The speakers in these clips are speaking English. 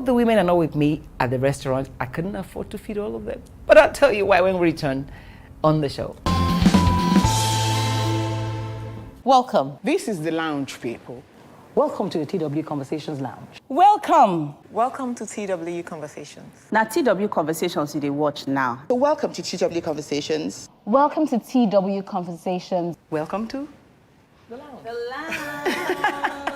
the women are not with me at the restaurant, I couldn't afford to feed all of them. But I'll tell you why when we return on the show. Welcome. This is the lounge, people. Welcome to the TW Conversations Lounge. Welcome. Welcome to TW Conversations. Now, TW Conversations you dey watch now. So welcome to TW Conversations. Welcome to TW Conversations. Welcome to The lounge.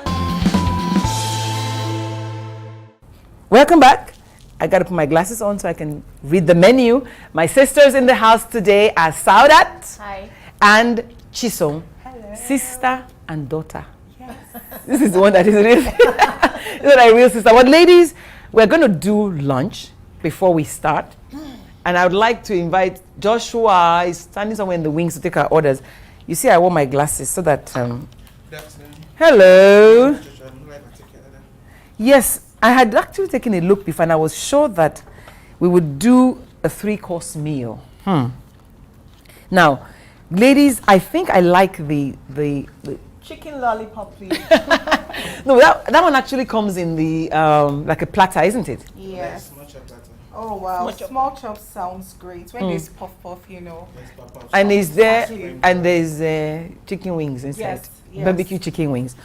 Welcome back. I got to put my glasses on so I can read the menu. My sisters in the house today are Saudat. Hi. And Chisom. Hello. Sister and daughter. Yes. This is the one that is real. This is my real sister. But ladies, we're going to do lunch before we start. And I would like to invite Joshua. He's standing somewhere in the wings to take our orders. You see, I wore my glasses so that... Hello. Yes. I had actually taken a look before and I was sure that we would do a 3-course meal. Now, ladies, I think I like the Chicken lollipop, please. no, that one actually comes in the like a platter, isn't it? Yes. Oh wow, small chops sounds great. When there's puff, you know. And is there and there's chicken wings inside. Yes. Barbecue chicken wings.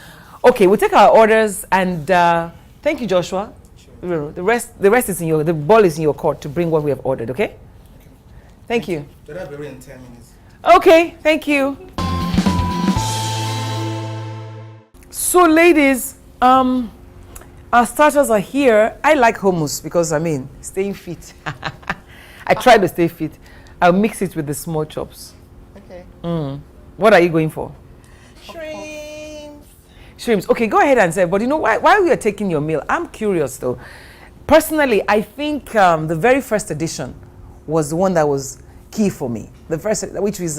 Okay, we'll take our orders and thank you, Joshua. Sure. The rest is the ball is in your court to bring what we have ordered, okay? Thank you. That'll be ready in 10 minutes. Okay, thank you. So ladies, our starters are here. I like hummus because staying fit. I try to stay fit. I'll mix it with the small chops. Okay. What are you going for? Shrimps. Okay, go ahead and say, but you know why we are taking your meal? I'm curious though. Personally, I think the very first edition was the one that was key for me. The first, which was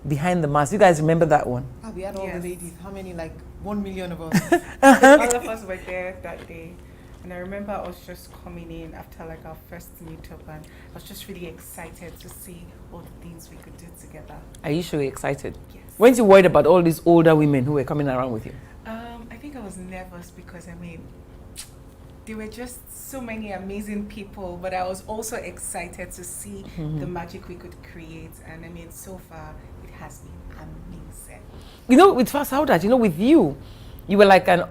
Behind the Mask. You guys remember that one? Oh, we had all the ladies. How many? Like 1 million of us. All of us were there that day. And I remember I was just coming in after like our first meetup and I was just really excited to see all the things we could do together. Are you sure you're excited? Yes. Weren't you worried about all these older women who were coming around with you? I think I was nervous because there were just so many amazing people, but I was also excited to see the magic we could create. And so far it has been amazing. You know, with Fast How that, with you were like an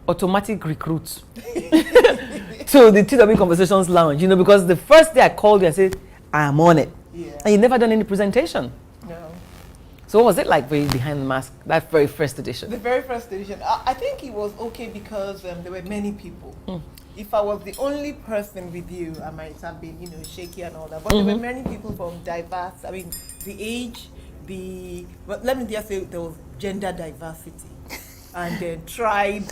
automatic recruit to the TW Conversations Lounge, because the first day I called you and said, I am on it. Yeah. And you never done any presentation. No. So what was it like for you Behind the Mask, that very first edition? The very first edition. I think it was okay because there were many people. If I was the only person with you, I might have been, shaky and all that. But there were many people from diverse, the age, but let me just say there was gender diversity. And then tribe,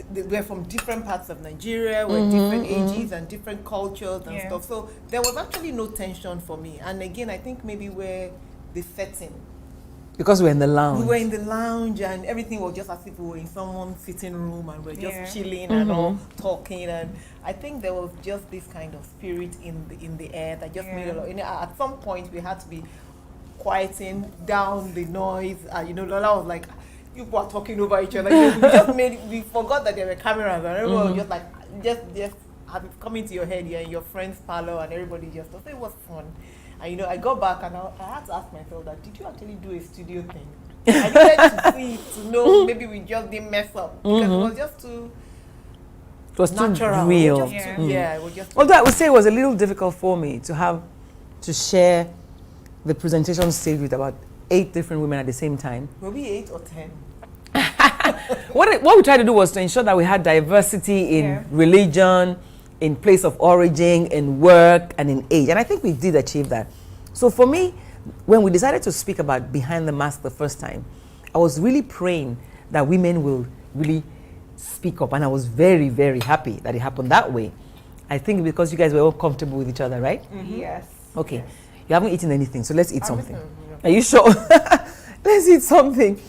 we're from different parts of Nigeria, we're different ages and different cultures and stuff. So there was actually no tension for me. And again, I think maybe we're the setting. Because we're in the lounge. We were in the lounge and everything was just as if we were in someone's sitting room and we're just chilling and all talking. And I think there was just this kind of spirit in the air that just made a lot. At some point we had to be quieting down the noise. Lola was like, people are talking over each other. We forgot that there were cameras and everyone was just like, just had it come into your head in your friend's parlor and everybody just thought it was fun. And I got back and I had to ask myself that, did you actually do a studio thing? I needed to see, to know maybe we just didn't mess up. Because it was just too It was natural. too real. It was just Although I would say it was a little difficult for me to share the presentation stage with about 8 different women at the same time. Were we 8 or 10? What we tried to do was to ensure that we had diversity in religion, in place of origin, in work, and in age. And I think we did achieve that. So for me, when we decided to speak about Behind the Mask the first time, I was really praying that women will really speak up. And I was very, very happy that it happened that way. I think because you guys were all comfortable with each other, right? Yes. Okay. Yes. You haven't eaten anything, so let's eat something. Are you sure? Let's eat something.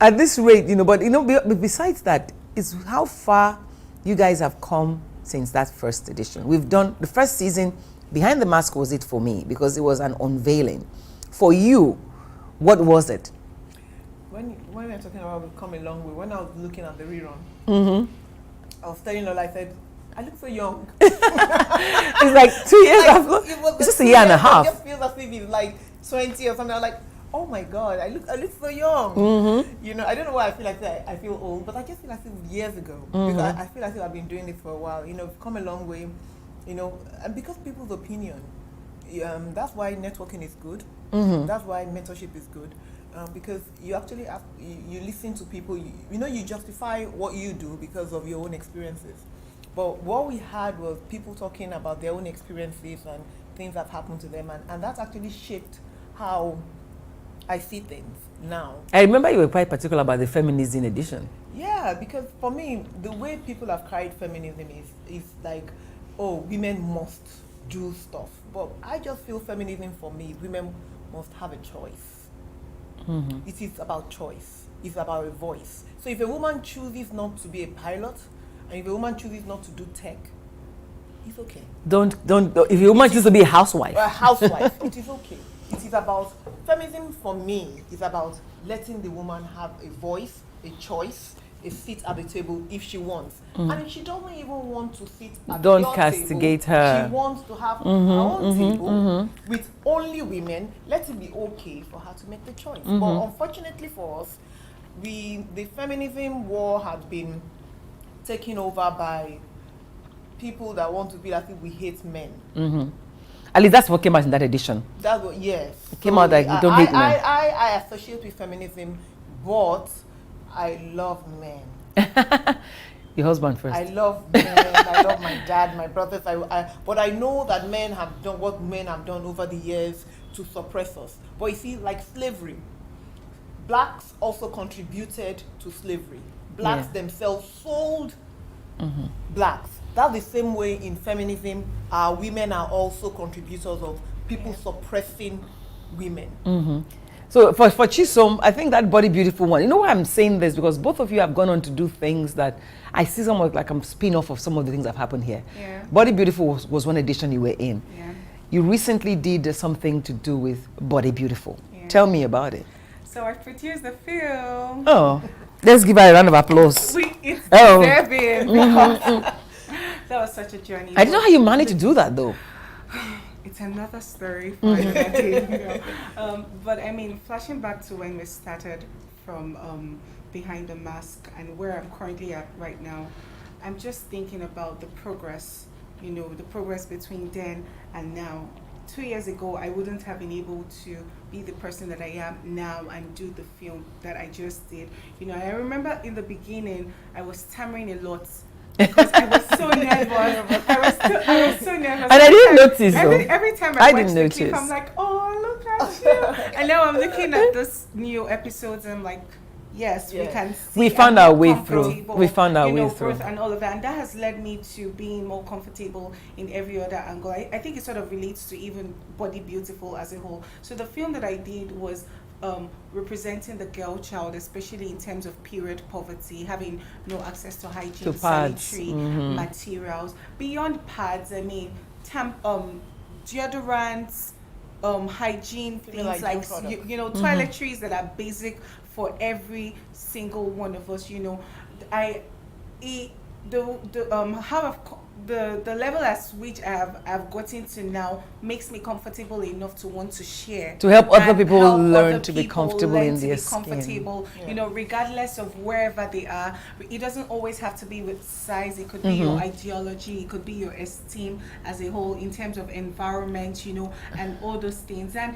At this rate, but besides that, it's how far you guys have come since that first edition. We've done the first season. Behind the Mask was it for me because it was an unveiling. For you, what was it? When we were talking about we've come a long way, when I was looking at the rerun, I was telling Lola, I said, I look so young. It's like 2 years after. It's just a year and a half. It just feels as if it's like 20 or something. I'm like, oh my God, I look so young. You know, I don't know why I feel like that. I feel old, but I just feel like it was years ago. Because I feel like I've been doing this for a while. You know, I've come a long way. You know, and because people's opinion, that's why networking is good. That's why mentorship is good. Because you actually you listen to people. You know, you justify what you do because of your own experiences. But what we had was people talking about their own experiences and things that happened to them, and that actually shaped how I see things now. I remember you were quite particular about the Feminism edition. Yeah, because for me, the way people have carried feminism is like, oh, women must do stuff. But I just feel feminism for me, women must have a choice. It is about choice. It's about a voice. So if a woman chooses not to be a pilot, and if a woman chooses not to do tech, it's okay. Don't. If your woman chooses to be a housewife. A housewife, it is okay. It is about, feminism for me is about letting the woman have a voice, a choice, a seat at the table if she wants. And if she doesn't even want to sit at Don't your castigate table, her. she wants to have her own table with only women, let it be okay for her to make the choice. But unfortunately for us, the feminism war has been taken over by people that want to be like we hate men. At least that's what came out in that edition. That's what, yes. It came out like we don't hate men. I associate with feminism, but I love men. Your husband first. I love men. I love my dad, my brothers. But I know that men have done what men have done over the years to suppress us. But you see, like slavery, blacks also contributed to slavery. Blacks themselves sold blacks. That's the same way in feminism. Women are also contributors of people suppressing women. So for Chisom, I think that Body Beautiful one, you know why I'm saying this? Because both of you have gone on to do things that I see somewhat like I'm spin-off of some of the things that have happened here. Yeah. Body Beautiful was one edition you were in. Yeah. You recently did something to do with Body Beautiful. Yeah. Tell me about it. So I produced the film. Oh, let's give her a round of applause. It's Oh. deserving. That was such a journey. I didn't know how you managed to do that though. It's another story for another day, you know. But I mean, flashing back to when we started from Behind the Mask and where I'm currently at right now, I'm just thinking about the progress, you know, the progress between then and now. 2 years ago, I wouldn't have been able to be the person that I am now and do the film that I just did. You know, I remember in the beginning, I was stammering a lot because I was so nervous. I was so nervous. And I didn't notice. Every time I watch didn't the clip, notice. I'm like, oh, look at you. And now I'm looking at this new episodes and I'm like, yes, we can see. We found and our be way through. comfortable, We found our you know, way through. growth and all of that. And that has led me to being more comfortable in every other angle. I think it sort of relates to even Body Beautiful as a whole. So the film that I did was representing the girl child, especially in terms of period poverty, having no access to hygiene, To pads. sanitary materials. Beyond pads, I mean, deodorants, hygiene things like like products. you know, toiletries that are basic for every single one of us. You know, the level at which I've gotten to now makes me comfortable enough to want to share, To help other and people help learn other to be people comfortable learn in to their be skin. comfortable, you know, regardless of wherever they are. It doesn't always have to be with size. It could be your ideology, it could be your esteem as a whole in terms of environment, you know, and all those things. And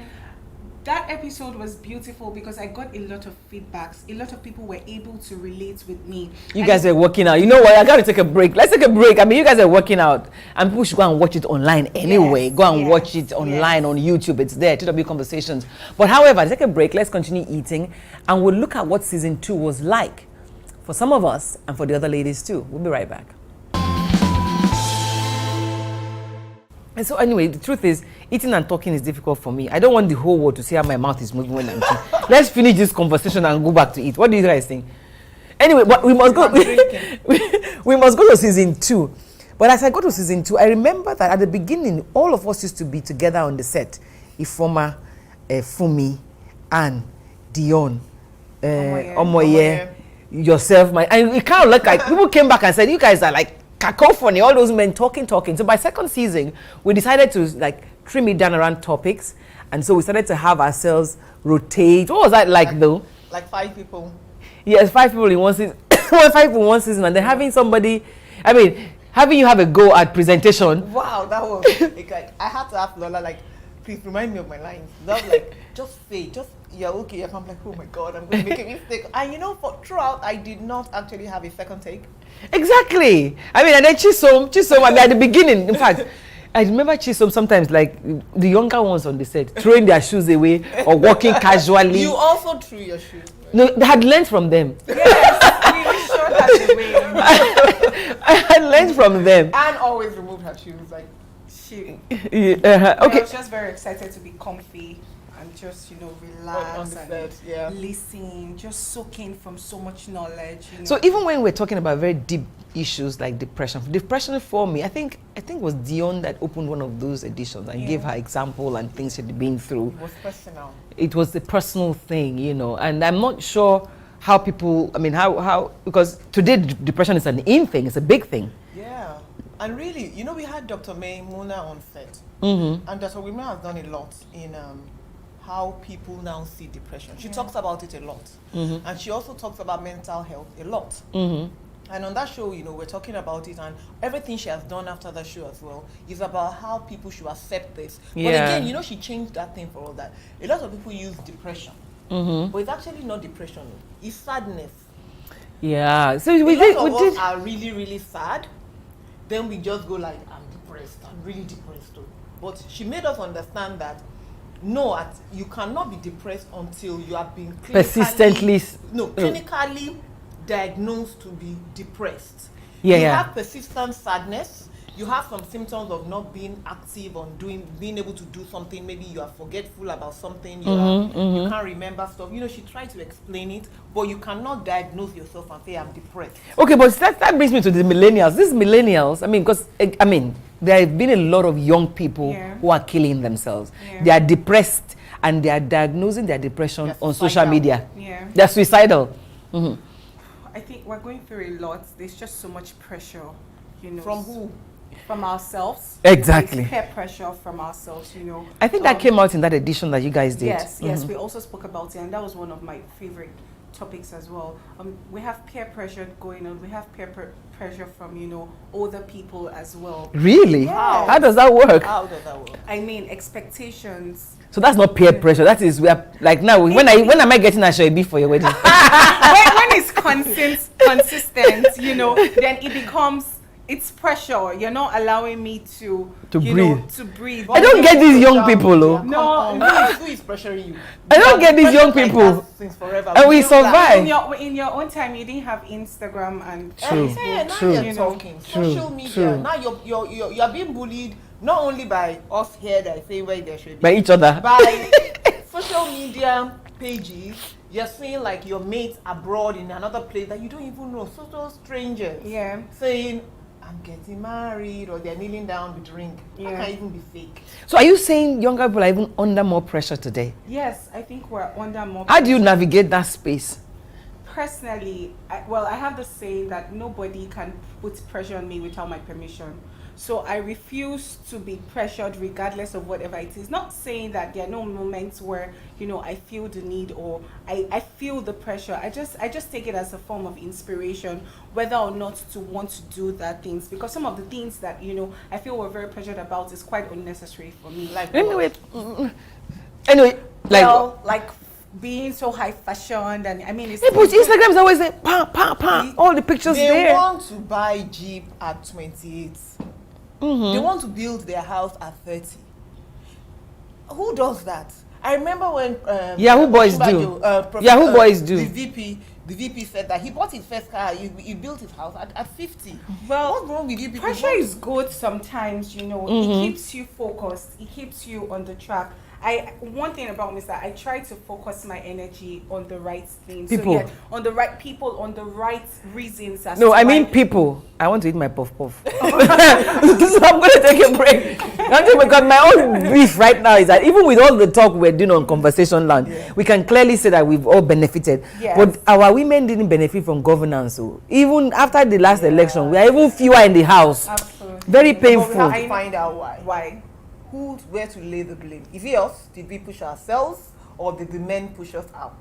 that episode was beautiful because I got a lot of feedbacks. A lot of people were able to relate with me. You And guys are working out. You know what? I got to take a break. Let's take a break. I mean, you guys are working out, and people should go and watch it online anyway. Yes, Go and yes, watch it online on YouTube. It's there. TW Conversations. But however, take a break. Let's continue eating, and we'll look at what season 2 was like for some of us and for the other ladies too. We'll be right back. And so anyway, the truth is, eating and talking is difficult for me. I don't want the whole world to see how my mouth is moving when I'm eating. Let's finish this conversation and go back to eat. What do you guys think? Anyway, but we must go. We must go to season 2. But as I go to season 2, I remember that at the beginning, all of us used to be together on the set. Ifoma, Fumi, Anne, Dion, Omoye, yourself, and it kind of looked like people came back and said, you guys are like cacophony, all those men talking. So by second season, we decided to like trim it down around topics. And so we started to have ourselves rotate. What was that like though? Like 5 people. Yes, 5 people in one season. 5 people in one season. And then having somebody, having you have a go at presentation. Wow, that was like, I had to ask Lola, like, please remind me of my lines. That was like, you're okay. I'm like, oh my God, I'm going to make a mistake. And throughout, I did not actually have a second take. Exactly. And then Chisom, at the beginning, in fact, I remember Chisom sometimes, like, the younger ones on the set, throwing their shoes away or walking casually. You also threw your shoes. No, they had learned from them. Yes, we sure that the way. I had learned from them. Anne always removed her shoes, like, She. Okay. I was just very excited to be comfy and just, relax on the and set, yeah. listen, just soaking from so much knowledge. So even when we're talking about very deep issues like depression for me, I think it was Dion that opened one of those editions and gave her example and things she'd been through. it was personal. It was a personal thing, and I'm not sure how people, how because today depression is an in thing, it's a big thing. Yeah. And really, we had Dr. Muna on set. And Dr. Wimra has done a lot in how people now see depression. She talks about it a lot. And she also talks about mental health a lot. And on that show, we're talking about it, and everything she has done after that show as well is about how people should accept this. Yeah. But again, she changed that thing for all that. A lot of people use depression, but it's actually not depression. It's sadness. Yeah. So A lot of us are really, really sad. Then we just go like, I'm depressed. I'm really depressed. But she made us understand that you cannot be depressed until you have been clinically diagnosed to be depressed. You have persistent sadness. You have some symptoms of not being active on being able to do something. Maybe you are forgetful about something. You can't remember stuff. She tried to explain it, but you cannot diagnose yourself and say I'm depressed. Okay, but that brings me to the millennials. These millennials, because there have been a lot of young people who are killing themselves. They are depressed and they are diagnosing their depression on social media. Yeah. They're suicidal. I think we're going through a lot. There's just so much pressure, From who? From ourselves. Exactly. There's peer pressure from ourselves, I think that came out in that edition that you guys did. Yes, yes. We also spoke about it, and that was one of my favorite topics as well. We have peer pressure going on. We have peer pressure from, older people as well. Really? Yes. How does that work? How does that work? Expectations. So that's not peer pressure. That is, we are like now. When am I getting a Shoibi for your wedding? when it's consistent, then it becomes. It's pressure. You're not allowing me to breathe. To breathe. I don't get these young people, though. No, who is pressuring you? I don't get these young people. Since forever. And we survive. In your own time, you didn't have Instagram and True. Now True. you're talking. True. Social media. True. Now you're being bullied not only by us here that say where there should be. By each other. By social media pages. You're seeing like your mates abroad in another place that you don't even know. Total strangers. Yeah. Saying, I'm getting married, or they're kneeling down with ring. That can't even be fake. So are you saying younger people are even under more pressure today? Yes, I think we're under more How do you navigate that space? Personally, I have the saying that nobody can put pressure on me without my permission. So I refuse to be pressured regardless of whatever it is. Not saying that there are no moments where, I feel the need or I feel the pressure. I just take it as a form of inspiration, whether or not to want to do that things. Because some of the things that, I feel we're very pressured about is quite unnecessary for me. Like like being so high fashioned, and it's but Instagram is always like all the pictures they there. Want to buy Jeep at 28. They want to build their house at 30. Who does that? I remember when Yahoo boys do. Yahoo boys do. The VP said that he bought his first car. He built his house at 50. Well, what's wrong with you people? Pressure is good sometimes. It keeps you focused. It keeps you on the track. One thing about me is that I try to focus my energy on the right things. People. So, on the right people, on the right reasons. No, I mean people. I want to eat my puff puff. So I'm going to take a break. Because my own brief right now is that even with all the talk we're doing on Conversation Land, we can clearly say that we've all benefited. Yes. But our women didn't benefit from governance. So even after the last election, we are even fewer in the house. Absolutely. Very But we painful. have to find out why. Why? Where to lay the blame? Is it us? Did we push ourselves, or did the men push us out?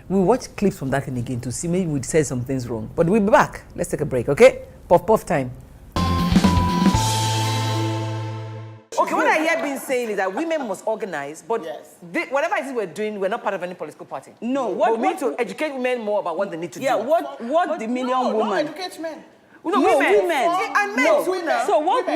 We'll watch clips from that thing again to see maybe we said some things wrong. But we'll be back. Let's take a break, okay? Puff time. Okay, what I hear being saying is that women must organize, but whatever it is we're doing, we're not part of any political party. No, we need to educate women more about what they need to do. What the million women. Educate men. No, women. And men. No. Women. So what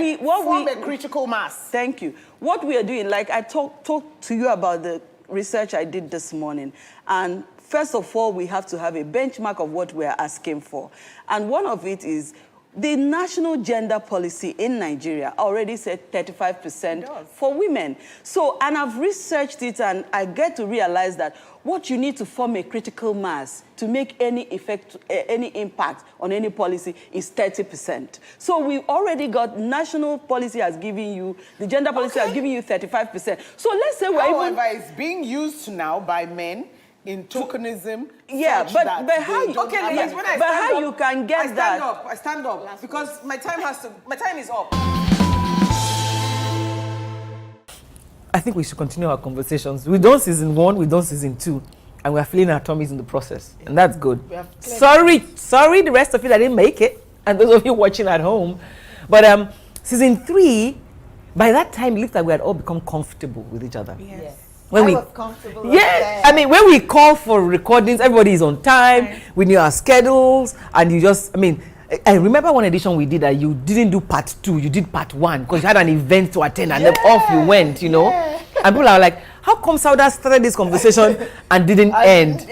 Form we a critical mass. Thank you. What we are doing, like I talked to you about the research I did this morning, and first of all, we have to have a benchmark of what we are asking for, and one of it is the national gender policy in Nigeria already said 35% for women. So, and I've researched it, and I get to realize that what you need to form a critical mass to make any effect, any impact on any policy is 30%. So we've already got national policy has given you, the gender policy has given you 35%. So let's say we're even... However, it's being used now by men in tokenism. Yeah, such but that how they you, don't have ladies, when I but stand how up, you can get that? I stand up because my time is up. I think we should continue our conversations. We've done season 1, we've done season 2, and we're feeling our tummies in the process, and that's good. Sorry, the rest of you that didn't make it, and those of you watching at home. But season 3, by that time, it looked like we had all become comfortable with each other. Yes. When I was comfortable. yeah, I mean, when we call for recordings, everybody is on time. Right. We knew our schedules, and you just, I mean, I remember one edition we did that you didn't do part 2, you did part 1 because you had an event to attend, and then off you went, you know. And people are like, how come Sauda started this conversation and didn't end?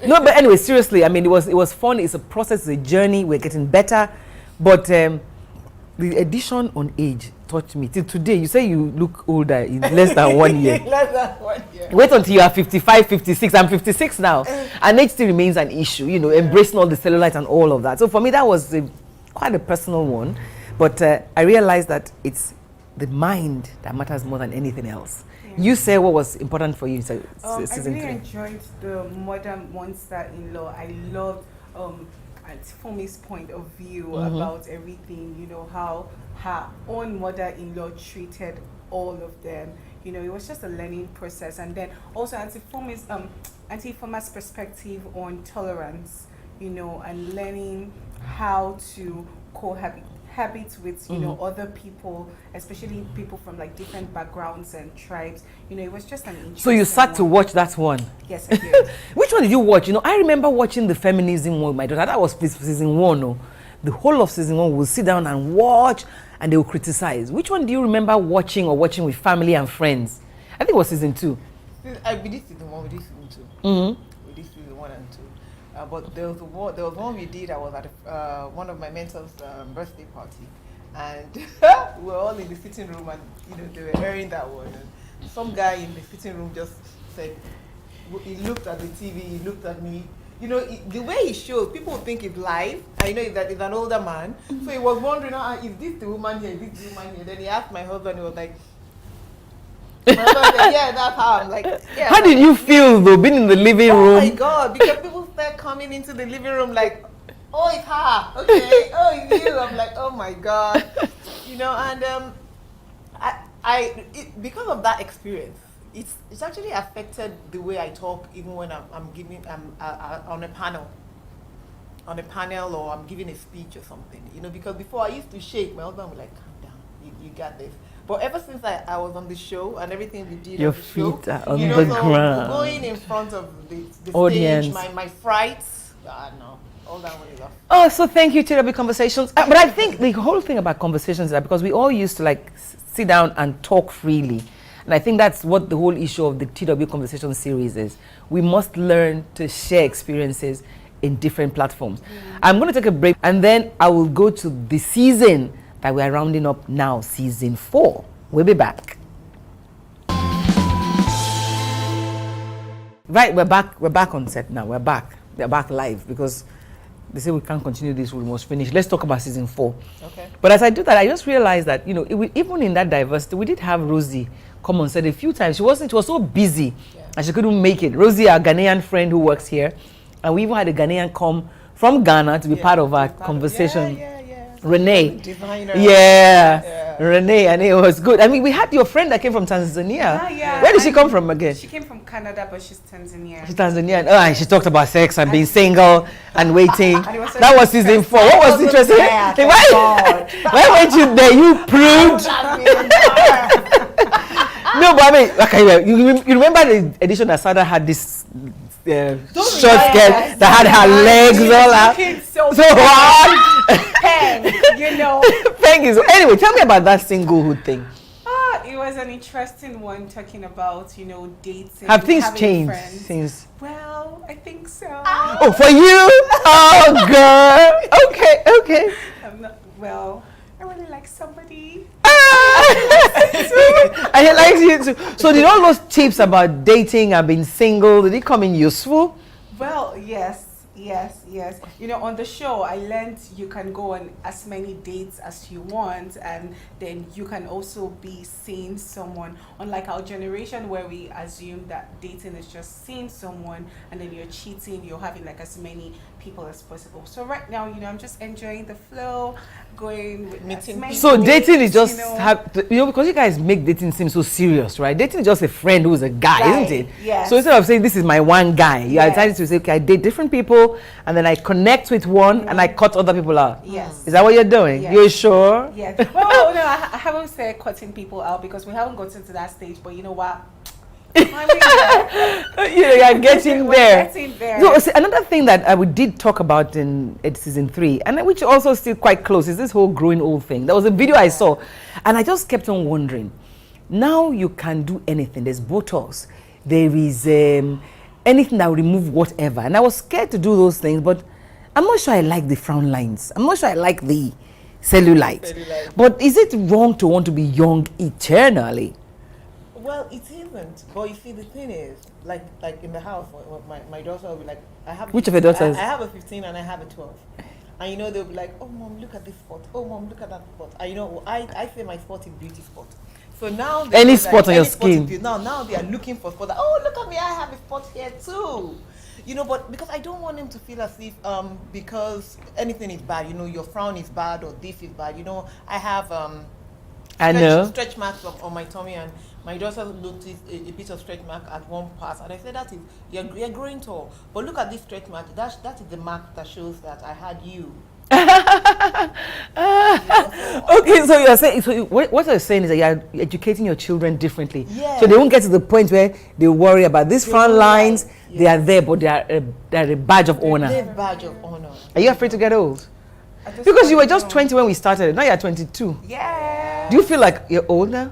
No, but anyway, seriously, I mean, it was fun. It's a process, it's a journey. We're getting better, but the edition on age taught me till today. You say you look older in less than 1 year. Less than 1 year. Wait until you are 55, 56. I'm 56 now, and age still remains an issue. You know, embracing all the cellulite and all of that. So for me, that was quite a personal one, but I realized that it's the mind that matters more than anything else. You say what was important for you in season 3. I really enjoyed the modern monster-in-law. I loved Fumi's point of view about everything, you know, how her own mother-in-law treated all of them. You know, it was just a learning process. And then also Auntie Fuma's perspective on tolerance, you know, and learning how to cohabit with, you know, other people, especially people from like different backgrounds and tribes. You know, it was just an interesting So you sat to watch that one? Yes, I did. Which one did you watch? You know, I remember watching the Feminism one with my daughter. That was season 1. No? The whole of season 1, we'll sit down and watch, and they will criticize. Which one do you remember watching watching with family and friends? I think it was season 2. I did season 1, we did season 2. We did season 1 and 2. But there was one we did. I was at one of my mentors' birthday party, and we were all in the sitting room, and you know they were airing that one. And some guy in the sitting room just said, he looked at the TV, he looked at me. You know, the way he shows, people would think it's live. And you know that it's an older man, so he was wondering, is this the woman here? Is this the woman here? Then he asked my husband. He was like. My husband said, yeah, that's how. I'm like, yeah. How did you feel though, being in the living room? Oh my God, because people start coming into the living room like, oh, it's her, okay, oh, it's you. I'm like, oh my God, you know, and because of that experience, it's actually affected the way I talk, even when I'm on a panel or I'm giving a speech or something, you know, because before I used to shake, my husband would like, calm down, you got this. But ever since I was on the show and everything we did Your on the show, feet are on you know, the so ground. going in front of the Audience. stage, my frights, no, all that one is off. Oh, so thank you, TW Conversations. But I think the whole thing about conversations is that because we all used to like sit down and talk freely. And I think that's what the whole issue of the TW Conversation series is. We must learn to share experiences in different platforms. I'm going to take a break, and then I will go to the season that we are rounding up now, season 4. We'll be back. Right, we're back on set now. We're back live because they say we can't continue this, we must finish. Let's talk about season 4. Okay. But as I do that, I just realized that, even in that diversity, we did have Rosie come on set a few times. She was so busy and she couldn't make it. Rosie, our Ghanaian friend who works here, and we even had a Ghanaian come from Ghana to be part of our conversation. Renee. Designer. Renee, and it was good. I mean, we had your friend that came from Tanzania. Where did she come from again? She came from Canada, but she's Tanzanian. She's Tanzanian. Oh, and she talked about sex and being single and waiting. That was season 4. What was interesting? Why weren't you there? You prude. No, but I mean, okay, you remember the edition that Sada had this short skirt that had her legs all out. So hard. Peng is. Anyway, tell me about that singlehood thing. It was an interesting one, talking about dating. Have things changed friends. since? Well, I think so. Oh, for you? Oh, girl. Okay. I really like somebody. And he likes you too. So did all those tips about dating and being single, did it come in useful? Well, yes. On the show, I learned you can go on as many dates as you want, and then you can also be seeing someone. Unlike our generation, where we assume that dating is just seeing someone, and then you're cheating, you're having like as many people as possible. So right now, I'm just enjoying the flow, going with meeting people. So dating is just because you guys make dating seem so serious, right? Dating is just a friend who's a guy, isn't it? Yes. So instead of saying this is my one guy, you are decided to say, okay, I date different people, and then I connect with one, and I cut other people out. Yes. Is that what you're doing? Yes. You're sure? Yes. Well, no, I haven't said cutting people out because we haven't gotten to that stage. But you know what? You're getting there. Getting there. No, see, another thing that we did talk about in season 3, and which also still quite close, is this whole growing old thing. There was a video I saw, and I just kept on wondering. Now you can do anything. There's Botox. There is anything that will remove whatever. And I was scared to do those things, but I'm not sure I like the frown lines. I'm not sure I like the cellulite. But is it wrong to want to be young eternally? Well, it isn't. But you see, the thing is, like in the house, my daughter will be like, I have. Which of your daughters? I have a 15 and I have a 12. And they'll be like, oh mom, look at this spot. Oh mom, look at that spot. And I say my spot is beauty spot. So now any spot on your skin. Now they are looking for spots. Oh, look at me, I have a spot here too. But because I don't want them to feel as if because anything is bad, your frown is bad or this is bad. I have stretch marks on my tummy, and my daughter noticed a bit of stretch mark at one part, and I said, that is you're growing tall. But look at this stretch mark. That is the mark that shows that I had you. Okay, so you're saying, what you're saying is that you're educating your children differently. Yes. So they won't get to the point where they worry about these frown lines. Yes. They are there, but they're a badge of honor. They're a badge of honor. Are you afraid to get old? Because you were just 20 when we started. Now you're 22. Yeah. Do you feel like you're older?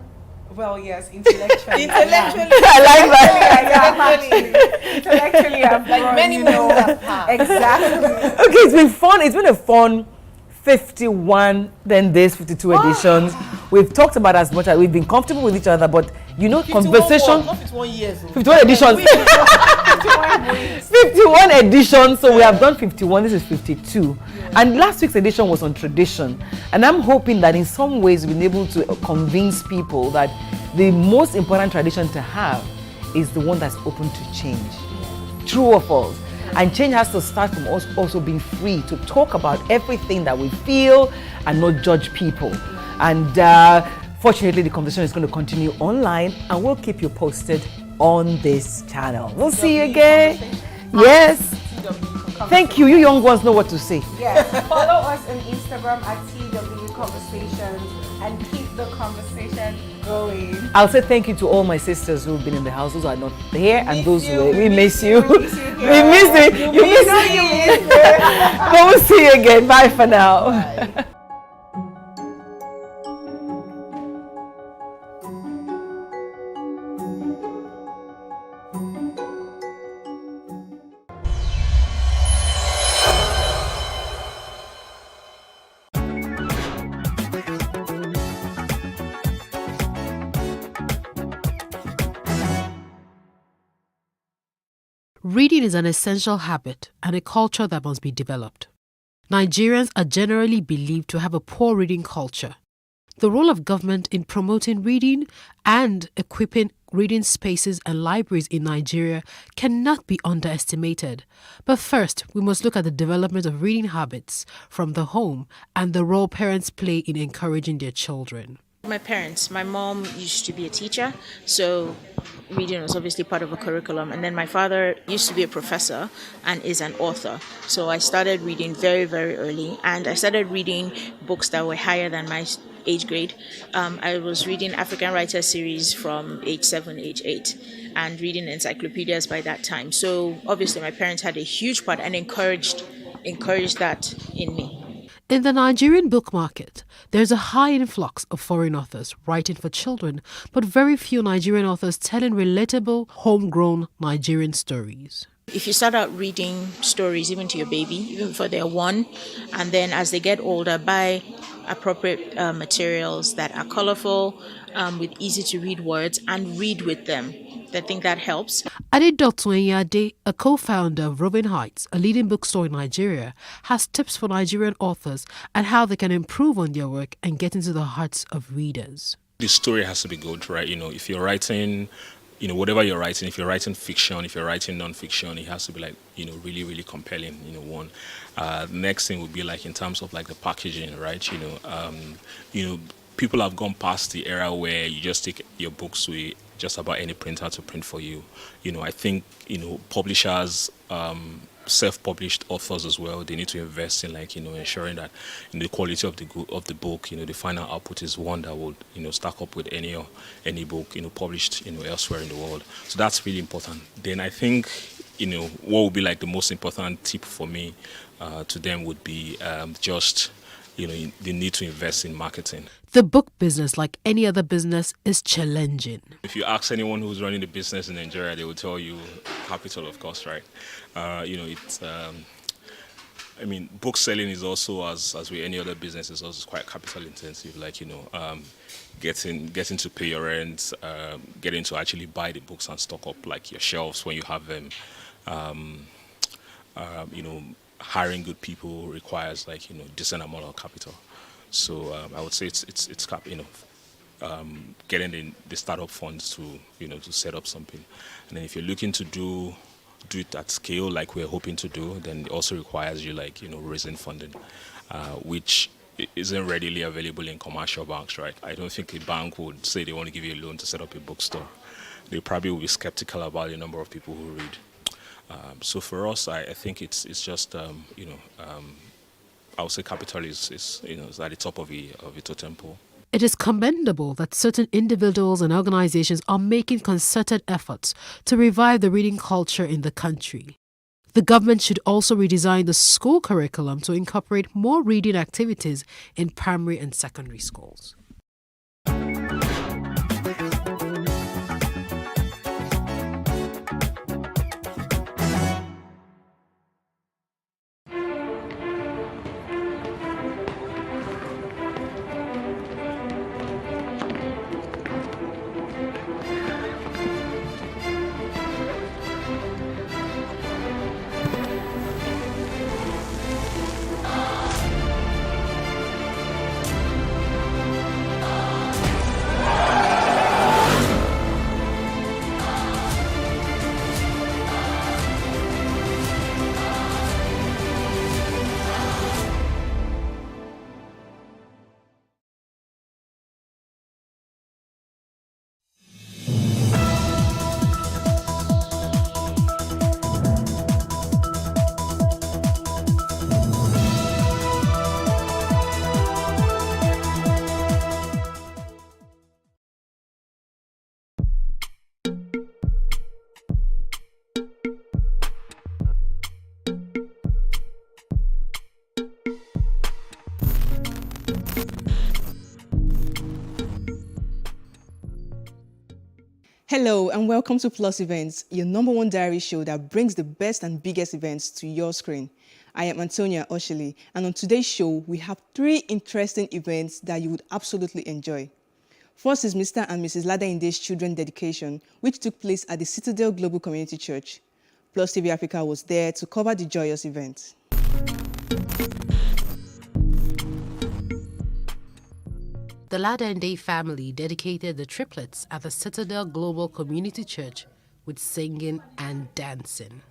Well, yes, intellectually. I like that. Intellectually, I've like grown, many moons have passed. Exactly. Okay, it's been fun. It's been a fun 51, then this 52 editions. We've talked about as much as we've been comfortable with each other, but 51 conversation. Not 51 years. 51 editions. 51 editions. So we have done 51. This is 52. And last week's edition was on tradition. And I'm hoping that in some ways we've been able to convince people that the most important tradition to have is the one that's open to change. True or false? And change has to start from us also being free to talk about everything that we feel and not judge people. And fortunately, the conversation is going to continue online, and we'll keep you posted on this channel. We'll see you again. Yes. Thank you. You young ones know what to say. Yes. Follow us on Instagram at TW Conversations and keep the conversation going. I'll say thank you to all my sisters who've been in the house, those who are not here, and those who we miss you. We miss you. You miss me. But we'll see you again. Bye for now. Bye. Reading is an essential habit and a culture that must be developed. Nigerians are generally believed to have a poor reading culture. The role of government in promoting reading and equipping reading spaces and libraries in Nigeria cannot be underestimated. But first, we must look at the development of reading habits from the home and the role parents play in encouraging their children. My parents, my mom used to be a teacher, so reading was obviously part of a curriculum. And then my father used to be a professor and is an author. So I started reading very, very early, and I started reading books that were higher than my age grade. I was reading African Writer series from age 7, age 8, and reading encyclopedias by that time. So obviously my parents had a huge part and encouraged that in me. In the Nigerian book market, there's a high influx of foreign authors writing for children, but very few Nigerian authors telling relatable, homegrown Nigerian stories. If you start out reading stories even to your baby, even before they're 1, and then as they get older, buy appropriate materials that are colorful, with easy to read words, and read with them. I think that helps. Adedotun Enyade, a co-founder of Robin Heights, a leading bookstore in Nigeria, has tips for Nigerian authors and how they can improve on their work and get into the hearts of readers. The story has to be good, right? If you're writing, whatever you're writing, if you're writing fiction, if you're writing non-fiction, it has to be really, really compelling, one. Next thing would be in terms of the packaging, right? People have gone past the era where you just take your books to just about any printer to print for you. I think, publishers, self-published authors as well, they need to invest in ensuring that the quality of the book, the final output is one that would stack up with any book published elsewhere in the world. So that's really important. Then I think what would be the most important tip for me to them would be just they need to invest in marketing. The book business, like any other business, is challenging. If you ask anyone who's running the business in Nigeria, they will tell you capital, of course, right? It's. Book selling is also, as with any other business, is also quite capital intensive. Getting to pay your rent, getting to actually buy the books and stock up your shelves when you have them. Hiring good people requires decent amount of capital. So I would say it's getting the startup funds to set up something, and then if you're looking to do it at scale like we're hoping to do, then it also requires you raising funding, which isn't readily available in commercial banks, right? I don't think a bank would say they want to give you a loan to set up a bookstore. They probably will be skeptical about the number of people who read. So for us, I think it's just I would say capital is at the top of a totem pole. It is commendable that certain individuals and organizations are making concerted efforts to revive the reading culture in the country. The government should also redesign the school curriculum to incorporate more reading activities in primary and secondary schools. Hello and welcome to Plus Events, your #1 diary show that brings the best and biggest events to your screen. I am Antonia Oshili, and on today's show, we have 3 interesting events that you would absolutely enjoy. First is Mr. and Mrs. Ladeinde's children dedication, which took place at the Citadel Global Community Church. Plus TV Africa was there to cover the joyous event. The Ladende family dedicated the triplets at the Citadel Global Community Church with singing and dancing.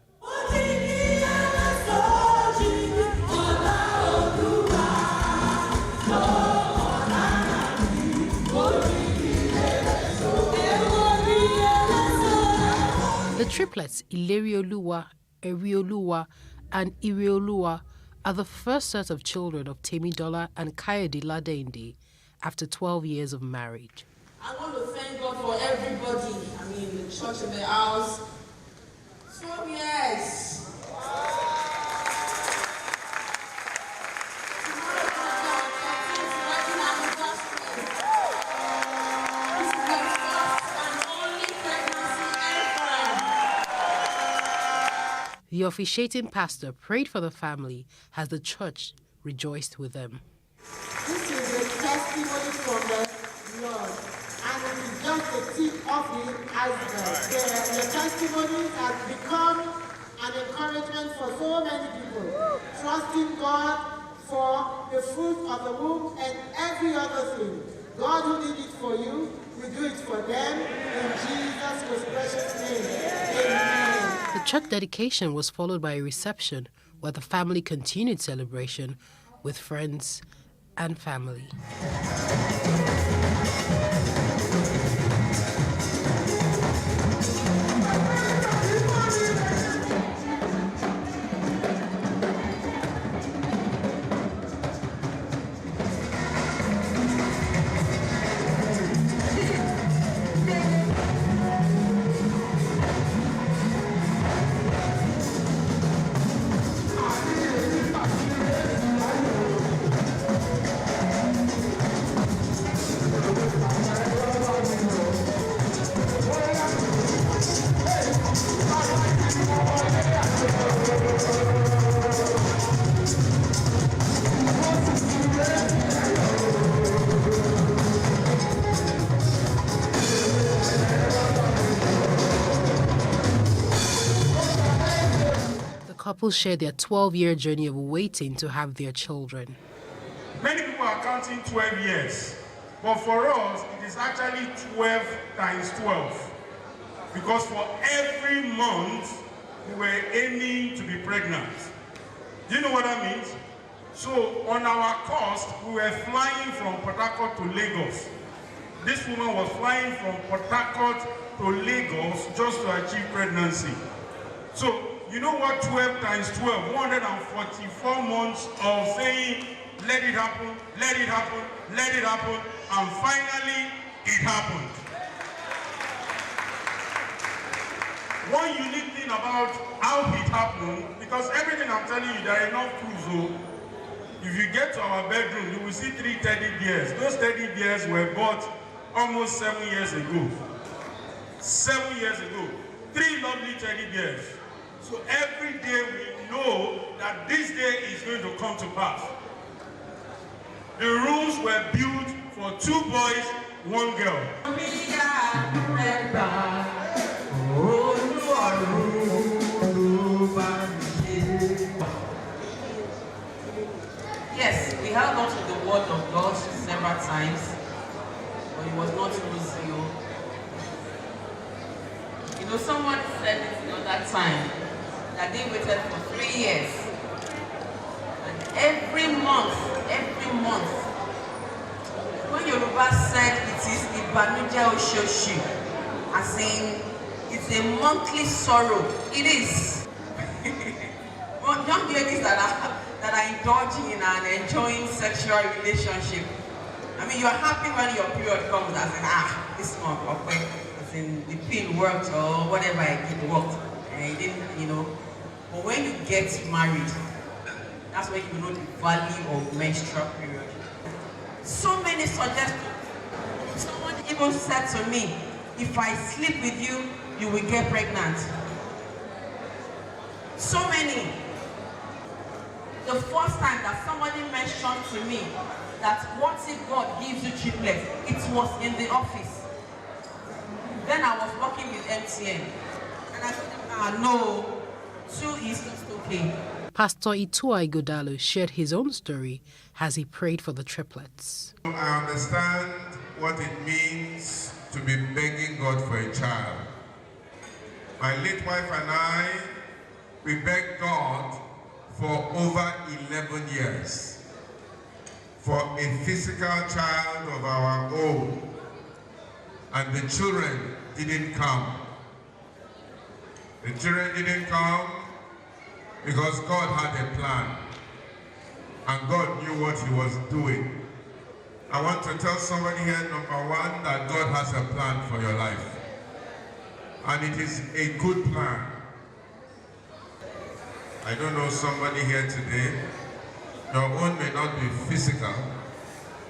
The triplets, Ilerioluwa, Erioluwa, and Irioluwa, are the first set of children of Temidola and Kayode Ladende after 12 years of marriage. I want to thank God for everybody. The church in the house. 12 years. The officiating pastor prayed for the family as the church rejoiced with them. This is a testimony from the Lord, and it is just the tip of the iceberg. The testimonies have become an encouragement for so many people, trusting God for the fruit of the womb and every other thing. God who did it for you will do it for them in Jesus' most precious name. Amen. The church dedication was followed by a reception where the family continued celebration with friends and family. Couples share their 12-year journey of waiting to have their children. Many people are counting 12 years, but for us, it is actually 12 times 12. Because for every month, we were aiming to be pregnant. Do you know what that means? So on our coast, we were flying from Port Harcourt to Lagos. This woman was flying from Port Harcourt to Lagos just to achieve pregnancy. So you know what 12 times 12, 144 months of saying, let it happen, let it happen, let it happen, and finally, it happened. One unique thing about how it happened, because everything I'm telling you, there are enough proofs. If you get to our bedroom, you will see 3 teddy bears. Those teddy bears were bought almost 7 years ago. 7 years ago. 3 lovely teddy bears. So every day we know that this day is going to come to pass. The rooms were built for 2 boys, 1 girl. Yes, we held on to the word of God several times, but it was not easy. Someone said it another time that they waited for 3 years. And every month, when Yoruba said it is Ibanuje Oshoshi, as in it's a monthly sorrow, it is. Young ladies that are indulging in and enjoying sexual relationship. You're happy when your period comes as in, this month, okay, as in the pill worked or whatever I did worked. And it didn't, But when you get married, that's when you know the value of menstrual period. So many suggestions. Someone even said to me, if I sleep with you, you will get pregnant. So many. The first time that somebody mentioned to me that what if God gives you triplets, it was in the office. Then I was working with MTN. And I told them, no, 2 is just okay. Pastor Itua Igodalo shared his own story as he prayed for the triplets. I understand what it means to be begging God for a child. My late wife and I, we begged God for over 11 years for a physical child of our own, and the children didn't come. The children didn't come because God had a plan, and God knew what he was doing. I want to tell somebody here, number one, that God has a plan for your life. And it is a good plan. I don't know somebody here today, your own may not be physical,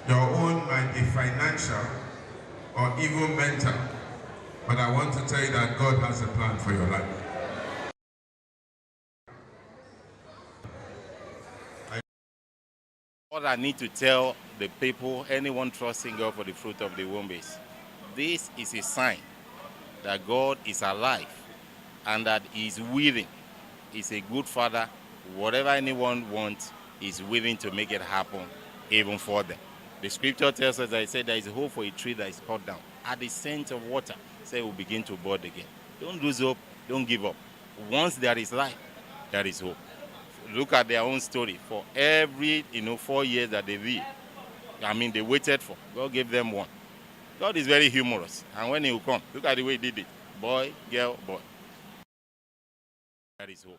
your own might be financial, or even mental. But I want to tell you that God has a plan for your life. What I need to tell the people, anyone trusting God for the fruit of the womb is, this is a sign that God is alive and that he is willing. He's a good father. Whatever anyone wants, he's willing to make it happen even for them. The scripture tells us that it said there is hope for a tree that is cut down. At the scent of water, say it will begin to bud again. Don't lose hope. Don't give up. Once there is life, there is hope. Look at their own story. For every 4 years that they lived, they waited for. God gave them one. God is very humorous. And when he will come, look at the way he did it. Boy, girl, boy. There is hope.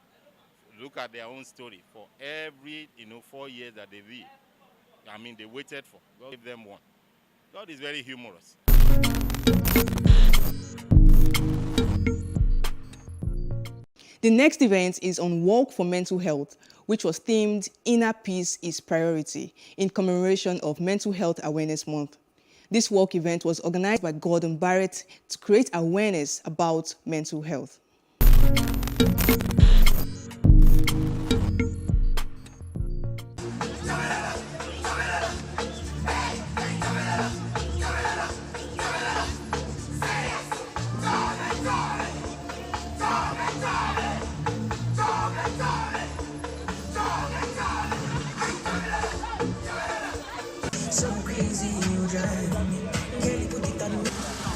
Look at their own story. For every 4 years that they lived, they waited for. God gave them one. God is very humorous. The next event is on Walk for Mental Health, which was themed Inner Peace is Priority in commemoration of Mental Health Awareness Month. This walk event was organized by Gordon Barrett to create awareness about mental health.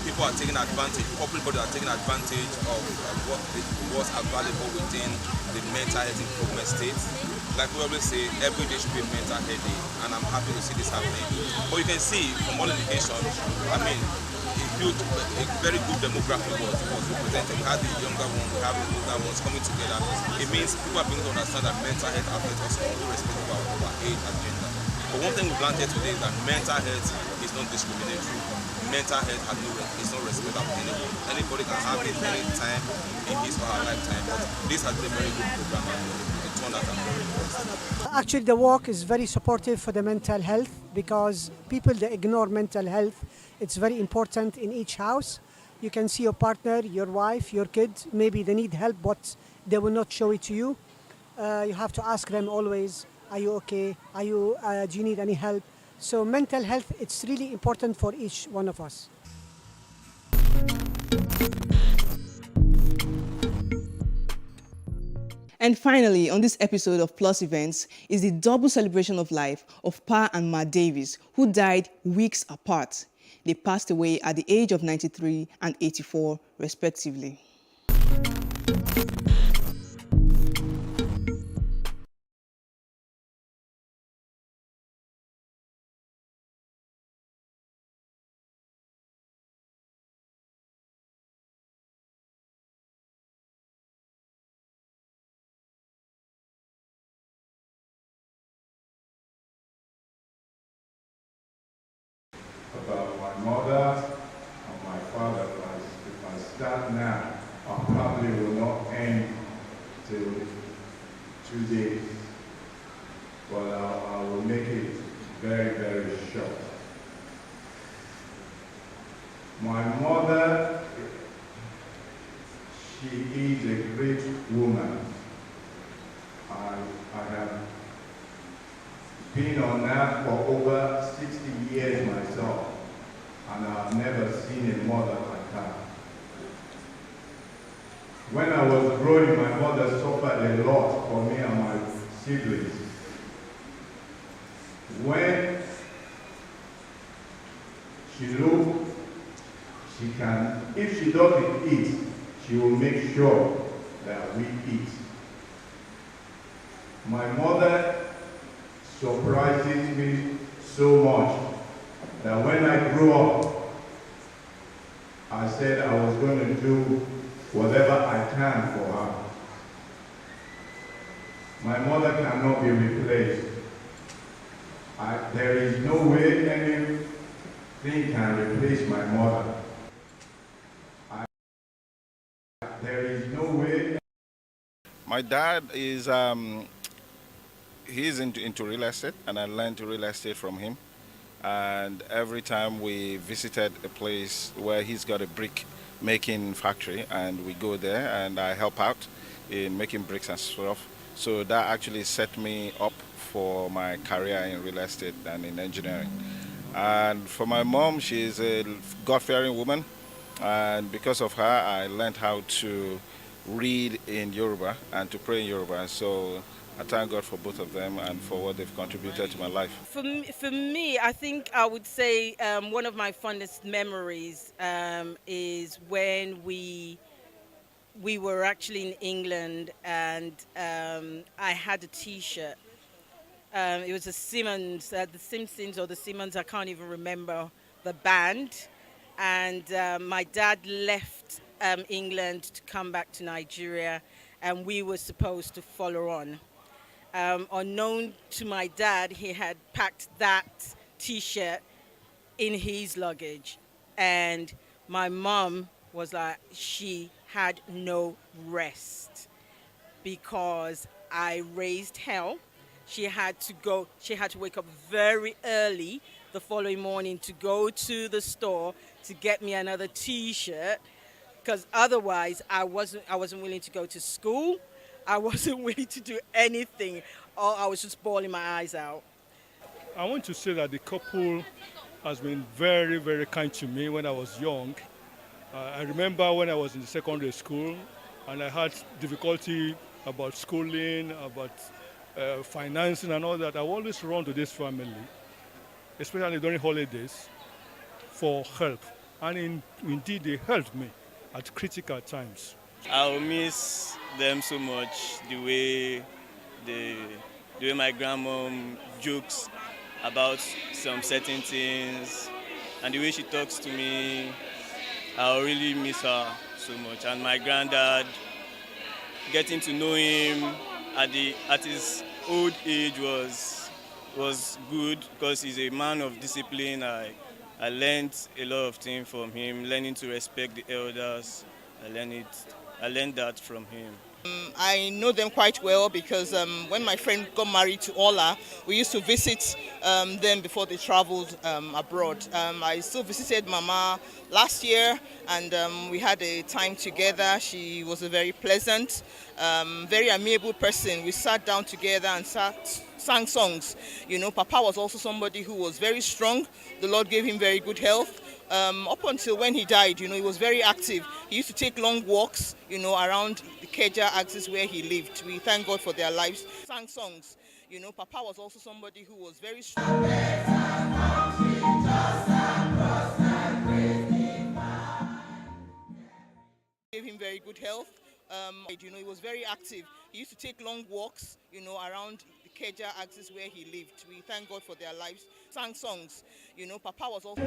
People are taking advantage, public are taking advantage of what's available within the mental health improvement state. Like we always say, every day should be a mental health day, and I'm happy to see this happening. But you can see from all indications, a very good demographic was represented. We had the younger ones, we have the older ones coming together. It means people are beginning to understand that mental health affects us all, irrespective of our age and gender. But one thing we've learned here today is that mental health is not discriminatory. Mental health is not respect of anyone. Anybody can have it any time in his or her lifetime. But this has been a very good program, and it's one that I'm very impressed. Actually, the walk is very supportive for the mental health, because people that ignore mental health, it's very important in each house. You can see your partner, your wife, your kids, maybe they need help, but they will not show it to you. You have to ask them always, are you okay? Do you need any help? So mental health, it's really important for each one of us. And finally, on this episode of Plus Events is the double celebration of life of Pa and Ma Davis, who died weeks apart. They passed away at the age of 93 and 84, respectively. About my mother and my father, if I start now, I probably will not end till 2 days, but I will make it very, very short. My mother, she is a great woman. I have been on that for over 60 years myself, and I've never seen a mother like her. When I was growing, my mother suffered a lot for me and my siblings. When she looks, she can, if she doesn't eat, she will make sure that we eat. My mother surprises me so much that when I grew up, I said I was going to do whatever I can for her. My mother cannot be replaced. There is no way anything can replace my mother. There is no way. My dad is he's into real estate, and I learned real estate from him. And every time we visited a place where he's got a brick making factory, and we go there and I help out in making bricks and stuff. So that actually set me up for my career in real estate and in engineering. And for my mom, she's a God-fearing woman, and because of her, I learned how to read in Yoruba and to pray in Yoruba. So I thank God for both of them and for what they've contributed to my life. For me, I think I would say one of my fondest memories is when we were actually in England, and I had a T-shirt. It was a Simmons, the Simpsons or the Simmons, I can't even remember the band. And my dad left England to come back to Nigeria, and we were supposed to follow on. Unknown to my dad, he had packed that T-shirt in his luggage. And my mom was like, she had no rest because I raised hell. She had to wake up very early the following morning to go to the store to get me another T-shirt, because otherwise I wasn't willing to go to school. I wasn't willing to do anything, or I was just bawling my eyes out. I want to say that the couple has been very, very kind to me when I was young. I remember when I was in secondary school and I had difficulty about schooling, about financing and all that. I always run to this family, especially during holidays, for help. And indeed, they helped me at critical times. I'll miss them so much, the way my grandmom jokes about some certain things and the way she talks to me. I'll really miss her so much. And my granddad, getting to know him at his old age was good, because he's a man of discipline. I learned a lot of things from him, learning to respect the elders. I learned that from him. I know them quite well because when my friend got married to Ola, we used to visit them before they traveled abroad. I still visited Mama last year, and we had a time together. She was a very pleasant, very amiable person. We sat down together and sang songs. You know, Papa was also somebody who was very strong. The Lord gave him very good health. Up until when he died, you know, he was very active. He used to take long walks, you know, around the Keja axis where he lived. We thank God for their lives. Sang songs. You know, Papa was also somebody who was very strong. Gave him very good health. You know, he was very active. He used to take long walks, you know, around the Keja axis where he lived. We thank God for their lives. Sang songs. You know, Papa was also...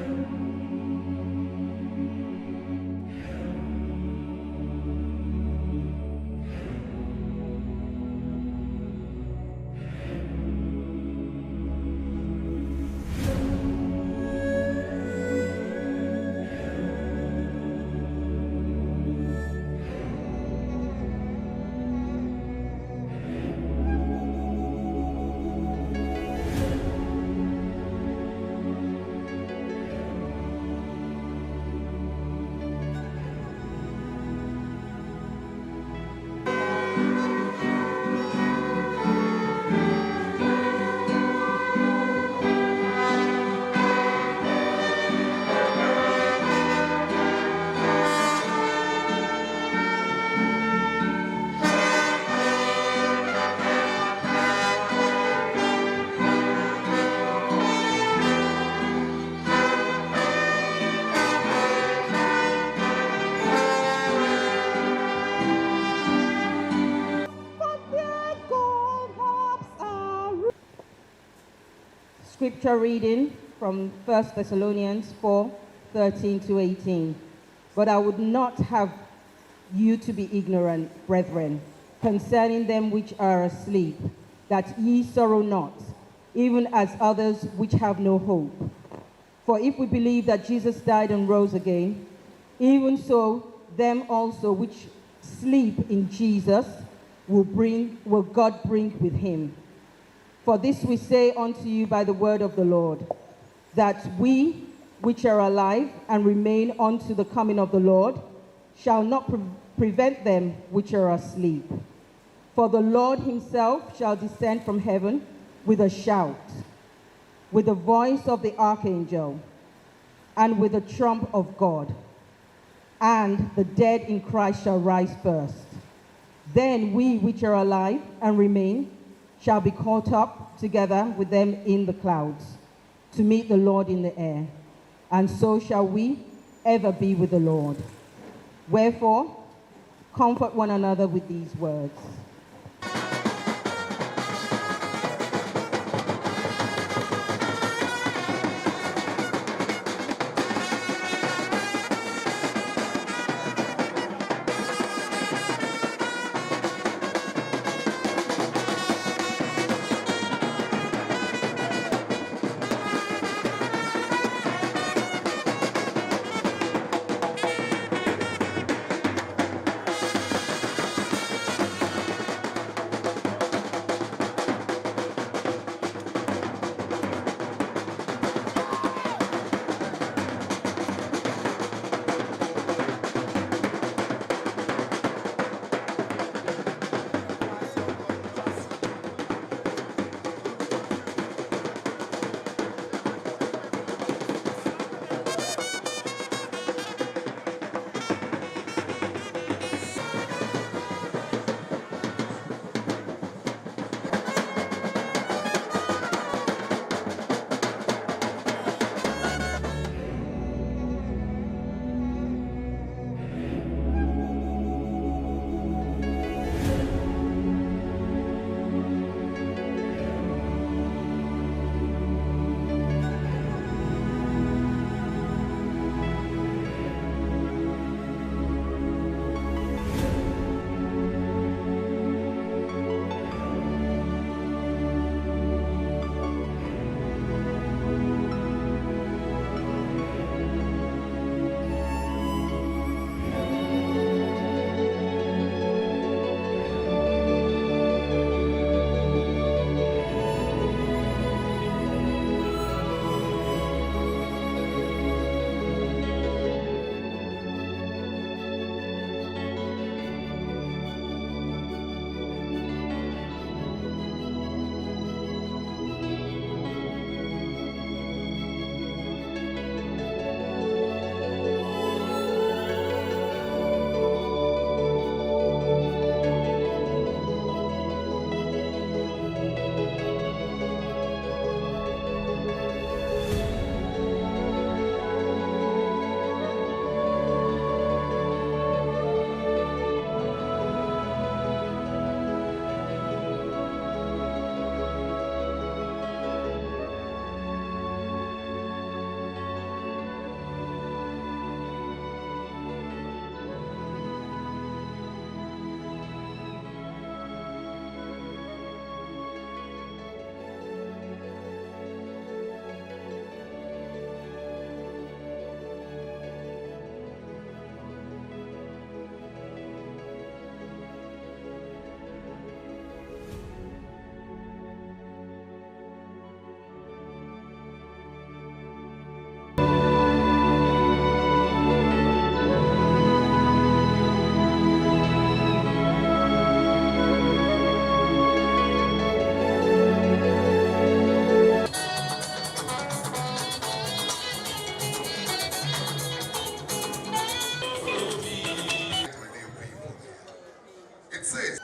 scripture reading from 1 Thessalonians 4:13-18. But I would not have you to be ignorant, brethren, concerning them which are asleep, that ye sorrow not, even as others which have no hope. For if we believe that Jesus died and rose again, even so them also which sleep in Jesus will God bring with him. For this we say unto you by the word of the Lord, that we which are alive and remain unto the coming of the Lord shall not prevent them which are asleep. For the Lord himself shall descend from heaven with a shout, with the voice of the archangel, and with the trump of God. And the dead in Christ shall rise first. Then we which are alive and remain shall be caught up together with them in the clouds to meet the Lord in the air. And so shall we ever be with the Lord. Wherefore, comfort one another with these words.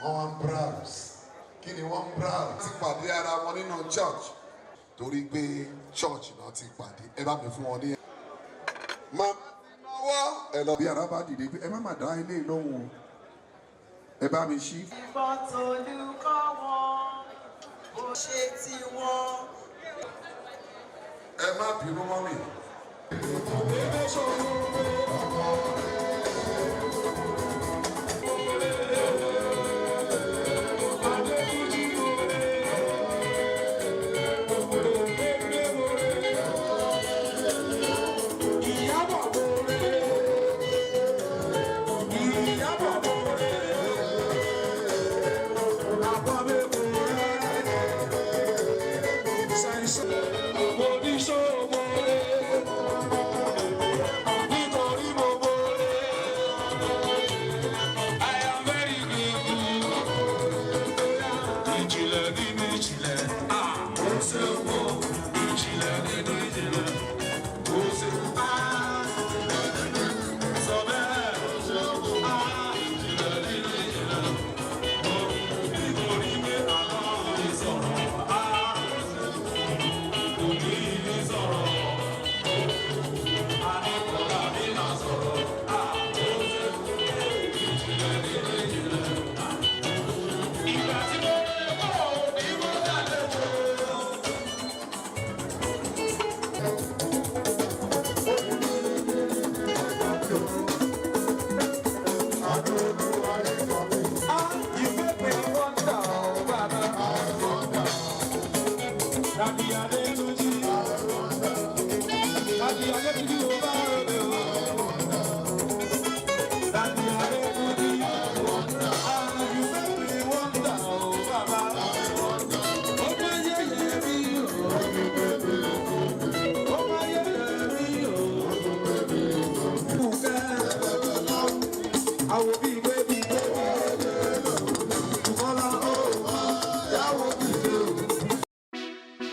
One browse. Kí ni one browse? Ti pàdé ara wọn nínú church. Torí pé church náà ti pàdé. Ẹ bá mi fún wọn ní. Màmá ti náwó. Ẹ lọ bí ara bá dìde pé ẹ má má dá ilé lóhùn o. Ẹ bá mi ṣí. Ìbọn tolúkọ wọn, bó ṣe ti wọn. ẹ má bínú mọ́ mi.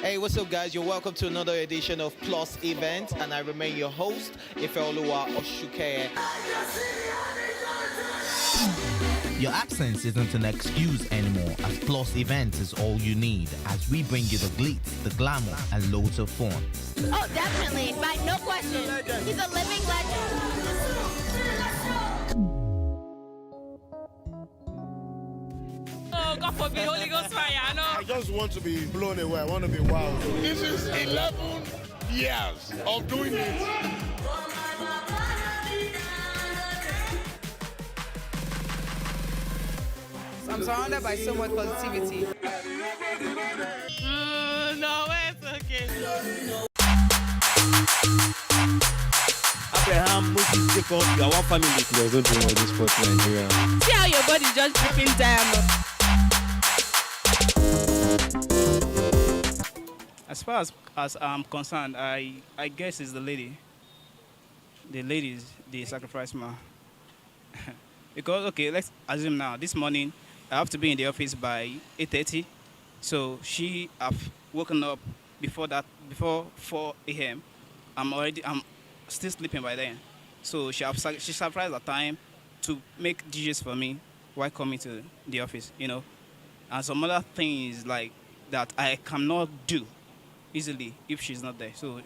Hey, what's up, guys? You're welcome to another edition of Plus Event, and I remain your host, Ifeoluwa Oshukeye. Your absence isn't an excuse anymore, as Plus Events is all you need, as we bring you the glitz, the glamour, and loads of fun. Oh, definitely. By no question. He's a living legend. Oh, God forbid, Holy Ghost fire, I know. I just want to be blown away. I want to be wild. This is 11 years of doing it. I'm surrounded by so much positivity. No, it's okay. Abraham, Moses, Jacob, you are one family. There's no doing all this sport in Nigeria. See how your body just dripping diamond. As far as I'm concerned, I guess it's the lady. The ladies, the sacrifice man. Because, okay, let's assume now, this morning, I have to be in the office by 8:30. So she have woken up before 4 a.m. I'm still sleeping by then. So she sacrificed her time to make dishes for me while coming to the office, you know. And some other things like that I cannot do easily if she's not there. So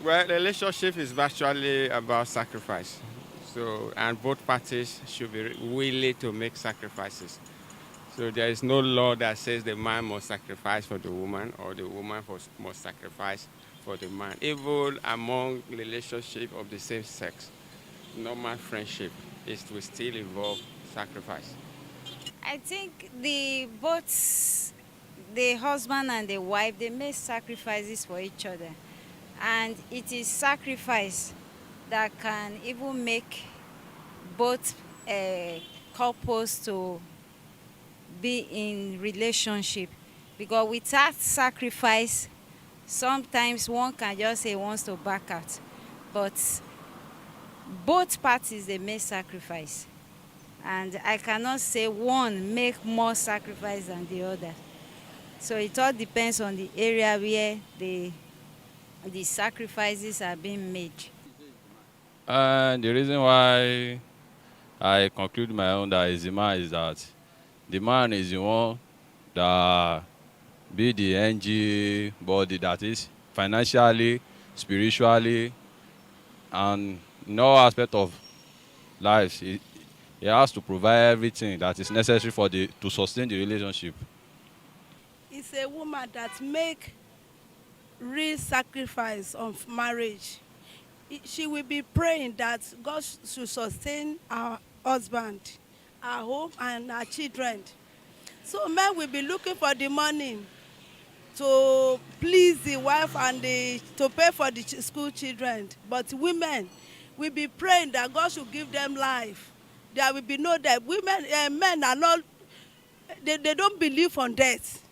well, the relationship is virtually about sacrifice. So, and both parties should be willing to make sacrifices. So there is no law that says the man must sacrifice for the woman or the woman must sacrifice for the man. Even among relationship of the same sex, normal friendship will still involve sacrifice. I think both the husband and the wife, they make sacrifices for each other. And it is sacrifice that can even make both couples to be in relationship. Because without sacrifice, sometimes one can just say he wants to back out. But both parties, they make sacrifice. And I cannot say one make more sacrifice than the other. So it all depends on the area where the sacrifices are being made. The reason why I conclude my own that is the man is that the man is the one that be the NG body, that is financially, spiritually, and in all aspects of life. He has to provide everything that is necessary to sustain the relationship. It's a woman that make real sacrifice of marriage, she will be praying that God should sustain our husband, our home, and our children. So men will be looking for the money to please the wife and to pay for the school children. But women will be praying that God should give them life. There will be no death. Men are not, they don't believe on death.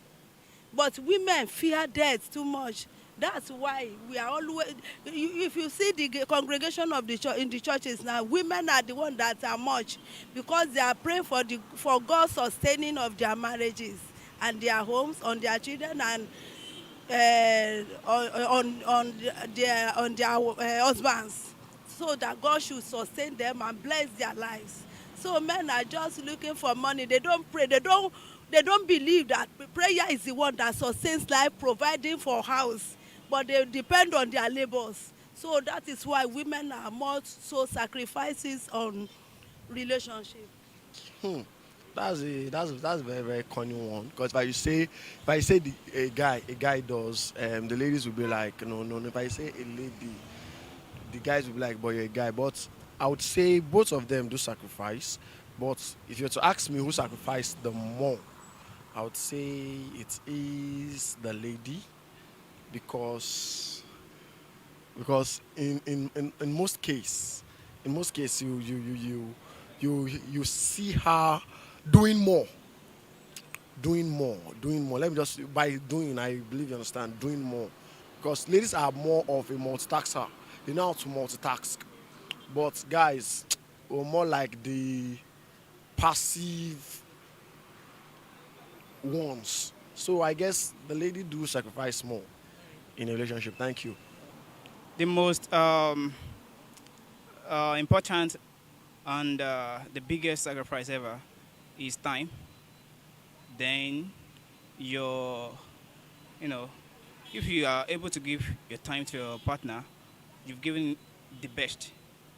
But women fear death too much. That's why we are always, if you see the congregation of the church in the churches now, women are the ones that are much, because they are praying for God's sustaining of their marriages and their homes, on their children, and on their husbands, so that God should sustain them and bless their lives. So men are just looking for money. They don't pray. They don't believe that prayer is the one that sustains life, providing for house. But they depend on their labors. So that is why women are more so sacrifices on relationship. That's a very very corny one, because if I say a guy does, the ladies will be like, no, no, no. If I say a lady, the guys will be like, boy, you're a guy. But I would say both of them do sacrifice. But if you were to ask me who sacrificed the more, I would say it is the lady, because in most case, you see her doing more. Let me just, by doing, I believe you understand, doing more. Because ladies are more of a multitasker. They know how to multitask. But guys, we're more like the passive ones. So I guess the lady do sacrifice more in a relationship. Thank you. The most important and the biggest sacrifice ever is time. Then your, if you are able to give your time to your partner, you've given the best.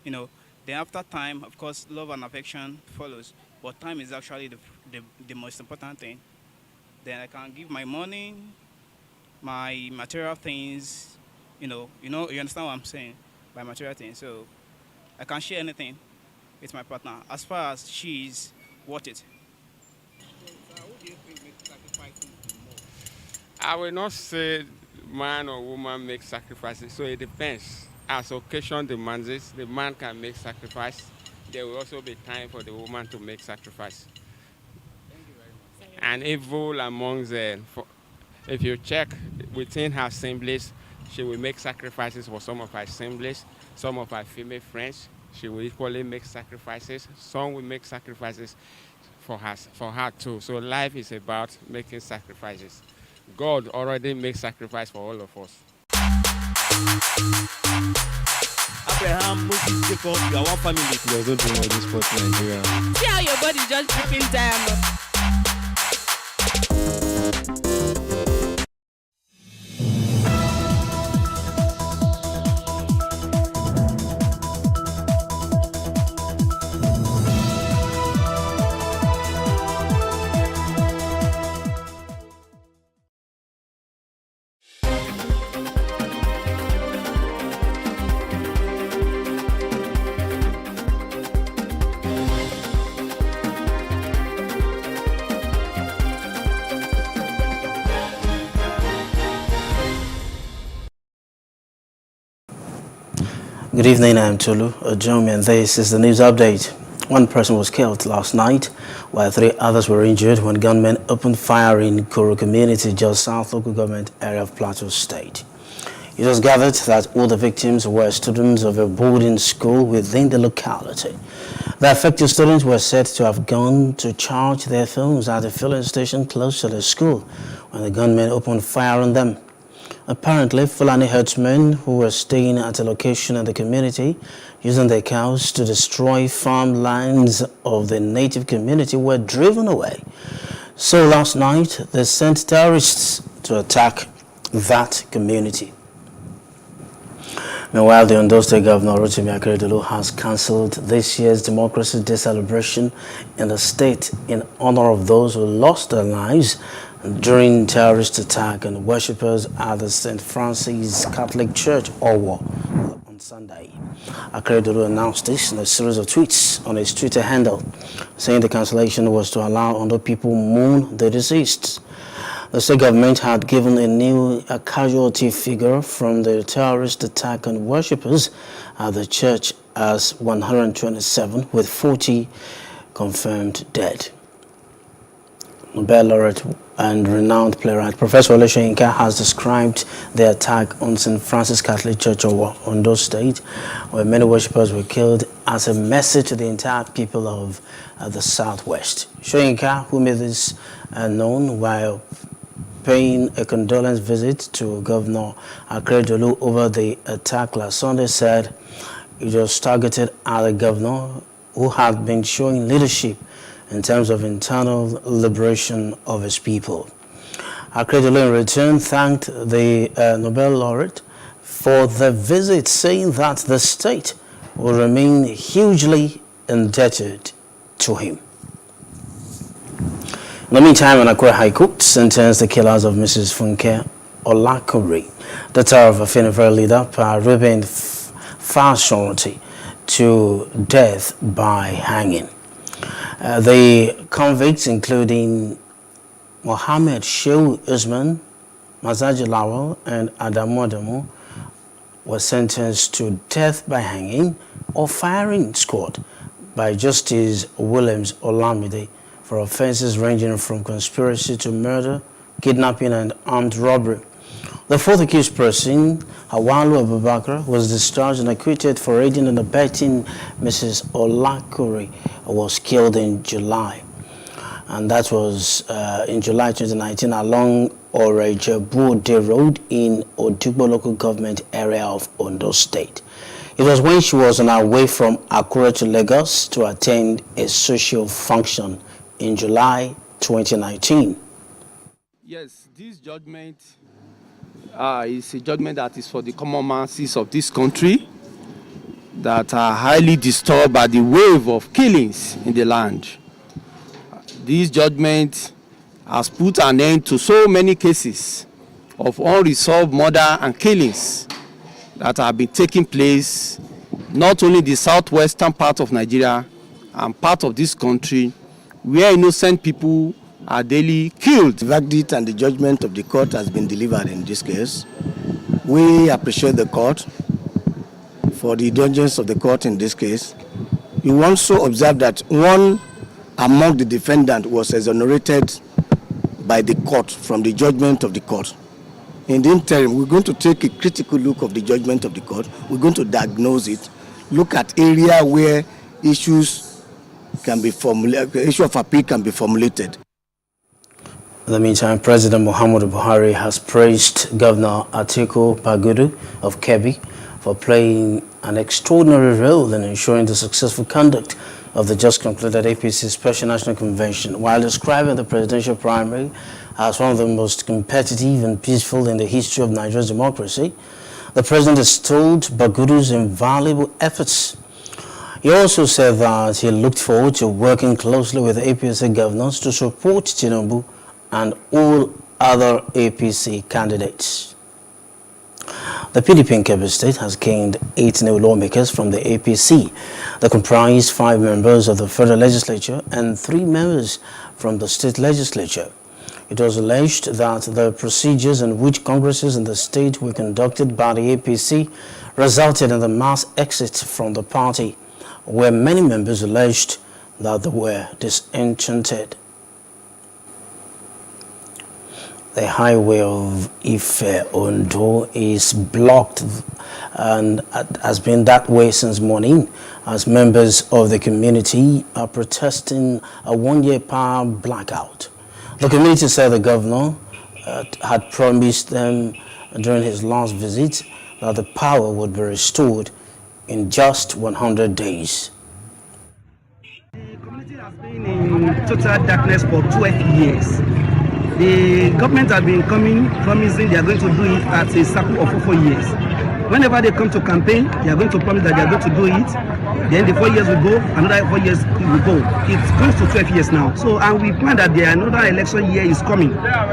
Then after time, of course, love and affection follows. But time is actually the most important thing. Then I can give my money, my material things. You understand what I'm saying by material things. So I can share anything with my partner as far as she's worth it. I will not say man or woman make sacrifices, so it depends. As occasion demands it, the man can make sacrifice. There will also be time for the woman to make sacrifice. And evil among them, if you check within her assemblies, she will make sacrifices for some of her assemblies, some of her female friends. She will equally make sacrifices. Some will make sacrifices for her too. So life is about making sacrifices. God already makes sacrifice for all of us. Abraham, Moses, Jacob, you are one family. There's no doing all this sport in Nigeria. See how your body just dripping diamond. Good evening, I'm Tolu Ojomi, and this is the news update. One person was killed last night, while 3 others were injured when gunmen opened fire in Kuru community, just south local government area of Plateau State. It was gathered that all the victims were students of a boarding school within the locality. The affected students were said to have gone to charge their phones at a filling station close to the school when the gunmen opened fire on them. Apparently, Fulani herdsmen who were staying at a location in the community using their cows to destroy farmlands of the native community were driven away. So last night, they sent terrorists to attack that community. Meanwhile, the Ondo State Governor Rotimi Akeredolu has cancelled this year's Democracy Day celebration in the state in honor of those who lost their lives during terrorist attack on worshippers at the St. Francis Catholic Church, Owo, on Sunday. Akeredolu announced this in a series of tweets on his Twitter handle, saying the cancellation was to allow other people mourn the deceased. The state government had given a new casualty figure from the terrorist attack on worshippers at the church as 127, with 40 confirmed dead. Nobel laureate and renowned playwright Professor Wole Soyinka has described the attack on St. Francis Catholic Church of Ondo State, where many worshippers were killed, as a message to the entire people of the Southwest. Soyinka, who made this known while paying a condolence visit to Governor Akeredolu over the attack last Sunday, said it was targeted at the governor, who had been showing leadership in terms of internal liberation of his people. Akeredolu in return thanked the Nobel laureate for the visit, saying that the state will remain hugely indebted to him. In the meantime, an Akure High Court sentenced the killers of Mrs. Funke Olakure, daughter of a Afenifere leader, Ruben Fashionati, to death by hanging. The convicts, including Mohammed Shehu Usman, Mazaji Lawal, and Adamu Adamu, were sentenced to death by hanging or firing squad by Justice Williams Olamide for offenses ranging from conspiracy to murder, kidnapping, and armed robbery. The fourth accused person, Hawalu Abubakar, was discharged and acquitted for aiding and abetting Mrs. Olakure, was killed in July. And that was in July 2019 along Orejebu Road in Odugbo local government area of Ondo State. It was when she was on her way from Akure to Lagos to attend a social function in July 2019. Yes, this judgment is a judgment that is for the common masses of this country that are highly disturbed by the wave of killings in the land. This judgment has put an end to so many cases of unresolved murder and killings that have been taking place not only in the southwestern part of Nigeria and part of this country, where innocent people are daily killed. The verdict and the judgment of the court has been delivered in this case. We appreciate the court for the diligence of the court in this case. You also observe that one among the defendants was exonerated by the court from the judgment of the court. In the interim, we're going to take a critical look of the judgment of the court. We're going to diagnose it, look at area where issues can be formulated, issue of appeal can be formulated. In the meantime, President Muhammadu Buhari has praised Governor Atiku Bagudu of Kebbi for playing an extraordinary role in ensuring the successful conduct of the just concluded APC Special National Convention, while describing the presidential primary as one of the most competitive and peaceful in the history of Nigeria's democracy. The president extolled Bagudu's invaluable efforts. He also said that he looked forward to working closely with APC governors to support Tinubu and all other APC candidates. The PDP in Kebbi State has gained 8 new lawmakers from the APC. They comprise 5 members of the federal legislature and 3 members from the state legislature. It was alleged that the procedures in which congresses in the state were conducted by the APC resulted in the mass exit from the party, where many members alleged that they were disenchanted. The highway of Ife-Ondo is blocked and has been that way since morning, as members of the community are protesting a 1-year power blackout. The community said the governor had promised them during his last visit that the power would be restored in just 100 days. The community has been in total darkness for 12 years. The government has been promising they are going to do it at a cycle of 4 years. Whenever they come to campaign, they are going to promise that they are going to do it. then the 4 years will go, another 4 years will go. It's close to 12 years now. So, and we plan that another election year is coming.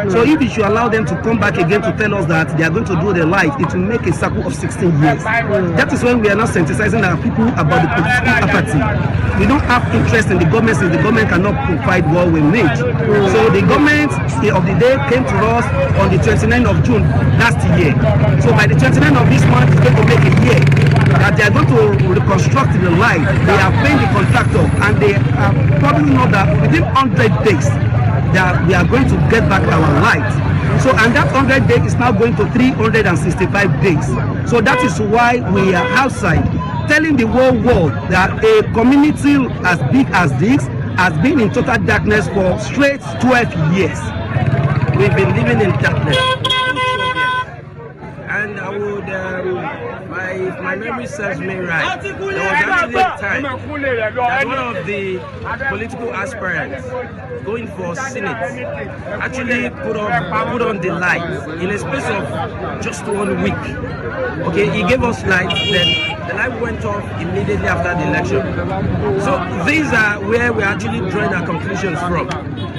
So if we should allow them to come back again to tell us that they are going to do their life, it will make a cycle of 16 years. That is when we are not sensitizing our people about the political apathy. We don't have interest in the government since the government cannot provide what we need. So the government of the day came to us on the 29th of June last year. So by the 29th of this month, it's going to make a year that they are going to reconstruct the light. They are paying the contractor, and they probably know that within 100 days that we are going to get back our light. So, and that 100 days is now going to 365 days. So that is why we are outside telling the whole world that a community as big as this has been in total darkness for straight 12 years. We've been living in darkness. And I would, if my memory serves me right, there was actually a time that one of the political aspirants going for Senate actually put on the light in a space of just 1 week. Okay, he gave us light, then the light went off immediately after the election. So these are where we're actually drawing our conclusions from.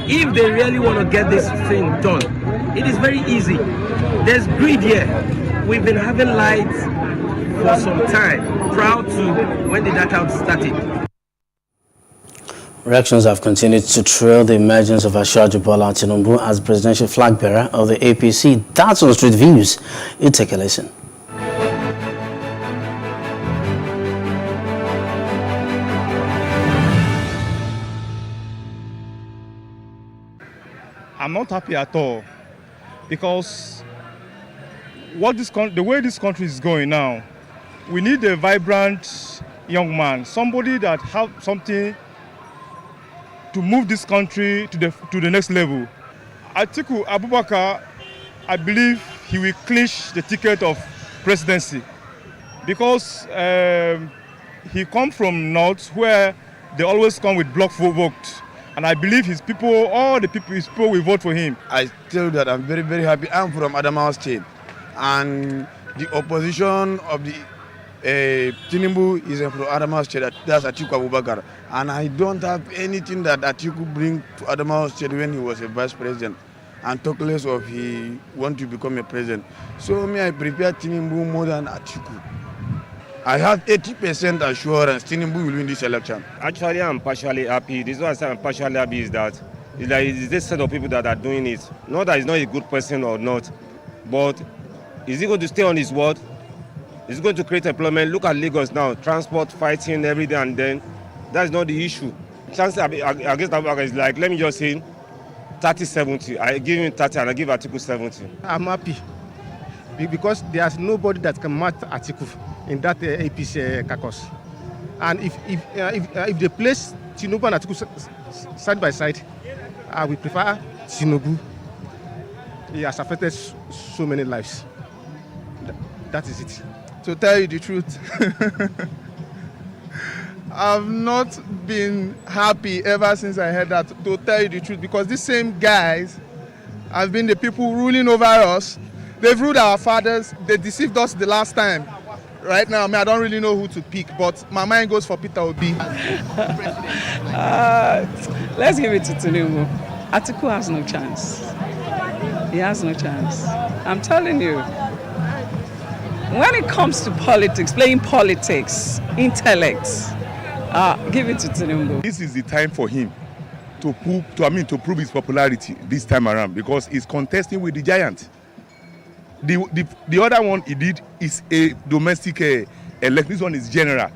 If they really want to get this thing done, it is very easy. There's greed here. We've been having lights for some time, proud to when the dark out started. Reactions have continued to trail the emergence of Ashwaju Bola Tinubu as presidential flag bearer of the APC. That's on Street Views. You take a listen. I'm not happy at all because the way this country is going now, we need a vibrant young man, somebody that has something to move this country to the next level. Atiku Abubakar, I believe he will clinch the ticket of presidency because he comes from North where they always come with block vote. And I believe his people, all the people, his people will vote for him. I tell you that I'm very, very happy. I'm from Adamawa State. And the opposition of the Tinubu is from Adamawa State, that's Atiku Abubakar. And I don't have anything that Atiku bring to Adamawa State when he was a vice president. And talk less of he want to become a president. So me, I prepare Tinubu more than Atiku. I have 80% assurance Tinubu will win this election. Actually, I'm partially happy. The reason why I say I'm partially happy is that it's this set of people that are doing it. Not that he's not a good person or not, but is he going to stay on his word? Is he going to create employment? Look at Lagos now, transport, fighting every day and then. That's not the issue. Chances against Abubakar is like, let me just say, 30-70. I give him 30 and I give Atiku 70. I'm happy because there's nobody that can match Atiku in that APC caucus. And if they place Tinubu and Atiku side by side, I will prefer Tinubu. He has affected so many lives. That is it. To tell you the truth, I've not been happy ever since I heard that, to tell you the truth, because these same guys have been the people ruling over us. They've ruled our fathers. They deceived us the last time. Right now, I don't really know who to pick, but my mind goes for Peter Obi. Let's give it to Tinubu. Atiku has no chance. He has no chance. I'm telling you. When it comes to politics, playing politics, intellect, give it to Tinubu. This is the time for him to prove his popularity this time around because he's contesting with the giant. The other one he did is a domestic elect. This one is general.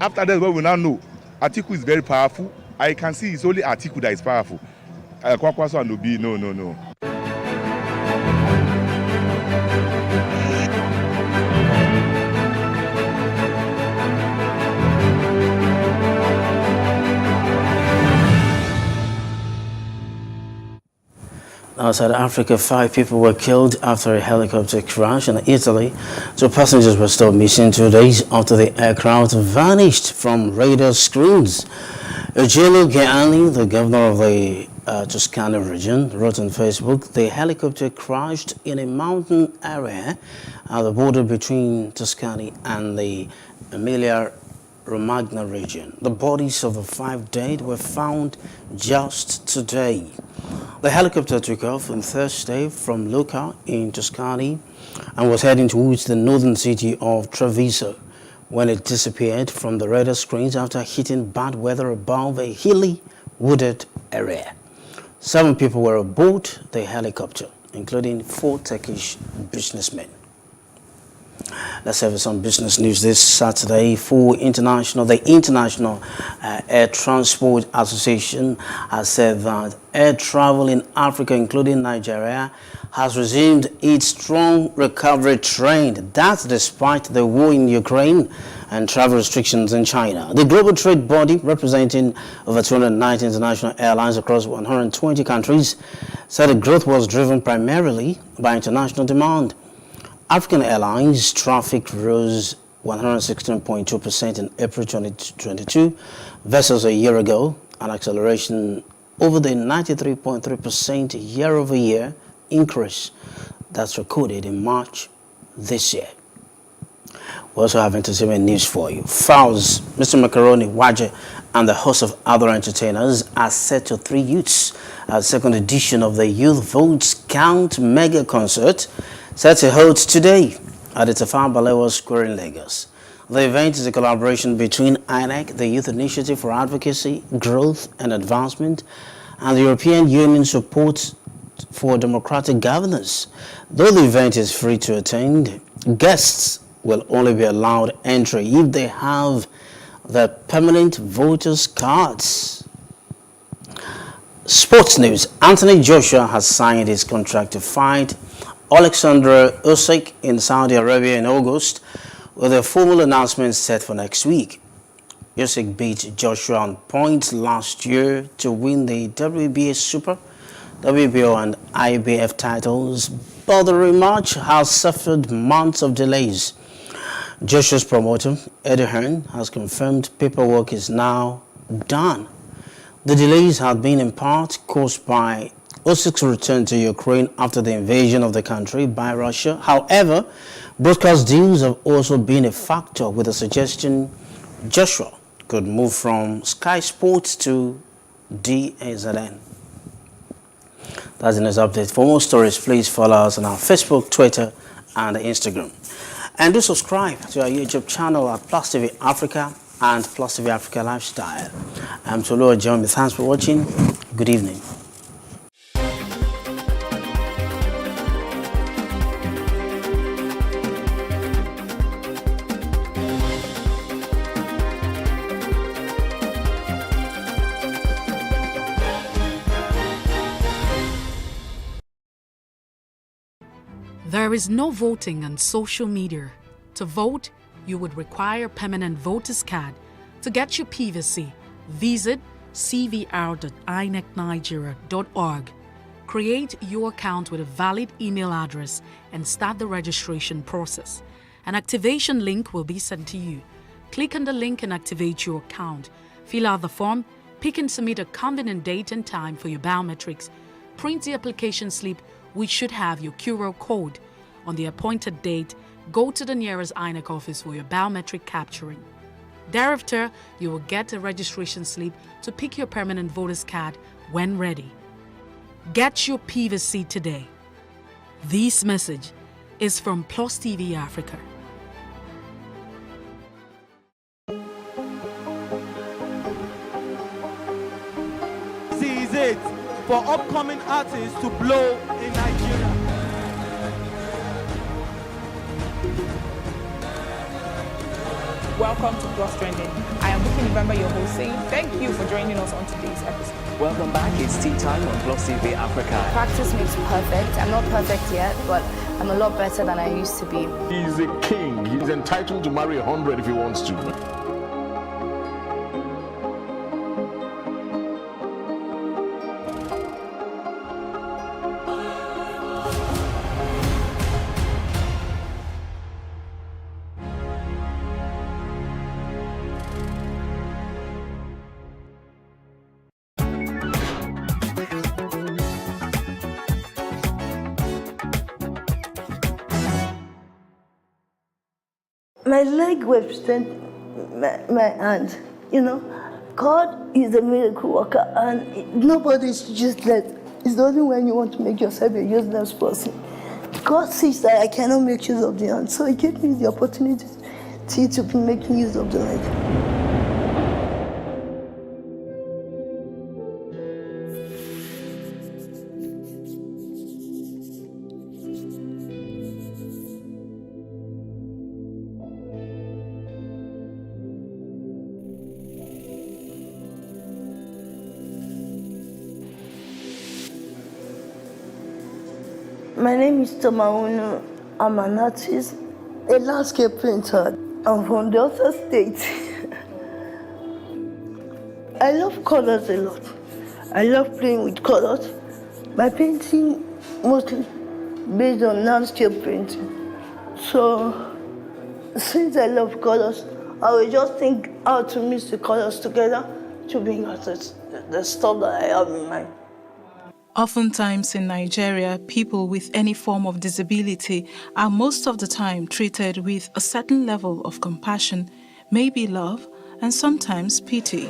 After that, what we now know, Atiku is very powerful. I can see it's only Atiku that is powerful. Kwakwaso and Obi, no. Outside Africa, 5 people were killed after a helicopter crash in Italy. 2 passengers were still missing 2 days after the aircraft vanished from radar screens. Eugenio Gianni, the governor of the Tuscany region, wrote on Facebook, the helicopter crashed in a mountain area at the border between Tuscany and the Romagna region. The bodies of the 5 dead were found just today. The helicopter took off on Thursday from Lucca in Tuscany and was heading towards the northern city of Treviso when it disappeared from the radar screens after hitting bad weather above a hilly, wooded area. 7 people were aboard the helicopter, including 4 Turkish businessmen. Let's have some business news this Saturday. The International Air Transport Association has said that air travel in Africa, including Nigeria, has resumed its strong recovery trend. That's despite the war in Ukraine and travel restrictions in China. The global trade body, representing over 290 international airlines across 120 countries, said the growth was driven primarily by international demand. African Airlines traffic rose 116.2% in April 2022 versus a year ago, an acceleration over the 93.3% year-over-year increase that's recorded in March this year. We also have entertainment news for you. Fowls, Mr. Macaroni, Waje, and the host of other entertainers are set to 3 youths at the second edition of the Youth Votes Count Mega Concert, set to hold today at the Tafawa Balewa Square in Lagos. The event is a collaboration between INEC, the Youth Initiative for Advocacy, Growth and Advancement, and the European Union Support for Democratic Governance. Though the event is free to attend, guests will only be allowed entry if they have the permanent voters cards. Sports news. Anthony Joshua has signed his contract to fight Alexander Usyk in Saudi Arabia in August, with a formal announcement set for next week. Usyk beat Joshua on points last year to win the WBA Super, WBO and IBF titles, but the rematch has suffered months of delays. Joshua's promoter, Eddie Hearn, has confirmed paperwork is now done. The delays had been in part caused by Usyk's return to Ukraine after the invasion of the country by Russia. However, broadcast deals have also been a factor, with the suggestion Joshua could move from Sky Sports to DAZN. That's the news update. For more stories, please follow us on our Facebook, Twitter, and Instagram. And do subscribe to our YouTube channel at Plus TV Africa and Plus TV Africa Lifestyle. I'm Tolu Ojomi. Thanks for watching. Good evening. There is no voting on social media. To vote, you would require permanent voter's card. To get your PVC, visit cvr.inecnigeria.org. Create your account with a valid email address and start the registration process. An activation link will be sent to you. Click on the link and activate your account. Fill out the form, pick and submit a convenient date and time for your biometrics. Print the application slip, which should have your QR code. On the appointed date, go to the nearest INEC office for your biometric capturing. Thereafter, you will get a registration slip to pick your permanent voter's card when ready. Get your PVC today. This message is from Plus TV Africa. This is it for upcoming artists to blow in Nigeria. Welcome to Plus Trending. I am Bookie November, your host, saying thank you for joining us on today's episode. Welcome back. It's tea time on Plus TV Africa. Practice makes perfect. I'm not perfect yet, but I'm a lot better than I used to be. He's a king. He's entitled to marry 100 if he wants to. My leg was my hand. You know, God is a miracle worker, and nobody's useless. It's only when you want to make yourself a useless person. God sees that I cannot make use of the hand, so He gave me the opportunity to be making use of the leg. My name is Tomaunu. I'm an artist, a landscape painter. I'm from the other state. I love colors a lot. I love playing with colors. My painting mostly based on landscape painting. So since I love colors, I will just think how to mix the colors together to bring out the stuff that I have in mind. Oftentimes in Nigeria, people with any form of disability are most of the time treated with a certain level of compassion, maybe love, and sometimes pity.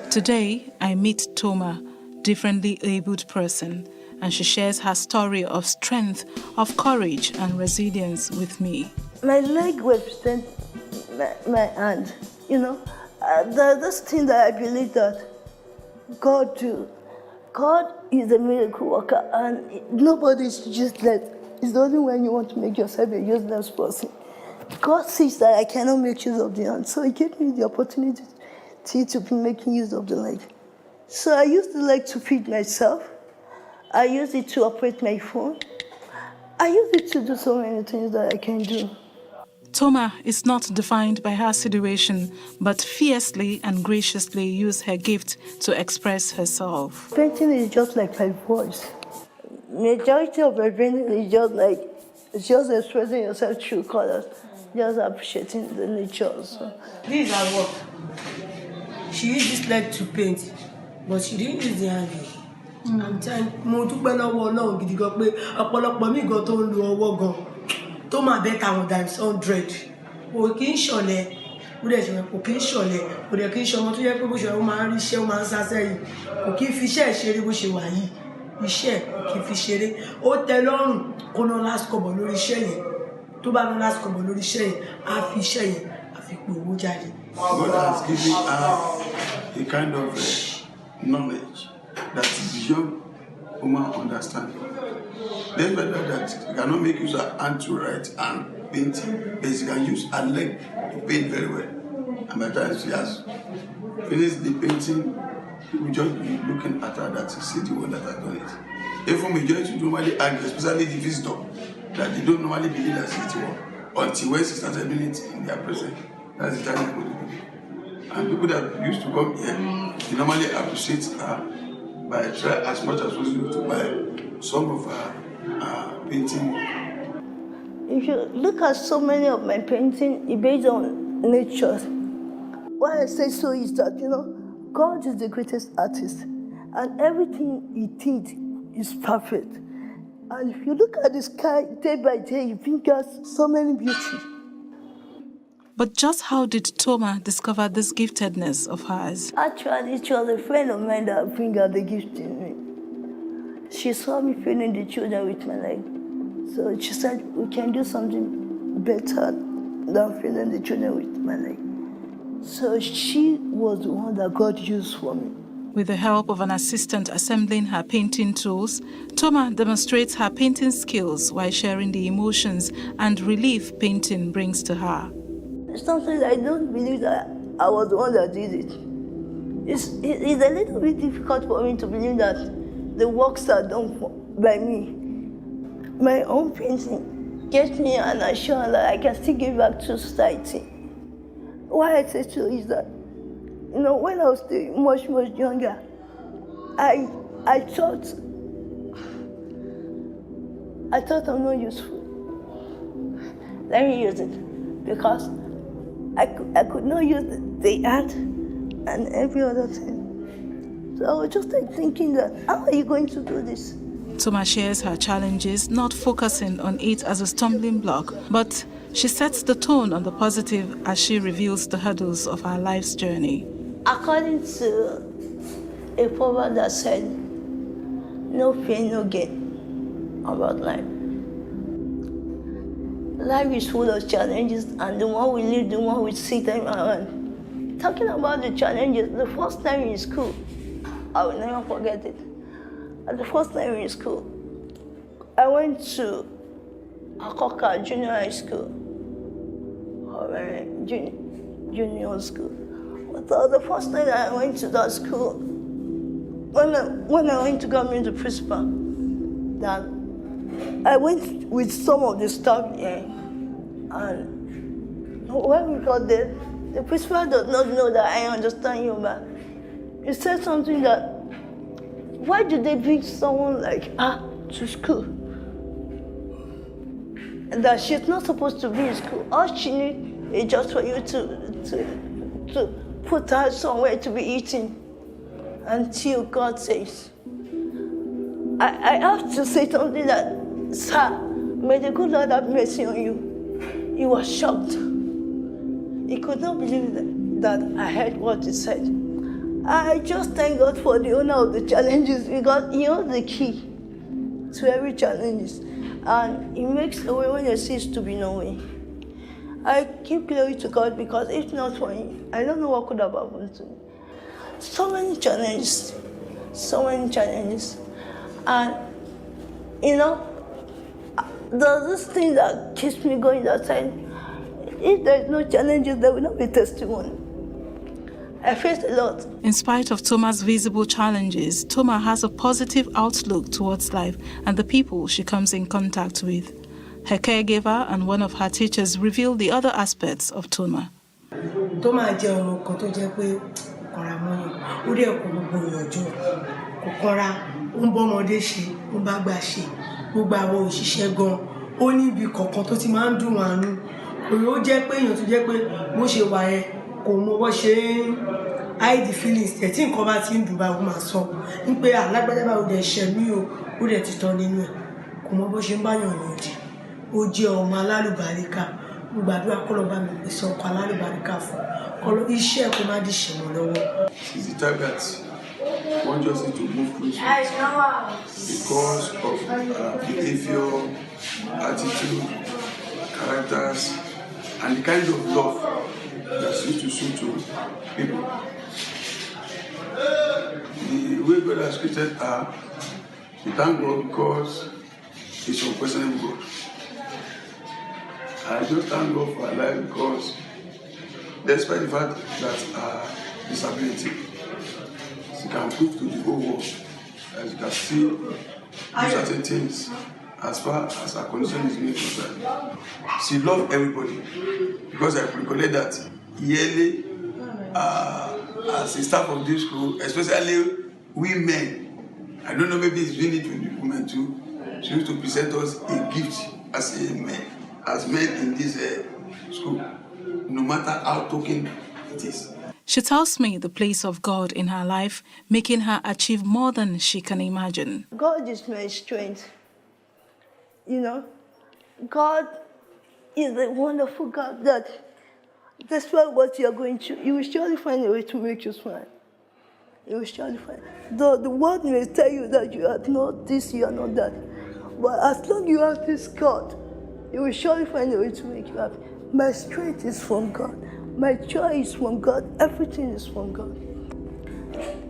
Today, I meet Toma, differently abled person, and she shares her story of strength, of courage and resilience with me. My leg represents my hand, you know. This thing that I believe that God do. God is a miracle worker, and nobody's useless. It's only when you want to make yourself a useless person. God sees that I cannot make use of the hand, so He gave me the opportunity to be making use of the leg. So I use the leg to feed myself. I use it to operate my phone. I use it to do so many things that I can do. Toma is not defined by her situation, but fiercely and graciously uses her gift to express herself. Painting is just like my voice. Majority of my painting is just expressing yourself through colors, just appreciating the nature. So. This is her work. She used this leg to paint, but she didn't use the hand. I'm telling mo dúpẹ́ lọ́wọ́ Ọlọ́run gidi gan pé ọ̀pọ̀lọpọ̀ mi gan tó ń lo ọwọ́ gan tó máa bẹ́ tàwọn times 100 kò kí ń ṣọ̀lẹ ó dẹ̀ ṣe kò kí ń ṣọ̀lẹ kò dẹ̀ kí ń ṣọmọ tó yẹ pé bó ṣe ó máa ń rí iṣẹ́ ó máa ń sá sẹ́yìn kò kí ń fi iṣẹ́ ṣeré bó ṣe wà yìí iṣẹ́ kò kí ń fi ṣeré ó tẹ́ lọ́rùn kó ná last kobo lórí iṣẹ́ yẹn tó bá ná last kobo lórí iṣẹ́ yẹn á fi iṣẹ́ yẹn á fi pè owó jáde. God has given her a kind of knowledge that is beyond human understanding. Despite that, you cannot make use of hand to write and painting, but you can use her leg to paint very well. And by the time she has finished the painting, people just be looking at her that you see the one that has done it. Even majority normally argue, especially the visitor, that they don't normally believe that she's the one until when she started doing it in their presence. That's the time they put it. And people that used to come here, they normally appreciate her by try as much as possible to buy some of her painting. If you look at so many of my painting, it's based on nature. Why I say so is that, you know, God is the greatest artist, and everything He did is perfect. And if you look at the sky day by day, you think there's so many beauty. But just how did Toma discover this giftedness of hers? Actually, it was a friend of mine that brought out the gift in me. She saw me feeding the children with my leg. So she said, we can do something better than feeding the children with my leg. So she was the one that God used for me. With the help of an assistant assembling her painting tools, Toma demonstrates her painting skills while sharing the emotions and relief painting brings to her. Sometimes I don't believe that I was the one that did it. It's a little bit difficult for me to believe that the works are done by me. My own painting gives me an assurance that I can still give back to society. Why I say so is that, you know, when I was still much younger, I thought I'm not useful. Let me use it, because I could not use the art and every other thing. So I was just like thinking that, how are you going to do this? Toma shares her challenges, not focusing on it as a stumbling block, but She sets the tone on the positive as she reveals the hurdles of our life's journey. According to a proverb that said, no pain, no gain about life. Life is full of challenges, and the more we live, the more we see them around. Talking about the challenges, the first time in school, I will never forget it. At the first time in school, I went to Akoka Junior High School, or junior school. But the first time I went to that school, when I went to go meet the principal, that I went with some of the staff here, and when we got there, the principal does not know that I understand Yoruba. He said something that, why do they bring someone like her to school? And that she's not supposed to be in school. All she needs is just for you to put her somewhere to be eating until God says. I have to say something that, sir, may the good Lord have mercy on you. He was shocked. He could not believe that I heard what he said. I just thank God for the owner of the challenges, because he owns the key to every challenge. And he makes a way when there seems to be no way. I give glory to God, because if not for him, I don't know what could have happened to me. So many challenges. And, there's this thing that keeps me going that said, if there's no challenges, there will not be testimony. I faced a lot. In spite of Toma's visible challenges, Toma has a positive outlook towards life and the people she comes in contact with. Her caregiver and one of her teachers reveal the other aspects of Toma. Toma jẹ́ ọmọ kan tó jẹ́ pé kọ̀ra mọ́yàn, ó dẹ̀ kó gbogbo ìyànjú, kò kọ́ra, ó ń bọ́mọdé ṣe, ó ń bá gbà ṣe, gbogbo àwọn òṣìṣẹ́ gan, ó ní ibi kọ̀ọ̀kan tó ti máa ń dùn wọn nú. Ó jẹ́ pé èèyàn tó jẹ́ pé bó ṣe wà yẹn kò mọ bó ṣe hide feelings ẹ̀ tí nǹkan bá ti ń dùn bá ó máa sọ ń pé alágbádá bá ó dẹ̀ ṣẹ̀ mí o, ó dẹ̀ ti tán nínú ẹ̀, kò mọ bó ṣe ń báyàn yànjú. Ó jẹ́ ọmọ alálùbáríkà, mo gbàdúrà kó lọ bá mi pèsè ọkọ alálùbáríkà fún kọlọ iṣẹ́ kó má di ṣẹ̀mọ̀ lọ́wọ́. She's the type that wants just to move close because of behavior, attitude, characters, and the kind of love that she used to show to people. The way God has created her, we thank God because it's unquestionable God. I just thank God for her life because despite the fact that her disability, she can prove to the whole world that she can still do certain things as far as her condition is being concerned. She loves everybody because I recollect that yearly as a staff of this school, especially women, I don't know, maybe it's doing it with the women too, she used to present us a gift as men in this school, no matter how token it is. She tells me the place of God in her life, making her achieve more than she can imagine. God is my strength. God is a wonderful God that despite what you're going through, you will surely find a way to make you smile. You will surely find. Though the world may tell you that you are not this, you are not that. But as long as you have this God, you will surely find a way to make you happy. My strength is from God. My joy is from God. Everything is from God.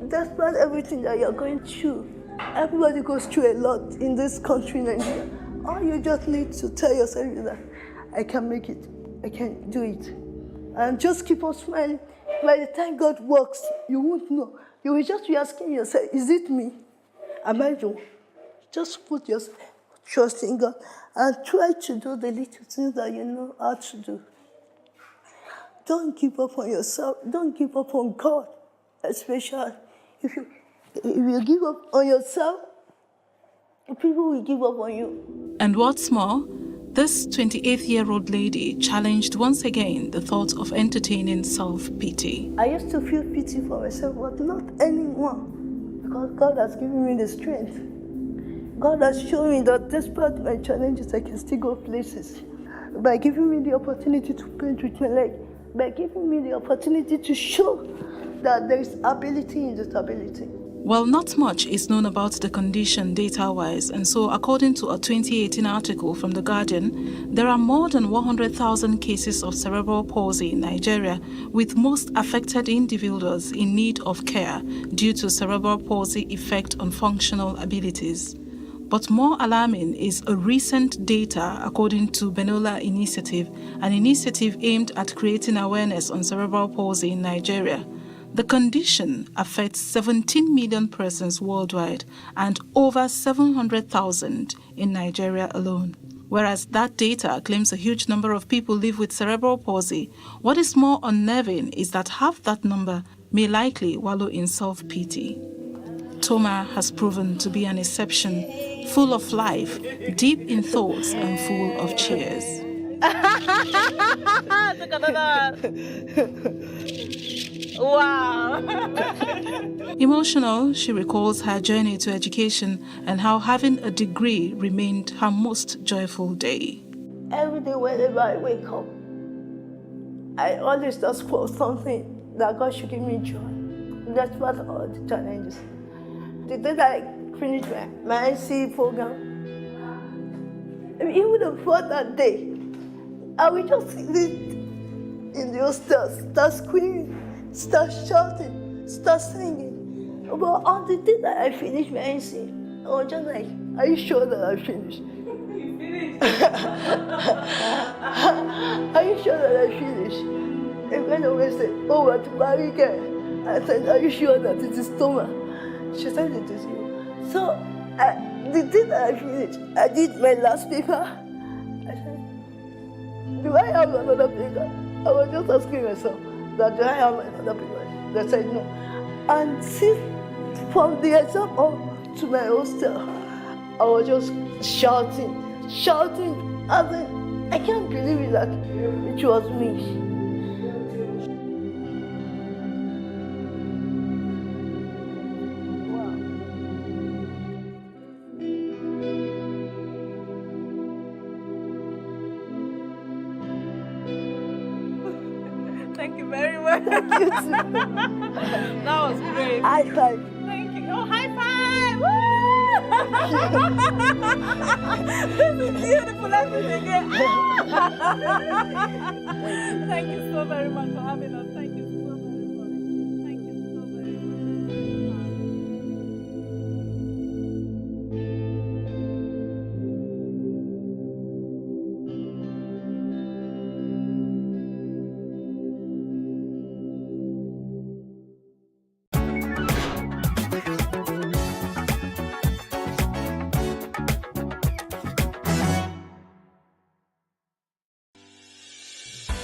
Despite everything that you're going through, everybody goes through a lot in this country, Nigeria. All you just need to tell yourself is that I can make it. I can do it. And just keep on smiling. By the time God works, you won't know. You will just be asking yourself, is it me? Am I wrong? Just put your trust in God and try to do the little things that you know how to do. Don't give up on yourself. Don't give up on God, especially if you give up on yourself, people will give up on you. And what's more, this 28-year-old lady challenged once again the thought of entertaining self-pity. I used to feel pity for myself, but not anymore, because God has given me the strength. God has shown me that despite my challenges, I can still go places. by giving me the opportunity to paint with my leg, by giving me the opportunity to show that there is ability in disability. Well, not much is known about the condition data-wise, and so according to a 2018 article from The Guardian, there are more than 100,000 cases of cerebral palsy in Nigeria, with most affected individuals in need of care due to cerebral palsy effect on functional abilities. But more alarming is a recent data according to Benola Initiative, an initiative aimed at creating awareness on cerebral palsy in Nigeria. The condition affects 17 million persons worldwide and over 700,000 in Nigeria alone. Whereas that data claims a huge number of people live with cerebral palsy, what is more unnerving is that half that number may likely wallow in self-pity. Toma has proven to be an exception, full of life, deep in thoughts and full of cheers. Wow. Emotional, she recalls her journey to education and how having a degree remained her most joyful day. Every day whenever I wake up, I always ask for something that God should give me joy. Despite all the challenges. The day that I finished my NC program, even before that day, I will just sit in the hostel, start screaming, start shouting, start singing. But on the day that I finished my NC, I was just like, are you sure that I finished? You finished? Are you sure that I finished? And when I said, oh, what to marry girl? I said, are you sure that it is Toma? She said it is you. So the day that I finished, I did my last paper. I said, do I have another paper? I was just asking myself, that do I have another paper? They said no. And since from the exam on to my hostel, I was just shouting. I can't believe it that it was me. Thank you very much. Thank you too. That was great. High five. Thank you. Oh, high five! Woo! This is beautiful. Let me again. Thank you so very much for having us. Thank you so very much. Thank you so very much.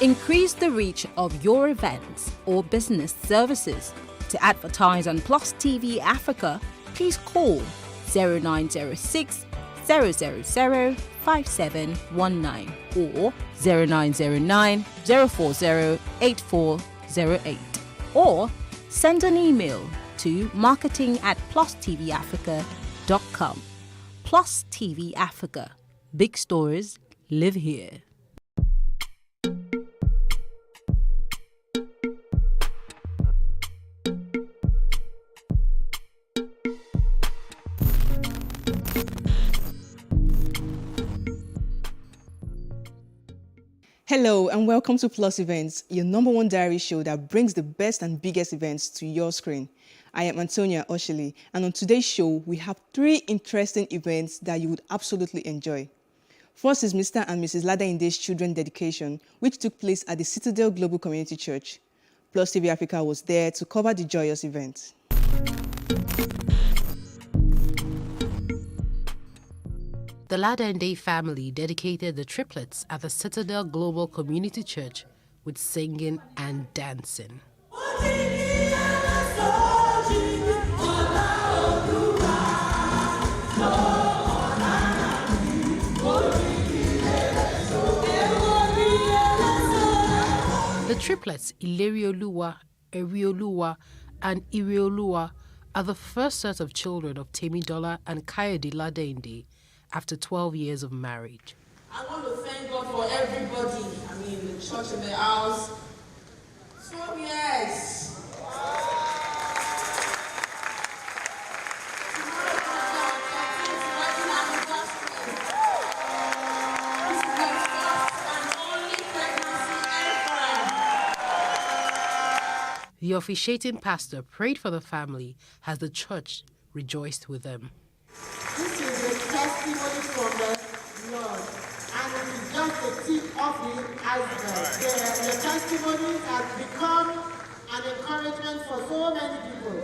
Increase the reach of your events or business services. To advertise on Plus TV Africa, please call 0906 000 5719 or 0909 040 8408 or send an email to marketing@plustvafrica.com. Plus TV Africa. Big stories live here. Hello and welcome to Plus Events, your #1 diary show that brings the best and biggest events to your screen. I am Antonia Oshili, and on today's show, we have 3 interesting events that you would absolutely enjoy. First is Mr. and Mrs. Ladeinde's children dedication, which took place at the Citadel Global Community Church. Plus TV Africa was there to cover the joyous event. The Ladende family dedicated the triplets at the Citadel Global Community Church with singing and dancing. The triplets, Ilerioluwa, Erioluwa, and Irioluwa, are the first set of children of Temidola and Kayode Ladende after 12 years of marriage. I want to thank God for everybody. I mean, the church in the house. So, yes. The officiating pastor prayed for the family as the church rejoiced with them. This is a testimony from the Lord, and it is just the tip of the iceberg. The testimony has become an encouragement for so many people,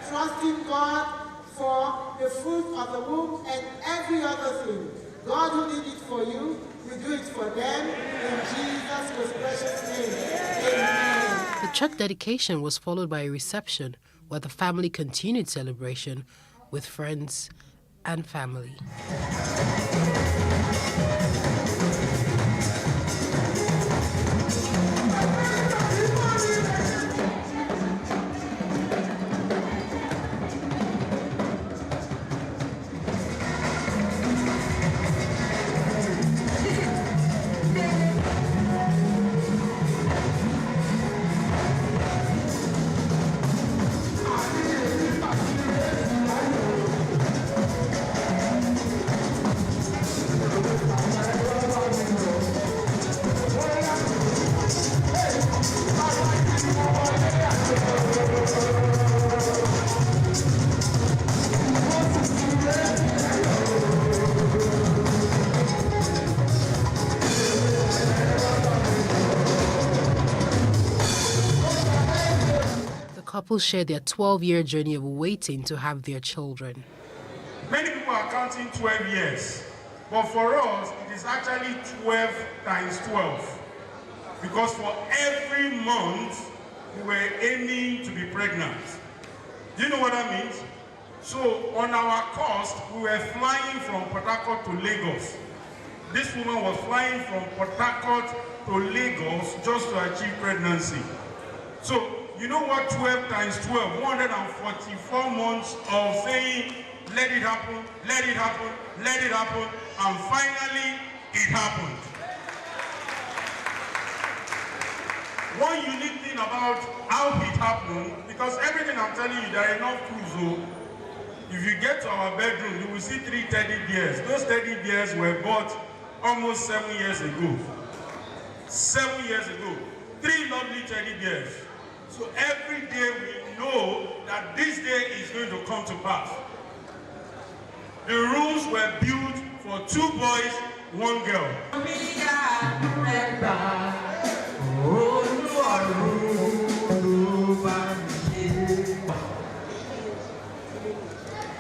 trusting God for the fruit of the womb and every other thing. God who did it for you, will do it for them in Jesus' most precious name. Amen. The church dedication was followed by a reception where the family continued celebration with friends and family. The couple shared their 12-year journey of waiting to have their children. Many people are counting 12 years, but for us, it is actually 12 times 12. Because for every month, we were aiming to be pregnant. Do you know what that means? So on our cost, we were flying from Port Harcourt to Lagos. This woman was flying from Port Harcourt to Lagos just to achieve pregnancy. So you know what 12 times 12, 144 months of saying, let it happen, let it happen, let it happen, and finally it happened. One unique thing about how it happened, because everything I'm telling you, there are enough clues. If you get to our bedroom, you will see 3 teddy bears. Those teddy bears were bought almost 7 years ago. 7 years ago. 3 lovely teddy bears. So every day we know that this day is going to come to pass. The rooms were built for 2 boys, 1 girl.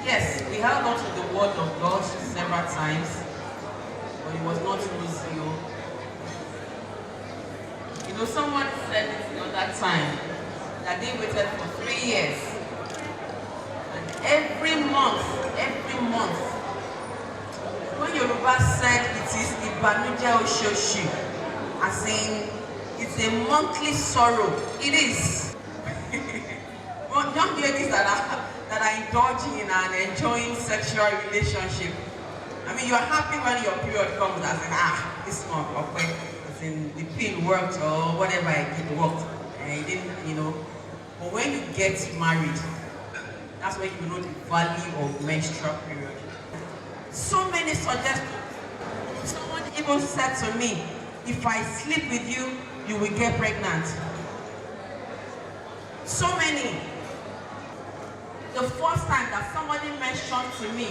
Yes, we held on to the word of God several times, but it was not easy. You know, someone said it the other time that they waited for 3 years. And every month, when Yoruba said it is Ibanuje Oshoshi, as in it's a monthly sorrow, it is. Young ladies that are indulging in and enjoying sexual relationship. I mean, you are happy when your period comes as in, this month, okay, as in the pill worked or whatever it worked. And it didn't, you know. But when you get married, that's when you know the value of menstrual period. So many suggestions. Someone even said to me, if I sleep with you, you will get pregnant. So many. The first time that somebody mentioned to me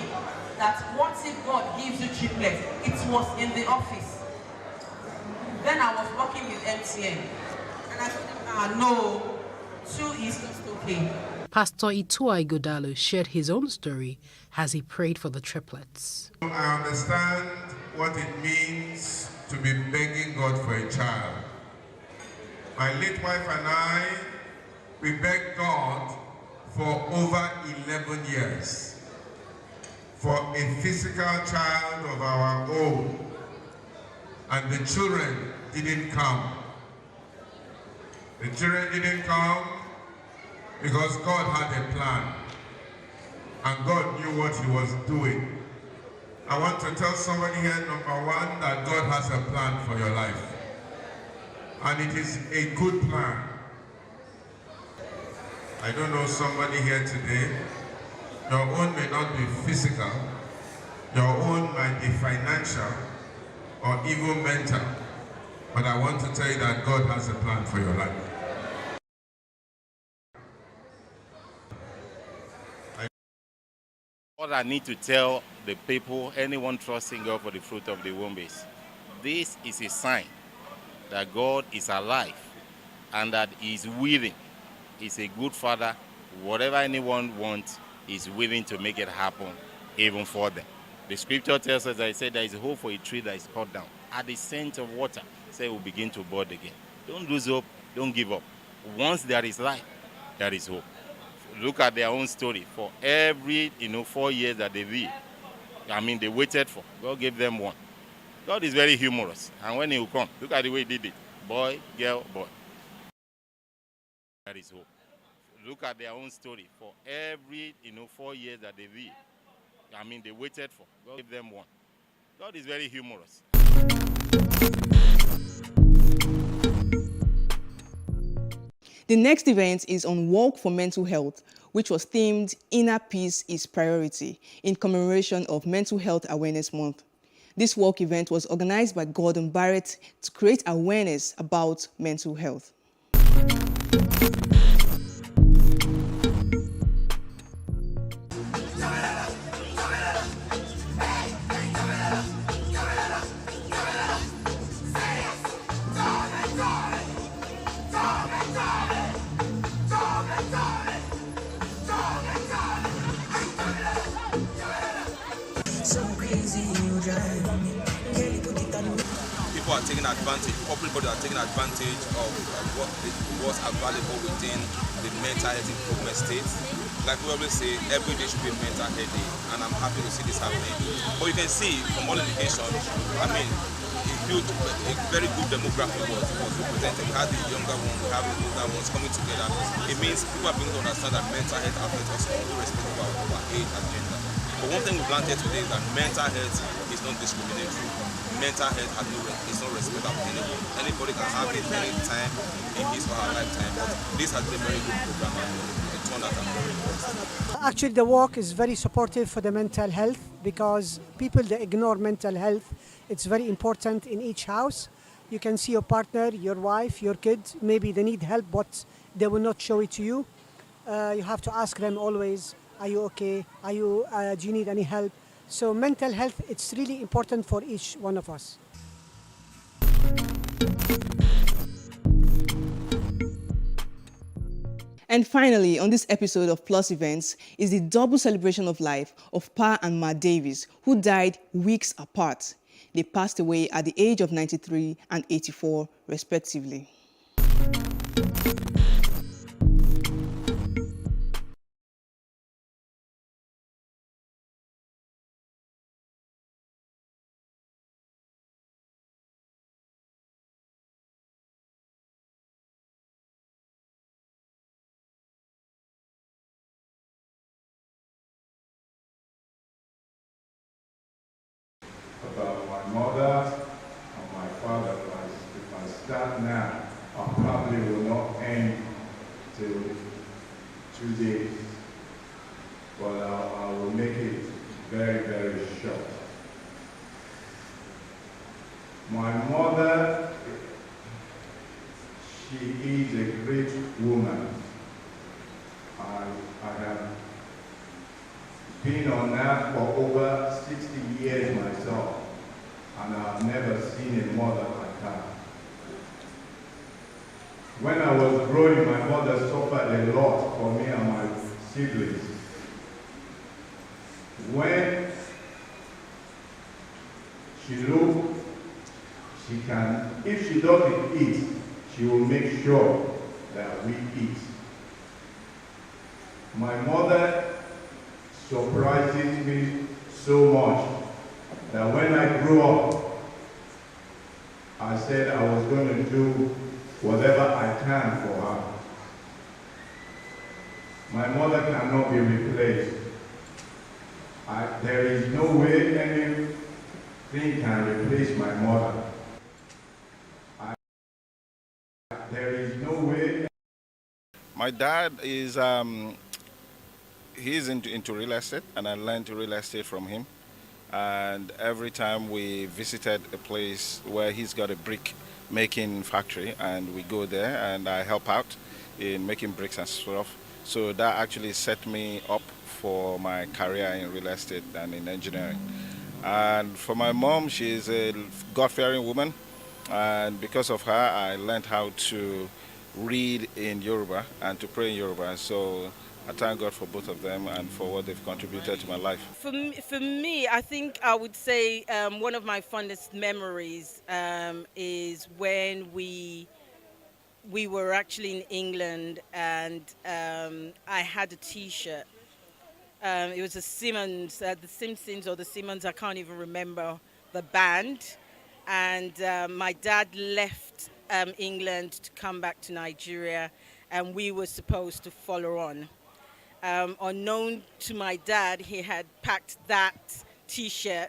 that what if God gives you triplets, it was in the office. Then I was working with MTN. And I told him, no, 2 is just okay. Pastor Itua Igodalo shared his own story as he prayed for the triplets. I understand what it means to be begging God for a child. My late wife and I, we begged God for over 11 years for a physical child of our own, and the children didn't come. The children didn't come because God had a plan, and God knew what he was doing. I want to tell somebody here, number one, that God has a plan for your life. And it is a good plan. I don't know somebody here today. Your own may not be physical. Your own might be financial or even mental. But I want to tell you that God has a plan for your life. What I need to tell the people, anyone trusting God for the fruit of the womb, is this is a sign that God is alive and that He is willing. He's a good Father. Whatever anyone wants, He's willing to make it happen, even for them. The scripture tells us that He said there is hope for a tree that is cut down. At the scent of water, say it will begin to bud again. Don't lose hope. Don't give up. Once there is life, there is hope. Look at their own story. For every 4 years that they lived, they waited for. God gave them one. God is very humorous. And when He will come, look at the way He did it. Boy, girl, boy. There is hope. Look at their own story. For every 4 years that they lived, they waited for. God gave them one. God is very humorous. The next event is on Walk for Mental Health, which was themed Inner Peace is Priority in commemoration of Mental Health Awareness Month. This walk event was organized by Gordon Barrett to create awareness about mental health. People are taking advantage, everybody are taking advantage of what's available within the mental health improvement state. Like we always say, every day should be a mental health day, and I'm happy to see this happening. But you can see from all indications, a very good demographic was represented. We had the younger ones, we have the older ones coming together. It means people are beginning to understand that mental health affects us all, irrespective of our age and gender. But one thing we've learned here today is that mental health is not discriminatory. Mental health is not respect of anyone. Anybody can have it any time in his or her lifetime. But this has been a very good program, and it's one that I'm very impressed. Actually, the walk is very supportive for the mental health because people that ignore mental health, it's very important in each house. You can see your partner, your wife, your kids, maybe they need help, but they will not show it to you. You have to ask them always, are you okay? Do you need any help? So mental health, it's really important for each one of us. And finally, on this episode of Plus Events is the double celebration of life of Pa and Ma Davis, who died weeks apart. They passed away at the age of 93 and 84, respectively. About my mother and my father, if I start now, I probably will not end till 2 days. But I will make it very, very short. My mother, she is a great woman. I have been on earth for over 60 years myself, and I've never seen a mother like her. When I was growing, my mother suffered a lot for me and my siblings. When she looks, if she doesn't eat, she will make sure that we eat. My mother surprises me so much that when I grew up, I said I was going to do whatever I can for her. My mother cannot be replaced. There is no way anything can replace my mother. There is no way. My dad is he's into real estate, and I learned real estate from him. And every time we visited a place where he's got a brick making factory, and we go there and I help out in making bricks and stuff. So that actually set me up for my career in real estate and in engineering. And for my mom, she's a God-fearing woman, and because of her, I learned how to read in Yoruba and to pray in Yoruba. So I thank God for both of them and for what they've contributed to my life. For me, I think I would say one of my fondest memories is when we were actually in England, and I had a T-shirt. It was the Simpsons or the Simmons, I can't even remember the band. And my dad left England to come back to Nigeria, and we were supposed to follow on. Unknown to my dad, he had packed that T-shirt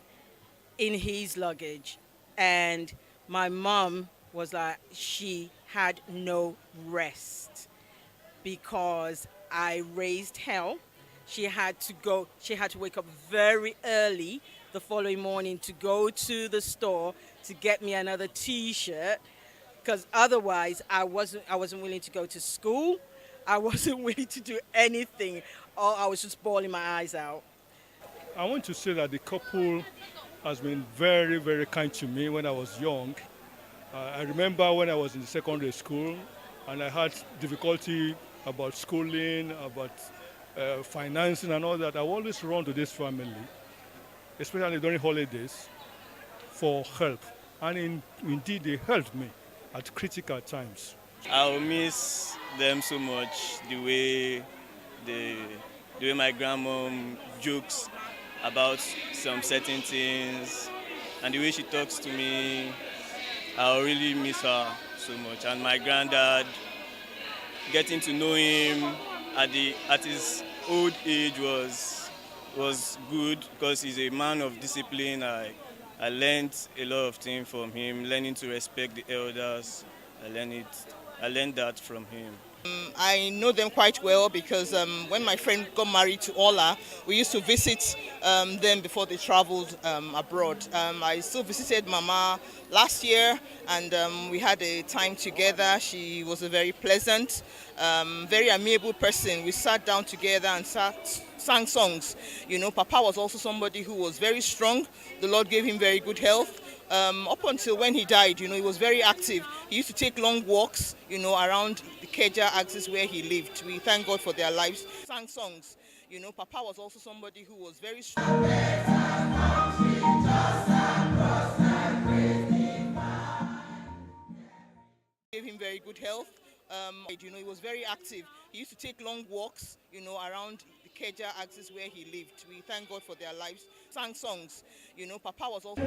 in his luggage. And my mom was like, she had no rest because I raised hell. She had to wake up very early the following morning to go to the store to get me another T-shirt, because otherwise I wasn't willing to go to school. I wasn't willing to do anything, or I was just bawling my eyes out. I want to say that the couple has been very, very kind to me when I was young. I remember when I was in secondary school and I had difficulty about schooling, about financing and all that. I always run to this family, especially during holidays, for help. And indeed, they helped me at critical times. I'll miss them so much, the way my grandmom jokes about some certain things and the way she talks to me. I'll really miss her so much. And my granddad, getting to know him at his old age was good, because he's a man of discipline. I learned a lot of things from him, learning to respect the elders. I learned that from him. I know them quite well because when my friend got married to Ola, we used to visit them before they traveled abroad. I still visited Mama last year, and we had a time together. She was a very pleasant, very amiable person. We sat down together and sang songs. You know, Papa was also somebody who was very strong. The Lord gave him very good health. Up until when he died, you know, he was very active. He used to take long walks, you know, around the Keja axis where he lived. We thank God for their lives. Sang songs. You know, Papa was also somebody who was very strong. Gave him very good health. You know, he was very active. He used to take long walks, you know, around the Keja axis where he lived. We thank God for their lives. Sang songs. You know, Papa was also...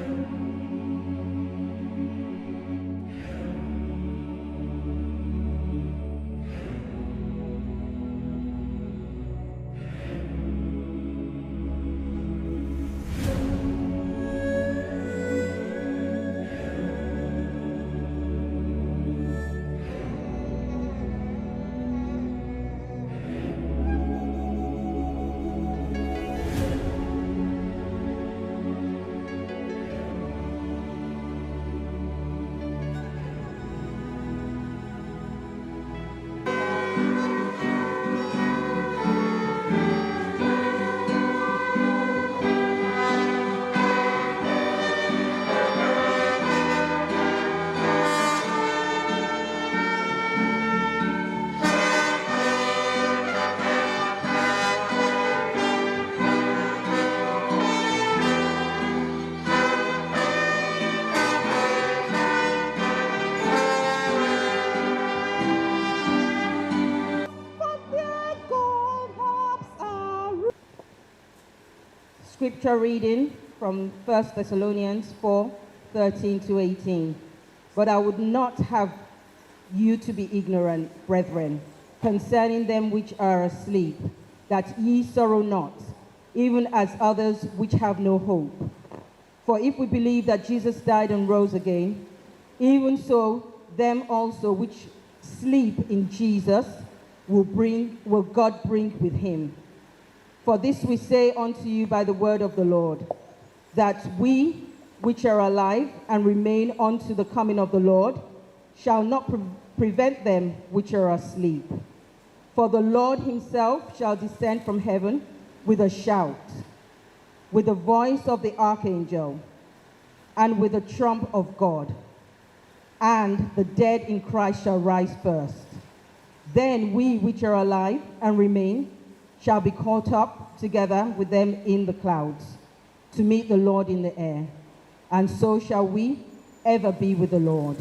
Scripture reading from 1 Thessalonians 4:13-18. But I would not have you to be ignorant, brethren, concerning them which are asleep, that ye sorrow not, even as others which have no hope. For if we believe that Jesus died and rose again, even so them also which sleep in Jesus will God bring with him. For this we say unto you by the word of the Lord, that we which are alive and remain unto the coming of the Lord shall not prevent them which are asleep. For the Lord himself shall descend from heaven with a shout, with the voice of the archangel, and with the trump of God. And the dead in Christ shall rise first. Then we which are alive and remain shall be caught up together with them in the clouds to meet the Lord in the air. And so shall we ever be with the Lord.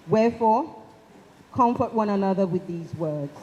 Wherefore, comfort one another with these words.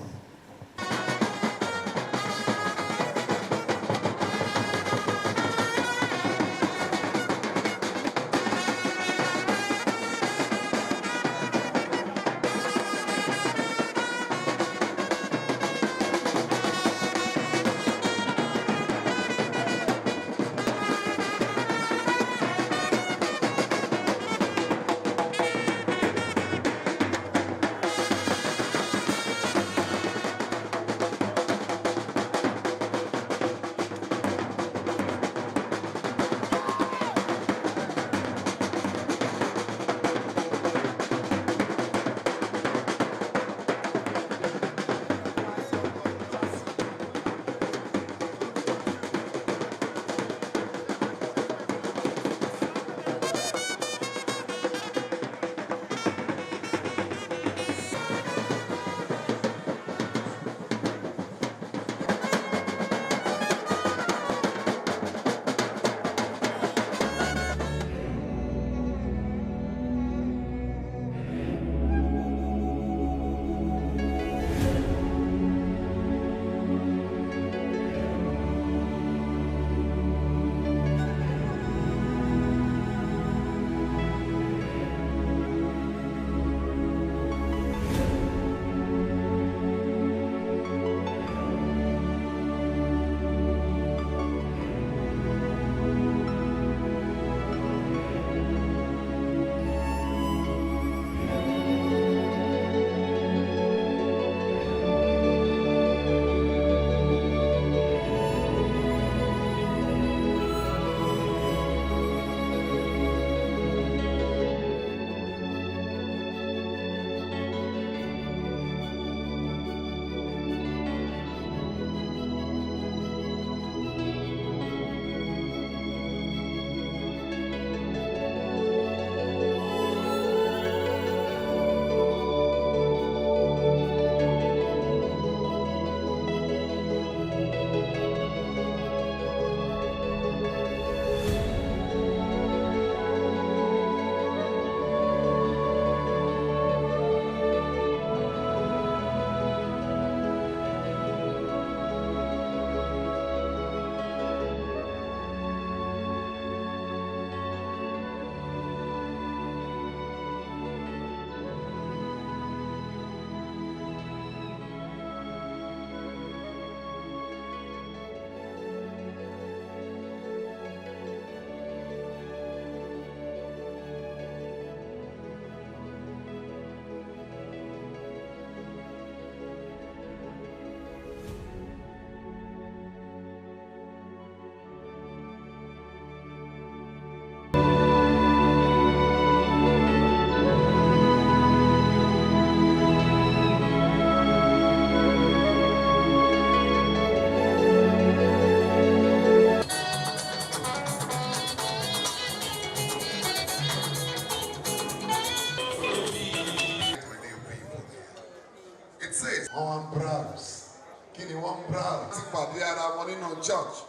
church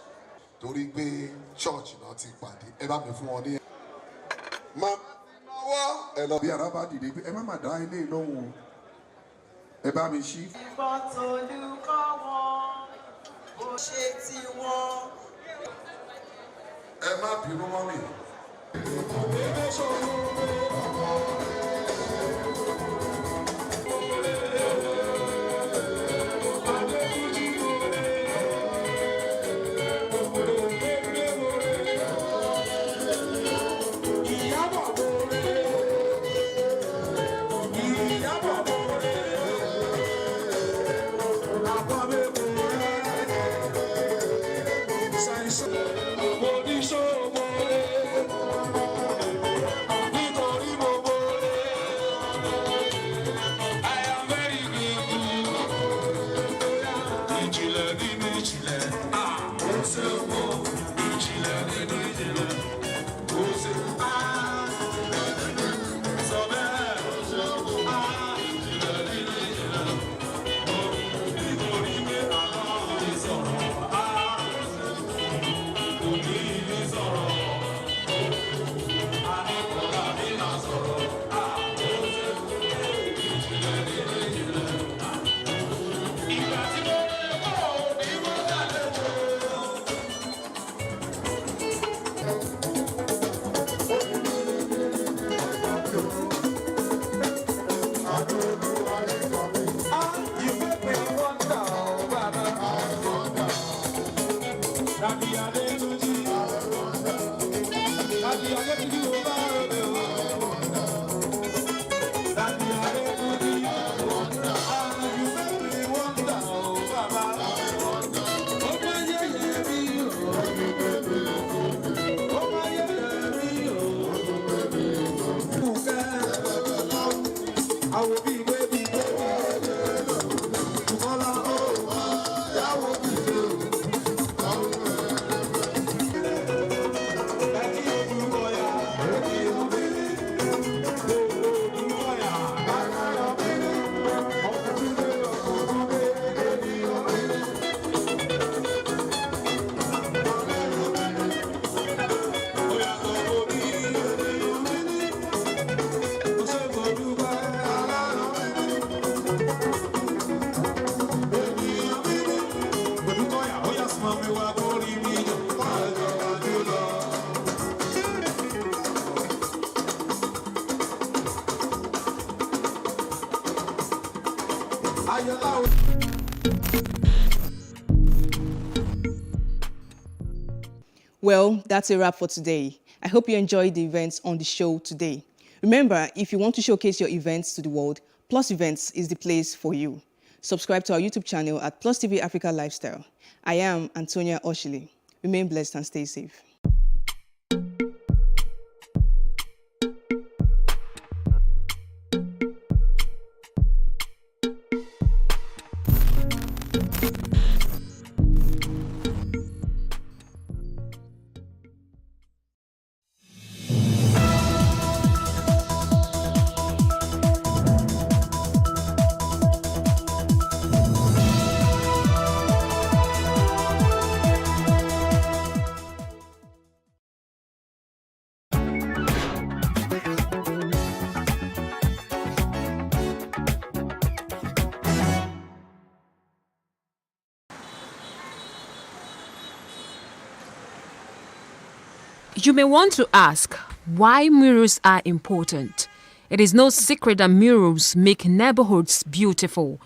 torí pé church náà ti pàdé ẹ bá mi fún wọn ní. máa náwó ẹ lọ bí ara bá dìde pé ẹ má má dá ilé lóhùn ẹ bá mi ṣí. ìbọn tolúkọ wọn bó ṣe ti wọn. ẹ má bínú mọ́ mi. Well, that's a wrap for today. I hope you enjoyed the events on the show today. Remember, if you want to showcase your events to the world, Plus Events is the place for you. Subscribe to our YouTube channel at Plus TV Africa Lifestyle. I am Antonia Oshili. Remain blessed and stay safe. You may want to ask why murals are important. It is no secret that murals make neighborhoods beautiful.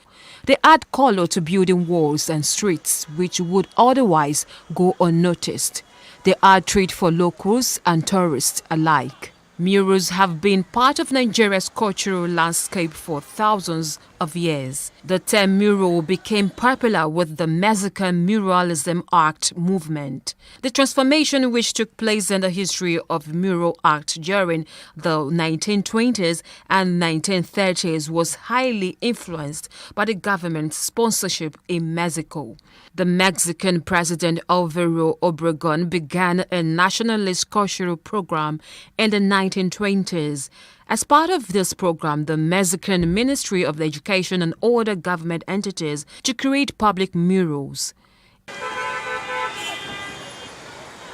They add color to building walls and streets which would otherwise go unnoticed. They are a treat for locals and tourists alike. Murals have been part of Nigeria's cultural landscape for thousands of years. The term mural became popular with the Mexican muralism art movement. The transformation which took place in the history of mural art during the 1920s and 1930s was highly influenced by the government's sponsorship in Mexico. The Mexican President Alvaro Obregón began a nationalist cultural program in the 1920s. As part of this program, the Mexican Ministry of Education and other government entities to create public murals.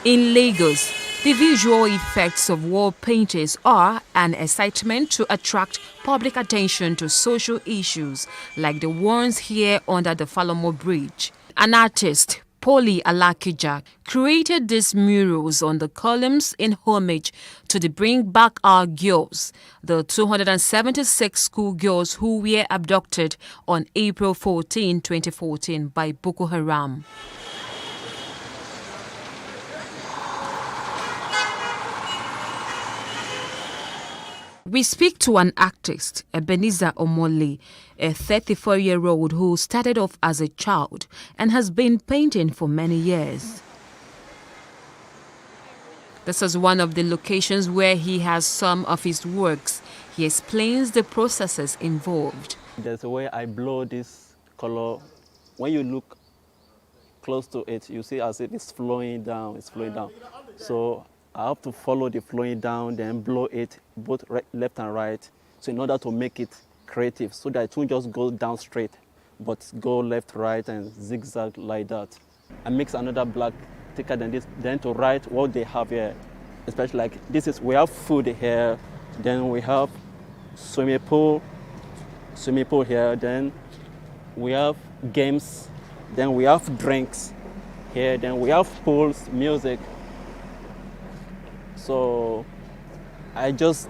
In Lagos, the visual effects of wall paintings are an excitement to attract public attention to social issues like the ones here under the Falomo Bridge. An artist, Poli Alakija, created these murals on the columns in homage to the Bring Back Our Girls, the 276 schoolgirls who were abducted on April 14, 2014 by Boko Haram. We speak to an artist, Ebenezer Omole, a 34-year-old who started off as a child and has been painting for many years. This is one of the locations where he has some of his works. He explains the processes involved. There's a way I blow this color. When you look close to it, you see as if it's flowing down, So I have to follow the flowing down, then blow it both left and right. So in order to make it creative, so that it won't just go down straight, but go left, right, and zigzag like that. I mix another black thicker than this, then to write what they have here. Especially like this is, we have food here, then we have swimming pool here, then we have games, then we have drinks here, then we have pools, music. So I just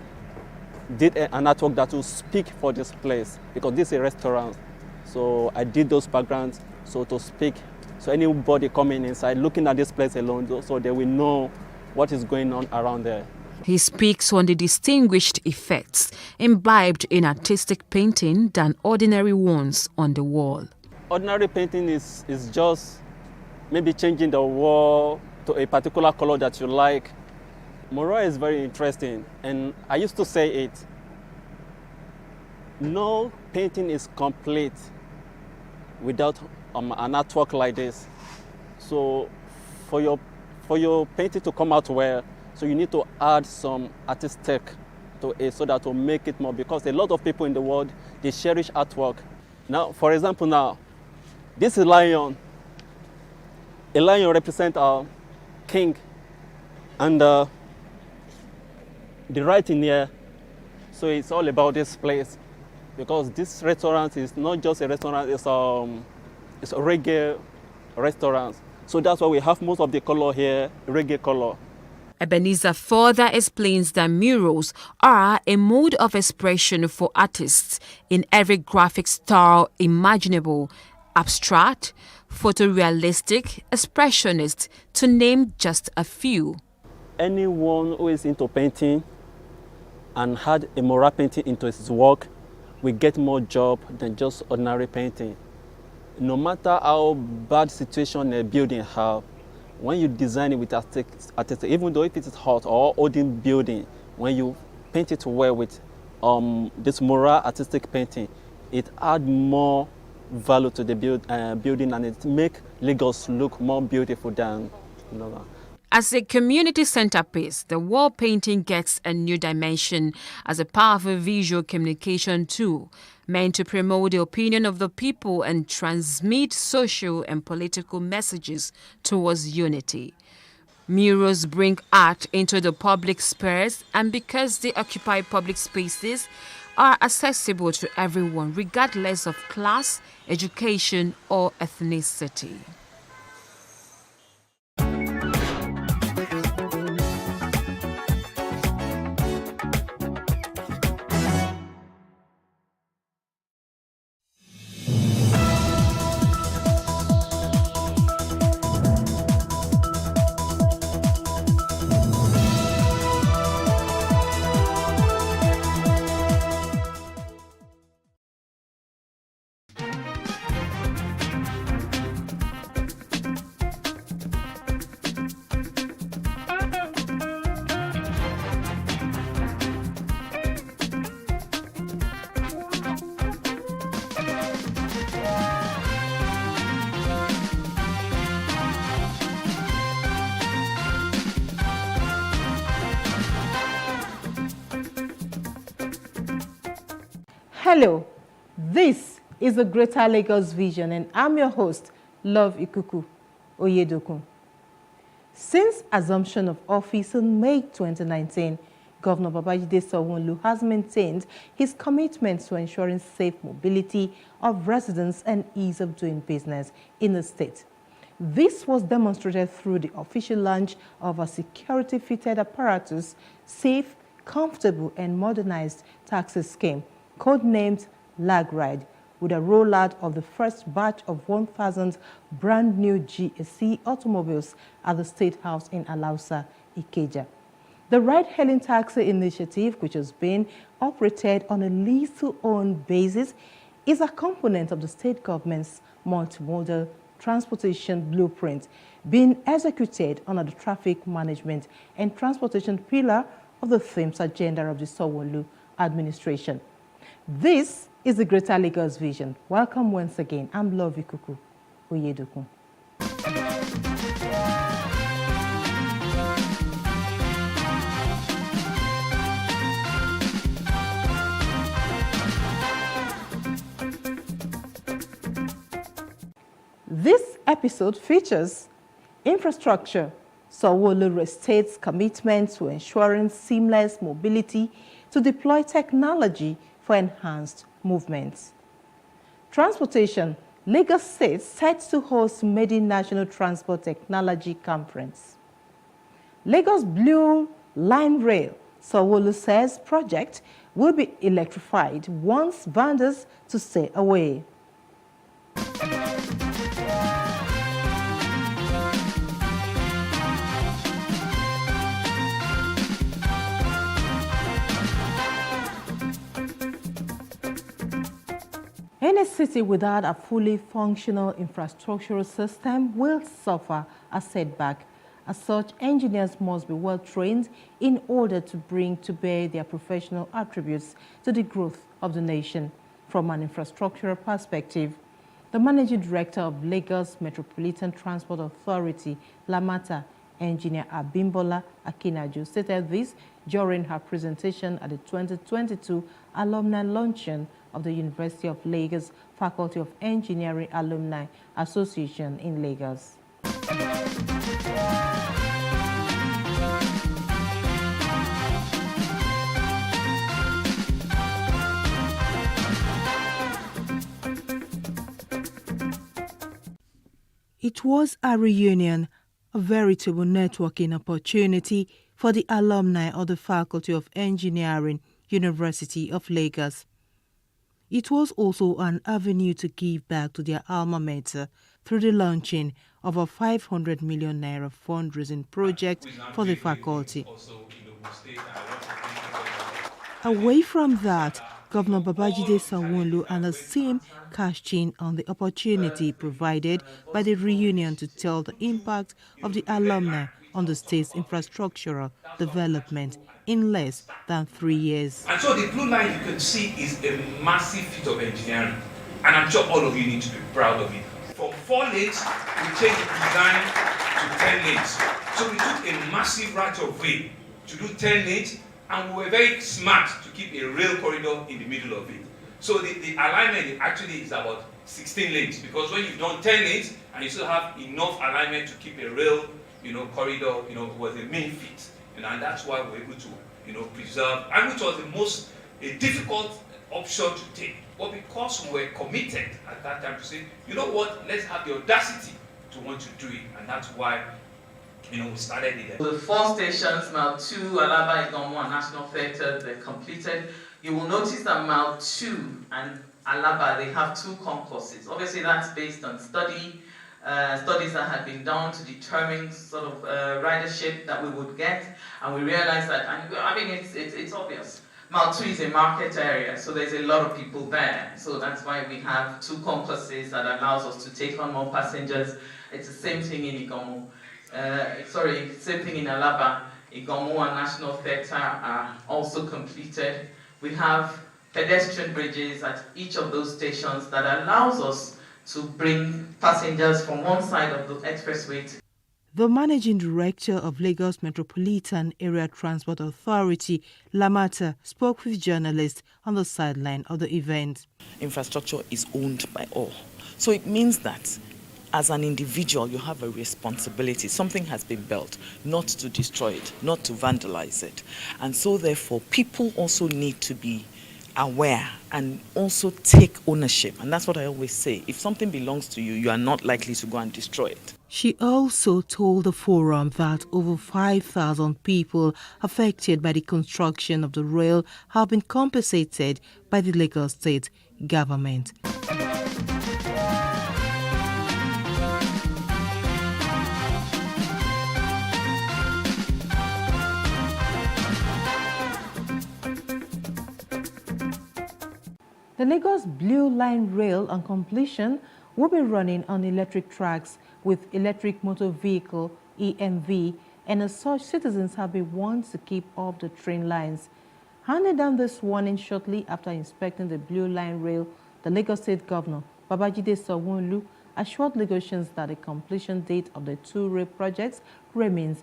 did an artwork that will speak for this place because this is a restaurant. So I did those backgrounds so to speak. So anybody coming inside, looking at this place alone, so they will know what is going on around there. He speaks on the distinguished effects imbibed in artistic painting than ordinary ones on the wall. Ordinary painting is just maybe changing the wall to a particular color that you like. Mural is very interesting, and I used to say it. No painting is complete without an artwork like this. So for your painting to come out well, so you need to add some artistic to it so that will make it more, because a lot of people in the world, they cherish artwork. Now, for example, now, this is lion. A lion represents a king, and the writing here, so it's all about this place, because this restaurant is not just a restaurant, it's a reggae restaurant. So that's why we have most of the color here, reggae color. Ebenezer further explains that murals are a mode of expression for artists in every graphic style imaginable, abstract, photorealistic, expressionist, to name just a few. Anyone who is into painting and had a moral painting into his work will get more job than just ordinary painting. No matter how bad situation a building have, when you design it with artistic, even though if it is hot or old building, when you paint it well with this moral artistic painting, it adds more value to the building, and it make Lagos look more beautiful than, you know. As a community centerpiece, the wall painting gets a new dimension as a powerful visual communication tool meant to promote the opinion of the people and transmit social and political messages towards unity. Murals bring art into the public space, and because they occupy public spaces, are accessible to everyone regardless of class, education, or ethnicity. Hello, this is the Greater Lagos Vision, and I'm your host, Love Ikuku Oyedokun. Since assumption of office in May 2019, Governor Babajide Sanwo-Olu has maintained his commitment to ensuring safe mobility of residents and ease of doing business in the state. This was demonstrated through the official launch of a security-fitted apparatus, safe, comfortable, and modernized taxi scheme, codenamed Lag Ride, with a rollout of the first batch of 1,000 brand new GSC automobiles at the State House in Alausa, Ikeja. The ride-hailing taxi initiative, which has been operated on a lease-to-own basis, is a component of the state government's multimodal transportation blueprint being executed under the traffic management and transportation pillar of the themes agenda of the Sanwo-Olu administration. This is the Greater Lagos Vision. Welcome once again. I'm Love Ikuku Oyedokun. This episode features infrastructure. Sanwo-Olu restates commitment to ensuring seamless mobility to deploy technology for enhanced movements. Transportation. Lagos State set to host Maiden National Transport Technology Conference. Lagos Blue Line Rail. Sanwo-Olu says project will be electrified once vendors to stay away. Any city without a fully functional infrastructural system will suffer a setback. As such, engineers must be well trained in order to bring to bear their professional attributes to the growth of the nation. From an infrastructural perspective, the Managing Director of Lagos Metropolitan Transport Authority, LAMATA, Engineer Abimbola Akinaju, stated this during her presentation at the 2022 Alumni Luncheon of the University of Lagos Faculty of Engineering Alumni Association in Lagos. It was a reunion, a veritable networking opportunity for the alumni of the Faculty of Engineering, University of Lagos. It was also an avenue to give back to their alma mater through the launching of a 500 million naira fundraising project for the faculty. Away from that, Governor Babajide Sanwo-Olu and his team cashed in on the opportunity provided by the reunion to tell the impact of the alumni on the state's infrastructural development in less than 3 years. And so the blue line you can see is a massive feat of engineering, and I'm sure all of you need to be proud of it. From 4 lanes, we changed the design to 10 lanes. So we took a massive right of way to do 10 lanes, and we were very smart to keep a rail corridor in the middle of it. So the alignment actually is about 16 lanes, because when you've done 10 lanes and you still have enough alignment to keep a rail, corridor, was the main feat. And that's why we're able to, preserve, and which was the most difficult option to take. But because we were committed at that time to say, you know what, let's have the audacity to want to do it, and that's why we started it. The 4 stations, Mile 2, Alaba, Igomo, and National Theatre, they're completed. You will notice that Mile 2 and Alaba, they have 2 concourses. Obviously, that's based on studies that had been done to determine sort of ridership that we would get, and we realized that, and I mean, it's obvious. Mile 2 is a market area, so there's a lot of people there. So that's why we have 2 concourses that allows us to take on more passengers. It's the same thing in Igomo. Same thing in Alaba. Igomo and National Theatre are also completed. We have pedestrian bridges at each of those stations that allows us to bring passengers from one side of the expressway to the Managing Director of Lagos Metropolitan Area Transport Authority, Lamata, spoke with journalists on the sideline of the event. Infrastructure is owned by all. So it means that as an individual, you have a responsibility. Something has been built, not to destroy it, not to vandalize it. And so therefore, people also need to be aware and also take ownership. And that's what I always say. If something belongs to you, you are not likely to go and destroy it. She also told the forum that over 5,000 people affected by the construction of the rail have been compensated by the Lagos State government. The Lagos Blue Line Rail on completion will be running on electric tracks with electric motor vehicle EMV, and as such, citizens have been warned to keep off the train lines. Handing down this warning shortly after inspecting the Blue Line Rail, the Lagos State Governor, Babajide Sanwo-Olu, assured Lagosians that the completion date of the 2 rail projects remains.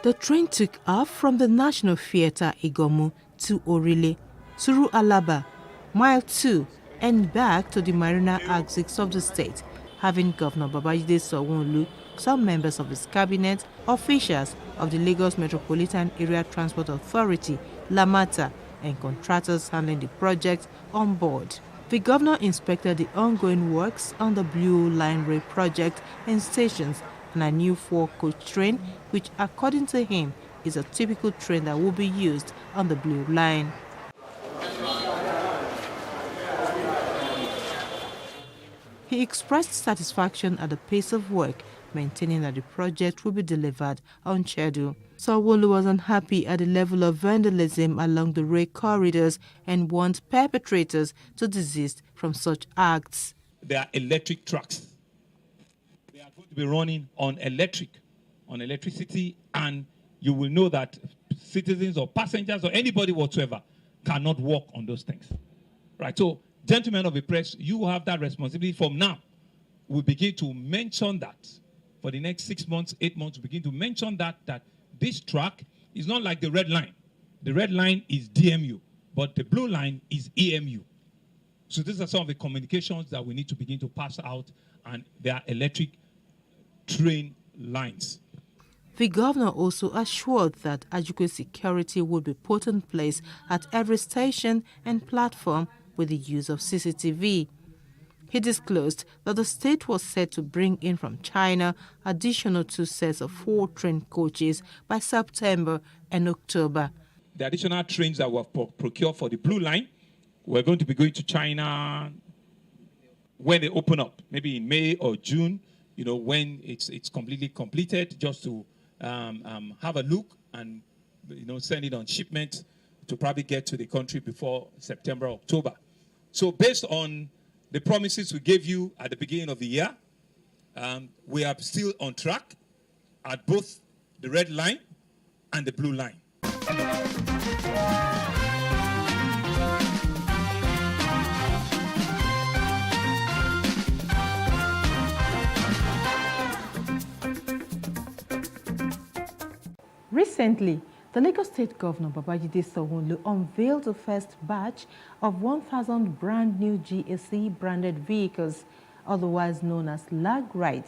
The train took off from the National Theatre Igomu to Orile, through Alaba, Mile 2, and back to the Marina axis of the state, having Governor Babajide Sanwo-Olu, some members of his cabinet, officials of the Lagos Metropolitan Area Transport Authority, Lamata, and contractors handling the project on board. The governor inspected the ongoing works on the Blue Line Rail project and stations, and a new 4-coach train, which according to him is a typical train that will be used on the Blue Line. He expressed satisfaction at the pace of work, maintaining that the project will be delivered on schedule. Sanwo-Olu was unhappy at the level of vandalism along the rail corridors and warned perpetrators to desist from such acts. There are electric trucks. They are going to be running on electricity, and you will know that citizens or passengers or anybody whatsoever cannot walk on those things. Right, so gentlemen of the press, you have that responsibility. From now, we begin to mention that for the next 6 months, 8 months, we begin to mention that this track is not like the red line. The red line is DMU, but the blue line is EMU. So these are some of the communications that we need to begin to pass out, and they are electric train lines. The governor also assured that adequate security would be put in place at every station and platform with the use of CCTV. He disclosed that the state was set to bring in from China additional 2 sets of 4 train coaches by September and October. The additional trains that were procured for the Blue Line, we're going to be going to China when they open up, maybe in May or June, when it's completely completed, just to have a look and send it on shipment to probably get to the country before September, October. So based on the promises we gave you at the beginning of the year, we are still on track at both the Red Line and the Blue Line. Recently, the Lagos State Governor Babajide Sanwo-Olu unveiled the first batch of 1,000 brand new GAC branded vehicles, otherwise known as lag ride.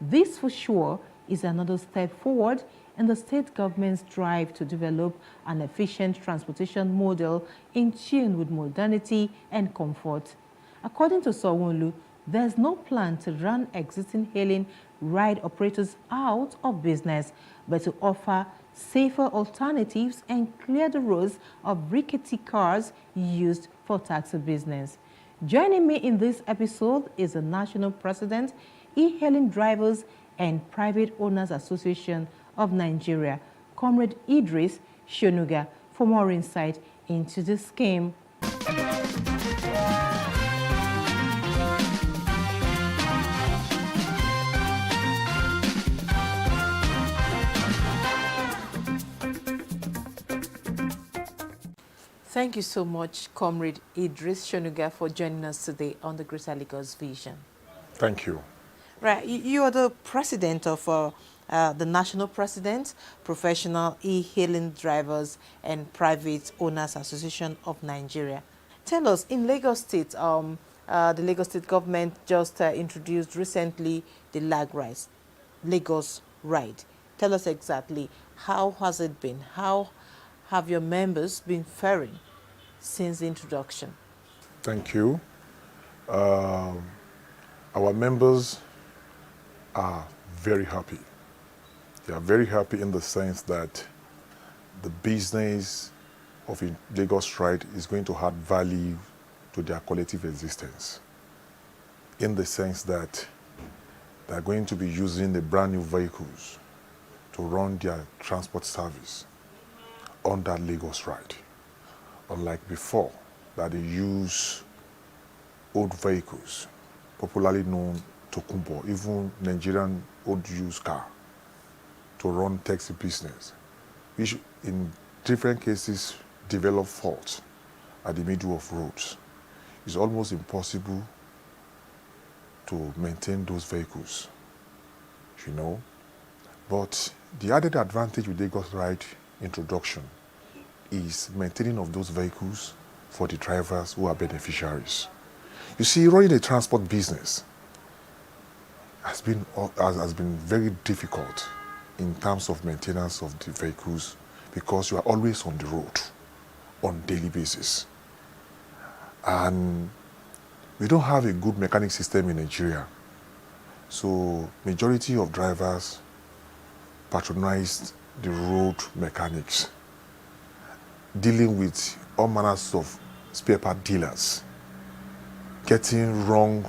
This for sure is another step forward in the state government's drive to develop an efficient transportation model in tune with modernity and comfort. According to Sanwo-Olu, there's no plan to run existing hailing ride operators out of business, but to offer safer alternatives and clear the roads of rickety cars used for taxi business. Joining me in this episode is the National President, E-Hailing Drivers and Private Owners Association of Nigeria, Comrade Idris Shonuga, for more insight into the scheme. Thank you so much, Comrade Idris Shonuga, for joining us today on the Greater Lagos Vision. Thank you. Right, you are the president of the National President, Professional E-Hailing Drivers and Private Owners Association of Nigeria. Tell us, in Lagos State, the Lagos State government just introduced recently the Lagos Ride. Tell us exactly, how has it been? How have your members been faring since the introduction? Thank you. Our members are very happy. They are very happy in the sense that the business of a Lagos Ride is going to add value to their collective existence, in the sense that they are going to be using the brand new vehicles to run their transport service on that Lagos Ride. Unlike before, that they use old vehicles, popularly known to Kumbo, even Nigerian old used car, to run taxi business, which in different cases develop faults at the middle of roads. It's almost impossible to maintain those vehicles, But the added advantage with Lagos Ride introduction is maintaining of those vehicles for the drivers who are beneficiaries. You see, running a transport business has been very difficult in terms of maintenance of the vehicles, because you are always on the road on a daily basis. And we don't have a good mechanic system in Nigeria. So majority of drivers patronized the road mechanics, dealing with all manners of spare part dealers, getting wrong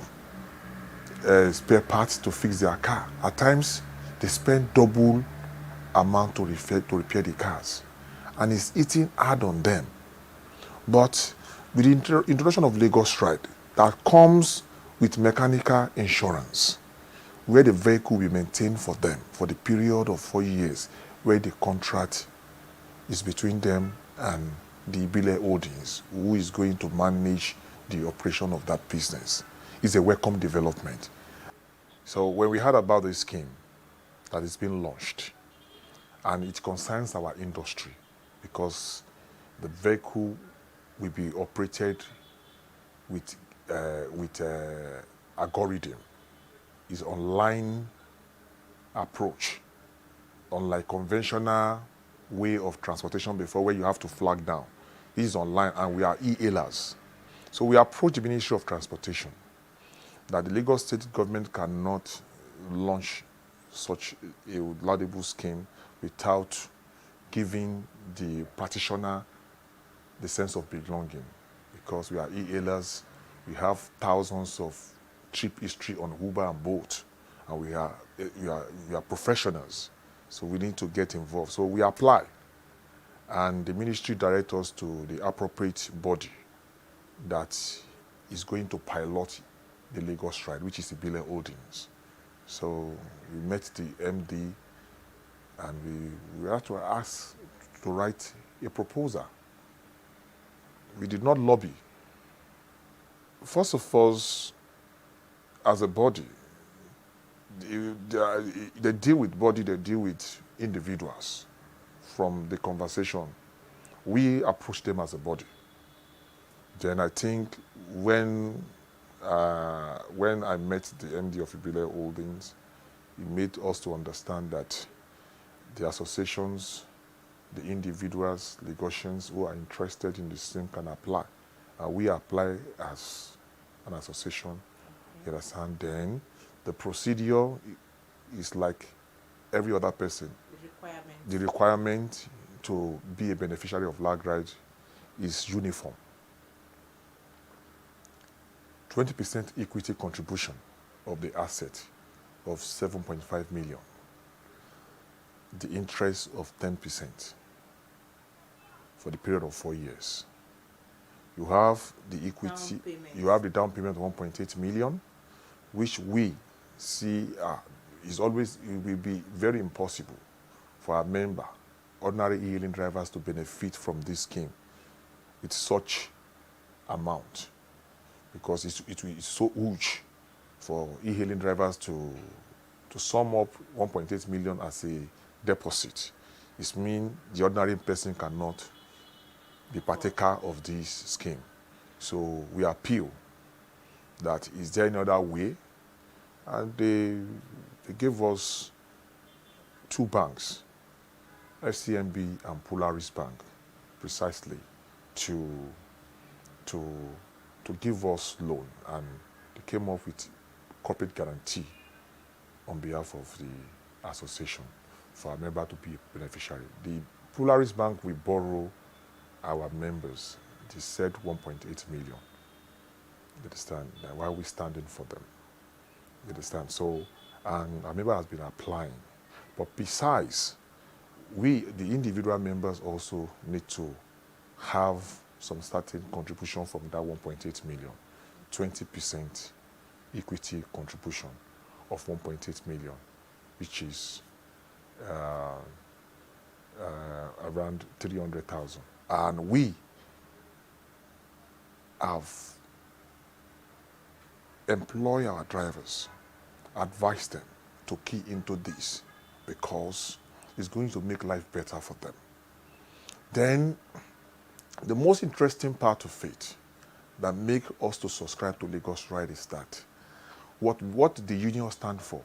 spare parts to fix their car. At times, they spend double amount to repair the cars, and it's eating hard on them. But with the introduction of Lagos Ride, that comes with mechanical insurance, where the vehicle will be maintained for them for the period of 4 years, where the contract is between them and the Ibile Holdings, who is going to manage the operation of that business. It's a welcome development. So when we heard about this scheme that is being launched, and it concerns our industry, because the vehicle will be operated with algorithm, is online approach, unlike conventional way of transportation before where you have to flag down. This is online and we are e-hailers. So we approach the Ministry of Transportation that the Lagos State government cannot launch such a laudable scheme without giving the practitioner the sense of belonging, because we are e-hailers, we have thousands of trip history on Uber and Bolt, and we are professionals, so we need to get involved. So we apply, and the ministry directs us to the appropriate body that is going to pilot the Lagos ride, which is the Ibile Holdings. So we met the MD, and we had to ask to write a proposal. We did not lobby. First of all, as a body, they deal with body, they deal with individuals. From the conversation, we approach them as a body. Then I think when I met the MD of Ibile Holdings, he made us to understand that the associations, the individuals, Lagosians who are interested in the same can apply. We apply as an association, you understand? Then the procedure is like every other person. The requirement to be a beneficiary of Lag Ride is uniform. 20% equity contribution of the asset of 7.5 million. The interest of 10% for the period of 4 years. You have the equity, you have the down payment of 1.8 million, which we see it will be very impossible for our member, ordinary e-hailing drivers, to benefit from this scheme with such amount, because it's so huge for e-hailing drivers to sum up 1.8 million as a deposit. It means the ordinary person cannot be partaker of this scheme. So we appeal that is there any other way, and they gave us two banks, FCMB and Polaris Bank, precisely to give us loan, and they came up with corporate guarantee on behalf of the association for our member to be a beneficiary. The Polaris Bank will borrow our members. They said 1.8 million. You understand? Why are we standing for them? You understand? So, and our member has been applying. But besides, we, the individual members, also need to have some starting contribution from that 1.8 million, 20% equity contribution of 1.8 million, which is around 300,000. And we have employed our drivers, advised them to key into this, because it's going to make life better for them. Then the most interesting part of it that make us to subscribe to Lagos Ride is that what the union stand for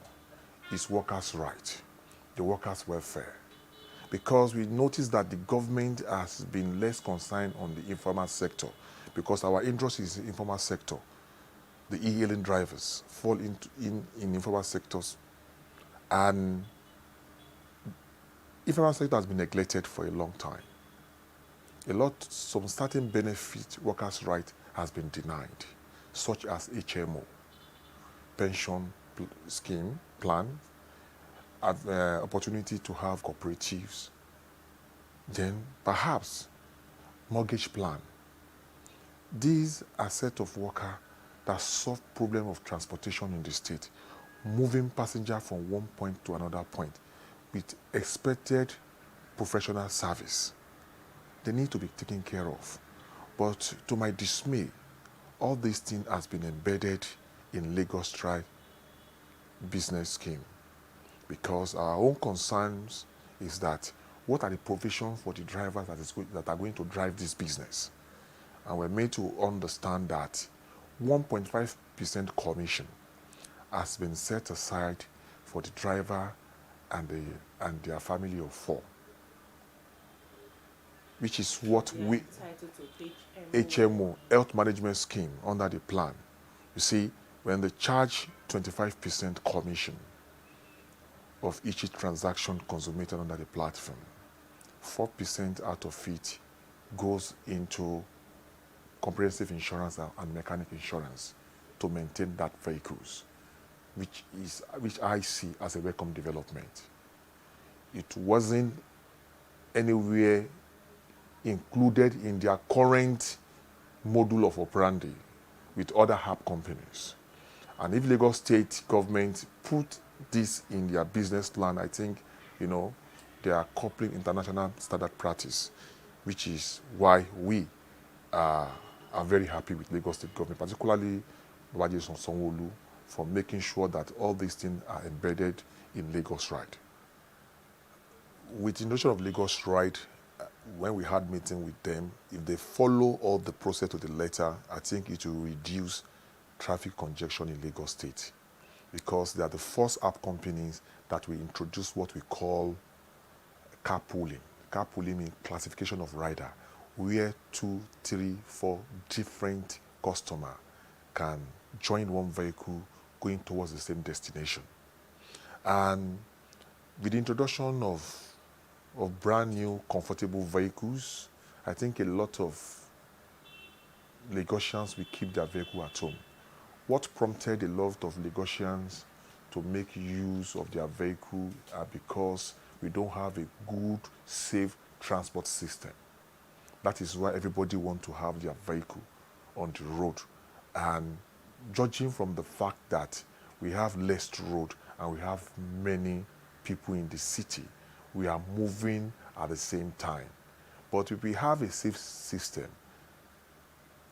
is workers' right, the workers' welfare. Because we notice that the government has been less concerned on the informal sector, because our interest is in the informal sector. The e-hailing drivers fall in informal sectors, and informal sector has been neglected for a long time. Some certain benefit workers' right has been denied, such as HMO, pension scheme plan, opportunity to have cooperatives, then perhaps mortgage plan. These are set of workers that solve problem of transportation in the state, moving passenger from one point to another point with expected professional service. They need to be taken care of. But to my dismay, all these things has been embedded in Lagos Ride business scheme, because our own concerns is that what are the provisions for the drivers that are going to drive this business? And we're made to understand that 1.5% commission has been set aside for the driver and their family of 4, which is what we HMO, Health Management Scheme, under the plan. You see, when they charge 25% commission of each transaction consummated under the platform, 4% out of it goes into comprehensive insurance and mechanic insurance to maintain that vehicles, which I see as a welcome development. It wasn't anywhere included in their current module of operandi with other hub companies. And if Lagos State government put this in their business plan, I think, they are coupling international standard practice, which is why we are very happy with Lagos State government, particularly Babaji Sanwo-Olu, for making sure that all these things are embedded in Lagos Ride. With the notion of Lagos Ride, when we had meeting with them, if they follow all the process to the letter, I think it will reduce traffic congestion in Lagos State, because they are the first app companies that will introduce what we call carpooling. Carpooling means classification of rider, where 2, 3, 4 different customers can join one vehicle going towards the same destination. And with the introduction of brand new comfortable vehicles, I think a lot of Lagosians will keep their vehicle at home. What prompted a lot of Lagosians to make use of their vehicle are because we don't have a good, safe transport system. That is why everybody wants to have their vehicle on the road. And judging from the fact that we have less road and we have many people in the city, we are moving at the same time. But if we have a safe system,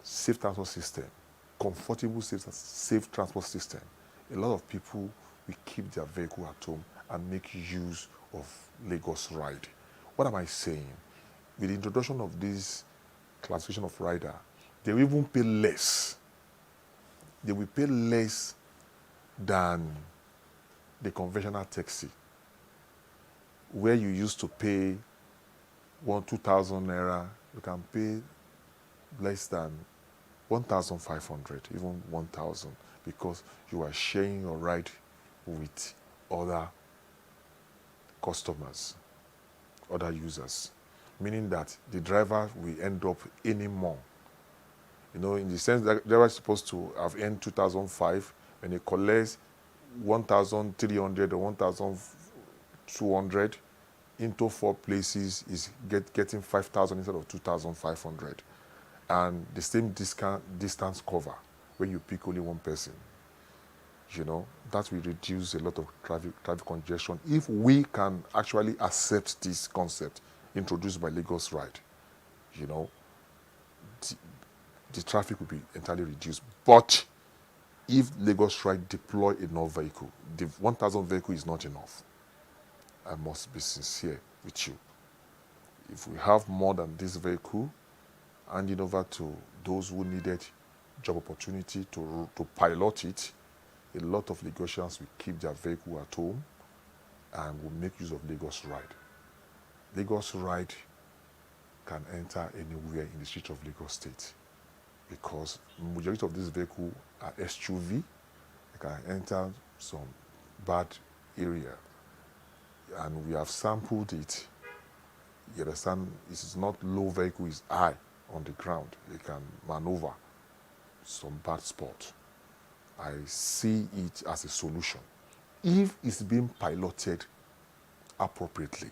safe transport system, comfortable, safe transport system, a lot of people will keep their vehicle at home and make use of Lagos Ride. What am I saying? With the introduction of this classification of rider, they will even pay less. They will pay less than the conventional taxi, where you used to pay 2,000 naira, you can pay less than 1,500, even 1,000, because you are sharing your ride with other customers, other users, meaning that the driver will end up earning more. In the sense that the driver is supposed to have earned 2,005, when he collects 1,300 or 1,200 into 4 places, is getting 5,000 instead of 2,500. And the same distance cover when you pick only one person. That will reduce a lot of traffic congestion if we can actually accept this concept introduced by Lagos Ride. The traffic will be entirely reduced. But if Lagos Ride deploy enough vehicle, the 1,000 vehicle is not enough. I must be sincere with you. If we have more than this vehicle, handing over to those who needed job opportunity to pilot it, a lot of Lagosians will keep their vehicle at home and will make use of Lagos Ride. Lagos Ride can enter anywhere in the street of Lagos State, because the majority of this vehicle are SUV. They can enter some bad area, and we have sampled it. You understand? It is not low vehicle, it's high on the ground. They can maneuver some bad spot. I see it as a solution if it's being piloted appropriately.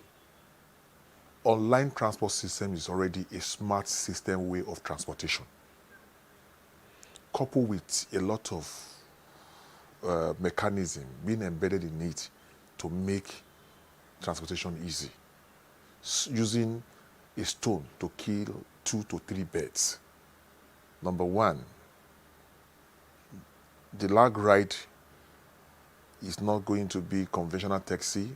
Online transport system is already a smart system way of transportation, coupled with a lot of mechanism being embedded in it to make transportation easy, using a stone to kill 2 to 3 birds. Number one, the lag ride is not going to be conventional taxi.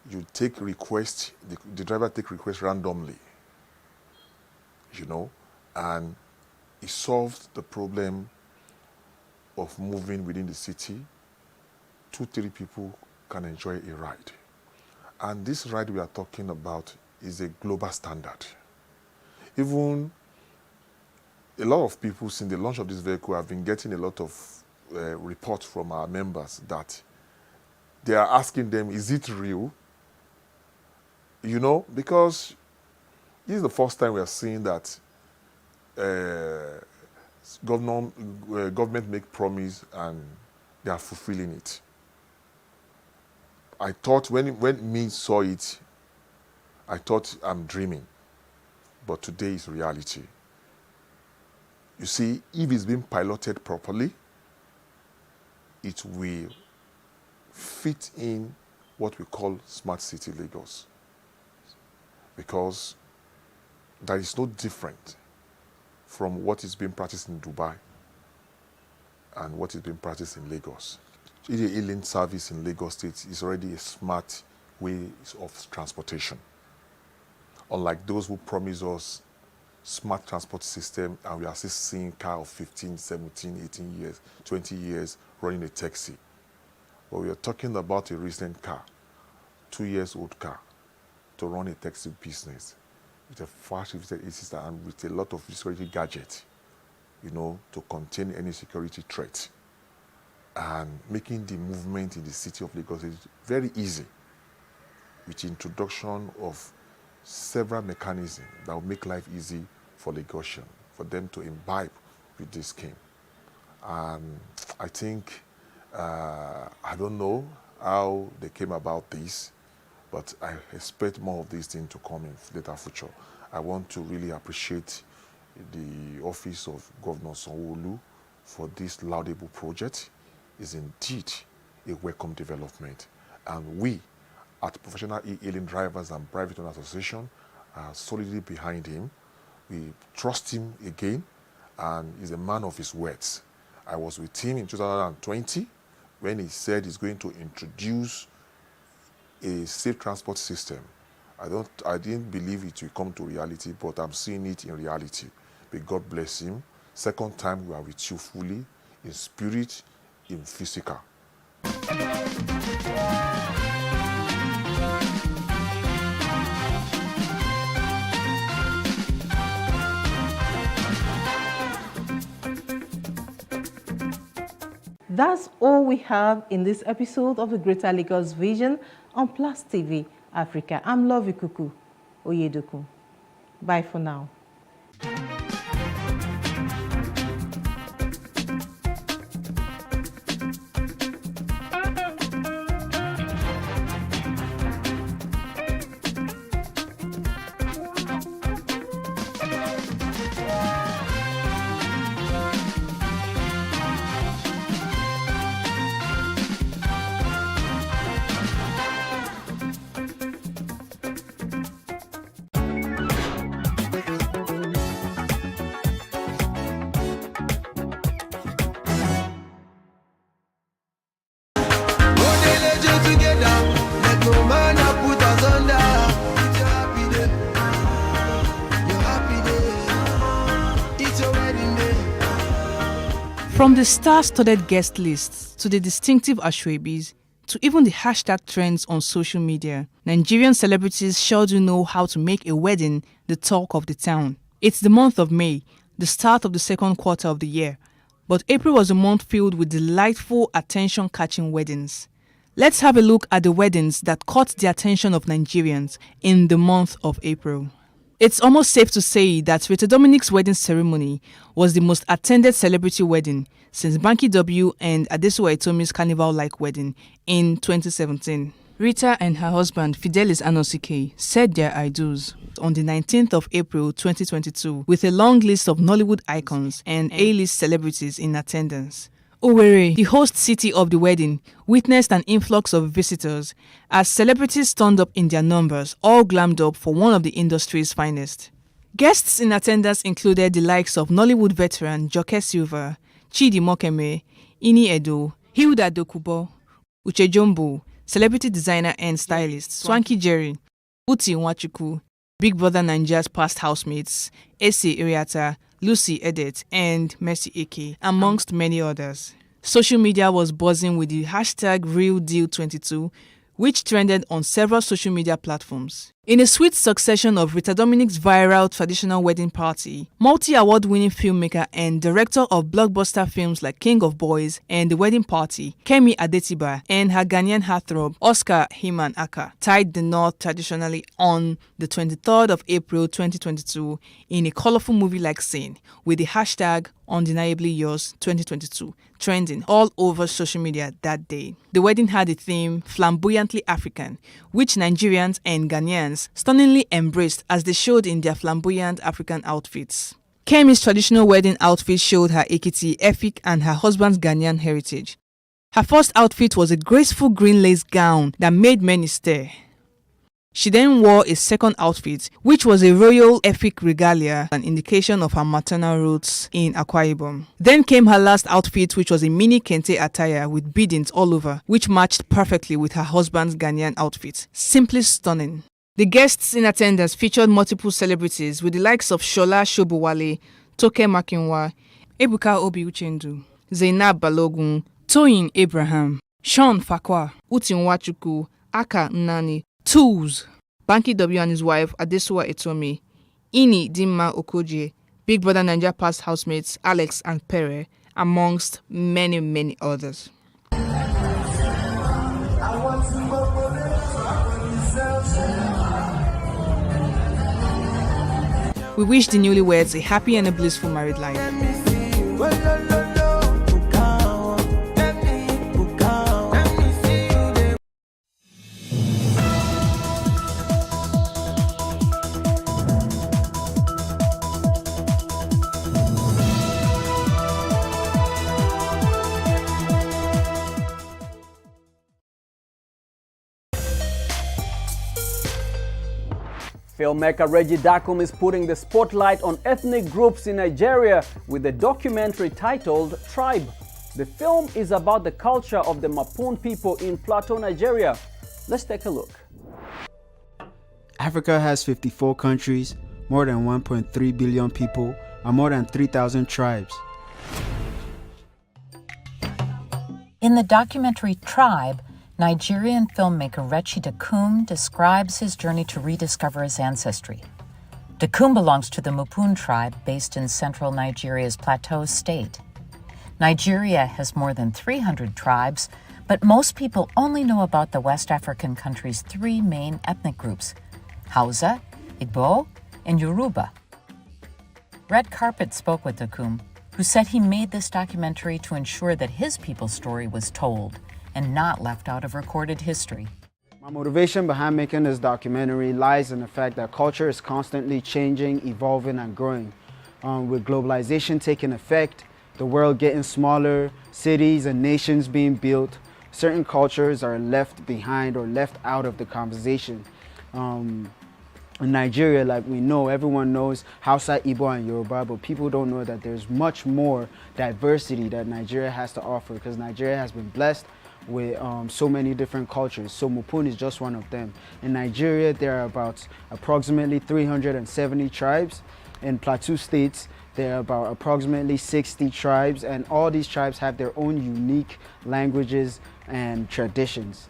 You take request, the driver take request randomly, and it solves the problem of moving within the city. 2, 3 people can enjoy a ride. And this ride we are talking about is a global standard. Even a lot of people since the launch of this vehicle have been getting a lot of reports from our members that they are asking them, is it real? You know, because this is the first time we are seeing that government make promise and they are fulfilling it. I thought when me saw it, I thought I'm dreaming, but today is reality. You see, if it's being piloted properly, it will fit in what we call Smart City Lagos, because that is no different from what is being practiced in Dubai and what is being practiced in Lagos. The e-lane service in Lagos State is already a smart way of transportation. Unlike those who promise us smart transport system and we are still seeing car of 15, 17, 18 years, 20 years running a taxi. But we are talking about a recent car, 2 years old car, to run a taxi business with a fast system and with a lot of security gadgets, you know, to contain any security threat. And making the movement in the city of Lagos is very easy with the introduction of several mechanisms that will make life easy for Lagosian, for them to imbibe with this scheme. And I think, I don't know how they came about this, but I expect more of these things to come in later future. I want to really appreciate the office of Governor Sanwo-Olu for this laudable project. Is indeed a welcome development. And we, at Professional E-Hailing Drivers and Private Owners Association, are solidly behind him. We trust him again, and he's a man of his words. I was with him in 2020 when he said he's going to introduce a safe transport system. I didn't believe it will come to reality, but I'm seeing it in reality. May God bless him. Second time we are with you fully, in spirit, in physical. That's all we have in this episode of the Greater Lagos Vision on Plus TV Africa. I'm Love Ikuku Oyedoku. Bye for now. From the star-studded guest lists to the distinctive ashwabis to even the hashtag trends on social media, Nigerian celebrities sure do know how to make a wedding the talk of the town. It's the month of May, the start of the second quarter of the year, but April was a month filled with delightful, attention-catching weddings. Let's have a look at the weddings that caught the attention of Nigerians in the month of April. It's almost safe to say that Rita Dominic's wedding ceremony was the most attended celebrity wedding since Banky W and Adesuwa Itomi's carnival-like wedding in 2017. Rita and her husband Fidelis Anosike said their I do's on the 19th of April 2022 with a long list of Nollywood icons and A-list celebrities in attendance. Owerri, the host city of the wedding, witnessed an influx of visitors as celebrities turned up in their numbers, all glammed up for one of the industry's finest. Guests in attendance included the likes of Nollywood veteran Joke Silva, Chidi Mokeme, Ini Edo, Hilda Dokubo, Uche Jombo, celebrity designer and stylist Swanky Jerry, Uti Nwachukwu, Big Brother Nigeria's past housemates, Ese Iriata, Lucy Edet, and Mercy Eke, amongst many others. Social media was buzzing with the hashtag RealDeal22, which trended on several social media platforms. In a swift succession of Rita Dominic's viral traditional wedding party, multi-award-winning filmmaker and director of blockbuster films like King of Boys and The Wedding Party, Kemi Adetiba, and her Ghanaian heartthrob, Oscar Himan Aka, tied the knot traditionally on the 23rd of April 2022 in a colorful movie-like scene with the hashtag Undeniably Yours 2022 trending all over social media that day. The wedding had a theme flamboyantly African, which Nigerians and Ghanaians stunningly embraced as they showed in their flamboyant African outfits. Kemi's traditional wedding outfit showed her Ekiti, Efik, and her husband's Ghanaian heritage. Her first outfit was a graceful green lace gown that made many stare. She then wore a second outfit, which was a royal Efik regalia, an indication of her maternal roots in Akwa Ibom. Then came her last outfit, which was a mini kente attire with beadings all over, which matched perfectly with her husband's Ghanaian outfit. Simply stunning. The guests in attendance featured multiple celebrities with the likes of Shola Shobowale, Toke Makinwa, Ebuka Obi-Uchendu, Zainab Balogun, Toyin Abraham, Sean Fakwa, Utin Wachuku, Aka Nnani, Tools, Banky W and his wife Adesuwa Etomi, Ini Dimma Okoje, Big Brother Naija past housemates Alex and Pere, amongst many others. We wish the newlyweds a happy and a blissful married life. Filmmaker Reggie Dakum is putting the spotlight on ethnic groups in Nigeria with a documentary titled Tribe. The film is about the culture of the Mapun people in Plateau, Nigeria. Let's take a look. Africa has 54 countries, more than 1.3 billion people, and more than 3,000 tribes. In the documentary Tribe, Nigerian filmmaker Reggie Dakum describes his journey to rediscover his ancestry. Dakum belongs to the Mapun tribe based in central Nigeria's Plateau state. Nigeria has more than 300 tribes, but most people only know about the West African country's three main ethnic groups: Hausa, Igbo, and Yoruba. Red Carpet spoke with Dakum, who said he made this documentary to ensure that his people's story was told and not left out of recorded history. My motivation behind making this documentary lies in the fact that culture is constantly changing, evolving, and growing. With globalization taking effect, the world getting smaller, cities and nations being built, certain cultures are left behind or left out of the conversation. In Nigeria, like we know, everyone knows Hausa, Igbo, and Yoruba, but people don't know that there's much more diversity that Nigeria has to offer, because Nigeria has been blessed with so many different cultures. So Mapun is just one of them. In Nigeria, there are about approximately 370 tribes. In Plateau states, there are about approximately 60 tribes, and all these tribes have their own unique languages and traditions.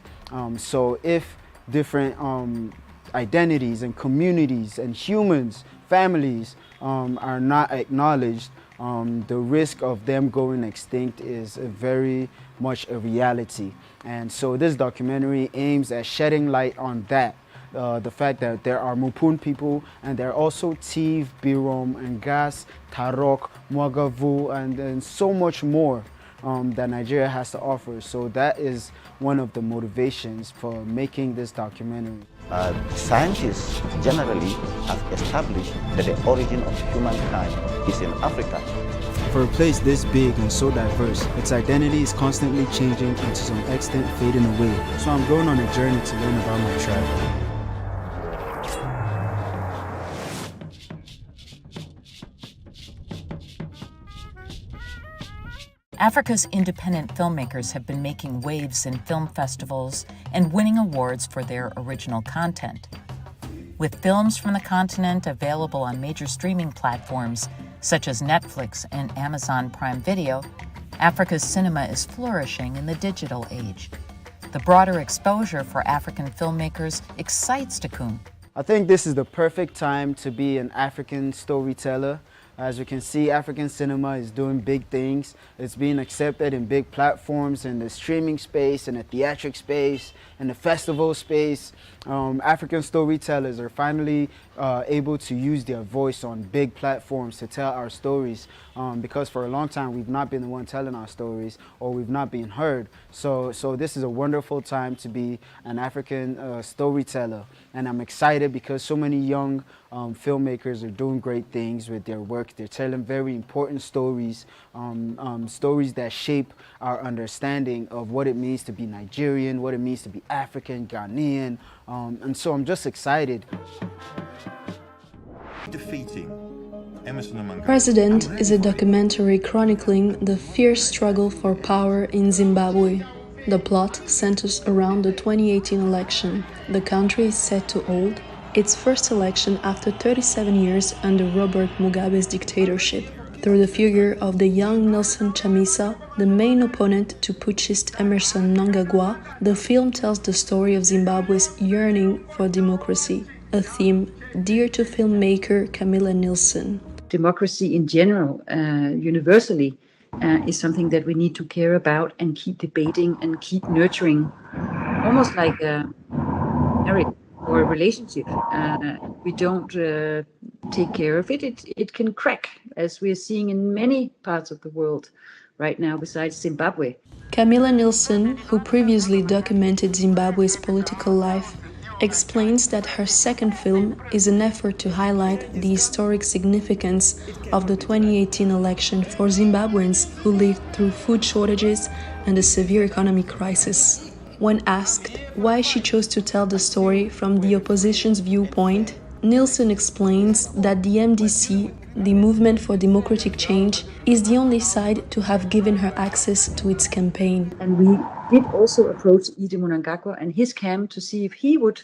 So if different identities and communities and humans, families are not acknowledged, the risk of them going extinct is very much a reality. And so this documentary aims at shedding light on that. The fact that there are Mapun people, and there are also Tiv, Birom, and Gas, Tarok, Mwagavu, and so much more that Nigeria has to offer. So that is one of the motivations for making this documentary. Scientists generally have established that the origin of humankind is in Africa. For a place this big and so diverse, its identity is constantly changing and to some extent fading away. So I'm going on a journey to learn about my tribe. Africa's independent filmmakers have been making waves in film festivals and winning awards for their original content. With films from the continent available on major streaming platforms such as Netflix and Amazon Prime Video, Africa's cinema is flourishing in the digital age. The broader exposure for African filmmakers excites Dakum. I think this is the perfect time to be an African storyteller. As you can see, African cinema is doing big things. It's being accepted in big platforms, in the streaming space, in the theatric space, in the festival space. African storytellers are finally able to use their voice on big platforms to tell our stories, because for a long time we've not been the one telling our stories, or we've not been heard. So this is a wonderful time to be an African storyteller, and I'm excited because so many young filmmakers are doing great things with their work. They're telling very important stories, stories that shape our understanding of what it means to be Nigerian, what it means to be African, Ghanaian, and so I'm just excited. Defeating Emerson Mnangagwa. President is a documentary chronicling the fierce struggle for power in Zimbabwe. The plot centers around the 2018 election. The country is set to hold its first election after 37 years under Robert Mugabe's dictatorship. Through the figure of the young Nelson Chamisa, the main opponent to putschist Emerson Mnangagwa, the film tells the story of Zimbabwe's yearning for democracy, a theme dear to filmmaker Camilla Nilsson. Democracy in general, universally, is something that we need to care about and keep debating and keep nurturing, almost like a marriage or a relationship. We don't take care of it, it can crack, as we are seeing in many parts of the world right now besides Zimbabwe. Camilla Nilsson, who previously documented Zimbabwe's political life, explains that her second film is an effort to highlight the historic significance of the 2018 election for Zimbabweans who lived through food shortages and a severe economic crisis. When asked why she chose to tell the story from the opposition's viewpoint, Nilsson explains that the MDC, the Movement for Democratic Change, is the only side to have given her access to its campaign. And we did also approach Ede Mnangagwa and his camp to see if he would,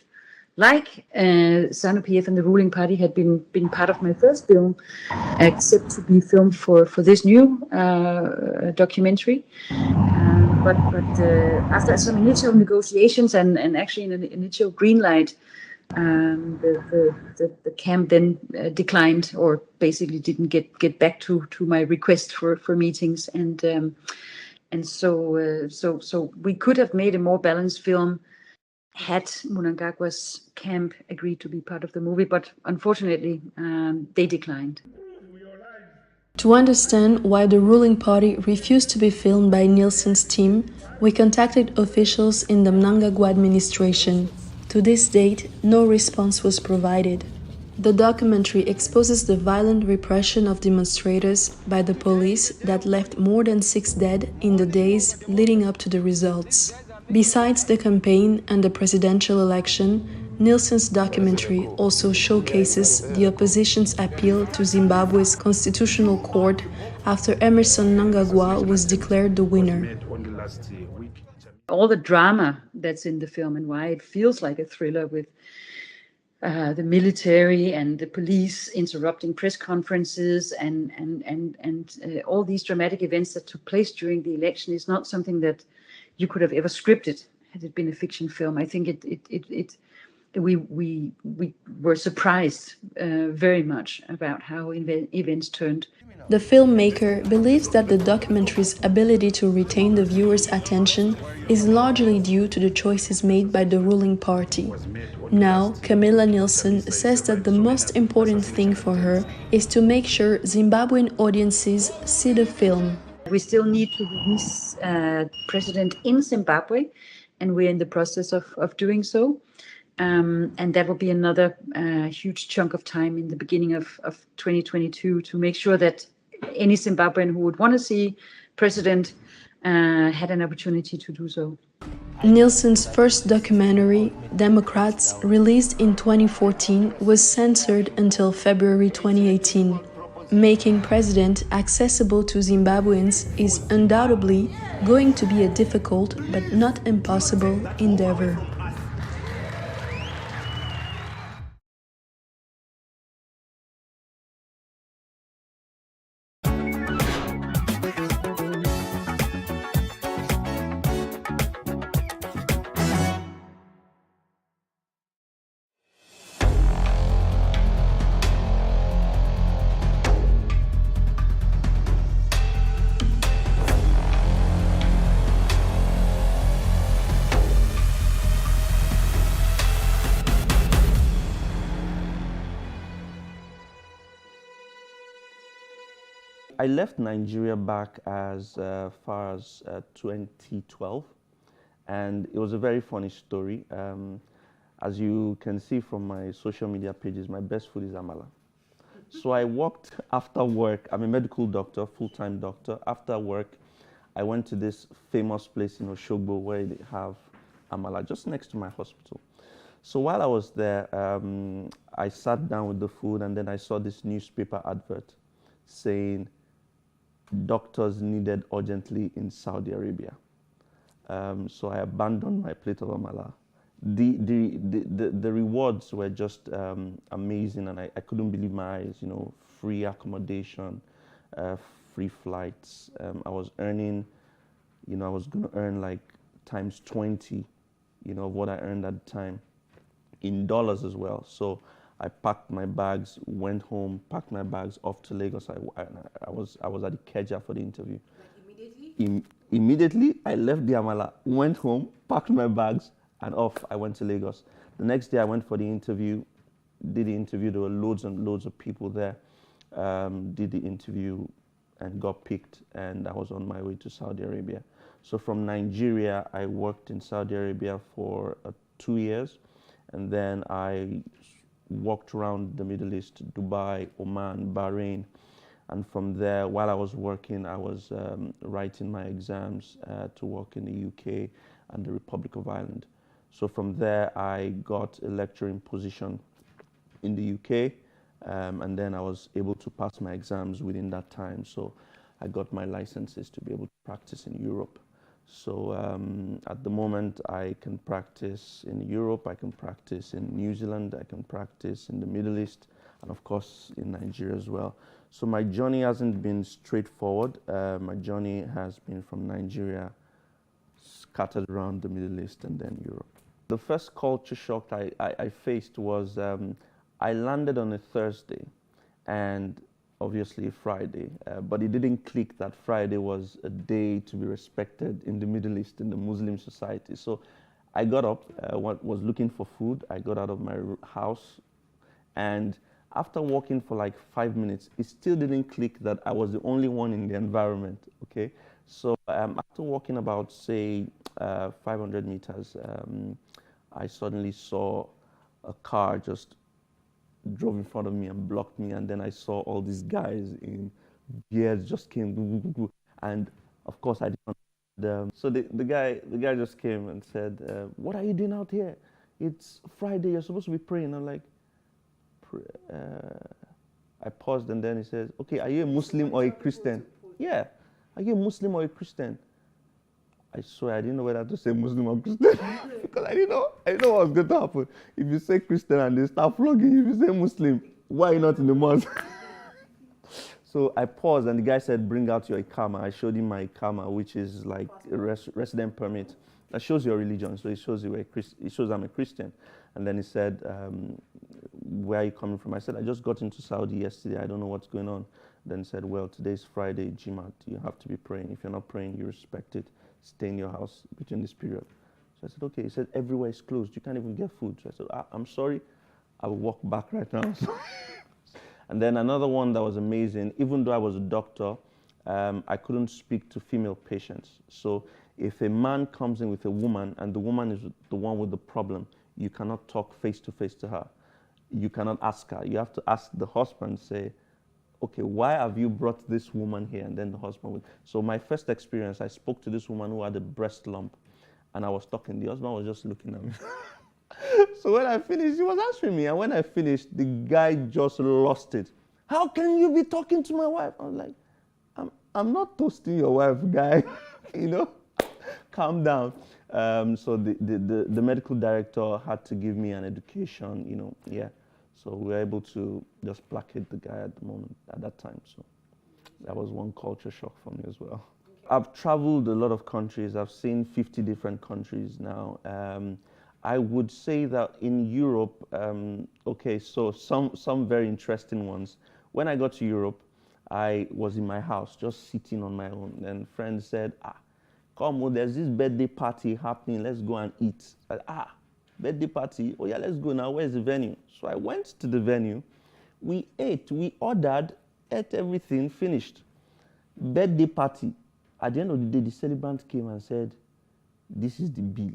like ZANU-PF and the ruling party had been part of my first film, accept to be filmed for this new documentary. But after some initial negotiations and actually an initial green light, the camp then declined, or basically didn't get back to my request for meetings, and so we could have made a more balanced film had Mnangagwa's camp agreed to be part of the movie, but unfortunately they declined. To understand why the ruling party refused to be filmed by Nilsson's team, we contacted officials in the Mnangagwa administration. To this date, no response was provided. The documentary exposes the violent repression of demonstrators by the police that left more than 6 dead in the days leading up to the results. Besides the campaign and the presidential election, Nilsson's documentary also showcases the opposition's appeal to Zimbabwe's constitutional court after Emerson Mnangagwa was declared the winner. All the drama that's in the film and why it feels like a thriller, with the military and the police interrupting press conferences and all these dramatic events that took place during the election, is not something that you could have ever scripted had it been a fiction film. I think we were surprised very much about how events turned. The filmmaker believes that the documentary's ability to retain the viewer's attention is largely due to the choices made by the ruling party. Now, Camilla Nilsson says that the most important thing for her is to make sure Zimbabwean audiences see the film. We still need to release President in Zimbabwe, and we're in the process of doing so. And that will be another huge chunk of time in the beginning of 2022 to make sure that any Zimbabwean who would want to see President had an opportunity to do so. Nilsson's first documentary, Democrats, released in 2014, was censored until February 2018. Making President accessible to Zimbabweans is undoubtedly going to be a difficult but not impossible endeavor. I left Nigeria back as far as 2012, and it was a very funny story. As you can see from my social media pages, my best food is amala. So I worked after work. I'm a medical doctor, full-time doctor. After work, I went to this famous place in Oshogbo where they have amala, just next to my hospital. So while I was there, I sat down with the food, and then I saw this newspaper advert saying doctors needed urgently in Saudi Arabia. So I abandoned my plate of amala. The rewards were just amazing, and I couldn't believe my eyes. You know, free accommodation, free flights. I was earning, you know, I was going to earn like times 20, you know, of what I earned at the time, in dollars as well. So I packed my bags, went home, packed my bags off to Lagos. I was at the Keja for the interview. Like immediately? Immediately, I left the Amala, went home, packed my bags, and off I went to Lagos. The next day I went for the interview, did the interview. There were loads and loads of people there. Did the interview and got picked, and I was on my way to Saudi Arabia. So from Nigeria, I worked in Saudi Arabia for 2 years, and then I walked around the Middle East, Dubai, Oman, Bahrain, and from there, while I was working, I was writing my exams to work in the UK and the Republic of Ireland. So from there, I got a lecturing position in the UK, and then I was able to pass my exams within that time. So I got my licenses to be able to practice in Europe. So at the moment, I can practice in Europe, I can practice in New Zealand, I can practice in the Middle East, and of course in Nigeria as well. So my journey hasn't been straightforward. My journey has been from Nigeria, scattered around the Middle East, and then Europe. The first culture shock I faced was I landed on a Thursday, and obviously Friday, but it didn't click that Friday was a day to be respected in the Middle East, in the Muslim society. So I got up, was looking for food. I got out of my house, and after walking for like 5 minutes, it still didn't click that I was the only one in the environment, okay? So after walking about, say, 500 meters, I suddenly saw a car just drove in front of me and blocked me, and then I saw all these guys in beards just came, and of course I didn't. So the guy just came and said, "What are you doing out here? It's Friday. You're supposed to be praying." I'm like, I paused, and then he says, "Okay, are you a Muslim or a Christian?" "Yeah, are you a Muslim or a Christian?" I swear I didn't know whether to say Muslim or Christian because I didn't know what was going to happen. If you say Christian and they start flogging you, if you say Muslim, why are you not in the mosque? So I paused, and the guy said, "Bring out your Ikama." I showed him my Ikama, which is like a resident permit. That shows your religion, so it shows it shows I'm a Christian. And then he said, "Where are you coming from?" I said, "I just got into Saudi yesterday. I don't know what's going on." Then he said, "Well, today's Friday, Jumat. You have to be praying. If you're not praying, you respect it. Stay in your house between this period." So I said, "Okay." He said, "Everywhere is closed. You can't even get food." So I said, "I'm sorry. I will walk back right now." And then another one that was amazing, even though I was a doctor, I couldn't speak to female patients. So if a man comes in with a woman and the woman is the one with the problem, you cannot talk face to face to her. You cannot ask her. You have to ask the husband, say, "Okay, why have you brought this woman here?" And then the husband would. So my first experience, I spoke to this woman who had a breast lump, and I was talking. The husband was just looking at me. So when I finished, he was answering me, and when I finished, the guy just lost it. "How can you be talking to my wife?" I was like, I'm not toasting your wife, guy. You know, calm down. So the medical director had to give me an education, you know, yeah. So we were able to just placate the guy at that time. So that was one culture shock for me as well. I've traveled a lot of countries. I've seen 50 different countries now. I would say that in Europe, okay, so some very interesting ones. When I got to Europe, I was in my house, just sitting on my own, and friends said, "Come on, there's this birthday party happening, let's go and eat." I said, "Birthday party? Oh yeah, let's go now, where's the venue?" So I went to the venue, we ate, we ordered, ate everything, finished. Birthday party. At the end of the day, the celebrant came and said, this is the bill.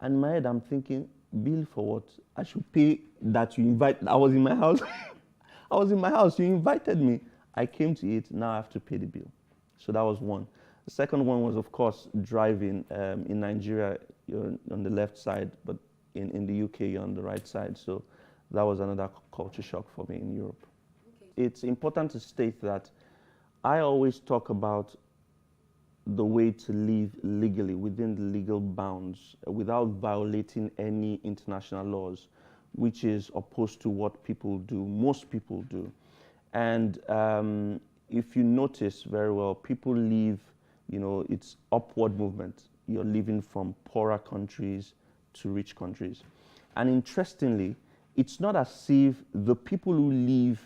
And in my head, I'm thinking, bill for what? I should pay that you invite. I was in my house. I was in my house. You invited me. I came to it. Now I have to pay the bill. So that was one. The second one was, of course, driving. In Nigeria, you're on the left side, but in the UK, you're on the right side. So that was another culture shock for me in Europe. Okay. It's important to state that I always talk about the way to live legally within the legal bounds without violating any international laws, which is opposed to what people do, most people do. And if you notice very well, people live, you know, it's upward movement. You're living from poorer countries to rich countries. And interestingly, it's not as if the people who leave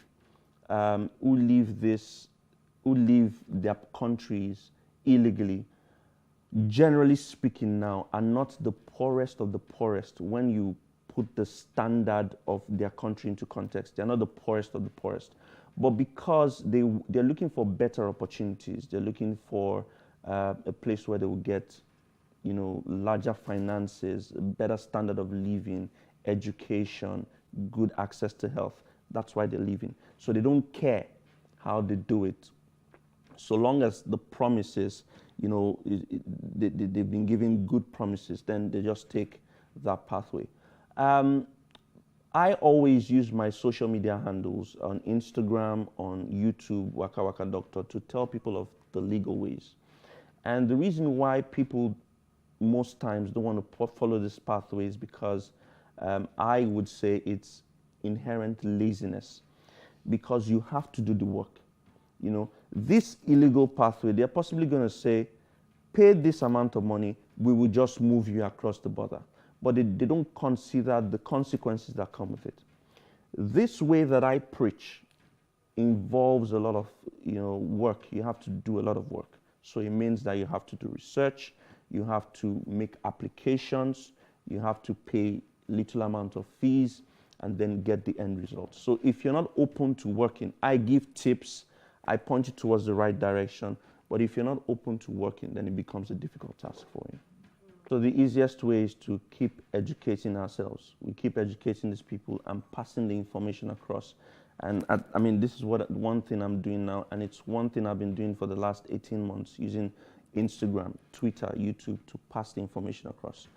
their countries illegally, generally speaking now, are not the poorest of the poorest when you put the standard of their country into context. They're not the poorest of the poorest. But because they're looking for better opportunities, they're looking for a place where they will get, you know, larger finances, a better standard of living, education, good access to health. That's why they're leaving. So they don't care how they do it. So long as the promises, you know, they've been given good promises, then they just take that pathway. I always use my social media handles on Instagram, on YouTube, Waka Waka Doctor, to tell people of the legal ways. And the reason why people most times don't want to follow this pathway is because I would say it's inherent laziness, because you have to do the work. You know, this illegal pathway, they're possibly going to say, pay this amount of money, we will just move you across the border. But they don't consider the consequences that come with it. This way that I preach involves a lot of, you know, work. You have to do a lot of work. So it means that you have to do research, you have to make applications, you have to pay little amount of fees, and then get the end result. So if you're not open to working, I give tips, I point you towards the right direction, but if you're not open to working, then it becomes a difficult task for you. So the easiest way is to keep educating ourselves. We keep educating these people and passing the information across. And I mean, this is one thing I'm doing now, and it's one thing I've been doing for the last 18 months, using Instagram, Twitter, YouTube to pass the information across.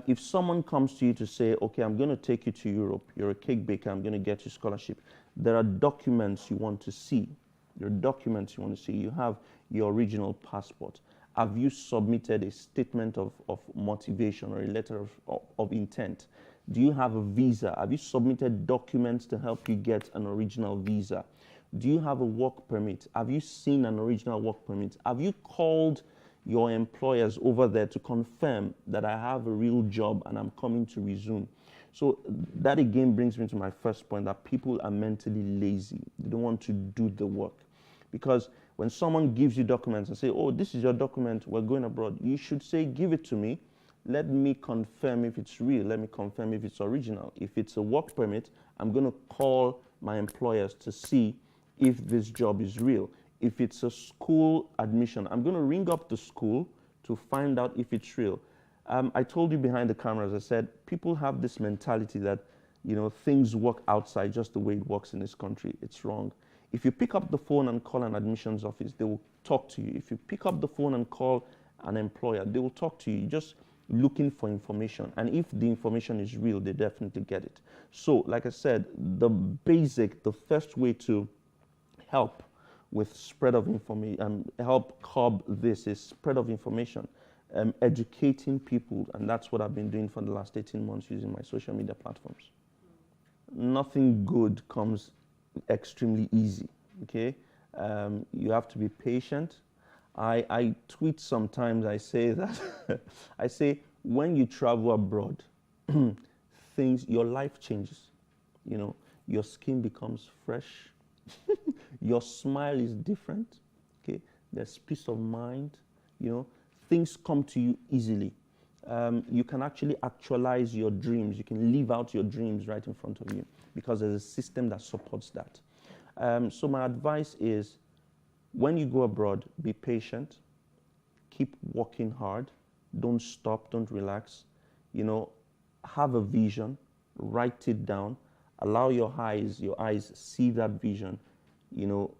If someone comes to you to say, okay, I'm going to take you to Europe, you're a cake baker, I'm going to get you scholarship, there are documents you want to see. There are documents you want to see. You have your original passport. Have you submitted a statement of motivation or a letter of intent? Do you have a visa? Have you submitted documents to help you get an original visa? Do you have a work permit? Have you seen an original work permit? Have you called your employers over there to confirm that I have a real job and I'm coming to resume? So that again brings me to my first point, that people are mentally lazy. They don't want to do the work. Because when someone gives you documents and say, oh, this is your document, we're going abroad, you should say, give it to me. Let me confirm if it's real. Let me confirm if it's original. If it's a work permit, I'm going to call my employers to see if this job is real. If it's a school admission, I'm going to ring up the school to find out if it's real. I told you behind the cameras, I said, people have this mentality that, you know, things work outside just the way it works in this country. It's wrong. If you pick up the phone and call an admissions office, they will talk to you. If you pick up the phone and call an employer, they will talk to you. You're just looking for information. And if the information is real, they definitely get it. So, like I said, the first way to help with spread of information, help curb this is spread of information, educating people. And that's what I've been doing for the last 18 months using my social media platforms. Nothing good comes extremely easy, okay? You have to be patient. I tweet sometimes, I say that, I say, when you travel abroad, your life changes. You know, your skin becomes fresh. Your smile is different, okay? There's peace of mind, you know? Things come to you easily. You can actually actualize your dreams. You can live out your dreams right in front of you because there's a system that supports that. So my advice is, when you go abroad, be patient, keep working hard, don't stop, don't relax, you know, have a vision, write it down, allow your eyes see that vision, you know,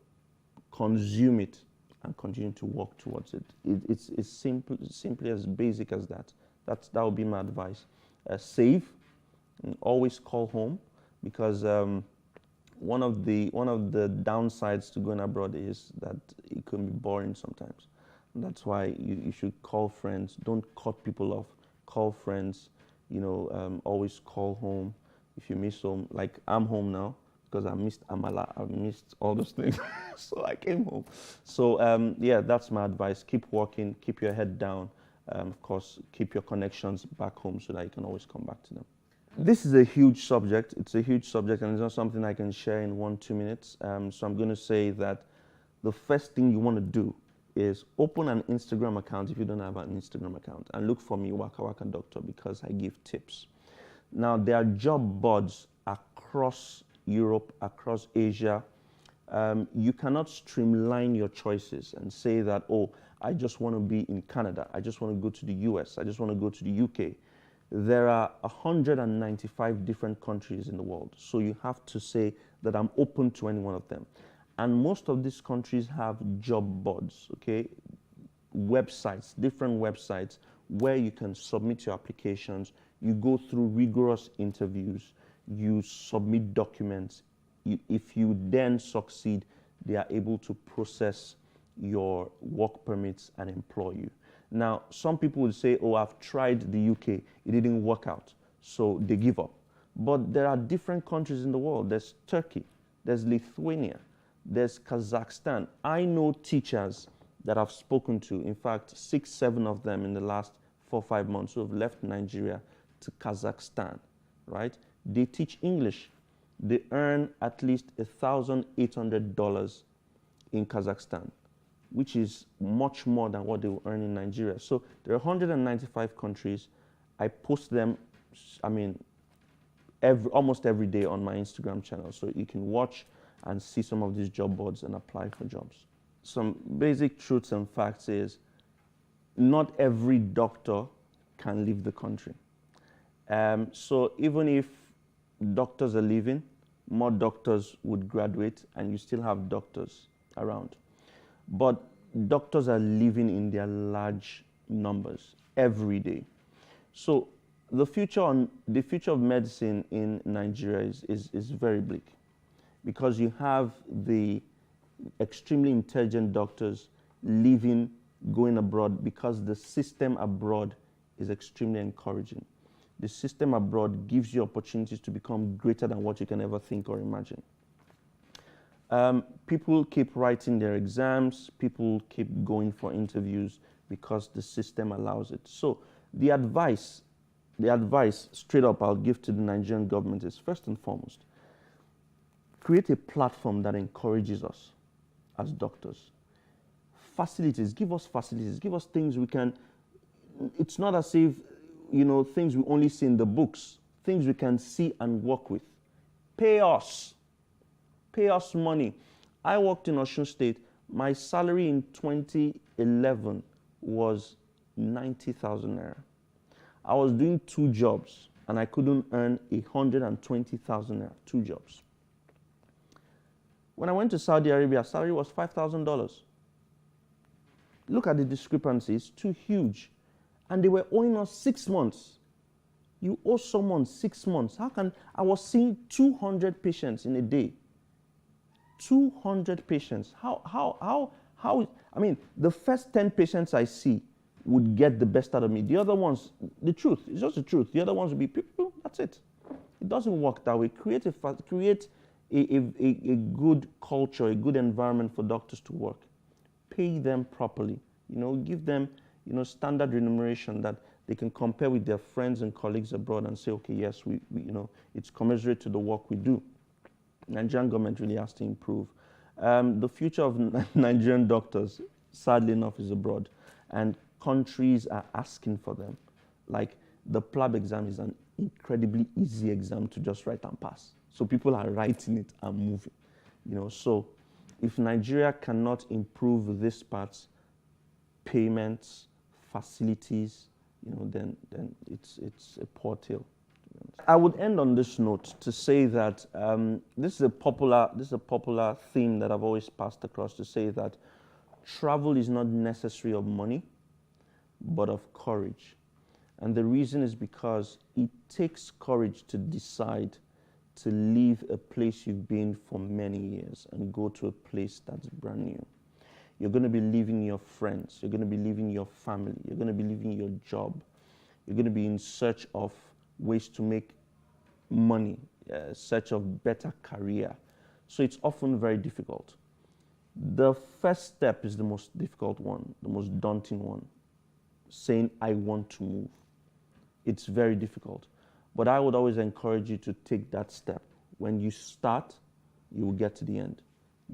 consume it and continue to work towards it. It's simply as basic as that. That would be my advice. Save, and always call home, because one of the downsides to going abroad is that it can be boring sometimes. And that's why you should call friends. Don't cut people off. Call friends. You know, always call home if you miss home. Like, I'm home now because I missed Amala. I missed all those things, so I came home. So yeah, that's my advice. Keep working. Keep your head down. Of course, keep your connections back home so that you can always come back to them. This is a huge subject. It's a huge subject, and it's not something I can share in 1-2 minutes. So I'm going to say that the first thing you want to do is open an Instagram account if you don't have an Instagram account, and look for me, Waka Waka Doctor, because I give tips. Now, there are job boards across Europe, across Asia. You cannot streamline your choices and say that, oh, I just want to be in Canada. I just want to go to the US. I just want to go to the UK. There are 195 different countries in the world. So you have to say that I'm open to any one of them. And most of these countries have job boards, okay? Websites, different websites where you can submit your applications. You go through rigorous interviews. You submit documents. If you then succeed, they are able to process your work permits and employ you. Now, some people will say, oh, I've tried the UK, it didn't work out, so they give up. But there are different countries in the world. There's Turkey, there's Lithuania, there's Kazakhstan. I know teachers that I've spoken to, in fact, 6-7 of them in the last 4-5 months who have left Nigeria to Kazakhstan, right? They teach English. They earn at least $1,800 in Kazakhstan, which is much more than what they will earn in Nigeria. So there are 195 countries. I post them, I mean, almost every day on my Instagram channel. So you can watch and see some of these job boards and apply for jobs. Some basic truths and facts is not every doctor can leave the country. So even if doctors are leaving, more doctors would graduate and you still have doctors around. But doctors are leaving in their large numbers every day. So the future of medicine in Nigeria is very bleak, because you have the extremely intelligent doctors leaving, going abroad, because the system abroad is extremely encouraging. The system abroad gives you opportunities to become greater than what you can ever think or imagine. People keep writing their exams, people keep going for interviews because the system allows it. So the advice straight up I'll give to the Nigerian government is, first and foremost, create a platform that encourages us as doctors. Facilities, give us things we can. It's not as if, you know, things we only see in the books, things we can see and work with. Pay us money. I worked in Osun State. My salary in 2011 was 90,000 naira. I was doing 2 jobs and I couldn't earn 120,000 naira, 2 jobs. When I went to Saudi Arabia, salary was $5,000. Look at the discrepancy, it's too huge. And they were owing us 6 months. You owe someone 6 months. How can, I was seeing 200 patients in a day. 200 patients. How, I mean, the first 10 patients I see would get the best out of me. The other ones, the truth, it's just the truth. The other ones would be people, that's it. It doesn't work that way. Create a good culture, a good environment for doctors to work. Pay them properly. You know, give them, you know, standard remuneration that they can compare with their friends and colleagues abroad and say, okay, yes, we you know, it's commensurate to the work we do. Nigerian government really has to improve. The future of Nigerian doctors, sadly enough, is abroad, and countries are asking for them. Like, the PLAB exam is an incredibly easy exam to just write and pass. So people are writing it and moving, you know. So If Nigeria cannot improve these parts, payments, facilities, then it's a poor tale. I would end on this note to say that this is a popular theme that I've always passed across, to say that travel is not necessary of money, but of courage. And the reason is because it takes courage to decide to leave a place you've been for many years and go to a place that's brand new. You're going to be leaving your friends, you're going to be leaving your family, you're going to be leaving your job, you're going to be in search of ways to make money, search of better career. So it's often very difficult. The first step is the most difficult one, the most daunting one, saying, I want to move. It's very difficult. But I would always encourage you to take that step. When you start, you will get to the end.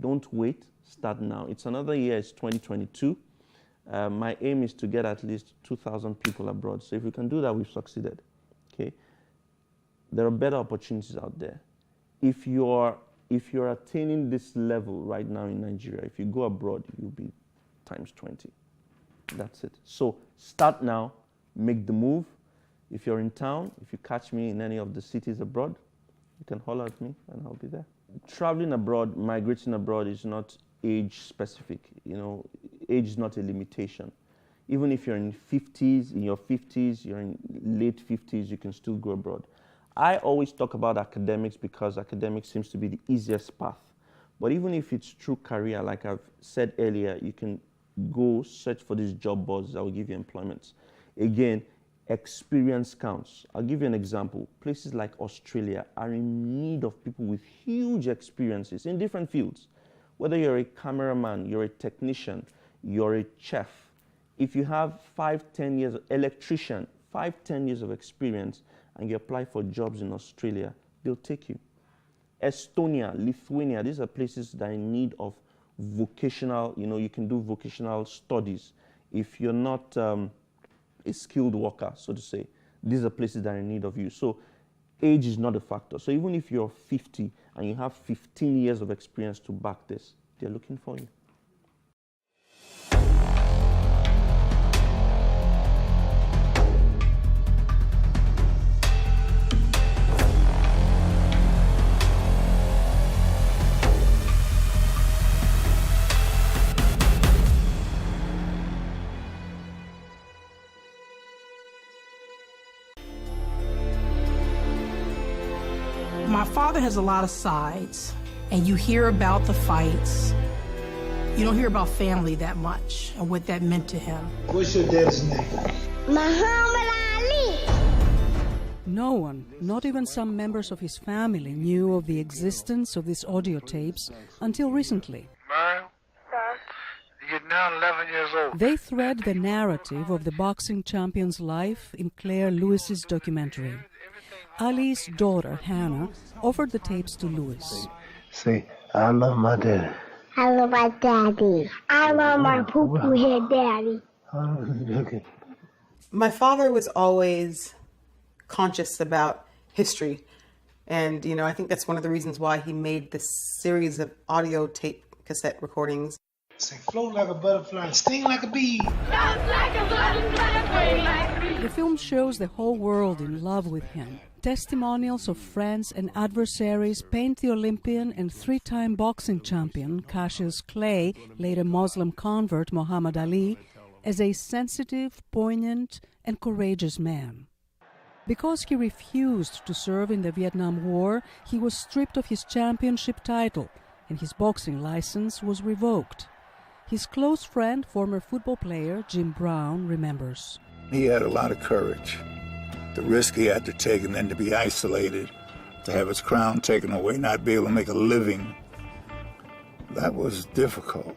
Don't wait, start now. It's another year, it's 2022. My aim is to get at least 2,000 people abroad. So if we can do that, we've succeeded. Okay? There are better opportunities out there. If you're attaining this level right now in Nigeria, if you go abroad, you'll be times 20. That's it. So start now, make the move. If you're in town, if you catch me in any of the cities abroad, you can holler at me and I'll be there. Traveling abroad, migrating abroad is not age specific. Age is not a limitation. Even if you're in your 50s, you're in late 50s, you can still go abroad. I always talk about academics because academics seems to be the easiest path. But even if it's true career, like I've said earlier, you can go search for these job boards that will give you employment. Again, experience counts. I'll give you an example. Places like Australia are in need of people with huge experiences in different fields. Whether you're a cameraman, you're a technician, you're a chef, if you have 5-10 years, electrician, 5-10 years of experience, and you apply for jobs in Australia, they'll take you. Estonia, Lithuania, these are places that are in need of vocational, you can do vocational studies. If you're not a skilled worker, so to say, these are places that are in need of you. So age is not a factor. So even if you're 50 and you have 15 years of experience to back this, they're looking for you. My father has a lot of sides, and you hear about the fights. You don't hear about family that much and what that meant to him. What's your dad's name? Muhammad Ali. No one, not even some members of his family, knew of the existence of these audio tapes until recently. Ma'am, you're now 11 years old. They thread the narrative of the boxing champion's life in Claire Lewis's documentary. Ali's daughter, Hannah, offered the tapes to Lewis. Say, I love my daddy. I love my daddy. I love my poo-poo head daddy. Okay. My father was always conscious about history. And, I think that's one of the reasons why he made this series of audio tape cassette recordings. Say, float like a butterfly, sting like a bee. The film shows the whole world in love with him. Testimonials of friends and adversaries paint the Olympian and three-time boxing champion Cassius Clay, later Muslim convert Muhammad Ali, as a sensitive, poignant, and courageous man. Because he refused to serve in the Vietnam War, he was stripped of his championship title, and his boxing license was revoked. His close friend, former football player Jim Brown, remembers. He had a lot of courage. The risk he had to take, and then to be isolated, to have his crown taken away, not be able to make a living, that was difficult.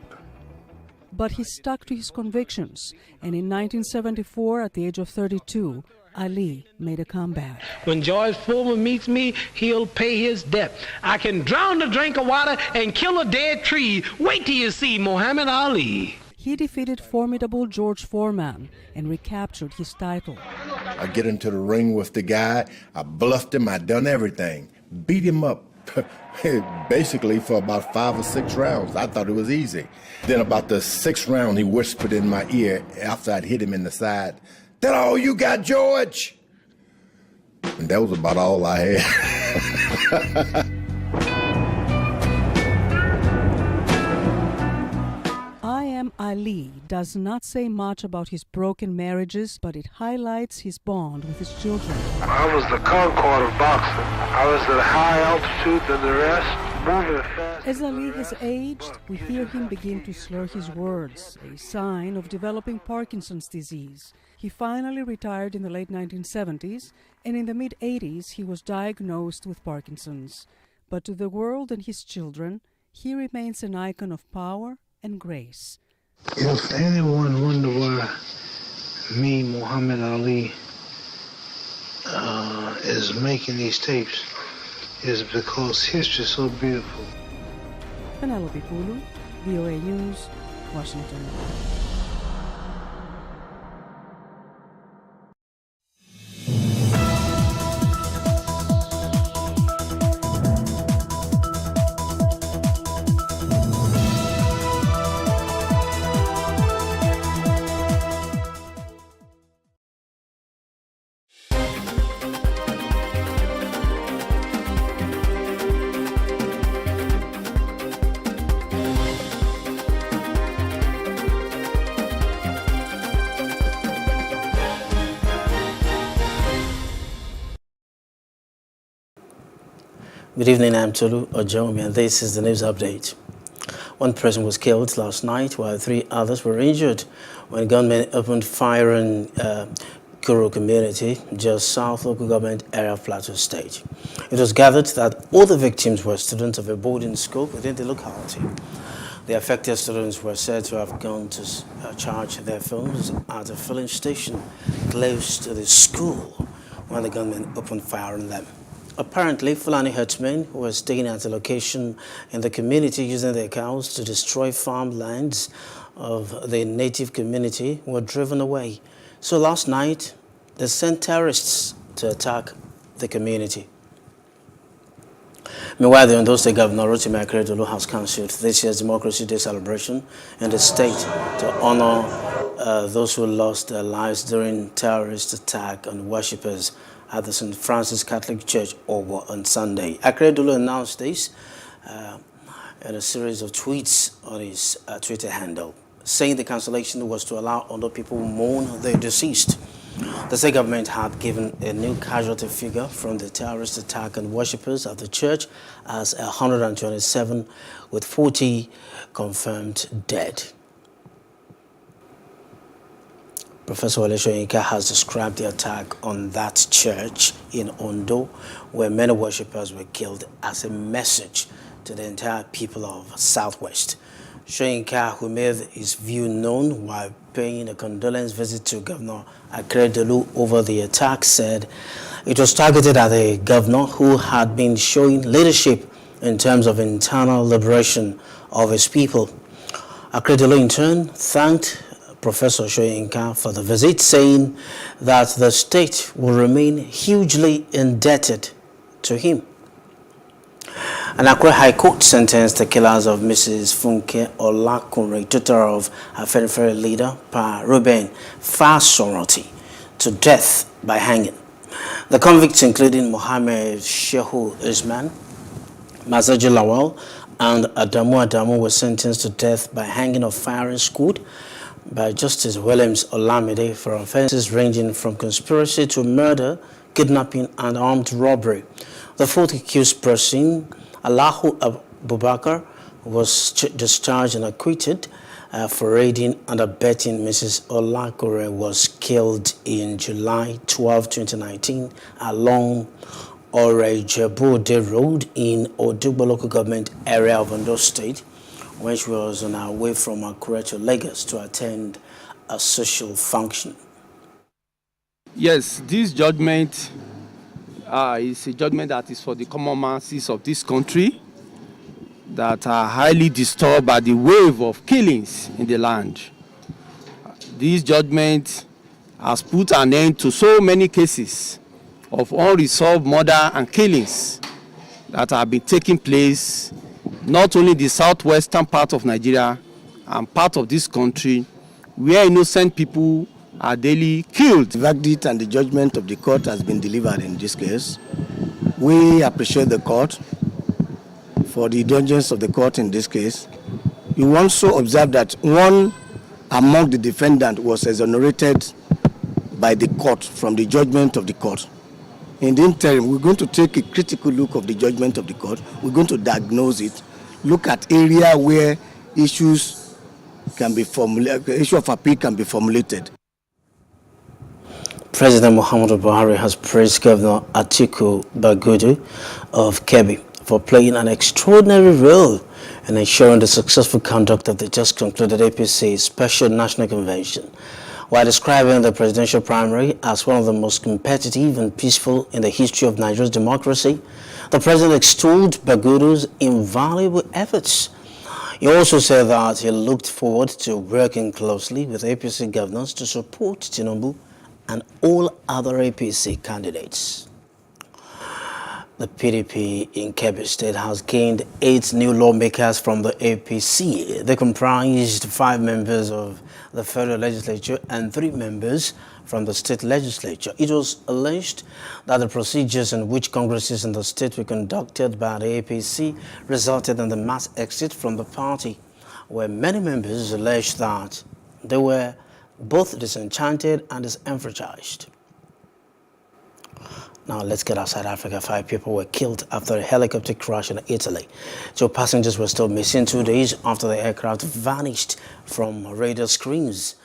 But he stuck to his convictions, and in 1974, at the age of 32, Ali made a comeback. When George Foreman meets me, he'll pay his debt. I can drown a drink of water and kill a dead tree. Wait till you see Muhammad Ali. He defeated formidable George Foreman and recaptured his title. I get into the ring with the guy, I bluffed him, I done everything. Beat him up, basically for about 5 or 6 rounds. I thought it was easy. Then about the 6th round, he whispered in my ear after I'd hit him in the side, "That all you got, George?" And that was about all I had. I Am Ali does not say much about his broken marriages, but it highlights his bond with his children. I was the Concord of boxing. I was at high altitude than the rest, moving fast. As Ali has aged, we hear him begin to slur his words, a sign of developing Parkinson's disease. He finally retired in the late 1970s, and in the mid-80s he was diagnosed with Parkinson's. But to the world and his children, he remains an icon of power and grace. If anyone wonder why me, Muhammad Ali, is making these tapes, is because history is so beautiful. Penelope Pulu, VOA News, Washington. Good evening, I'm Tolu Ojomi, and this is the news update. One person was killed last night while 3 others were injured when gunmen opened fire in Kuru community, just south local government area of Plateau State. It was gathered that all the victims were students of a boarding school within the locality. The affected students were said to have gone to charge their phones at a filling station close to the school when the gunmen opened fire on them. Apparently, Fulani herdsmen who were staying at a location in the community using their cows to destroy farmlands of the native community were driven away. So last night, they sent terrorists to attack the community. Meanwhile, the Ondo State Governor Rotimi Akeredolu has cancelled this year's Democracy Day celebration in the state to honor those who lost their lives during terrorist attack on worshippers at the St. Francis Catholic Church Obo on Sunday. Akeredolu announced this in a series of tweets on his Twitter handle, saying the cancellation was to allow other people who mourn their deceased. The state government had given a new casualty figure from the terrorist attack on worshippers at the church as 127, with 40 confirmed dead. Professor Wale Soyinka has described the attack on that church in Ondo, where many worshippers were killed, as a message to the entire people of Southwest. Soyinka, who made his view known while paying a condolence visit to Governor Akeredolu over the attack, said it was targeted at a governor who had been showing leadership in terms of internal liberation of his people. Akeredolu, in turn, thanked Professor Soyinka for the visit, saying that the state will remain hugely indebted to him. An Accra High Court sentenced the killers of Mrs. Funke Olakunre, daughter of Afenifere leader Pa Ruben Fasoroti, to death by hanging. The convicts, including Mohammed Shehu Isman, Masaji Lawal, and Adamu, were sentenced to death by hanging of firing squad by Justice Williams Olamide for offenses ranging from conspiracy to murder, kidnapping, and armed robbery. The fourth accused person, Allahu Abubakar, was discharged and acquitted for aiding and abetting Mrs. Olakore, was killed in July 12, 2019 along Orejebuode Road in Odugbo local government area of Ondo State, when she was on her way from Accra to Lagos to attend a social function. Yes, this judgment is a judgment that is for the common masses of this country that are highly disturbed by the wave of killings in the land. This judgment has put an end to so many cases of unresolved murder and killings that have been taking place not only in the southwestern part of Nigeria and part of this country, where innocent people are daily killed. The verdict and the judgment of the court has been delivered in this case. We appreciate the court for the diligence of the court in this case. You also observe that one among the defendants was exonerated by the court from the judgment of the court. In the interim, we're going to take a critical look of the judgment of the court. We're going to diagnose it, look at area where issues can be formulated, issue of appeal can be formulated. President Muhammadu Buhari has praised Governor Atiku Bagudu of Kebbi for playing an extraordinary role in ensuring the successful conduct of the just concluded APC Special National Convention, while describing the presidential primary as one of the most competitive and peaceful in the history of Nigeria's democracy. The president extolled Bagudu's invaluable efforts. He also said that he looked forward to working closely with APC governors to support Tinubu and all other APC candidates. The PDP in Kebbi State has gained 8 new lawmakers from the APC. They comprised 5 members of the federal legislature and 3 members from the state legislature. It was alleged that the procedures in which congresses in the state were conducted by the APC resulted in the mass exit from the party, where many members alleged that they were both disenchanted and disenfranchised. Now let's get outside Africa. 5 people were killed after a helicopter crash in Italy. 2 passengers were still missing 2 days after the aircraft vanished from radar screens.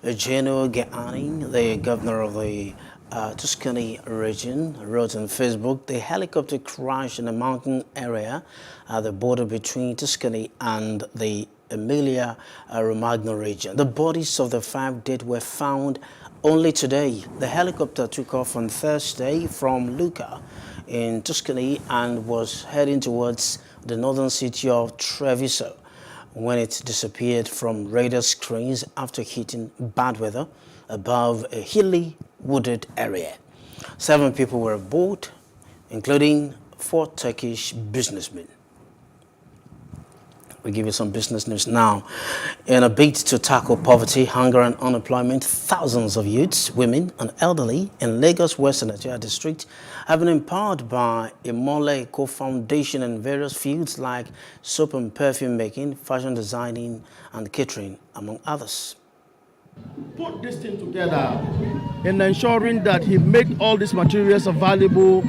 Geno Geani, the governor of the Tuscany region, wrote on Facebook, the helicopter crashed in a mountain area at the border between Tuscany and the Emilia-Romagna region. The bodies of the 5 dead were found only today. The helicopter took off on Thursday from Lucca in Tuscany and was heading towards the northern city of Treviso when it disappeared from radar screens after hitting bad weather above a hilly, wooded area. 7 people were aboard, including 4 Turkish businessmen. We give you some business news now. In a bid to tackle poverty, hunger and unemployment, thousands of youths, women and elderly in Lagos Western Nigeria district have been empowered by Imole Eco Foundation in various fields like soap and perfume making, fashion designing and catering, among others. Put this thing together in ensuring that he made all these materials available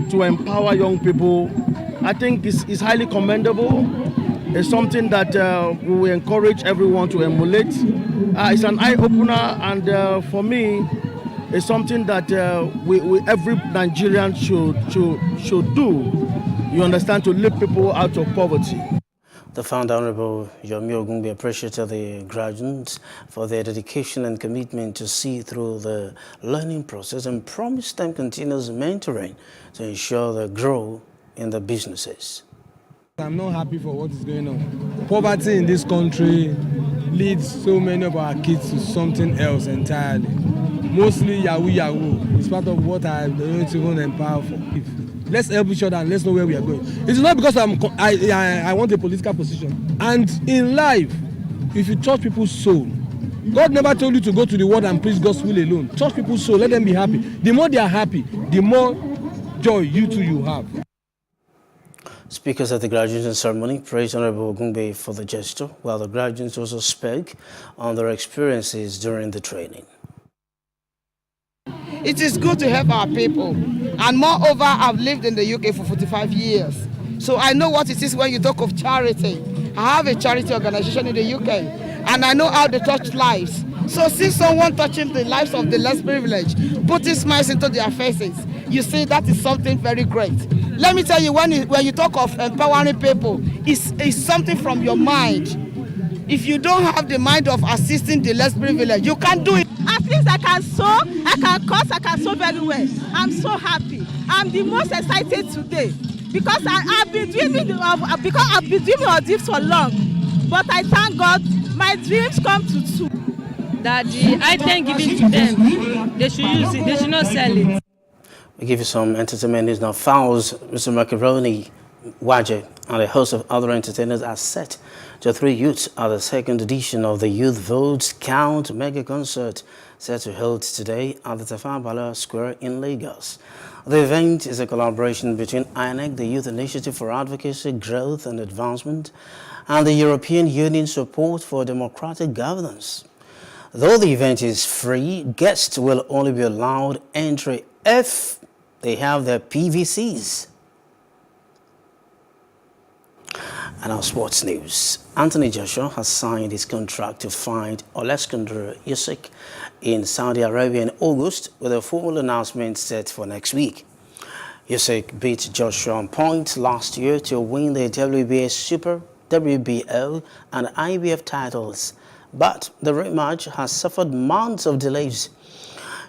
to empower young people, I think is highly commendable. It's something that we will encourage everyone to emulate. It's an eye-opener, and for me, it's something that every Nigerian should do. You understand, to lift people out of poverty. The founder, Honorable Yomi Ogunbi, appreciated the graduates for their dedication and commitment to see through the learning process and promised them continuous mentoring to ensure they grow in their businesses. I'm not happy for what is going on. Poverty in this country leads so many of our kids to something else entirely. Mostly Yahoo Yahoo. It's part of what I don't even empower for. Let's help each other and let's know where we are going. It's not because I want a political position. And in life, if you touch people's soul, God never told you to go to the world and preach gospel alone. Touch people's soul, let them be happy. The more they are happy, the more joy you have. Speakers at the graduation ceremony praised Honorable Ogunbe for the gesture, while the graduates also spoke on their experiences during the training. It is good to help our people, and moreover, I've lived in the UK for 45 years, so I know what it is when you talk of charity. I have a charity organization in the UK, and I know how they touch lives. So see someone touching the lives of the less privileged, putting smiles into their faces, you see that is something very great. Let me tell you, when you talk of empowering people, it's something from your mind. If you don't have the mind of assisting the less privileged, you can't do it. At least I can sew, I can cut, I can sew very well. I'm so happy. I'm the most excited today because I've been dreaming of this for long. But I thank God my dreams come to true. That the item given to them, they should use it, they should not sell it. We give you some entertainment news now. Fowls, Mr. Macaroni, Waje, and a host of other entertainers are set to 3 youths at the second edition of the Youth Votes Count Mega Concert set to hold today at the Tafawa Balewa Square in Lagos. The event is a collaboration between INEC, the Youth Initiative for Advocacy, Growth and Advancement, and the European Union Support for Democratic Governance. Though the event is free, guests will only be allowed entry if they have their PVCs. And our sports news. Anthony Joshua has signed his contract to fight Oleksandr Usyk in Saudi Arabia in August, with a formal announcement set for next week. Usyk beat Joshua on points last year to win the WBA Super, WBO and IBF titles, but the rematch has suffered months of delays.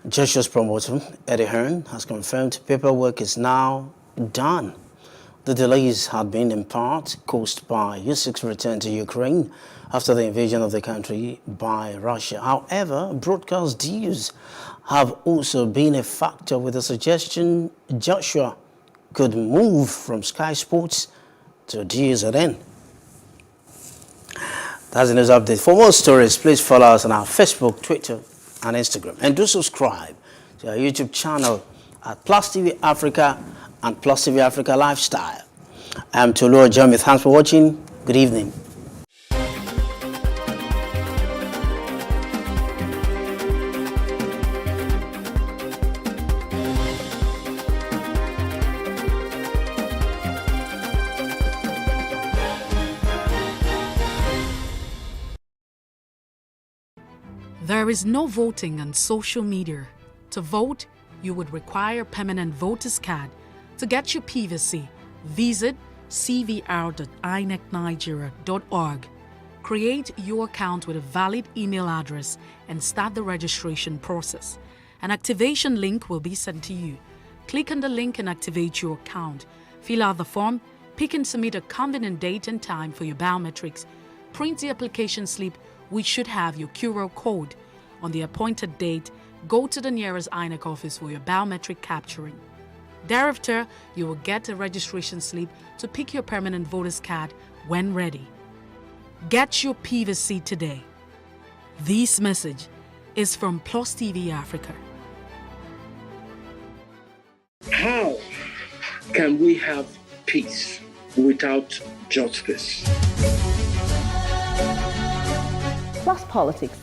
Joshua's promoter, Eddie Hearn, has confirmed paperwork is now done. The delays had been in part caused by Usyk's return to Ukraine after the invasion of the country by Russia. However, broadcast deals have also been a factor, with the suggestion Joshua could move from Sky Sports to DZN. That's the news update. For more stories, please follow us on our Facebook, Twitter, and Instagram. And do subscribe to our YouTube channel at Plus TV Africa and Plus TV Africa Lifestyle. I'm Tolu Ojami. Thanks for watching. Good evening. There is no voting on social media. To vote, you would require a permanent voter's card. To get your PVC, visit cvr.inecnigeria.org. Create your account with a valid email address and start the registration process. An activation link will be sent to you. Click on the link and activate your account. Fill out the form, pick and submit a convenient date and time for your biometrics. Print the application slip, which should have your QR code. On the appointed date, go to the nearest INEC office for your biometric capturing. Thereafter, you will get a registration slip to pick your permanent voter's card when ready. Get your PVC today. This message is from Plus TV Africa. How can we have peace without justice? Plus Politics.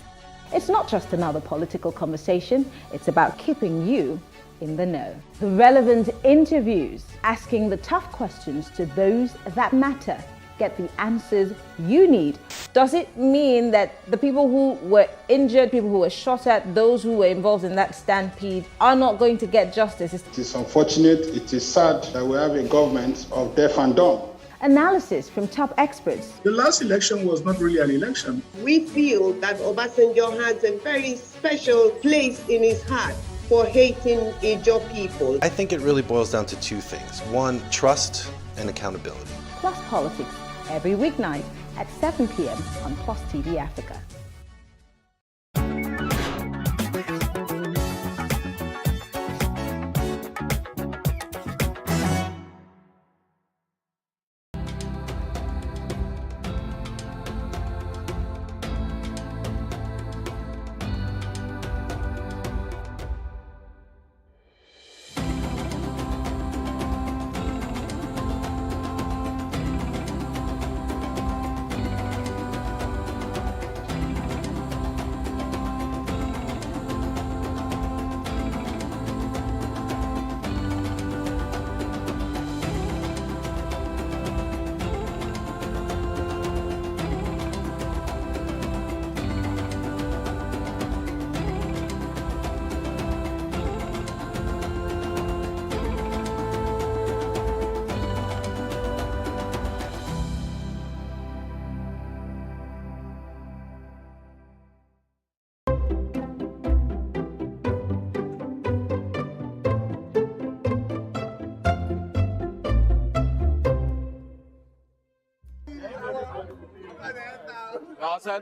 It's not just another political conversation, it's about keeping you in the know. The relevant interviews, asking the tough questions to those that matter. Get the answers you need. Does it mean that the people who were injured, people who were shot at, those who were involved in that stampede are not going to get justice? It is unfortunate, it is sad that we have a government of deaf and dumb. Analysis from top experts. The last election was not really an election. We feel that Obasanjo has a very special place in his heart for hating Ijaw people. I think it really boils down to 2 things. 1, trust and accountability. Plus Politics, every weeknight at 7 p.m. on Plus TV Africa.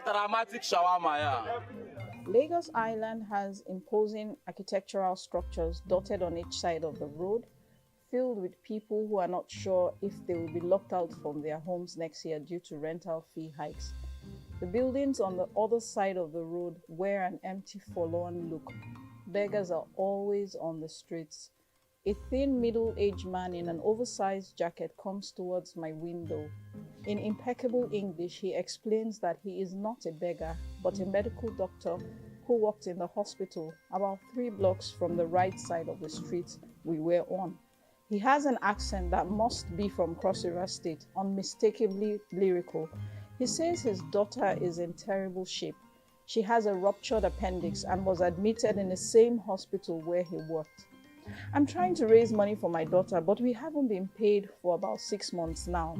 Dramatic shawarma, yeah. Lagos Island has imposing architectural structures dotted on each side of the road, filled with people who are not sure if they will be locked out from their homes next year due to rental fee hikes. The buildings on the other side of the road wear an empty, forlorn look. Beggars are always on the streets. A thin, middle-aged man in an oversized jacket comes towards my window. In impeccable English, he explains that he is not a beggar, but a medical doctor who worked in the hospital about 3 blocks from the right side of the street we were on. He has an accent that must be from Cross River State, unmistakably lyrical. He says his daughter is in terrible shape. She has a ruptured appendix and was admitted in the same hospital where he worked. I'm trying to raise money for my daughter, but we haven't been paid for about 6 months now.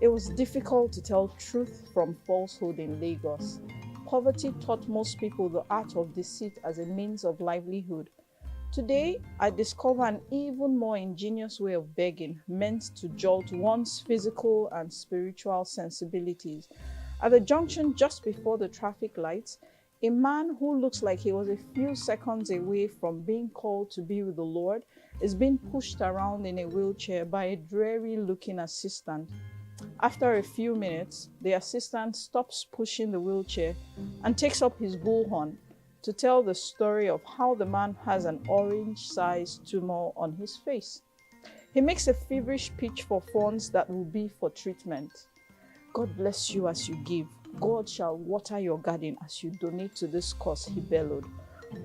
It was difficult to tell truth from falsehood in Lagos. Poverty taught most people the art of deceit as a means of livelihood. Today, I discover an even more ingenious way of begging meant to jolt one's physical and spiritual sensibilities. At the junction just before the traffic lights, a man who looks like he was a few seconds away from being called to be with the Lord is being pushed around in a wheelchair by a dreary-looking assistant. After a few minutes, the assistant stops pushing the wheelchair and takes up his bullhorn to tell the story of how the man has an orange-sized tumor on his face. He makes a feverish pitch for funds that will be for treatment. God bless you as you give. God shall water your garden as you donate to this cause, he bellowed.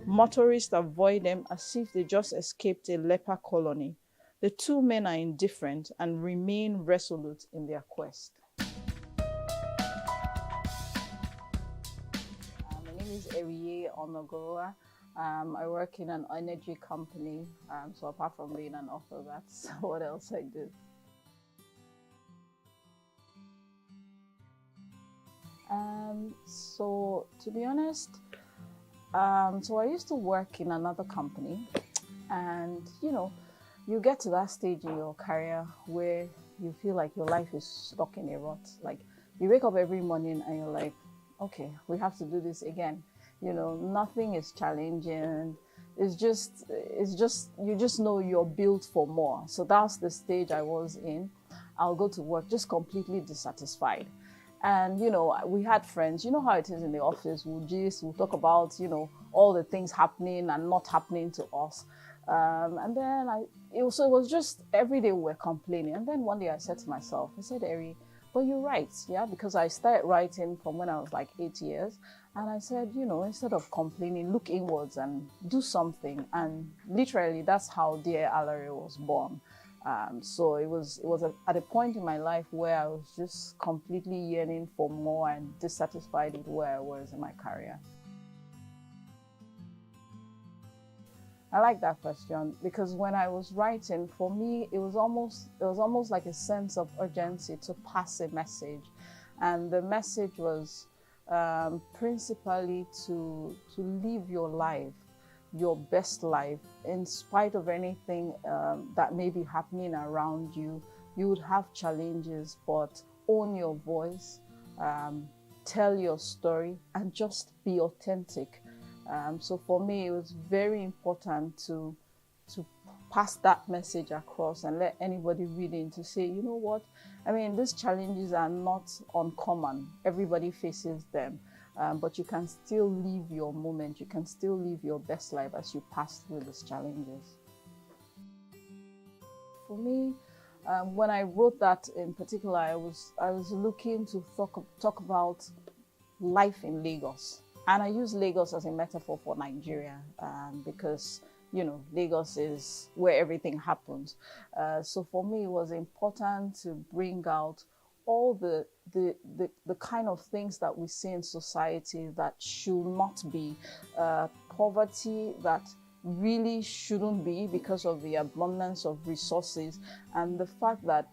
Motorists avoid them as if they just escaped a leper colony. The 2 men are indifferent and remain resolute in their quest. My name is Eriye Onogoroa. I work in an energy company, so apart from being an author, that's what else I do. So to be honest, so I used to work in another company, and you get to that stage in your career where you feel like your life is stuck in a rut. Like you wake up every morning and you're like, okay, we have to do this again. Nothing is challenging. It's just you just know you're built for more. So that's the stage I was in. I'll go to work just completely dissatisfied. And, we had friends, you know how it is in the office, we'll talk about, all the things happening and not happening to us. And then it was just every day we were complaining. And then one day I said to myself, I said, Eri, but you write, yeah? Because I started writing from when I was like 8 years. And I said, instead of complaining, look inwards and do something. And literally, that's how Dear Alare was born. So it was at a point in my life where I was just completely yearning for more and dissatisfied with where I was in my career. I like that question because when I was writing, for me, it was almost like a sense of urgency to pass a message, and the message was principally to live your life, your best life, in spite of anything that may be happening around you. You would have challenges, but own your voice, tell your story, and just be authentic. So for me, it was very important to pass that message across and let anybody reading to say, you know what, these challenges are not uncommon. Everybody faces them. But you can still live your moment. You can still live your best life as you pass through these challenges. For me, when I wrote that in particular, I was looking to talk about life in Lagos. And I use Lagos as a metaphor for Nigeria because, Lagos is where everything happens. So for me, it was important to bring out all the kind of things that we see in society that should not be, poverty that really shouldn't be because of the abundance of resources, and the fact that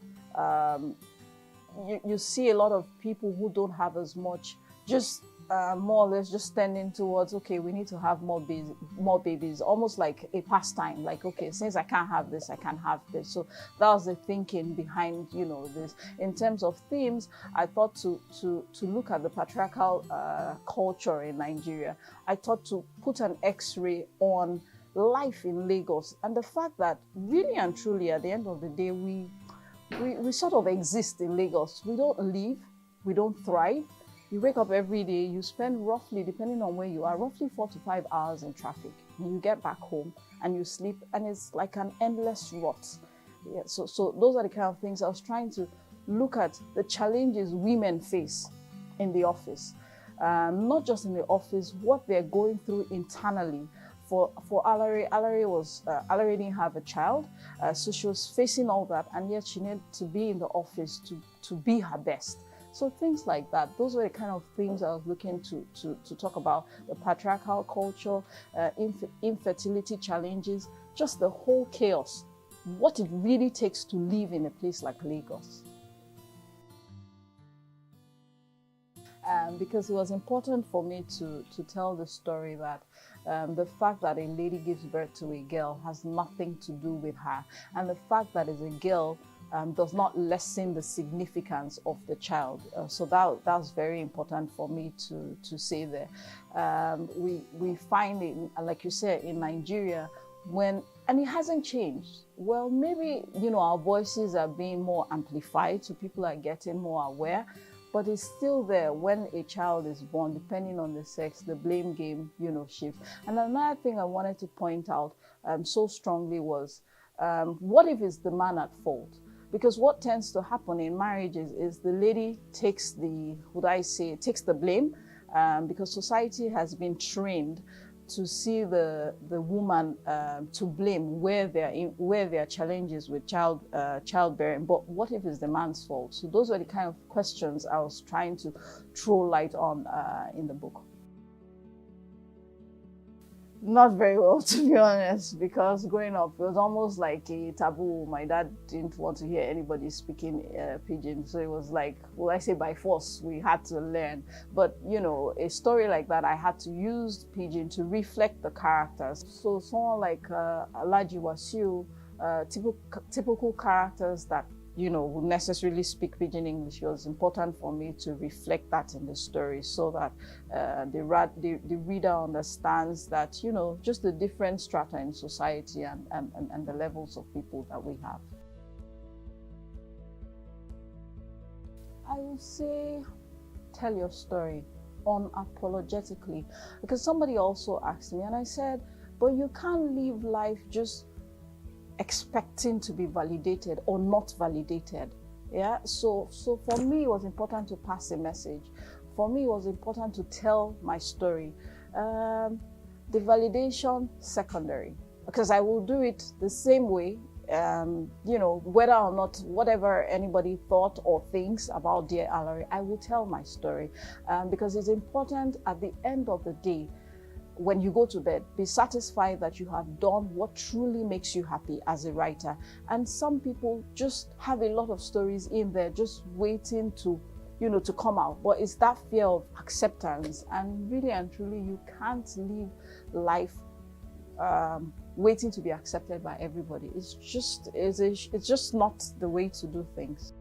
you see a lot of people who don't have as much just more or less just tending towards, okay, we need to have more babies, almost like a pastime. Like, okay, since I can't have this, I can have this. So that was the thinking behind, this. In terms of themes, I thought to look at the patriarchal culture in Nigeria. I thought to put an X-ray on life in Lagos and the fact that really and truly, at the end of the day, we sort of exist in Lagos. We don't live, we don't thrive. You wake up every day, you spend roughly, depending on where you are, roughly 4 to 5 hours in traffic. And you get back home and you sleep, and it's like an endless rot. Yeah, so those are the kind of things I was trying to look at, the challenges women face in the office. Not just in the office, what they're going through internally. For Alari didn't have a child, so she was facing all that, and yet she needed to be in the office to be her best. So things like that, those were the kind of things I was looking to talk about: the patriarchal culture, infertility challenges, just the whole chaos, what it really takes to live in a place like Lagos. Because it was important for me to tell the story that the fact that a lady gives birth to a girl has nothing to do with her, and the fact that it's a girl does not lessen the significance of the child. So that's very important for me to say there. We find it, like you said, in Nigeria, and it hasn't changed. Well, maybe, our voices are being more amplified, so people are getting more aware, but it's still there. When a child is born, depending on the sex, the blame game, shifts. And another thing I wanted to point out so strongly was, what if it's the man at fault? Because what tends to happen in marriages is the lady takes the blame, because society has been trained to see the woman to blame where there are challenges with childbearing. But what if it's the man's fault? So those were the kind of questions I was trying to throw light on in the book. Not very well, to be honest, because growing up, it was almost like a taboo. My dad didn't want to hear anybody speaking pidgin, so it was like, well, I say by force, we had to learn. But, a story like that, I had to use pidgin to reflect the characters. So someone like Alhaji Wasiu, typical characters that would necessarily speak pidgin English, it was important for me to reflect that in the story, so that the reader understands that, just the different strata in society and the levels of people that we have. I would say, tell your story unapologetically, because somebody also asked me, and I said, but you can't live life just expecting to be validated or not validated. Yeah, so for me it was important to pass a message. For me it was important to tell my story. The validation, secondary, because I will do it the same way, whether or not whatever anybody thought or thinks about Dear Alari, I will tell my story, because it's important at the end of the day, when you go to bed, be satisfied that you have done what truly makes you happy as a writer. And some people just have a lot of stories in there just waiting to come out. But it's that fear of acceptance. And really and truly, you can't live life waiting to be accepted by everybody. It's just not the way to do things.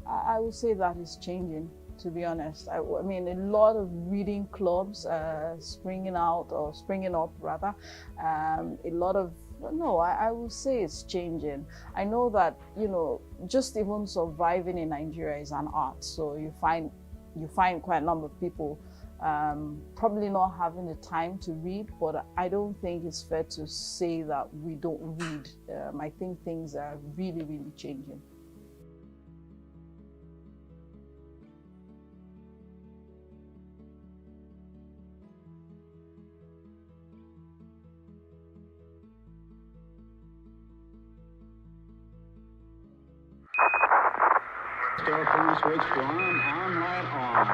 I would say that is changing, to be honest. I mean, a lot of reading clubs springing up. I would say it's changing. I know that, just even surviving in Nigeria is an art. So you find quite a number of people probably not having the time to read, but I don't think it's fair to say that we don't read. I think things are really, really changing. Telephone switch on light on.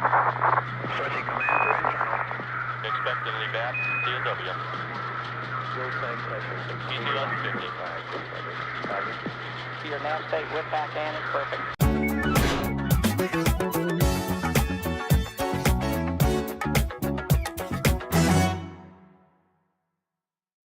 Switching commander internal. Expectedly back, TW. Fuel tank pressure 60. 55. You're now state with back and it's perfect.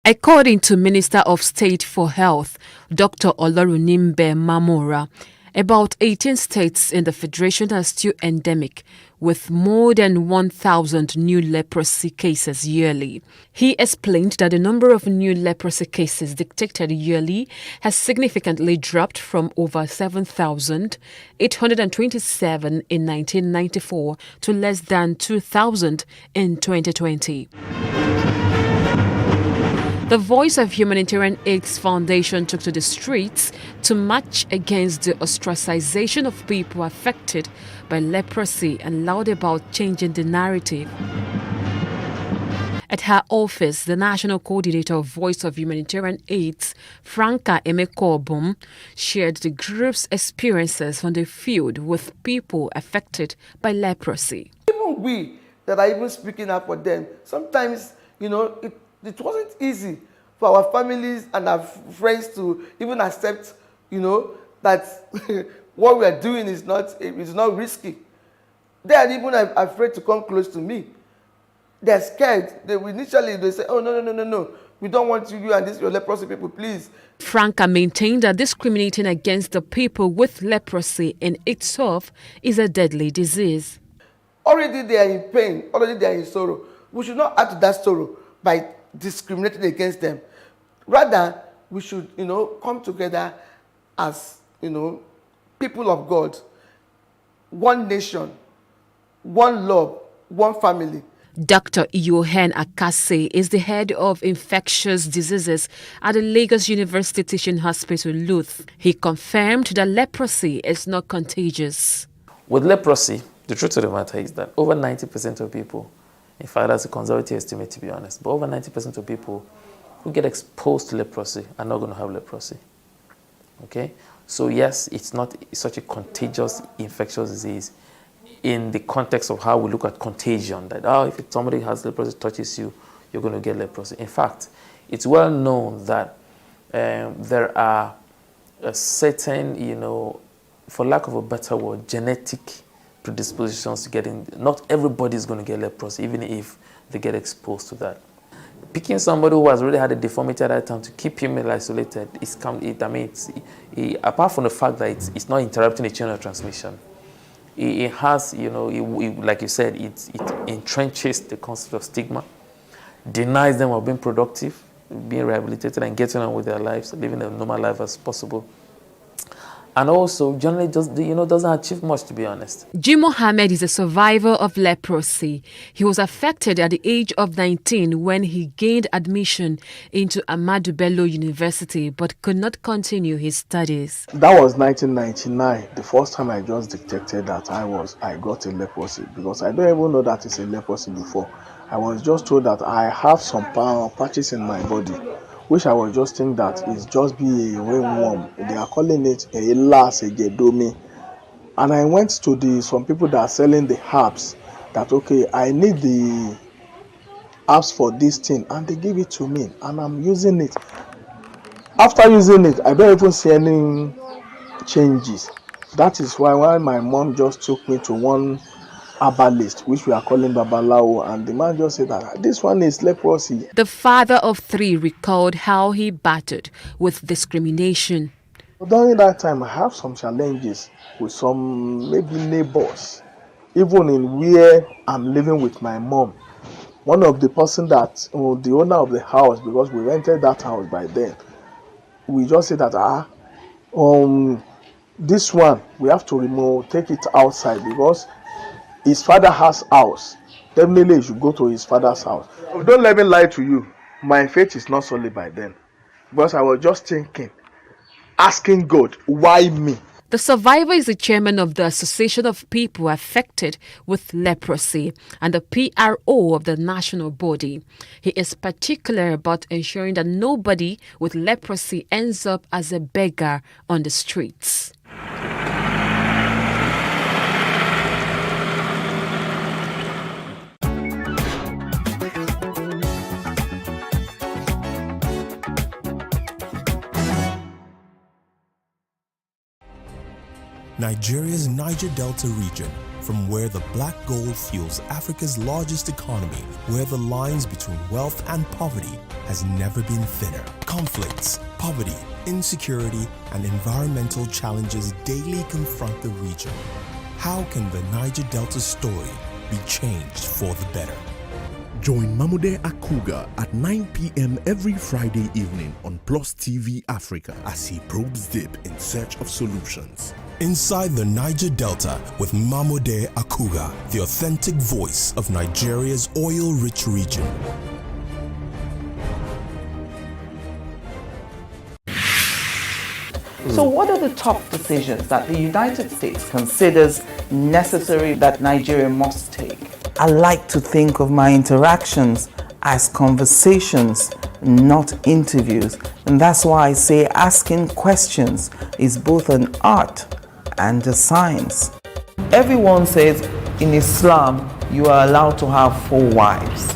According to Minister of State for Health, Dr. Olorunimbe Mamora, about 18 states in the Federation are still endemic, with more than 1,000 new leprosy cases yearly. He explained that the number of new leprosy cases detected yearly has significantly dropped from over 7,827 in 1994 to less than 2,000 in 2020. The Voice of Humanitarian Aid's Foundation took to the streets to march against the ostracization of people affected by leprosy and loud about changing the narrative. At her office, the National Coordinator of Voice of Humanitarian Aid, Franca Emekobum, shared the group's experiences on the field with people affected by leprosy. Even we that are even speaking up for them, sometimes, it wasn't easy for our families and our friends to even accept, that what we are doing is not risky. They are even afraid to come close to me. They're scared. They say, oh, no. We don't want you and this your leprosy people, please. Franca maintained that discriminating against the people with leprosy in itself is a deadly disease. Already they are in pain. Already they are in sorrow. We should not add to that sorrow by discriminating against them. Rather, we should, come together as, people of God, one nation, one love, one family. Dr. Yohan Akase is the head of infectious diseases at the Lagos University Teaching Hospital, Luth. He confirmed that leprosy is not contagious. With leprosy, the truth of the matter is that over 90% of people, in fact, that's a conservative estimate to be honest, but over 90% of people who get exposed to leprosy are not going to have leprosy. Okay? So yes, it's not such a contagious infectious disease in the context of how we look at contagion, that if somebody has leprosy, touches you, you're going to get leprosy. In fact, it's well known that there are a certain, for lack of a better word, genetic predispositions to getting, not everybody is going to get leprosy, even if they get exposed to that. Picking somebody who has already had a deformity at that time to keep him isolated, apart from the fact that it's not interrupting the chain of transmission, it has, like you said, it entrenches the concept of stigma, denies them of being productive, being rehabilitated and getting on with their lives, living a normal life as possible. And also, generally, doesn't achieve much, to be honest. Jim Mohammed is a survivor of leprosy. He was affected at the age of 19 when he gained admission into Ahmadu Bello University, but could not continue his studies. That was 1999, the first time I just detected that I got a leprosy, because I don't even know that it's a leprosy before. I was just told that I have some patches in my body, which I was just thinking that it's just be a ringworm. They are calling it a las ejedomi. And I went to some people that are selling the herbs, that okay, I need the herbs for this thing, and they give it to me, and I'm using it. After using it, I don't even see any changes. That is why my mom just took me to one herbalist, which we are calling Babalawo, and the man just said that this one is leprosy. The father of 3 recalled how he battled with discrimination. During that time, I have some challenges with some maybe neighbors, even in where I'm living with my mom. One of the person that, the owner of the house, because we rented that house by then, we just said that this one we have to take it outside, because his father has house. Definitely you should go to his father's house. Don't let me lie to you, my faith is not solid by then, because I was just thinking, asking God, why me? The survivor is the chairman of the Association of People Affected with Leprosy and the PRO of the national body. He is particular about ensuring that nobody with leprosy ends up as a beggar on the streets. Nigeria's Niger Delta region, from where the black gold fuels Africa's largest economy, where the lines between wealth and poverty has never been thinner. Conflicts, poverty, insecurity, and environmental challenges daily confront the region. How can the Niger Delta story be changed for the better? Join Mamude Akuga at 9 p.m. every Friday evening on Plus TV Africa as he probes deep in search of solutions. Inside the Niger Delta with Mamude Akuga, the authentic voice of Nigeria's oil-rich region. So what are the top decisions that the United States considers necessary that Nigeria must take? I like to think of my interactions as conversations, not interviews. And that's why I say asking questions is both an art and a science. Everyone says in Islam you are allowed to have 4 wives.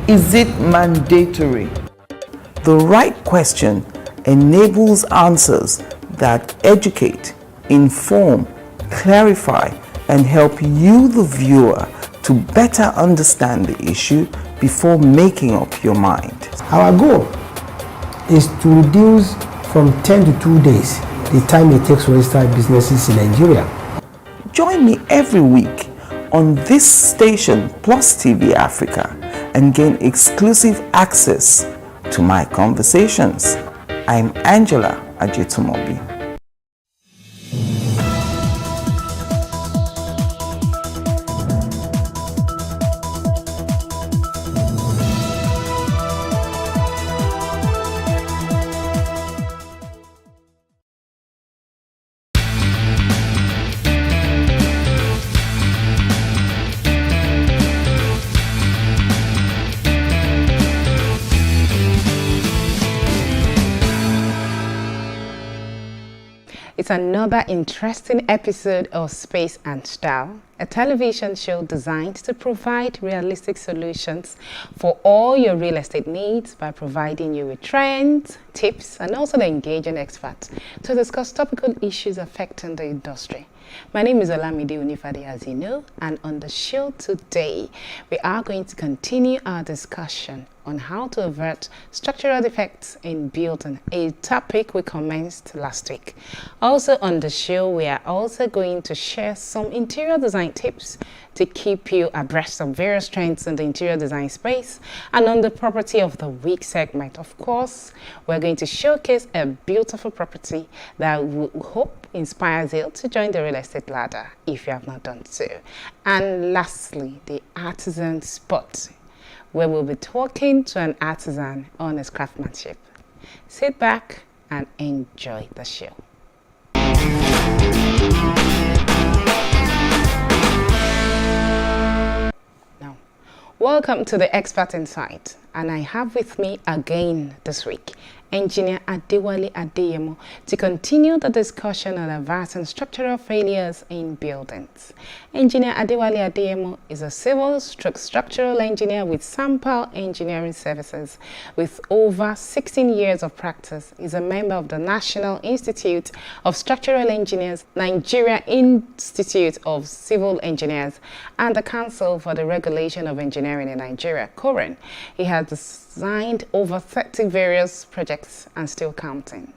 Is it mandatory? The right question enables answers that educate, inform, clarify, and help you, the viewer, to better understand the issue before making up your mind. Our goal is to reduce from 10 to 2 days the time it takes to register businesses in Nigeria. Join me every week on this station, Plus TV Africa, and gain exclusive access to my conversations. I'm Angela Ajetumobi. It's another interesting episode of Space and Style, a television show designed to provide realistic solutions for all your real estate needs by providing you with trends, tips, and also the engaging experts to discuss topical issues affecting the industry. My name is Olamide Unifade, as you know, and on the show today, we are going to continue our discussion on how to avert structural defects in building, a topic we commenced last week. Also on the show, we are also going to share some interior design tips to keep you abreast of various trends in the interior design space. And on the property of the week segment, of course, we're going to showcase a beautiful property that we hope inspires you to join the real estate ladder if you have not done so. And lastly, the artisan spot, where we'll be talking to an artisan on his craftsmanship. Sit back and enjoy the show. Now, welcome to the Expert Insight, and I have with me again this week Engineer Adewale Adeyemo to continue the discussion on averting structural failures in buildings. Engineer Adewale Adeyemo is a civil structural engineer with Sample Engineering Services. With over 16 years of practice, he's a member of the National Institute of Structural Engineers, Nigeria Institute of Civil Engineers, and the Council for the Regulation of Engineering in Nigeria, COREN. He has designed over 30 various projects and still counting.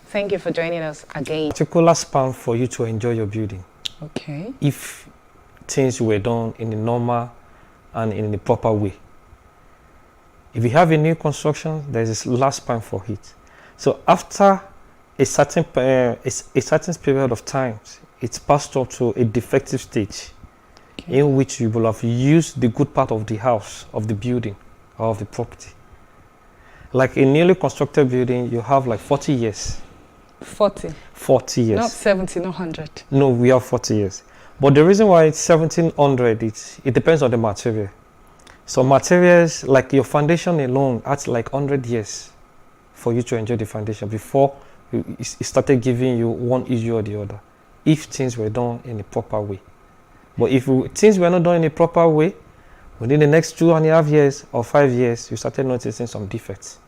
Thank you for joining us again. Particular span for you to enjoy your building. Okay. If things were done in a normal and in a proper way. If you have a new construction, there is a last span for it. So after a certain period of time, it's passed up to a defective stage, okay, in which you will have used the good part of the house, of the building, or of the property. Like a newly constructed building, you have like 40 years. 40? 40 years. Not 70, not 100. No, we have 40 years. But the reason why it's 1700, it depends on the material. So materials, like your foundation alone, adds like 100 years for you to enjoy the foundation before it started giving you one issue or the other, if things were done in a proper way. But if things were not done in a proper way, within the next 2.5 years or 5 years, you started noticing some defects.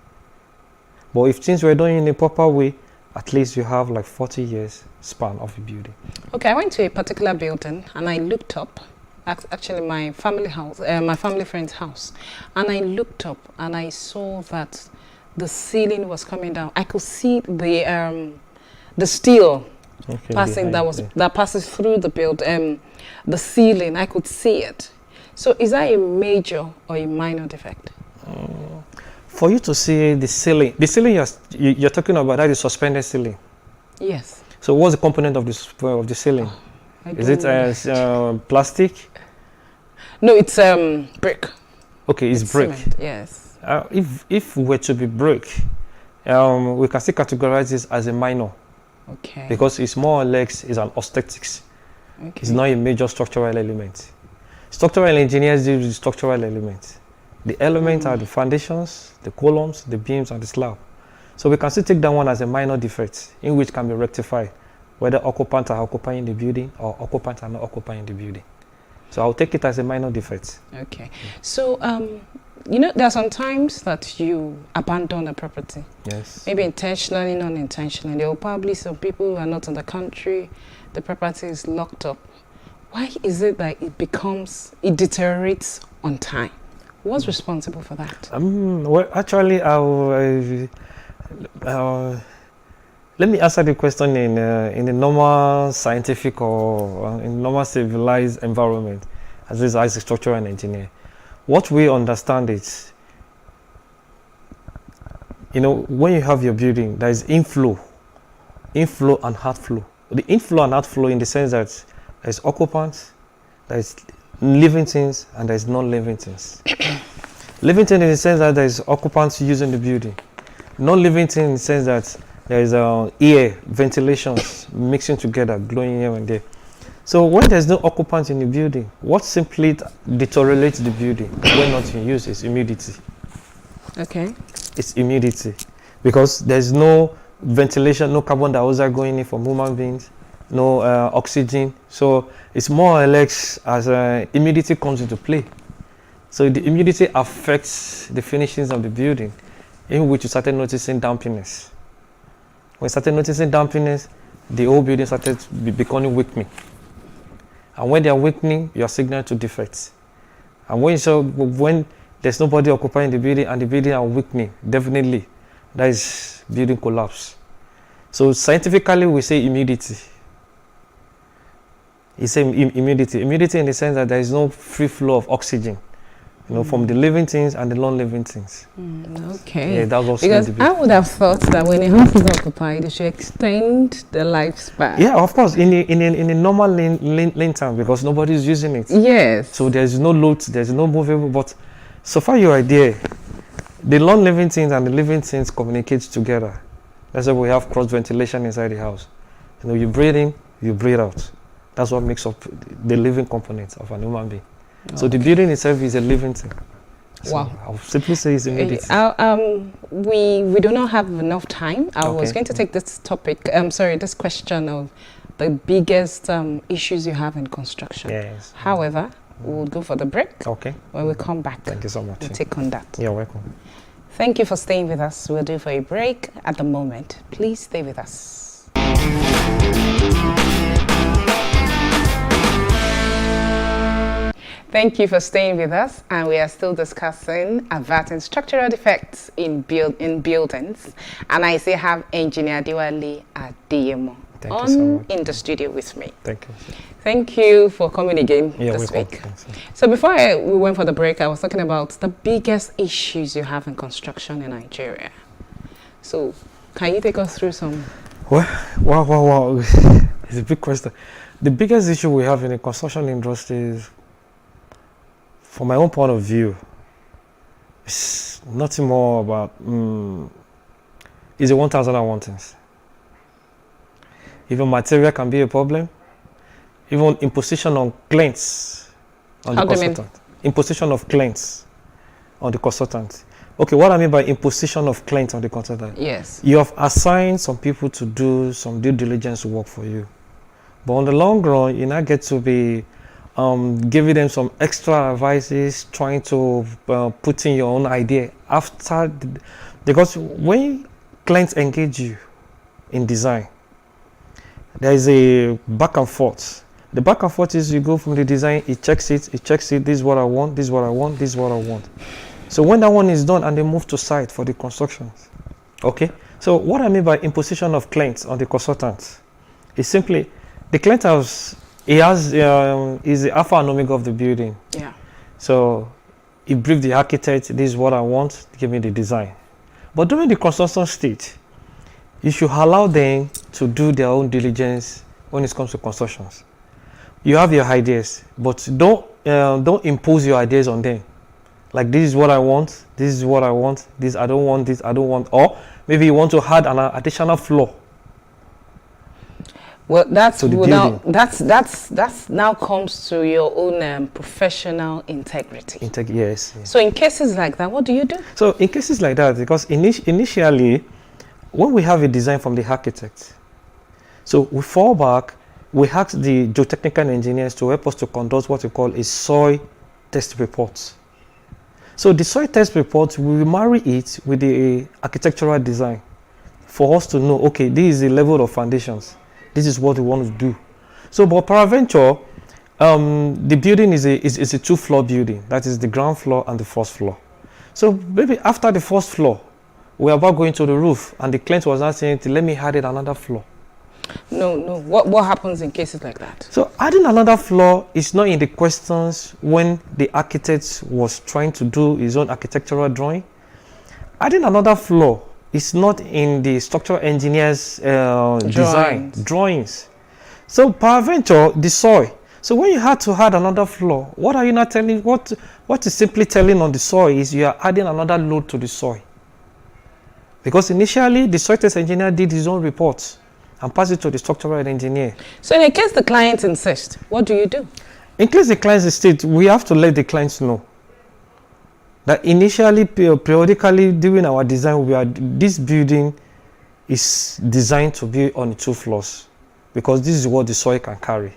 But if things were done in a proper way, at least you have like 40 years span of a building. Okay, I went to a particular building and I looked up, actually my family house, my family friend's house, and I looked up and I saw that the ceiling was coming down. I could see the steel passing that passes through the the ceiling. I could see it. So is that a major or a minor defect? For you to see the ceiling you're talking about, that is suspended ceiling. Yes. So what's the component of the ceiling? Is it plastic? No, it's brick. Okay, it's brick. Cement, yes. If we were to be brick, we can still categorize this as a minor. Okay. Because it's more or less is an aesthetics. Okay. It's not a major structural element. Structural engineers deal with structural elements. The elements are the foundations, the columns, the beams, and the slab. So we can still take that one as a minor defect, in which can be rectified, whether occupants are occupying the building or occupants are not occupying the building. So I'll take it as a minor defect. Okay. So, you know, there are some times that you abandon a property. Yes. Maybe intentionally, non-intentionally. There will probably some people who are not in the country, the property is locked up. Why is it that it deteriorates on time? What's responsible for that? Well, actually, let me answer the question in a normal scientific or in normal civilized environment, as a structural engineer. What we understand is, you know, when you have your building, there is inflow and outflow. The inflow and outflow in the sense that there is occupants, there is living things, and there is non-living things. Living things in the sense that there is occupants using the building. Non-living things in the sense that there is air, ventilations mixing together, blowing here and there. So when there's no occupants in the building, what simply deteriorates the building when not in use is humidity. Okay. It's humidity. Because there's no ventilation, no carbon dioxide going in from human beings, no oxygen. So it's more or less as humidity comes into play. So the humidity affects the finishings of the building, in which you started noticing dampiness. When you started noticing dampiness, the whole building started becoming weakening. And when they are weakening, you are signaling to defects. And when there's nobody occupying the building and the building are weakening, definitely that is building collapse. So scientifically, we say humidity. It's humidity. Humidity in the sense that there is no free flow of oxygen, you know, from the living things and the non-living things. Okay. Yeah, that's also because I would have thought that when a house is occupied, they should extend the lifespan. Yeah, of course, in a normal lane time, because nobody is using it. Yes. So there's no load, there's no movable. But so far you are there, the non-living things and the living things communicate together. That's why we have cross ventilation inside the house. You know, you breathe in, you breathe out. That's what makes up the living components of an human being. So the building itself is a living thing. So wow. I'll simply say it's humidity. We do not have enough time. I was going to take this topic, this question of the biggest issues you have in construction. Yes. However, we'll go for the break. Okay. When we come back, thank you so much. We'll take on that. You're welcome. Thank you for staying with us. We'll do for a break at the moment. Please stay with us. Thank you for staying with us, and we are still discussing averting structural defects in buildings. And I still have Engineer Diwali Adeyemo in the studio with me. Thank you. Thank you for coming again this week. So before we went for the break, I was talking about the biggest issues you have in construction in Nigeria. So can you take us through some? Wow. It's a big question. The biggest issue we have in the construction industry is, from my own point of view, it's nothing more about it's a 1001 things. Even material can be a problem. Even imposition on clients on the consultant. Imposition of clients on the consultant. Okay, what I mean by imposition of clients on the consultant? Yes. You have assigned some people to do some due diligence work for you. But on the long run, you now get to be giving them some extra advices, trying to put in your own idea after, because when clients engage you, in design. There is a back and forth. The back and forth is you go from the design, it checks it, this is what I want, this is what I want, this is what I want. So when that one is done and they move to site for the constructions. Okay, so what I mean by imposition of claims on the consultants is simply the client is the alpha and omega of the building. Yeah. So he briefed the architect, this is what I want, give me the design. But during the construction stage, you should allow them to do their own diligence when it comes to constructions. You have your ideas, but don't impose your ideas on them. Like, this is what I want, this is what I want, this I don't want, this I don't want. Or maybe you want to add an additional floor. Well, that's now comes to your own professional integrity. Yes. So in cases like that, what do you do? So in cases like that, because initially, when we have a design from the architect, so we fall back, we ask the geotechnical engineers to help us to conduct what we call a soil test report. So the soil test report, we marry it with the architectural design for us to know, okay, this is the level of foundations. This is what we want to do. So, but peradventure, the building is a two-floor building. That is the ground floor and the first floor. So maybe after the first floor, we are about going to the roof, and the client was not saying, let me add it another floor. No. What happens in cases like that? So adding another floor is not in the questions when the architect was trying to do his own architectural drawing. Adding another floor is not in the structural engineer's design drawings. So peradventure, the soil. So when you had to add another floor, what are you not telling? What is simply telling on the soil is you are adding another load to the soil. Because initially the soil test engineer did his own report and passed it to the structural engineer. So in case the client insists, what do you do? In case the client insists, we have to let the clients know that initially, periodically during our design, this building is designed to be on 2 floors because this is what the soil can carry.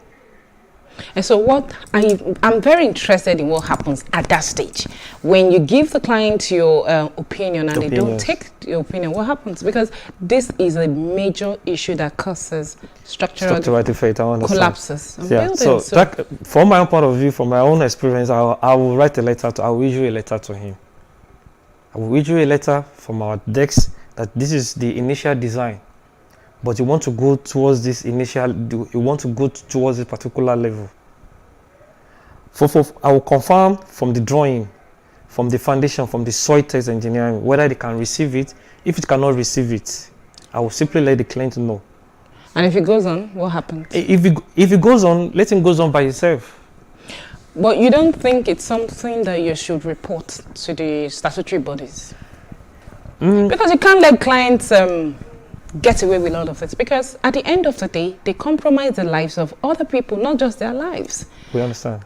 And so I'm very interested in what happens at that stage. When you give the client your opinion and they don't take your opinion, what happens? Because this is a major issue that causes structural defect, collapses. Yeah. So that, from my own point of view, from my own experience, I will write a letter, I will issue a letter to him. I will issue a letter from our decks that this is the initial design. But you want to go towards this you want to go towards this particular level. I will confirm from the drawing, from the foundation, from the soil test engineering, whether they can receive it. If it cannot receive it, I will simply let the client know. And if it goes on, what happens? If it goes on, let him go on by himself. But you don't think it's something that you should report to the statutory bodies? Because you can't let clients get away with a lot of this, because at the end of the day, they compromise the lives of other people, not just their lives. We understand.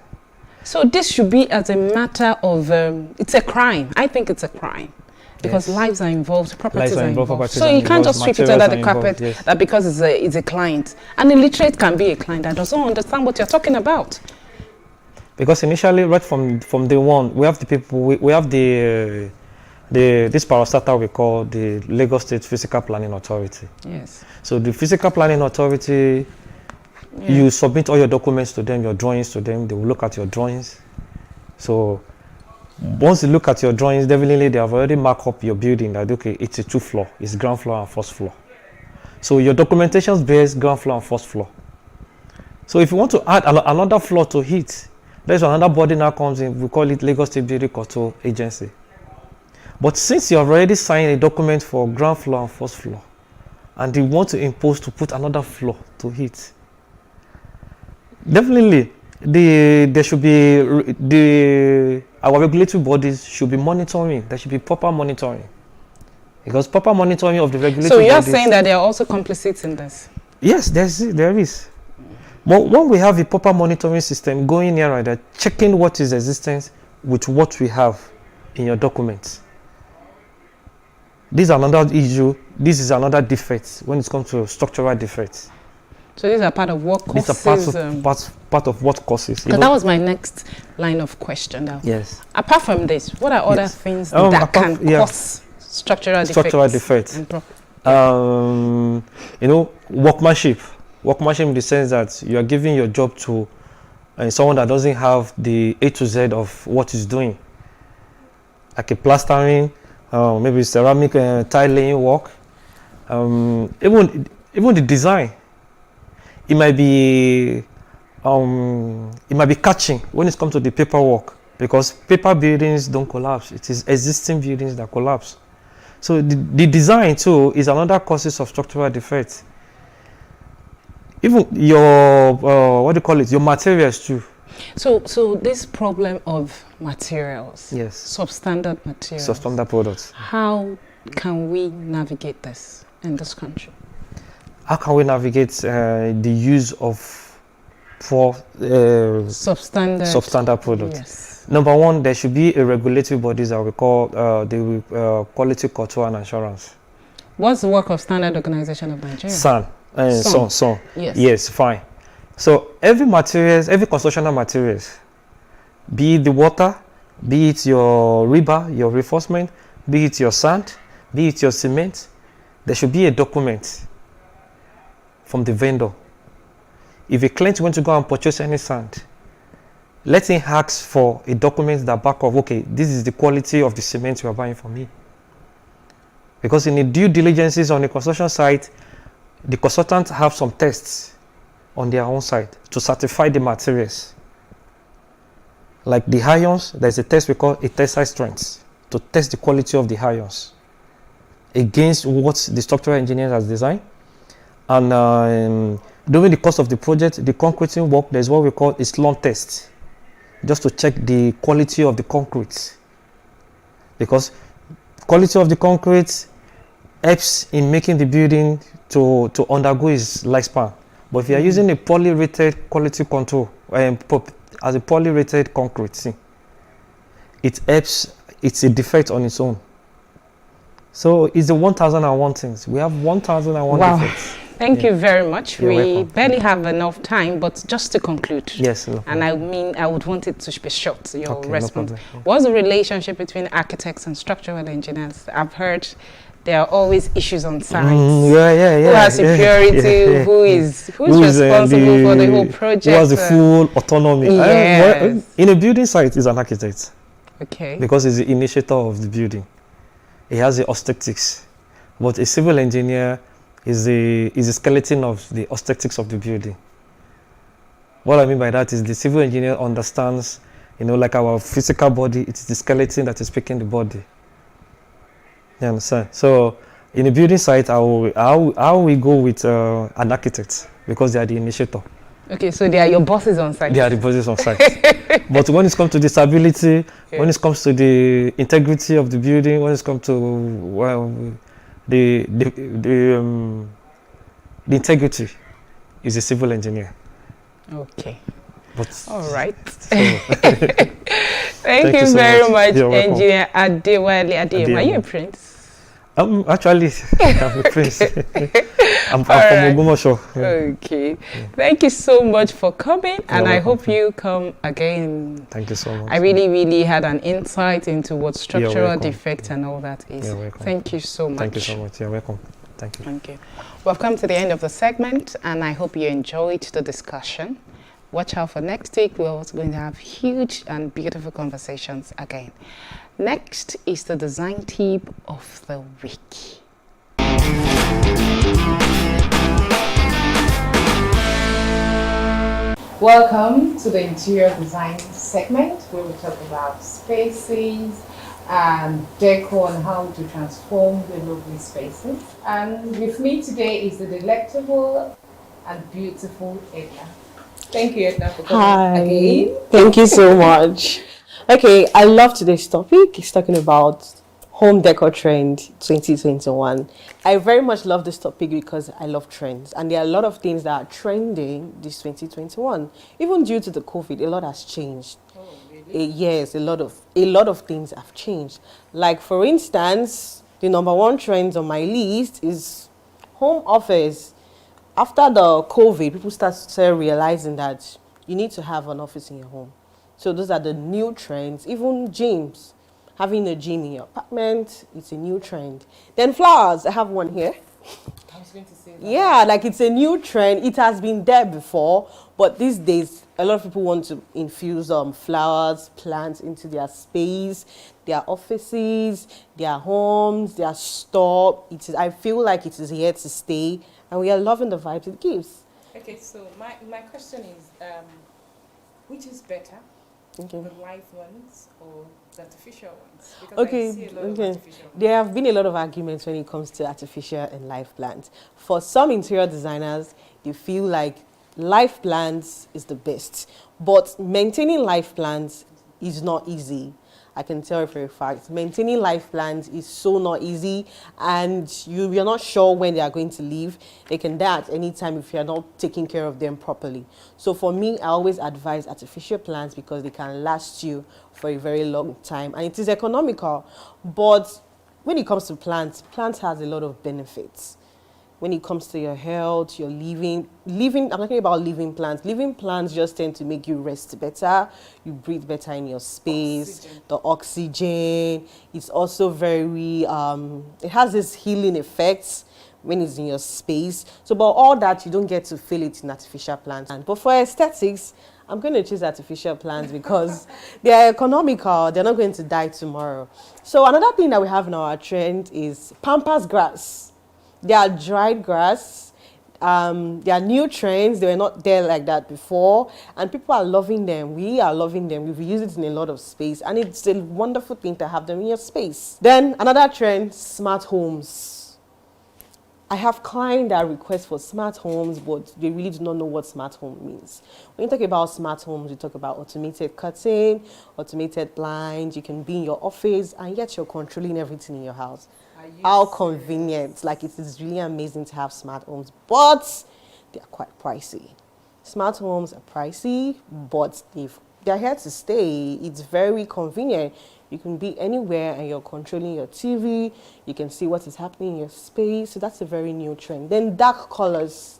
So this should be as a matter of, it's a crime. I think it's a crime. Because lives are involved, properties are involved. So you can't just sweep it under the carpet that because it's a client. An illiterate can be a client that doesn't understand what you're talking about. Because initially, right from day one, we have the people, we have this parastatal we call the Lagos State Physical Planning Authority. Yes. So the Physical Planning Authority, you submit all your documents to them, your drawings to them, they will look at your drawings. So once they look at your drawings, definitely they have already marked up your building that, okay, it's a 2-floor, it's ground floor and first floor. So your documentation is based ground floor and first floor. So if you want to add another floor to it, there's another body now comes in, we call it Lagos State Building Control Agency. But since you have already signed a document for ground floor and first floor, and they want to impose to put another floor to it, definitely there should be our regulatory bodies should be monitoring. There should be proper monitoring, because proper monitoring of the regulatory bodies. So you're saying that they are also complicit in this? Yes, there is. But when we have a proper monitoring system going here and there, checking what is existence with what we have in your documents. This is another issue. This is another defect when it comes to structural defects. So these are part of what causes? These are part of what causes. Because that was my next line of question now. Yes. Apart from this, what are other things that can cause structural defects? You know, workmanship in the sense that you are giving your job to someone that doesn't have the A to Z of what he's doing, like a plastering, maybe ceramic tile laying work, even the design. It might be catching when it comes to the paperwork, because paper buildings don't collapse. It is existing buildings that collapse. So the design too is another causes of structural defects. Even your what do you call it? Your materials too. So this problem of materials, yes, substandard materials, substandard products. How can we navigate this in this country? How can we navigate the use of poor substandard products? Yes. Number one, there should be a regulatory bodies that we call the Quality Control and Assurance. What's the work of Standard Organization of Nigeria? SAN. SON. Yes. Yes, fine. So every constructional materials, be it the water, be it your rebar, your reinforcement, be it your sand, be it your cement, there should be a document from the vendor. If a client wants to go and purchase any sand, let him ask for a document that back up, okay, this is the quality of the cement you are buying from me. Because in the due diligences on the construction site, the consultants have some tests on their own side to certify the materials. Like the ions, there's a test we call a tensile strength to test the quality of the ions against what the structural engineer has designed. And during the course of the project, the concreting work, there's what we call a slump test, just to check the quality of the concrete. Because quality of the concrete helps in making the building to undergo its lifespan. But if you are using a poorly rated quality control as a poorly rated concrete, it helps, it's a defect on its own. So it's the 1001 things. We have 1001 defects. Thank you very much. You're we welcome. barely have enough time, but just to conclude. Yes. No and I mean, I would want it to be short, your okay, response. No problem. What's the relationship between architects and structural engineers? I've heard there are always issues on site. Who has security? Who's responsible for the whole project? Who has the full autonomy? Yes. In a building site, is an architect. Okay. Because he's the initiator of the building. He has the aesthetics. But a civil engineer is the skeleton of the aesthetics of the building. What I mean by that is the civil engineer understands, like our physical body, it is the skeleton that is picking the body. You understand? So in a building site, I will go with an architect because they are the initiator. Okay, so they are your bosses on site. They are the bosses on site. But when it comes to the stability, when it comes to the integrity of the building, when it comes to the integrity, is a civil engineer. Okay. But all right. So Thank you so very much, You're welcome. Engineer Adewale Adeyemo. Are you a prince? Actually, I'm a prince. I'm from Ogumosho. Okay. Thank you so much for coming, and I hope you come again. Thank you so much. I really had an insight into what structural defect and all that is. You're welcome. Thank you so much. Thank you so much. You're welcome. Thank you. Thank you. We've come to the end of the segment, and I hope you enjoyed the discussion. Watch out for next week. We're also going to have huge and beautiful conversations again. Next is the design tip of the week. Welcome to the interior design segment, where we talk about spaces and decor and how to transform the lovely spaces. And with me today is the delectable and beautiful Edna. Thank you, Edna, for coming again. Thank you so much. Okay, I love today's topic. It's talking about home decor trend 2021. I very much love this topic because I love trends, and there are a lot of things that are trending this 2021. Even due to the COVID, a lot has changed. Oh, really? Yes, a lot of things have changed. Like for instance, the number one trend on my list is home office. After the COVID, people started realizing that you need to have an office in your home. So those are the new trends. Even gyms, having a gym in your apartment, it's a new trend. Then flowers, I have one here. I was going to say that. Yeah, like it's a new trend. It has been there before, but these days a lot of people want to infuse flowers, plants into their space, their offices, their homes, their store. It is. I feel like it is here to stay, and we are loving the vibes it gives. Okay, so my question is, which is better, the live ones or the artificial ones? Because I see a lot of artificial ones. There have been a lot of arguments when it comes to artificial and live plants. For some interior designers, they feel like live plants is the best, but maintaining live plants is not easy. I can tell you for a fact. Maintaining life plants is so not easy, and you're not sure when they are going to leave. They can die at any time if you're not taking care of them properly. So for me, I always advise artificial plants because they can last you for a very long time, and it is economical. But when it comes to plants, plants has a lot of benefits. When it comes to your health, your living, I'm talking about living plants. Living plants just tend to make you rest better. You breathe better in your space. The oxygen. It's also very, it has this healing effects when it's in your space. So, but all that, you don't get to feel it in artificial plants. But for aesthetics, I'm going to choose artificial plants because they are economical. They're not going to die tomorrow. So another thing that we have in our trend is pampas grass. They are dried grass. They are new trends. They were not there like that before. And people are loving them. We are loving them. We've used it in a lot of space. And it's a wonderful thing to have them in your space. Then another trend, smart homes. I have clients that request for smart homes, but they really do not know what smart home means. When you talk about smart homes, you talk about automated curtain, automated blinds. You can be in your office, and yet you're controlling everything in your house. How convenient. Like, it is really amazing to have smart homes, but they are quite pricey. Smart homes are pricey, but they're here to stay. It's very convenient. You can be anywhere and you're controlling your TV. You can see what is happening in your space. So that's a very new trend. Then dark colors.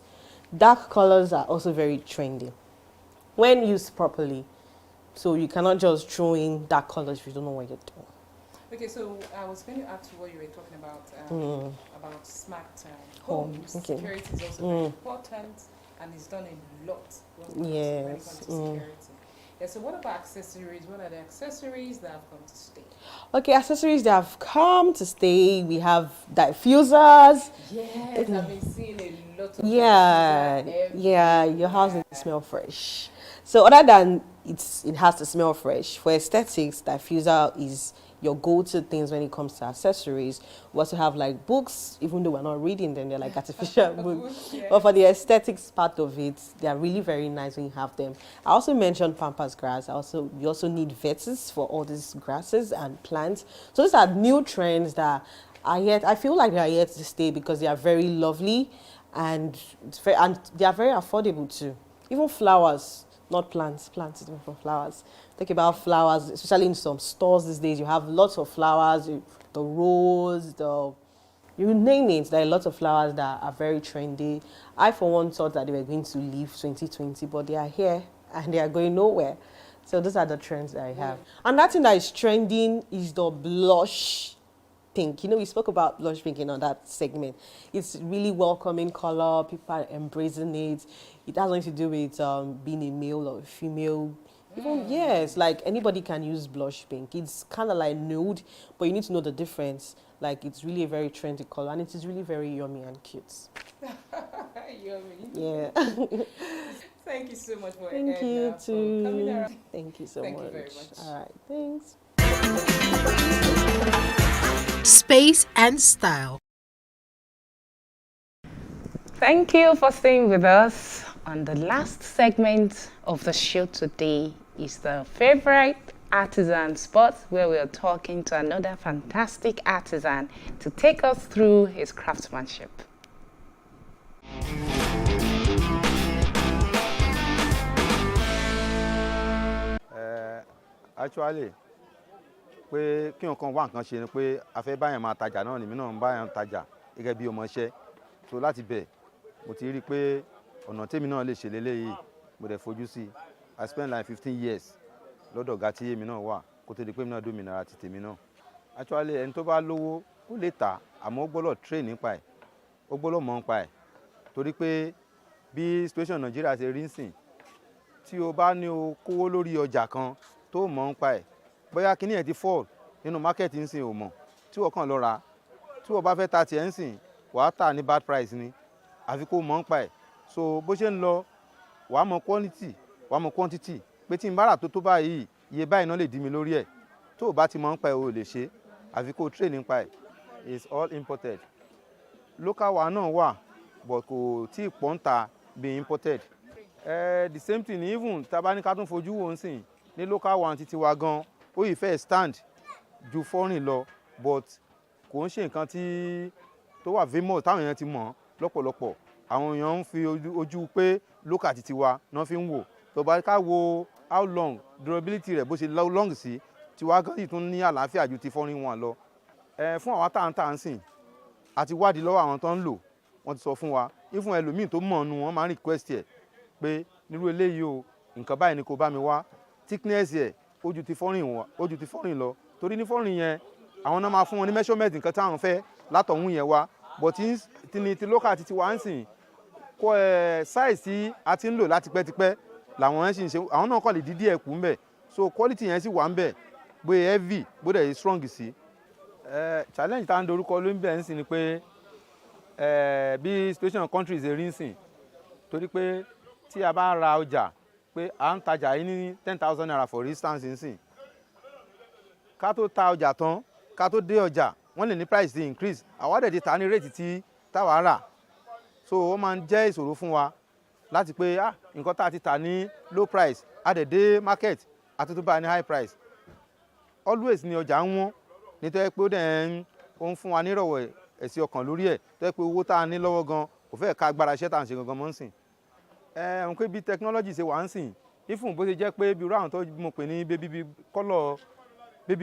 Dark colors are also very trendy when used properly. So you cannot just throw in dark colors if you don't know what you're doing. Okay, so I was going to ask you what you were talking about smart homes. Okay. Security is also very important, and it's done a lot when it comes to security. Yeah, so what about accessories? What are the accessories that have come to stay? Okay, accessories that have come to stay. We have diffusers. Yes, I've been seeing a lot of diffusers. Your house needs to smell fresh. So other than it has to smell fresh, for aesthetics, diffuser is your go-to things when it comes to accessories. We also have like books, even though we're not reading them, they're like artificial books. Yeah. But for the aesthetics part of it, they're really very nice when you have them. I also mentioned pampas grass. You also need vets for all these grasses and plants. So these are new trends that I feel like they are here to stay because they are very lovely and they are very affordable too. Even flowers. Not plants, plants is different from flowers. Think about flowers, especially in some stores these days. You have lots of flowers, the rose, you name it. There are lots of flowers that are very trendy. I, for one, thought that they were going to leave 2020, but they are here and they are going nowhere. So those are the trends that I have. And that thing that is trending is the blush pink. You know, we spoke about blush pink in that segment. It's really welcoming color. People are embracing it. It has nothing to do with being a male or a female. Even, yes, like anybody can use blush pink. It's kind of like nude, but you need to know the difference. Like, it's really a very trendy color, and it is really very yummy and cute. Yummy. Yeah. Thank you so much for coming around. Thank you so much. Thank you very much. All right, thanks. Space and style. Thank you for staying with us. On the last segment of the show today is the favorite artisan spot, where we are talking to another fantastic artisan to take us through his craftsmanship. Actually, pé kí nǹkan wá nǹkan ṣe ni pé a fẹ́ báyàn máa tajà náà nìmí náà ń báyàn tajà gẹ́gẹ́ bí ọmọ iṣẹ́. So láti bẹ̀ mo ti rí pé ọ̀nà tèmi náà lè ṣe lélẹ́yìí mo dẹ̀ fojú sí. I spent like 15 years lọ́dọ̀ ọ̀gá tí èmi náà wà kó tó di pé èmi náà dòmìnira ti tèmi náà. Actually ẹni tó bá lówó ó lè tà àmọ́ ó gbọ́dọ̀ train nípa ẹ̀. ó gbọ́dọ̀ mọ̀ nípa ẹ̀ torí pé bí situation Nàìjíríà ṣe rí nsìn tí o bá ní o kówó lórí ọjà kan tó mọ̀ nípa ẹ̀ bóyá kíní ẹ̀ ti fall nínú market nsìn ò mọ̀ tí wọ́n kàn lọ rà tí wọ́n bá fẹ́ ta tiẹ̀ nsìn wàá tà ní bad price ni àfi kó mọ̀ nípa ẹ̀ so bó ṣe ń lọ wàá mọ̀ quality wàá mọ̀ quantity pé tí n bá rà tó báyìí iye báyìí náà lè dí mi lórí ẹ̀ tó o bá ti mọ̀ nípa ẹ̀ o lè ṣe àfi kó o train nípa ẹ̀ is all imported local wa náà wà but kò tí ì pọ̀ ń ta bí imported the same thing even taba ní ká tún fojú wo nsìn ní local one títí wa gan ó yìí fẹ́ stand ju foreign lọ but kò ń ṣe nǹkan tí tó wà famous táwọn èèyàn ti mọ̀ lọ́pọ̀lọpọ̀ àwọn èèyàn ń fi ojú pé local títí wa náà fi ń wò tó bá ká wo how long durability rẹ̀ bó ṣe long sí tiwa gan sì tún ní àlàáfíà ju ti foreign one lọ fún àwọn táǹtà ń sìn àti wádìí lọ́wọ́ àwọn tó ń lò wọ́n ti sọ fún wa ifun ẹlòmíì tó mọ̀ ọ́nù wọn máa ń request ẹ̀ pé nírú eléyìí o nǹkan báyìí ni kò bá mi wá thickness ẹ̀ ó ju ti foreign lọ torí ní foreign yẹn àwọn náà máa fún wọn ní measurement nǹkan táwọn fẹ́ látọ̀hún yẹn wá but ti local ti wá ń sìn kó size tí a ti ń lò láti pẹ́tipẹ́ làwọn yẹn sì ń ṣe àwọn náà kàn lè dídí ẹ̀ kú ń bẹ̀ so quality yẹn sì wà ń bẹ̀ bóyá heavy bóyá strong sí challenge tá à ń dorúkọ ló ń bẹ̀ ń sìn ni pé bí situation countries rí ń sìn torí pé tí a bá ra ọjà pé à ń tajà yìí ní 10,000 naira for instance ń sìn ká tó ta ọjà tán ká tó dé ọjà wọ́n lè ní price ti increase àwa dẹ̀ ti ta ní rate tí táwa rà so ó máa ń jẹ́ ìṣòro fún wa láti pé nǹkan tá a ti tà ní low price a dẹ̀ dé market a tó bá ní high price always ni ọjà ń wọ́n nítorí pé ó dẹ̀ ń fún wa nírọ̀wọ́ ẹ̀sìn ọkàn lórí ẹ̀ tó yẹ pé owó tá a ní lọ́wọ́ gan kò fẹ́ ká agbára iṣẹ́ tá à ń ṣe gangan mọ́ ń sìn n pé bí technology ṣe wà ń sìn ifun bó ṣe jẹ́ pé bí irú àwọn tó mọ̀ pé ní baby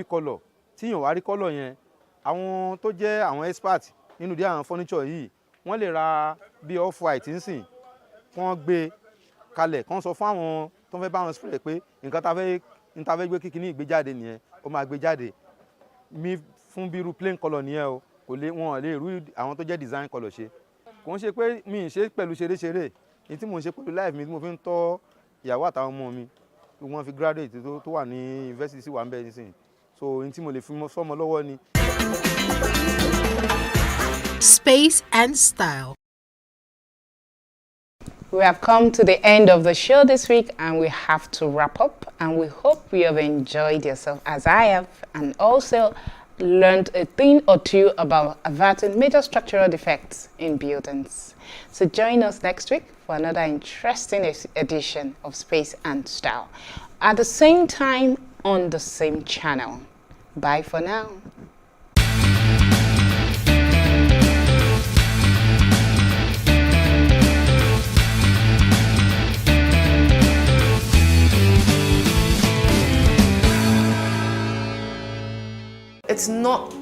color tíyàn wá rí color yẹn àwọn tó jẹ́ àwọn expert nínú dí àwọn furniture yìí wọ́n lè ra bí off white ń sìn wọ́n gbé kalẹ̀ kán sọ fún àwọn tó fẹ́ bá wọn spray pé nǹkan tá a fẹ́ gbé kíkiní ìgbéjáde nìyẹn ó máa gbé jáde mi fún bí irú plain color nìyẹn o kò lè wọn lè rú àwọn tó jẹ́ design color ṣe kò ń ṣe pé mi ì ṣe pẹ̀lú ṣeréṣeré ní tí mo ń ṣe pẹ̀lú life mi tí mo fi ń tọ́ ìyàwó àtàwọn ọmọ mi tí wọ́n fi graduate tó wà ní university sí wà ń bẹ nísìnyí so ní tí mo lè fi sọ́mọ lọ́wọ́ ni. Space and style. We have come to the end of the show this week and we have to wrap up, and we hope you have enjoyed yourself as I have, and also learned a thing or two about averting major structural defects in buildings. So join us next week for another interesting edition of Space and Style at the same time on the same channel. Bye for now. It's not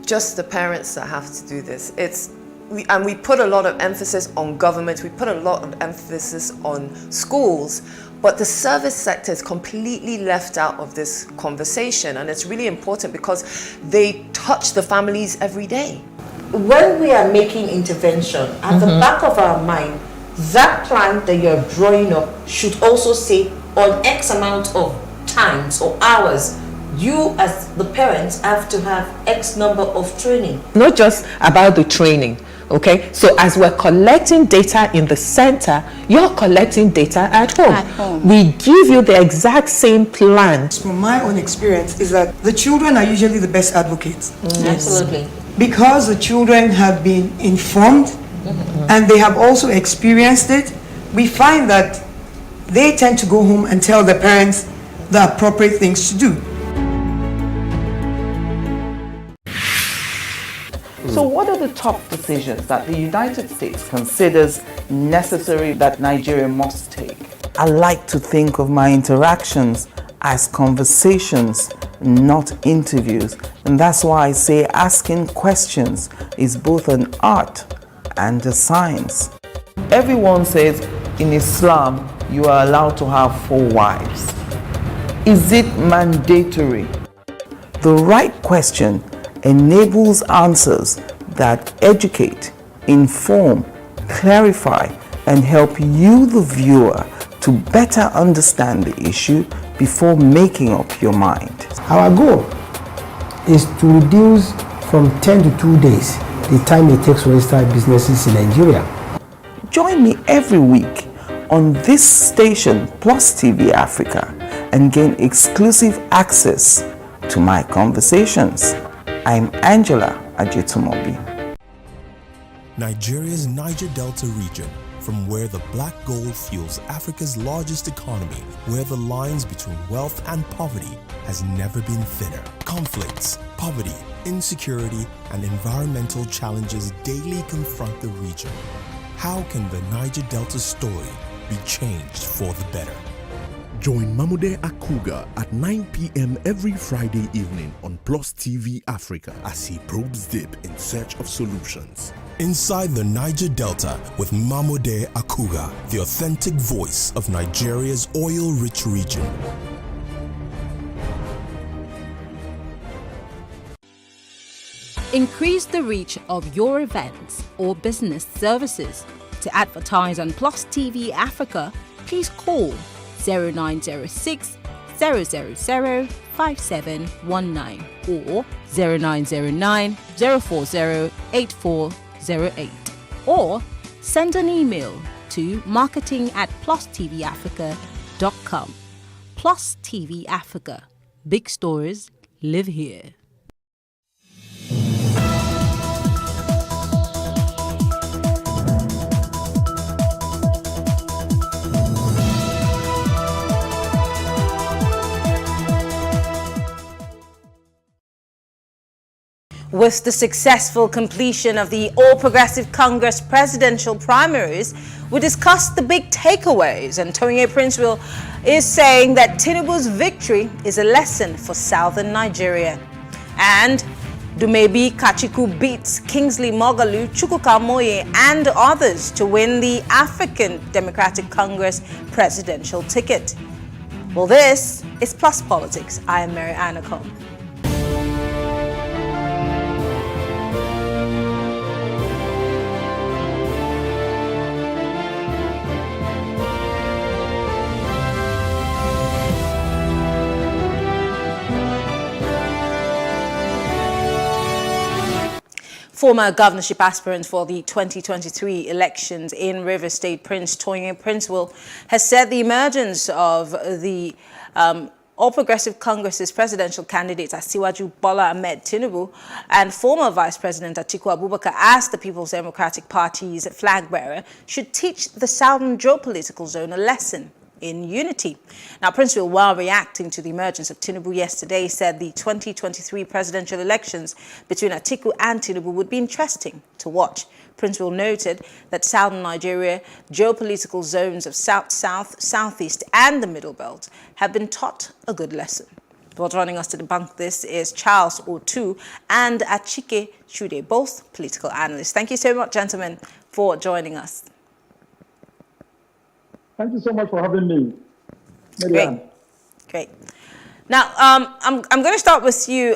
just the parents that have to do this. We put a lot of emphasis on government, we put a lot of emphasis on schools, but the service sector is completely left out of this conversation, and it's really important because they touch the families every day. When we are making intervention, at the back of our mind, that plan that you're drawing up should also say on X amount of times or hours, you as the parents have to have X number of training. Not just about the training, okay? So as we're collecting data in the center, you're collecting data at home. We give you the exact same plan. From my own experience is that the children are usually the best advocates. Absolutely. Because the children have been informed and they have also experienced it, we find that they tend to go home and tell their parents the appropriate things to do. So what are the top decisions that the United States considers necessary that Nigeria must take? I like to think of my interactions as conversations, not interviews. And that's why I say asking questions is both an art and a science. Everyone says in Islam you are allowed to have 4 wives. Is it mandatory? The right question enables answers that educate, inform, clarify, and help you, the viewer, to better understand the issue before making up your mind. Our goal is to reduce from 10 to 2 days the time it takes to register businesses in Nigeria. Join me every week on this station Plus TV Africa and gain exclusive access to my conversations. I'm Angela Ajetumobi. Nigeria's Niger Delta region, from where the black gold fuels Africa's largest economy, where the lines between wealth and poverty has never been thinner. Conflicts, poverty, insecurity, and environmental challenges daily confront the region. How can the Niger Delta story be changed for the better? Join Mamude Akuga at 9 p.m. every Friday evening on Plus TV Africa as he probes deep in search of solutions. Inside the Niger Delta with Mamude Akuga, the authentic voice of Nigeria's oil-rich region. Increase the reach of your events or business services. To advertise on Plus TV Africa, please call 0906 000 5719 or 0909 040 8408, or send an email to marketing@plustvafrica.com. Plus TV Africa. Big stories live here. With the successful completion of the All Progressive Congress presidential primaries, we discussed the big takeaways, and Toyin Prince-Will is saying that Tinubu's victory is a lesson for southern Nigeria. And Dumebi Kachiku beats Kingsley Moghalu, Chukwuka Moye and others to win the African Democratic Congress presidential ticket. Well, this is Plus Politics. I am Mary Anacom. Former governorship aspirant for the 2023 elections in Rivers State, Prince Toyin Prince-Will, has said the emergence of the All Progressive Congress's presidential candidate Asiwaju Bola Ahmed Tinubu and former Vice President Atiku Abubakar as the People's Democratic Party's flag bearer should teach the southern geopolitical zone a lesson in unity. Now, Prince-Will, while reacting to the emergence of Tinubu yesterday, said the 2023 presidential elections between Atiku and Tinubu would be interesting to watch. Prince-Will noted that southern Nigeria, geopolitical zones of south-south, southeast and the middle belt have been taught a good lesson. Well, joining us to debunk this is Charles Otu and Achike Chude, both political analysts. Thank you so much, gentlemen, for joining us. Thank you so much for having me. Great. Now, I'm going to start with you,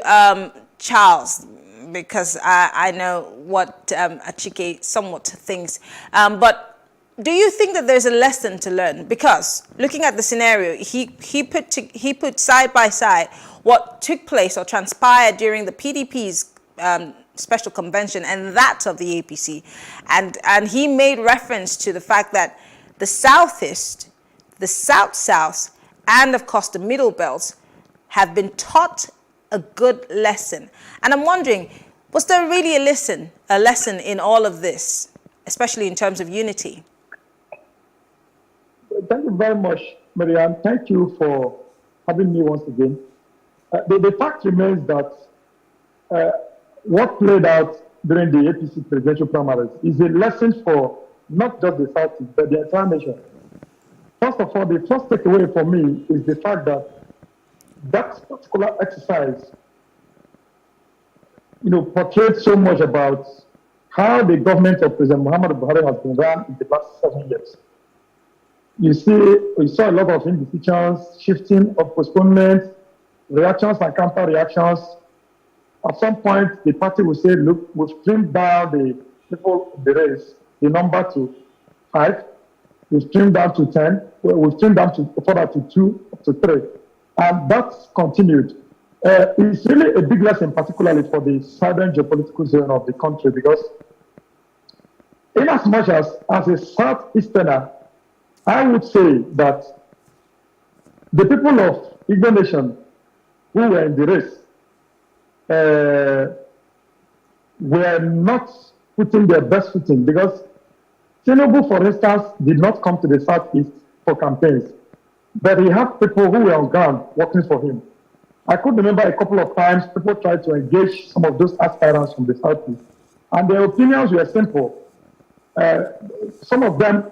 Charles, because I know what Achike somewhat thinks. But do you think that there's a lesson to learn? Because looking at the scenario, he put side by side what took place or transpired during the PDP's special convention and that of the APC, and he made reference to the fact that the Southeast, the South-South, and of course the Middle Belt have been taught a good lesson. And I'm wondering, was there really a lesson in all of this, especially in terms of unity? Thank you very much, Marianne. Thank you for having me once again. The fact remains that what played out during the APC presidential primaries is a lesson for not just the Southeast, but the entire nation. First of all, the first takeaway for me is the fact that that particular exercise, portrayed so much about how the government of President Muhammadu Buhari has been run in the past 7 years. We saw a lot of indecisions, shifting of postponements, reactions and counter reactions. At some point, the party will say, look, we've trimmed down the people in the race, the number to 5. We've trimmed down to 10. We've trimmed down to further to 2, to 3. And that's continued. It's really a big lesson, particularly for the southern geopolitical zone of the country, because in as much as a Southeasterner, I would say that the people of Igbo Nation who were in the race were not putting their best foot in, because Tinubu, for instance, did not come to the Southeast for campaigns, but he had people who were on ground working for him. I could remember a couple of times people tried to engage some of those aspirants from the Southeast, and their opinions were simple. Some of them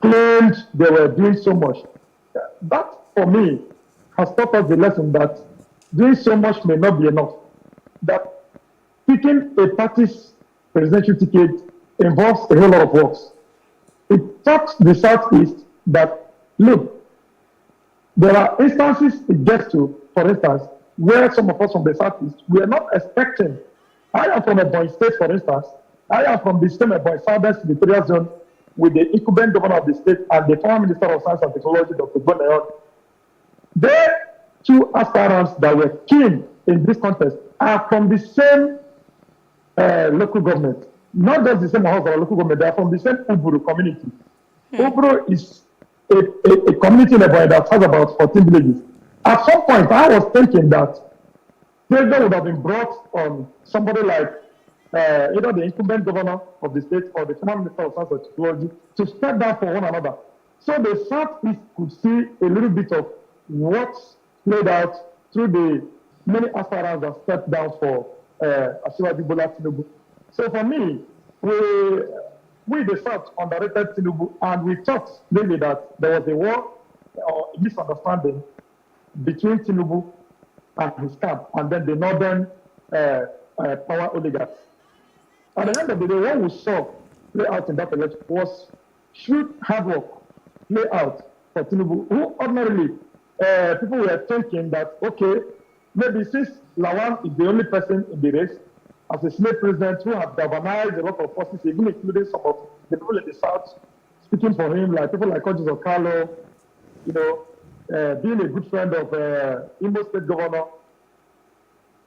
claimed they were doing so much. That, for me, has taught us the lesson that doing so much may not be enough. That picking a party's presidential ticket involves a whole lot of works. It taught the Southeast that, look, there are instances it gets to, for instance, where some of us from the Southeast, we are not expecting. I am from a Ebonyi state, for instance. I am from the same Ebonyi Southern Senatorial Zone with the incumbent governor of the state and the former Minister of Science and Technology, Dr. Bonayon. They two aspirants that were keen in this contest are from the same local government. Not just the same house or local government, they are from the same Uburu community. Uburu is a community in Ebonyi that has about 14 villages. At some point, I was thinking that pressure would have been brought on somebody like either the incumbent governor of the state or the former Minister of Science and Technology to step down for one another. So the Southeast could see a little bit of what's played out through the many aspirants that stepped down for Asiwaju Bola Tinubu. So for me, we the South underrated Tinubu, and we thought really that there was a war or a misunderstanding between Tinubu and his camp, and then the northern power oligarchs. At the end of the day, what we saw play out in that election was shrewd hard work play out for Tinubu, who ordinarily people were thinking that, okay, maybe since Lawan is the only person in the race, as a Senate president who has galvanized a lot of forces, even including some of the people in the South speaking for him, like people like Ojo Carlo, you know, being a good friend of Imo State Governor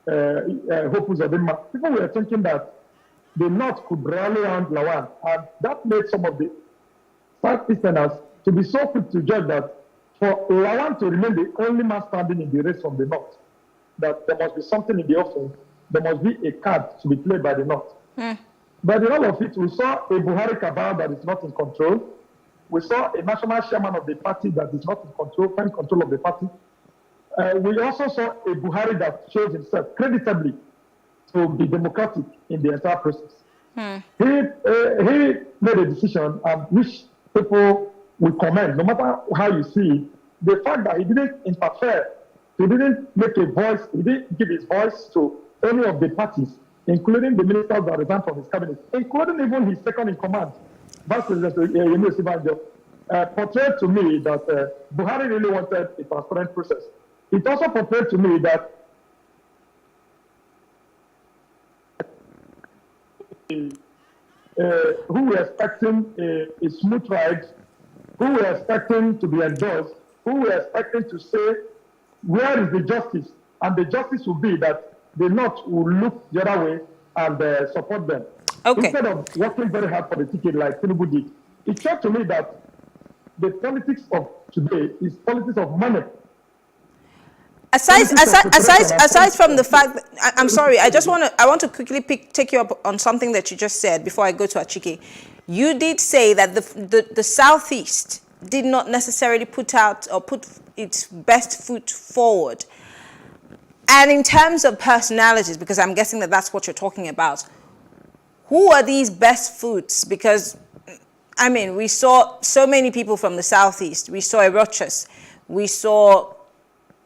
Hope Uzodinma. People were thinking that the North could rally around Lawan, and that made some of the Southeasterners to be so quick to judge that for Lawan to remain the only man standing in the race from the North, that there must be something in the offing, there must be a card to be played by the North. But in all of it, we saw a Buhari cabal that is not in control. We saw a national chairman of the party that is not in control, find control of the party. We also saw a Buhari that shows himself creditably to be democratic in the entire process. He made a decision which people will commend, no matter how you see it, the fact that he didn't interfere, he didn't make a voice, he didn't give his voice to any of the parties, including the ministers that resigned from his cabinet, including even his second in command, Vice President Yemi Osibanjo, portrayed to me that Buhari really wanted a transparent process. It also portrayed to me that who were expecting a smooth ride, who were expecting to be endorsed, who were expecting to say, where is the justice? And the justice will be that the North will look the other way and support them. Okay. Instead of working very hard for the ticket like Tinubu did. It showed to me that the politics of today is politics of money. Aside from the fact that, I'm sorry, I want to quickly take you up on something that you just said before I go to Achike. You did say that the Southeast did not necessarily put its best foot forward. And in terms of personalities, because I'm guessing that that's what you're talking about, who are these best foots? Because, I mean, we saw so many people from the Southeast. We saw a Rochas. We saw,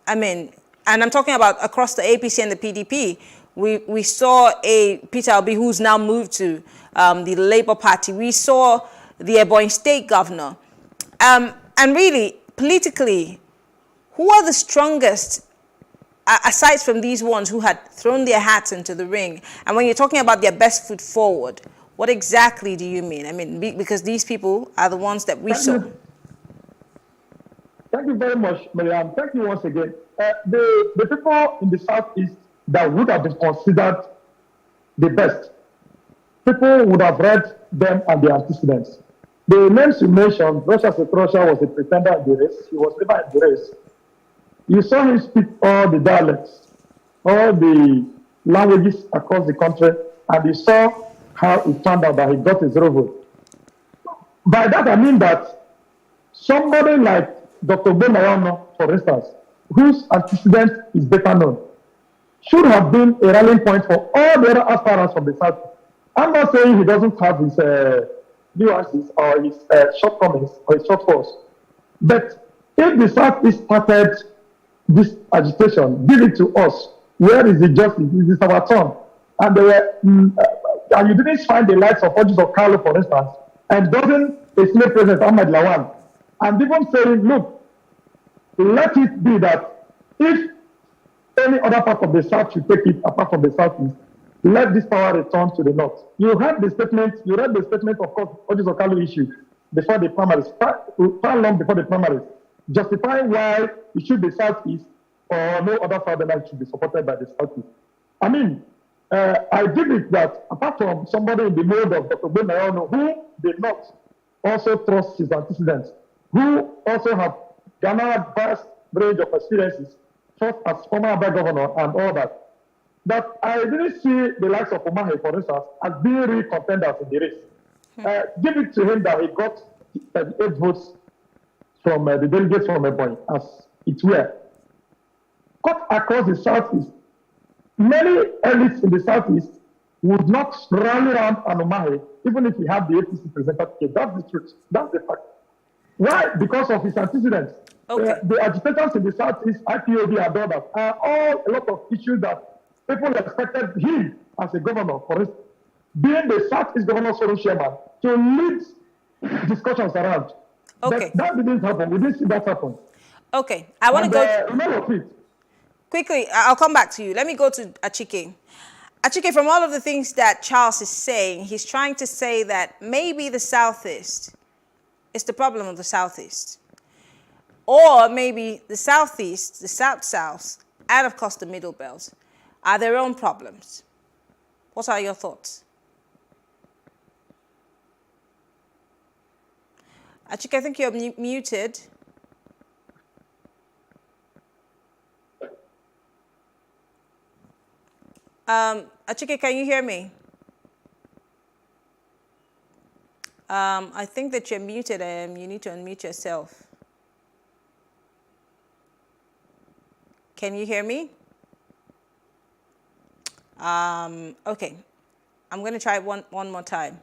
I mean, and I'm talking about across the APC and the PDP. We saw a Peter Obi who's now moved to the Labour Party. We saw the Ebonyi State Governor. And really, politically, who are the strongest, aside from these ones who had thrown their hats into the ring? And when you're talking about their best foot forward, What exactly do you mean? I mean, because these people are the ones that we saw. Thank you very much, Mariam. Thank you once again. The people in the Southeast that would have been considered the best, people would have read them and their antecedents. The names you mentioned, Russia Setrosha was a pretender in the race. He was never in the race. You saw him speak all the dialects, all the languages across the country, and you saw how it turned out that he got a 0 vote. By that, I mean that somebody like Dr. Bomayano, for instance, whose antecedent is better known, should have been a rallying point for all the other aspirants from the South. I'm not saying he doesn't have his nuances or his shortcomings or his shortfalls, but if the Southeast started this agitation, give it to us. Where is the justice? This is our turn. And they were, and you didn't find the likes of Odjis of Carlo, for instance, and doesn't a slave president Ahmed Lawan, and even saying, look, let it be that if any other part of the South should take it apart from the Southeast, let this power return to the North. You read the statement, of course, Odjis of Carlo issued before the primaries, far long before the primaries, justifying why it should be Southeast or no other Southern should be supported by the Southeast. I mean, I give it that apart from somebody in the mode of Dr. Bomayano, who did not also trust his antecedents, who also have garnered vast range of experiences, first as former Abba governor and all that, that I didn't see the likes of Umahi, for instance, as being real contenders in the race. Give it to him that he got 38 votes from the delegates from Ebonyi, as it were. Cut across the Southeast, many elites in the Southeast would not rally around Umahi, even if he had the APC representative. That's the truth. That's the fact. Why? Because of his antecedents. The agitators in the Southeast, IPOB and others, are all a lot of issues that people expected him as a governor, for instance, being the Southeast Governor Forum chairman, to lead discussions around. Okay. That didn't happen. We didn't see that happen. Okay. I want to go... Quickly, I'll come back to you. Let me go to Achike. Achike, from all of the things that Charles is saying, he's trying to say that maybe the Southeast is the problem of the Southeast. Or maybe the Southeast, the South-South, and of course the Middle Belt are their own problems. What are your thoughts? Achike, I think you're muted. Achike, can you hear me? I think that you're muted and you need to unmute yourself. Can you hear me? Okay, I'm going to try one more time.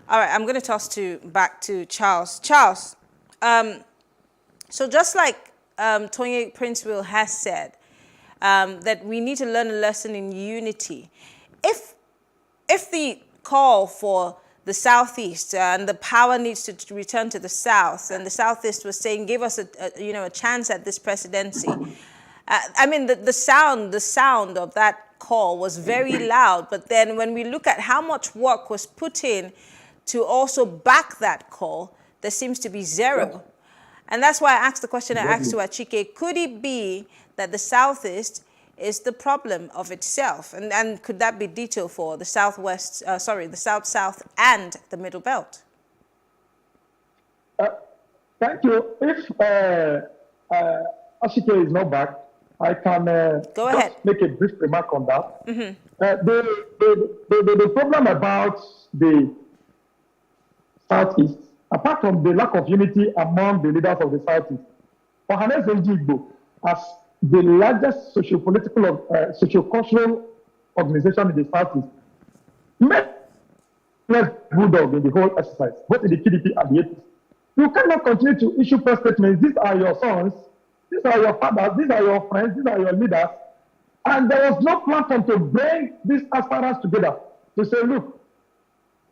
All right, I'm going to toss back to Charles. Charles, so just like Toyin Prince-Will has said, that we need to learn a lesson in unity. If the call for the Southeast and the power needs to return to the South, and the Southeast was saying, give us a chance at this presidency. I mean, the sound of that call was very loud. But then when we look at how much work was put in to also back that call, there seems to be zero. And that's why I asked the question I asked to Achike, could it be that the Southeast is the problem of itself? And could that be detailed for the Southwest, the South-South and the Middle Belt? Thank you. If Achike is not back, I can go ahead. Make a brief remark on that. Mm-hmm. The problem about the Southeast, apart from the lack of unity among the leaders of the Southeast, Ohanes Njigbo, as the largest socio-political, socio-cultural organization in the Southeast, made bulldog in the whole exercise, both in the PDP and the APC. You cannot continue to issue press statements. These are your sons, these are your fathers, these are your friends, these are your leaders. And there was no platform to bring these aspirants together to say, look,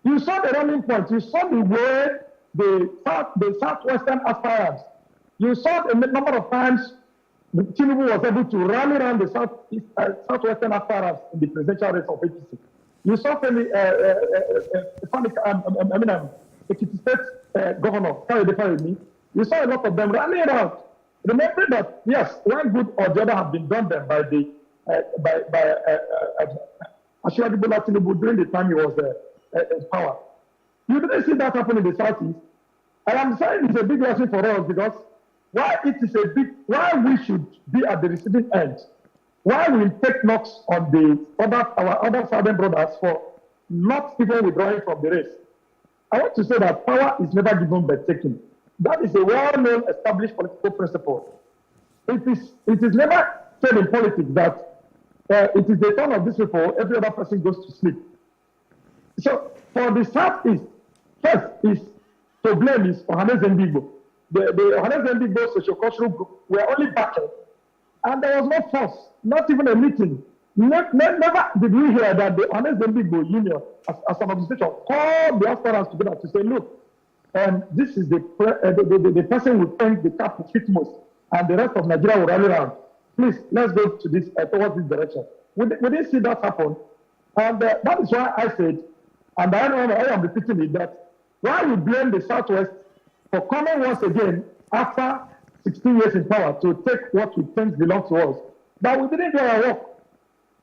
you saw the running point, you saw the way the Southwestern aspirants, you saw the number of times Tinubu was able to rally around the Southwestern aspirants in the presidential race of APC. You saw Ekiti State Governor, you saw a lot of them running around. Remember that, yes, one good or the other have been done then by the Ashwadi Bola Tinubu during the time he was in power. You didn't see that happen in the Southeast. And I'm saying it's a big lesson for us because why we should be at the receiving end, why we take knocks on our other southern brothers for not even withdrawing from the race. I want to say that power is never given but taken. That is a well-known established political principle. It is never said in politics that it is the turn of this people, every other person goes to sleep. So for the Southeast, first is to blame is Ohanes Ndigbo. The Ohanes Ndigbo socio-cultural group were only backing, and there was no force, not even a meeting. Never did we hear that the Ohanes Ndigbo Union, as an organization, called the aspirants together to say, look, this is the person who thinks the cap will fit most, and the rest of Nigeria will rally around. Please, let's go to this towards this direction. We didn't see that happen, and that is why I said, and I am repeating it, that why we blame the Southwest for coming once again after 16 years in power to take what we think belongs to us. But we didn't do our work.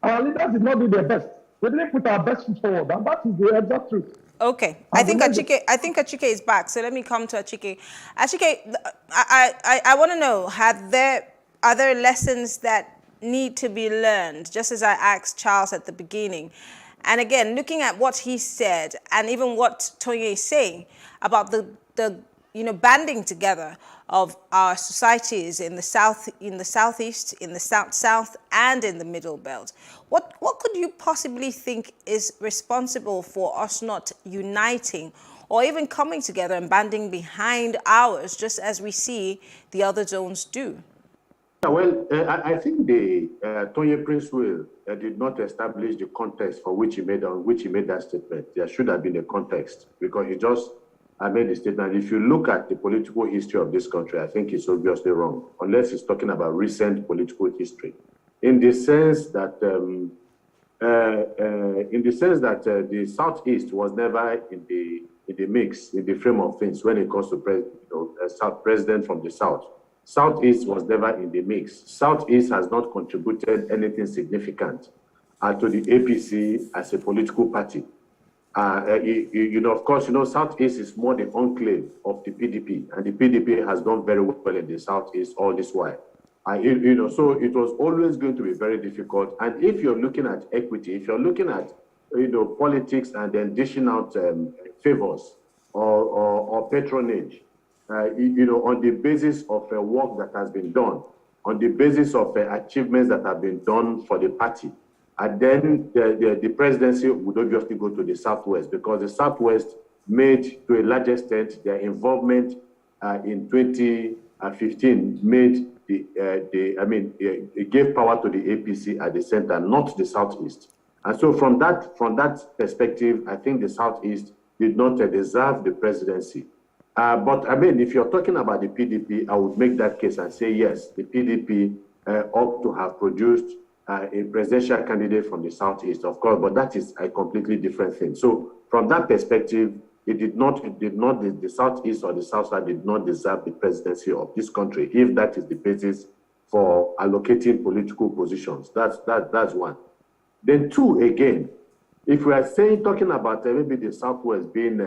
Our leaders did not do their best. We didn't put our best foot forward, and that is the exact truth. Okay, I think Achike is back, so let me come to Achike. Achike, I want to know, are there lessons that need to be learned, just as I asked Charles at the beginning? And again, looking at what he said, and even what Toye is saying about the banding together of our societies in the southeast, in the south, and in the middle belt. What could you possibly think is responsible for us not uniting or even coming together and banding behind ours, just as we see the other zones do? Well, I think the Toye Prince Will did not establish the context for which he made that statement. There should have been a context, because he just made the statement. If you look at the political history of this country, I think it's obviously wrong, unless he's talking about recent political history, in the sense that the Southeast was never in the mix, in the frame of things when it comes to president from the South. Southeast was never in the mix. Southeast has not contributed anything significant to the APC as a political party. Of course, Southeast is more the enclave of the PDP, and the PDP has done very well in the Southeast all this while. So it was always going to be very difficult. And if you're looking at equity, if you're looking at politics and then dishing out favors or patronage, on the basis of work that has been done, on the basis of achievements that have been done for the party, and then the presidency would obviously go to the Southwest, because the Southwest made, to a large extent, their involvement in 2015 made it gave power to the APC at the center, not the Southeast. And so from that perspective, I think the Southeast did not deserve the presidency. But if you're talking about the PDP, I would make that case and say, yes, the PDP ought to have produced a presidential candidate from the Southeast, of course, but that is a completely different thing. So from that perspective, the Southeast or the South Side did not deserve the presidency of this country, if that is the basis for allocating political positions. That's one. Then two, again, if we are talking about maybe the Southwest being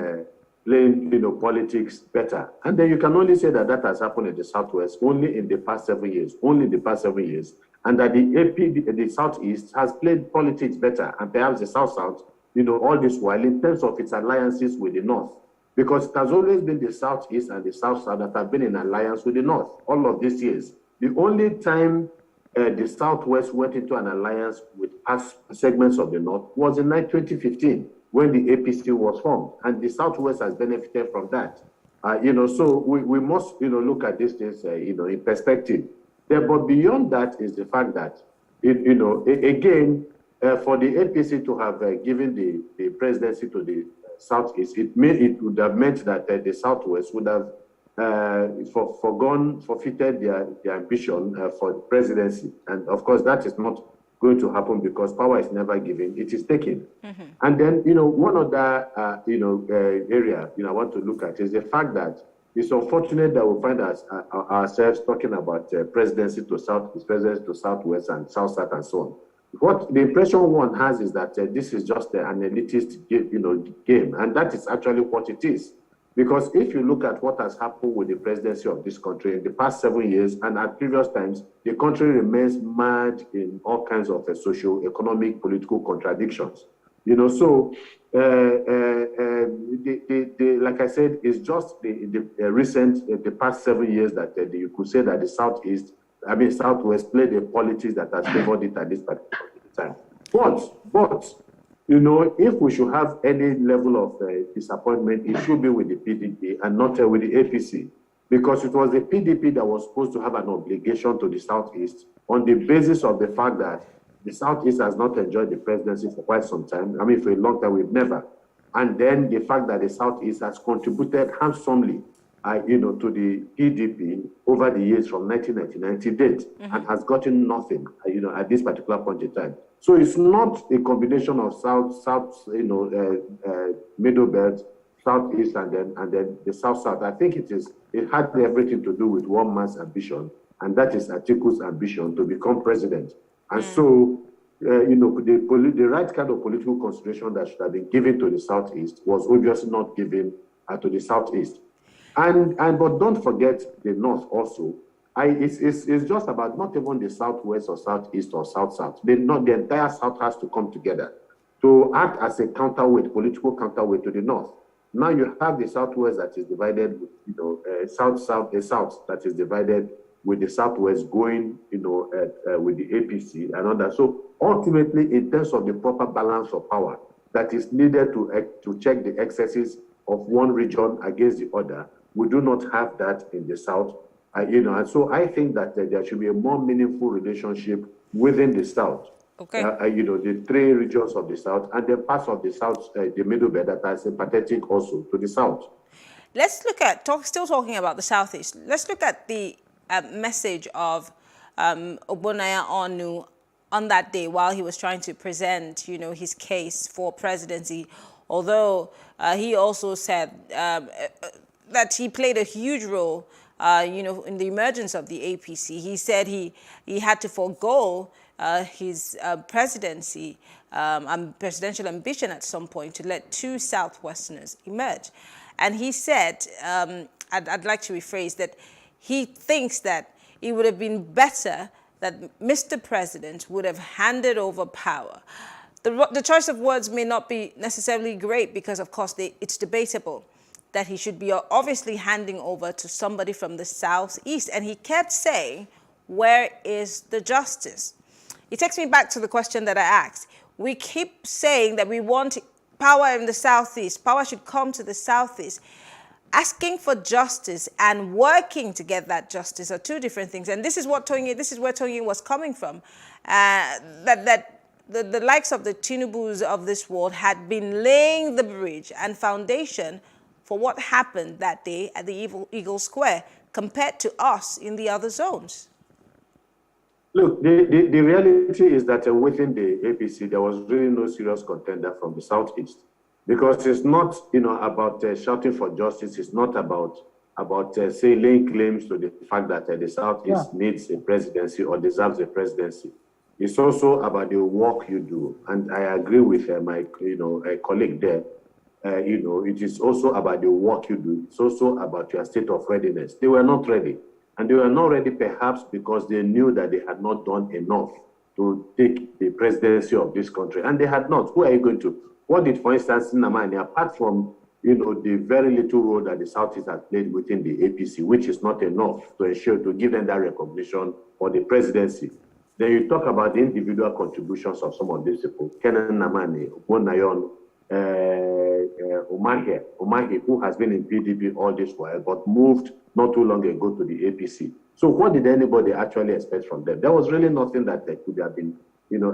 playing politics better, and then you can only say that has happened in the Southwest only in the past 7 years, and that the Southeast has played politics better, and perhaps the South, all this while in terms of its alliances with the North, because it has always been the Southeast and the South that have been in alliance with the North all of these years. The only time the Southwest went into an alliance with past segments of the North was in 2015, when the APC was formed, and the Southwest has benefited from that. So we must, look at these things, in perspective. But beyond that is the fact that, again, for the APC to have given the presidency to the Southeast, it would have meant that the Southwest would have forfeited their ambition for the presidency. And of course, that is not going to happen because power is never given, it is taken. And then, one other, area, I want to look at is the fact that it's unfortunate that we find ourselves talking about presidency to Southeast, presidency to Southwest and South-South and so on. What the impression one has is that this is just an elitist game, and that is actually what it is. Because if you look at what has happened with the presidency of this country in the past 7 years and at previous times, the country remains marred in all kinds of socio-economic, political contradictions. So like I said, it's just the recent, the past 7 years that you could say that the Southwest played a politics that has favored it at this particular time. But if we should have any level of disappointment, it should be with the PDP and not with the APC, because it was the PDP that was supposed to have an obligation to the Southeast on the basis of the fact that the Southeast has not enjoyed the presidency for quite some time. For a long time, we've never. And then the fact that the Southeast has contributed handsomely, to the PDP over the years from 1999 to date, and has gotten nothing, at this particular point in time. So it's not a combination of middle belt, Southeast, and then the South-South. I think it had everything to do with one man's ambition, and that is Atiku's ambition to become president. And so, the right kind of political consideration that should have been given to the Southeast was obviously not given to the Southeast. But don't forget the North also. It's just about not even the Southwest or Southeast or South-South. The entire South has to come together to act as a counterweight, political counterweight to the North. Now you have the Southwest that is divided with, South-South, the South that is divided with the Southwest going, with the APC and all that. So ultimately, in terms of the proper balance of power that is needed to check the excesses of one region against the other, we do not have that in the South. And so I think that there should be a more meaningful relationship within the South. Okay. The three regions of the South and the parts of the South, the middle belt that are sympathetic also to the South. Let's look at, still talking about the Southeast, let's look at the message of Ogbonnaya Onu on that day while he was trying to present, his case for presidency. Although he also said that he played a huge role, in the emergence of the APC. He said he had to forego his presidency and presidential ambition at some point to let two Southwesterners emerge. And he said, I'd like to rephrase that, he thinks that it would have been better that Mr. President would have handed over power. The choice of words may not be necessarily great because, of course, it's debatable that he should be obviously handing over to somebody from the Southeast. And he kept saying, where is the justice? It takes me back to the question that I asked. We keep saying that we want power in the Southeast. Power should come to the Southeast. Asking for justice and working to get that justice are two different things. And this is where Tonyi was coming from. The likes of the Tinubus of this world had been laying the bridge and foundation for what happened that day at the Eagle Square compared to us in the other zones. Look, the reality is that within the APC, there was really no serious contender from the Southeast. Because it's not, about shouting for justice. It's not about laying claims to the fact that the Southeast needs a presidency or deserves a presidency. It's also about the work you do. And I agree with my, colleague there. It is also about the work you do. It's also about your state of readiness. They were not ready. And they were not ready perhaps because they knew that they had not done enough to take the presidency of this country. And they had not. Who are you going to? What did, for instance, Nnamani, apart from, the very little role that the Southeast has played within the APC, which is not enough to ensure, to give them that recognition for the presidency. Then you talk about the individual contributions of some of these people. Kenan Nnamani, Ogbonnayan, Umahi, who has been in PDP all this while, but moved not too long ago to the APC. So what did anybody actually expect from them? There was really nothing that they could have been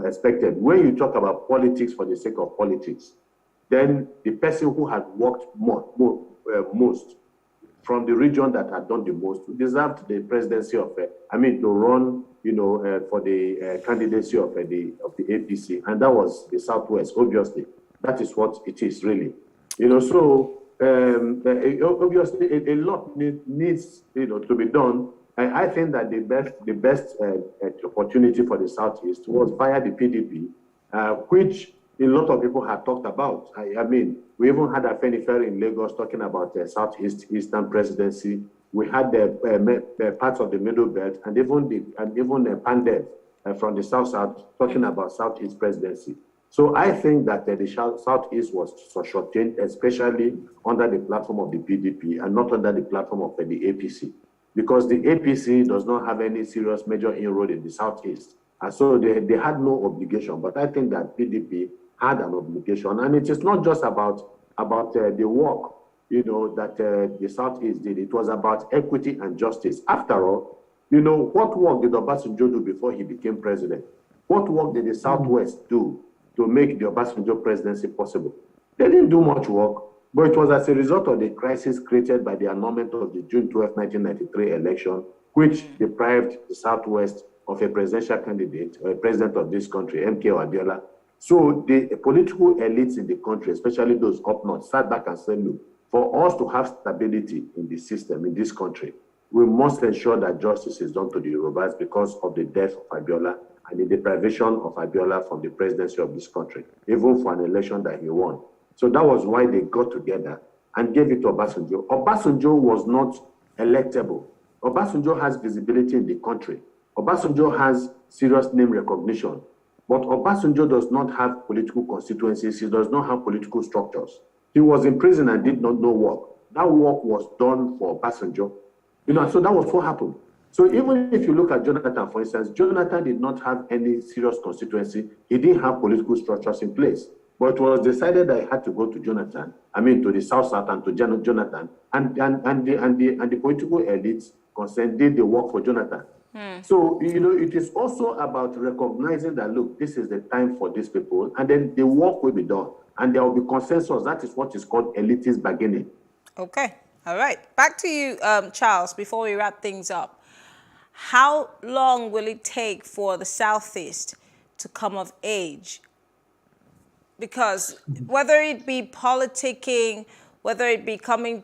expected. When you talk about politics for the sake of politics, then the person who had worked most from the region that had done the most deserved the presidency of, to run, for the candidacy of the APC, and that was the Southwest. Obviously, that is what it is really. So obviously a lot needs to be done. I think that the best opportunity for the Southeast was via the PDP, which a lot of people have talked about. I mean, we even had a Afenifere in Lagos talking about the Eastern presidency. We had the parts of the Middle Belt, and even Pandev from the South talking about Southeast presidency. So I think that the Southeast was shortchanged, especially under the platform of the PDP and not under the platform of the APC, because the APC does not have any serious major inroad in the Southeast. And so they had no obligation. But I think that PDP had an obligation. And it is not just about the work, that the Southeast did. It was about equity and justice. After all, what work did Obasanjo do before he became president? What work did the Southwest do to make the Obasanjo presidency possible? They didn't do much work, but it was as a result of the crisis created by the annulment of the June 12, 1993 election, which deprived the Southwest of a presidential candidate, or a president of this country, MK Abiola. So the political elites in the country, especially those up north, sat back and said, look, for us to have stability in the system, in this country, we must ensure that justice is done to the Yorubas because of the death of Abiola and the deprivation of Abiola from the presidency of this country, even for an election that he won. So that was why they got together and gave it to Obasanjo. Obasanjo was not electable. Obasanjo has visibility in the country. Obasanjo has serious name recognition. But Obasanjo does not have political constituencies. He does not have political structures. He was in prison and did not know work. That work was done for Obasanjo. So that was what happened. So even if you look at Jonathan, for instance, Jonathan did not have any serious constituency. He didn't have political structures in place. But it was decided that he had to go to Jonathan, to the South and to Jonathan, and the political elites concerned did the work for Jonathan. So, it is also about recognizing that, look, this is the time for these people, and then the work will be done, and there will be consensus. That is what is called elitist bargaining. Okay. All right. Back to you, Charles, before we wrap things up. How long will it take for the Southeast to come of age? Because whether it be politicking, whether it be coming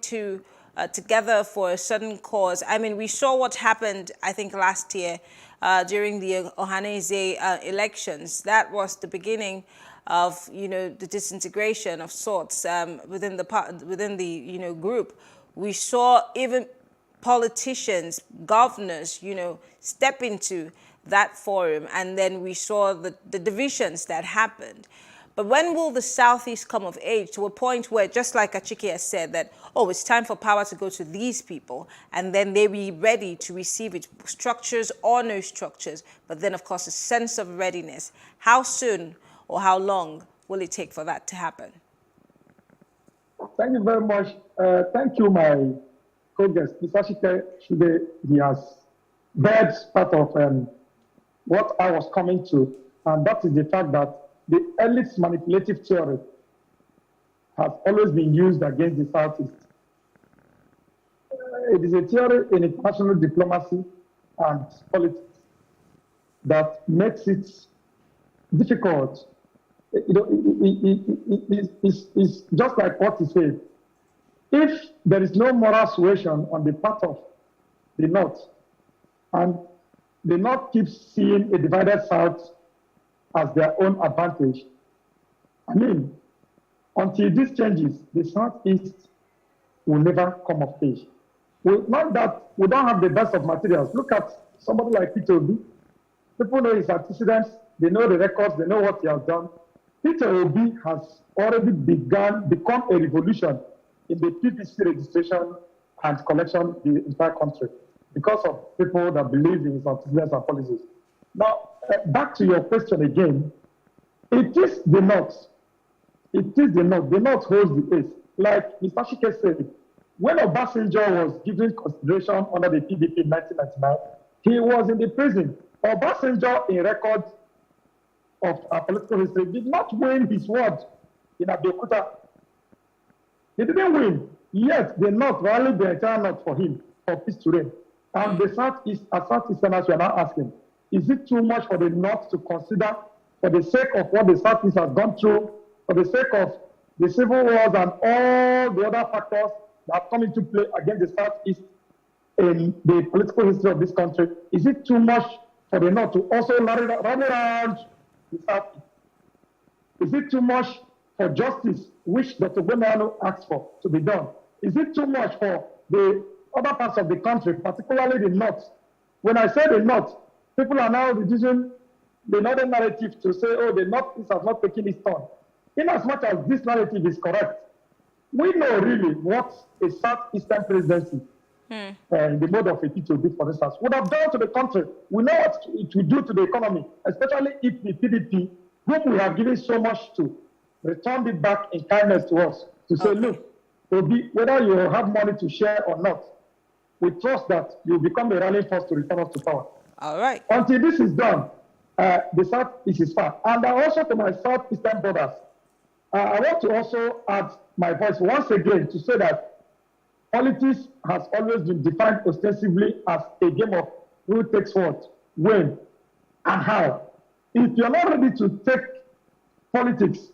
together for a certain cause. I mean, we saw what happened, I think, last year during the Ohaneze elections. That was the beginning of, the disintegration of sorts within the group. We saw even politicians, governors, step into that forum, and then we saw the divisions that happened. But when will the Southeast come of age to a point where, just like Achike has said, that, it's time for power to go to these people, and then they be ready to receive it, structures or no structures, but then, of course, a sense of readiness. How soon or how long will it take for that to happen? Thank you very much. Thank you, my co-guest, Mr. Achike. He has read part of what I was coming to, and that is the fact that the elite's manipulative theory has always been used against the Southeast. It is a theory in international diplomacy and politics that makes it difficult. It's just like what he said. If there is no moral suasion on the part of the North, and the North keeps seeing a divided South as their own advantage, until this changes, the Southeast will never come of age. Not that we don't have the best of materials. Look at somebody like Peter Obi. People know his antecedents, they know the records, they know what he has done. Peter Obi has already become a revolution in the PPC registration and collection in the entire country because of people that believe in his antecedents and policies. Now, back to your question again, it is the North. It is the North. The North holds the ace. Like Mr. Achike said, when Obasanjo was given consideration under the PDP in 1999, he was in the prison. Obasanjo, in record of our political history, did not win his word in Abeokuta. He didn't win. Yet the North rallied the entire North for him, for peace to reign. And the Southeast, as Southeasterners, we are now asking, is it too much for the North to consider for the sake of what the Southeast has gone through, for the sake of the civil wars and all the other factors that have come into play against the Southeast in the political history of this country? Is it too much for the North to also run around the Southeast? Is it too much for justice, which Dr. Gwenano asked for, to be done? Is it too much for the other parts of the country, particularly the North? When I say the North, people are now reducing the Northern narrative to say, oh, the Northeast has not taken its turn. In as much as this narrative is correct, we know really what a Southeastern presidency and the mode of it will do, for instance, would have done to the country. We know what it will do to the economy, especially if the PDP, whom we have given so much to, returned it back in kindness to us, to say, look, Obi, whether you have money to share or not, we trust that you become a rallying force to return us to power. All right. Until this is done, the Southeast is far. And also to my Southeastern brothers, I want to also add my voice once again to say that politics has always been defined ostensibly as a game of who takes what, when, and how. If you're not ready to take politics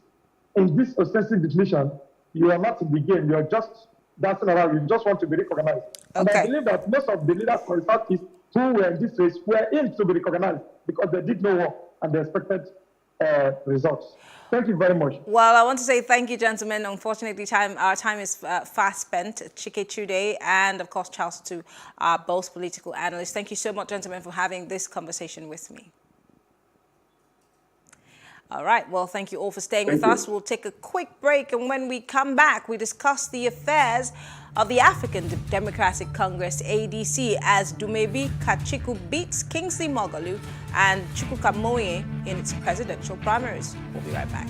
in this ostensive definition, you are not in the game. You're just dancing around. You just want to be recognized. And I believe that most of the leaders for the Southeast who were in this race were in to be recognized because they did no work and they expected results. Thank you very much. Well, I want to say thank you, gentlemen. Unfortunately, our time is fast spent. Chike Chude and, of course, Charles Tu are both political analysts. Thank you so much, gentlemen, for having this conversation with me. All right. Well, thank you all for staying with us. We'll take a quick break, and when we come back, we discuss the affairs of the African Democratic Congress, ADC, as Dumebi Kachiku beats Kingsley Moghalu and Chukwuka Moye in its presidential primaries. We'll be right back.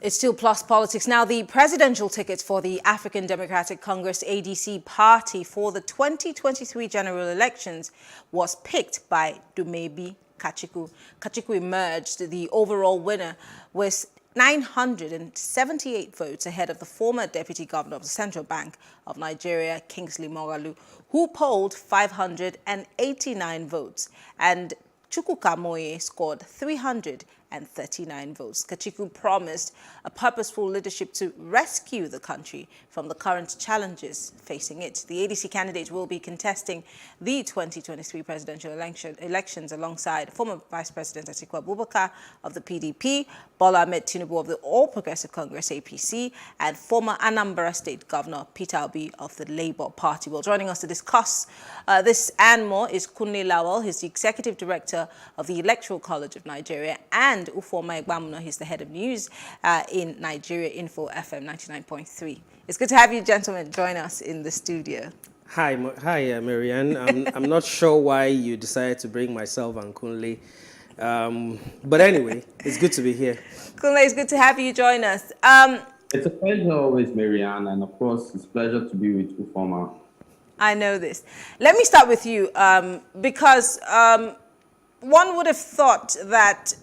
It's still Plus Politics. Now, the presidential ticket for the African Democratic Congress, ADC party for the 2023 general elections was picked by Dumebi Kachiku. Kachiku emerged the overall winner with 978 votes ahead of the former deputy governor of the Central Bank of Nigeria, Kingsley Moghalu, who polled 589 votes, and Chukwuka Moye scored 339 votes. Kachiku promised a purposeful leadership to rescue the country from the current challenges facing it. The ADC candidate will be contesting the 2023 presidential elections alongside former Vice President Atiku Abubakar of the PDP, Bola Ahmed Tinubu of the All Progressive Congress, APC, and former Anambra State Governor Peter Obi of the Labour Party. Well, joining us to discuss this and more is Kunle Lawal. He's the Executive Director of the Electoral College of Nigeria, and Ufoma Igbamuna. He's the head of news in Nigeria Info FM 99.3. It's good to have you gentlemen join us in the studio. Hi, Marianne. I'm not sure why you decided to bring myself and Kunle. But anyway, it's good to be here. Kunle, it's good to have you join us. It's a pleasure always, Marianne, and of course, it's a pleasure to be with Ufoma. I know this. Let me start with you, because one would have thought that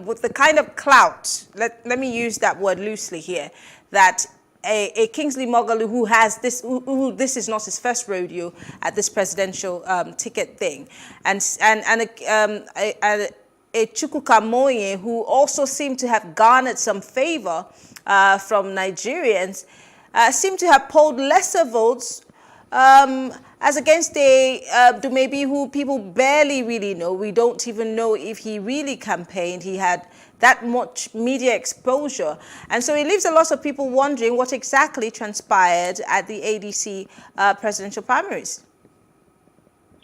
with the kind of clout, let me use that word loosely here, that a Kingsley Moghalu who has this, who this is not his first rodeo at this presidential ticket thing, and a Chukwuka Moye who also seemed to have garnered some favor from Nigerians, seemed to have polled lesser votes as against a Dumebi who people barely really know. We don't even know if he really campaigned. He had that much media exposure. And so it leaves a lot of people wondering what exactly transpired at the ADC presidential primaries.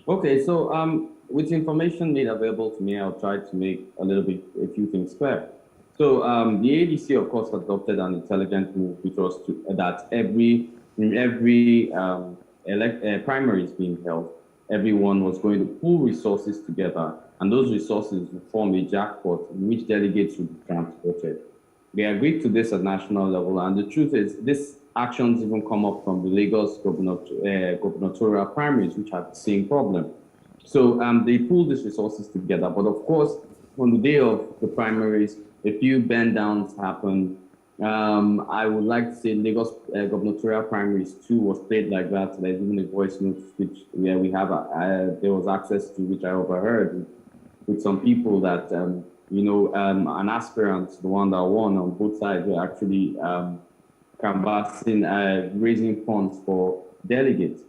Okay, so with information made available to me, I'll try to make a few things clear. So the ADC, of course, adopted an intelligent move, which was that every in every primaries being held, everyone was going to pool resources together, and those resources would form a jackpot in which delegates would be transported. We agreed to this at national level, and the truth is, these actions even come up from the Lagos gubernatorial primaries, which had the same problem. So they pooled these resources together, but of course, on the day of the primaries, a few bend downs happened. I would like to say Lagos gubernatorial primaries too was played like that. There's even a voice note which where we have there was access to, which I overheard with some people that an aspirant, the one that won on both sides, were actually canvassing, raising funds for delegates.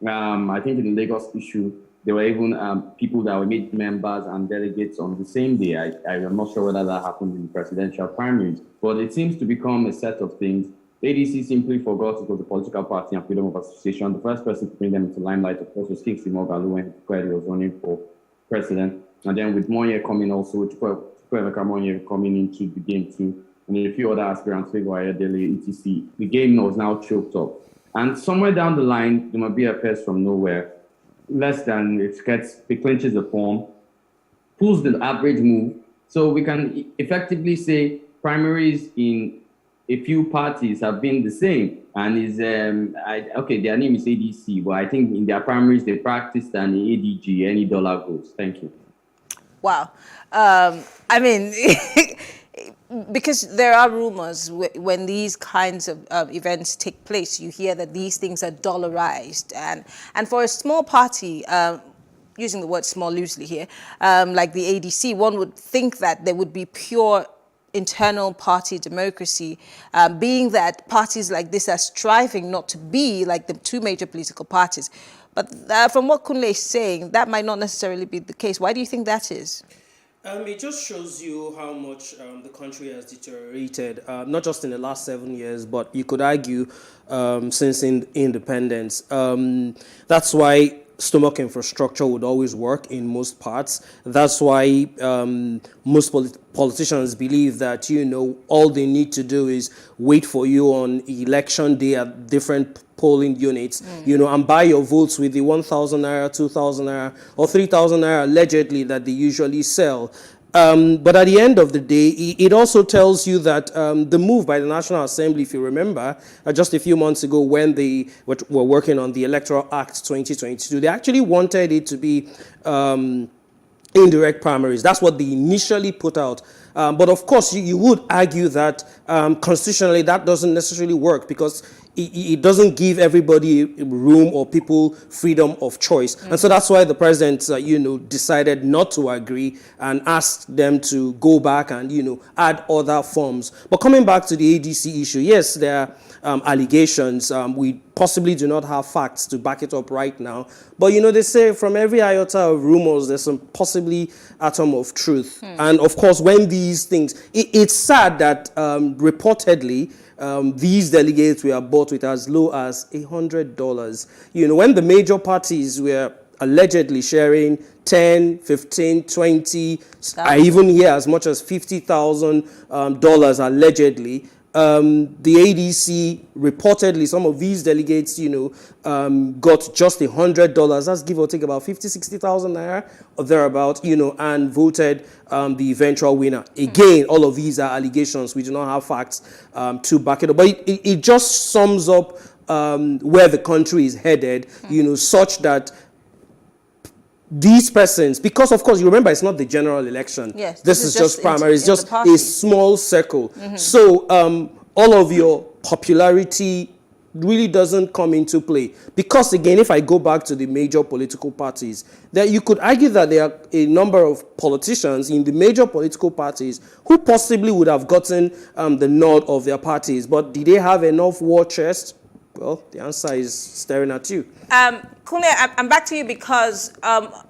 I think in the Lagos issue, there were even people that were made members and delegates on the same day. I'm not sure whether that happened in the presidential primaries, but it seems to become a set of things. ADC simply forgot it was a political party and freedom of association. The first person to bring them into limelight, of course, was Kingsley Moghalu when he was running for president. And then with Monye coming also, Chukwuemeka Monye coming into the game too, and a few other aspirants, Ayodele, etc. The game was now choked up. And somewhere down the line, there might be appears from nowhere, less than it clinches the form, pulls the average move. So we can effectively say primaries in a few parties have been the same. And is okay, their name is ADC, but I think in their primaries they practiced an ADG, any dollar goes. Thank you. Wow. I mean, because there are rumors when these kinds of events take place, you hear that these things are dollarized. And for a small party, using the word small loosely here, like the ADC, one would think that there would be pure internal party democracy, being that parties like this are striving not to be like the two major political parties. But from what Kunle is saying, that might not necessarily be the case. Why do you think that is? It just shows you how much the country has deteriorated, not just in the last 7 years, but you could argue since independence. That's why stomach infrastructure would always work in most parts. That's why most politicians believe that, all they need to do is wait for you on election day at different polling units, and buy your votes with the 1,000 naira, 2,000 naira, or 3,000 naira allegedly that they usually sell. But at the end of the day, it also tells you that the move by the National Assembly, if you remember, just a few months ago when they were working on the Electoral Act 2022, they actually wanted it to be indirect primaries. That's what they initially put out. But of course, you would argue that constitutionally that doesn't necessarily work because it doesn't give everybody room or people freedom of choice. And so that's why the president, decided not to agree and asked them to go back and, add other forms. But coming back to the ADC issue, yes, there are allegations. We possibly do not have facts to back it up right now. But, they say from every iota of rumors, there's some possibly atom of truth. And of course, when these things, it's sad that reportedly, these delegates were bought with as low as $100. When the major parties were allegedly sharing 10, 15, 20, I even hear as much as $50,000 allegedly. The ADC reportedly, some of these delegates, got just $100. That's give or take about 50, 60,000 naira or thereabout, and voted the eventual winner. Again, all of these are allegations. We do not have facts to back it up. But it just sums up where the country is headed, such that these persons, because of course you remember it's not the general election. Yes, this is just primary. It's just a small circle. So all of your popularity really doesn't come into play. Because again, if I go back to the major political parties, that you could argue that there are a number of politicians in the major political parties who possibly would have gotten the nod of their parties. But did they have enough war chest? Well, the answer is staring at you. Kunle, I'm back to you because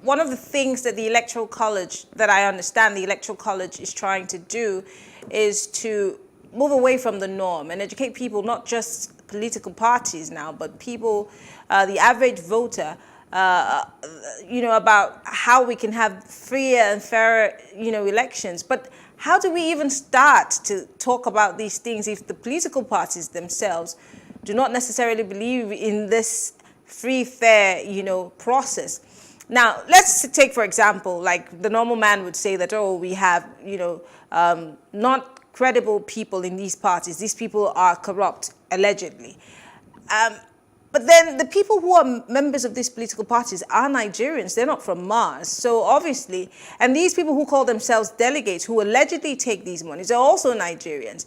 one of the things that the Electoral College, that I understand the Electoral College is trying to do is to move away from the norm and educate people, not just political parties now, but people, the average voter, about how we can have freer and fairer, elections. But how do we even start to talk about these things if the political parties themselves do not necessarily believe in this free, fair, process. Now, let's take, for example, like the normal man would say that, oh, we have, not credible people in these parties. These people are corrupt, allegedly. But then the people who are members of these political parties are Nigerians. They're not from Mars. So obviously, and these people who call themselves delegates, who allegedly take these monies, are also Nigerians.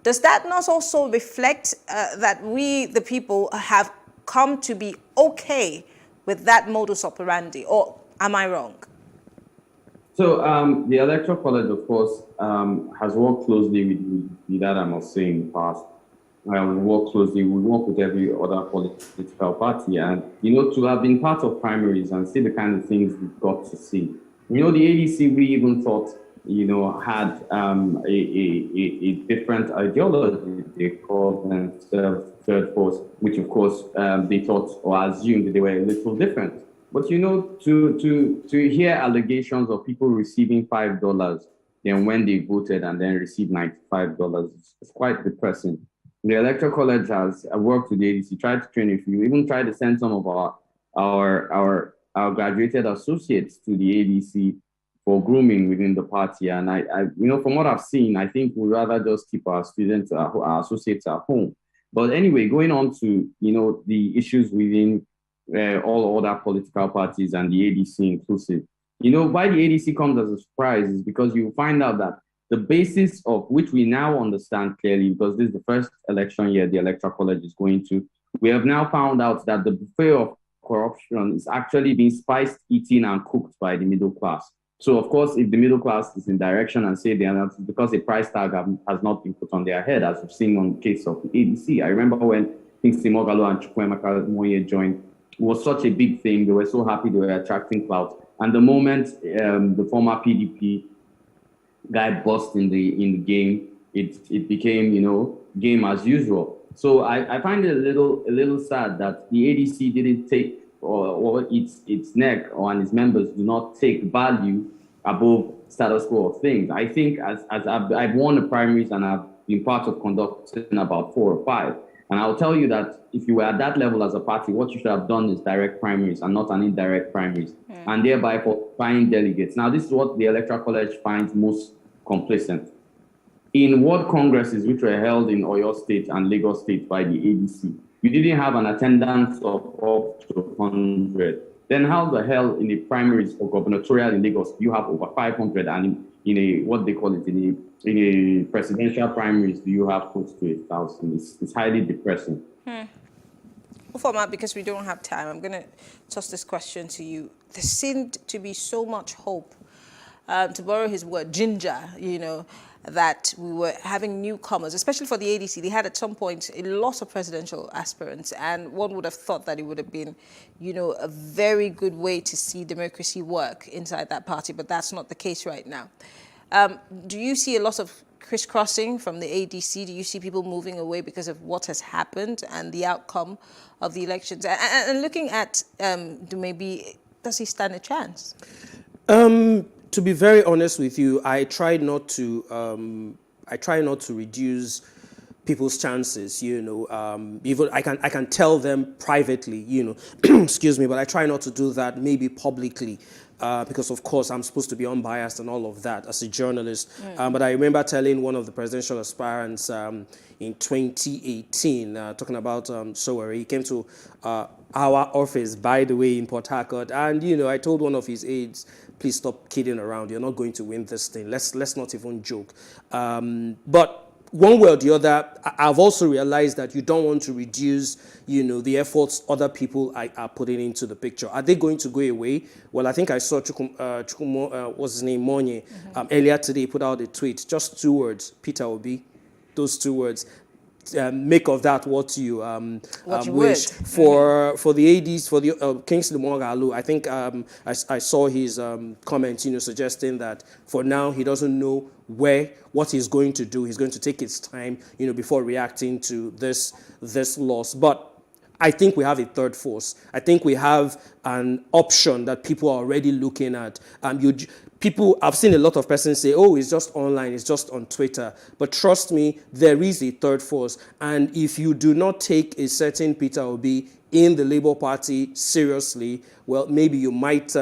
Does that not also reflect that we, the people, have come to be okay with that modus operandi, or am I wrong? So the Electoral College, of course, has worked closely with that, I must say, in the past. We work closely, we work with every other political party, and, to have been part of primaries and see the kind of things we've got to see. The ADC, we even thought, had a different ideology. They called themselves third force, which of course they thought or assumed that they were a little different. But to hear allegations of people receiving $5 then when they voted and then received $95, it's quite depressing. The Electoral College has worked with the ADC, tried to train a few, even tried to send some of our graduated associates to the ADC for grooming within the party. And I from what I've seen, I think we'd rather just keep our students, our associates at home. But anyway, going on to, the issues within all other political parties and the ADC inclusive. Why the ADC comes as a surprise is because you find out that the basis of which we now understand clearly, because this is the first election year the Electoral College is going to, we have now found out that the buffet of corruption is actually being spiced, eaten, and cooked by the middle class. So, of course, if the middle class is in direction and say they are not, because a price tag has not been put on their head, as we've seen on the case of the ADC. I remember when Kingsley Moghalu and Chukwuemeka Moye joined, it was such a big thing. They were so happy they were attracting clout. And the moment the former PDP guy bust in the game, it became, game as usual. So I find it a little sad that the ADC didn't take, or its neck or its members do not take value above status quo of things. I think as I've won the primaries and I've been part of conducting about 4 or 5. And I'll tell you that if you were at that level as a party, what you should have done is direct primaries and not an indirect primaries, and thereby for buying delegates. Now, this is what the Electoral College finds most complacent. In ward congresses, which were held in Oyo State and Lagos State by the ADC, you didn't have an attendance of up to 100. Then how the hell in the primaries for gubernatorial in Lagos, you have over 500, and in a, what they call it, in a presidential primaries, do you have close to 1,000? It's highly depressing. Format, because we don't have time, I'm going to toss this question to you. There seemed to be so much hope, to borrow his word, ginger, that we were having newcomers, especially for the ADC. They had at some point a lot of presidential aspirants, and one would have thought that it would have been, a very good way to see democracy work inside that party, but that's not the case right now. Do you see a lot of crisscrossing from the ADC? Do you see people moving away because of what has happened and the outcome of the elections? And looking at, does he stand a chance? To be very honest with you, I try not to reduce people's chances. Even I can tell them privately. Excuse me, but I try not to do that maybe publicly. Because, of course, I'm supposed to be unbiased and all of that as a journalist. But I remember telling one of the presidential aspirants in 2018, talking about Sowore. He came to our office, by the way, in Port Harcourt. And, I told one of his aides, please stop kidding around. You're not going to win this thing. Let's not even joke. But one way or the other, I've also realized that you don't want to reduce, the efforts other people are putting into the picture. Are they going to go away? Well, I think I saw what's his name, Monye, earlier today, put out a tweet, just 2 words, Peter Obi, those 2 words. Make of that what you wish. For the ADs, for the Kingsley Moghalu, I think I saw his comments, suggesting that for now he doesn't know what he's going to do. He's going to take his time, before reacting to this loss. But I think we have a third force. I think we have an option that people are already looking at. I've seen a lot of persons say, oh, it's just online, it's just on Twitter. But trust me, there is a third force. And if you do not take a certain Peter Obi in the Labour Party seriously, well, maybe you might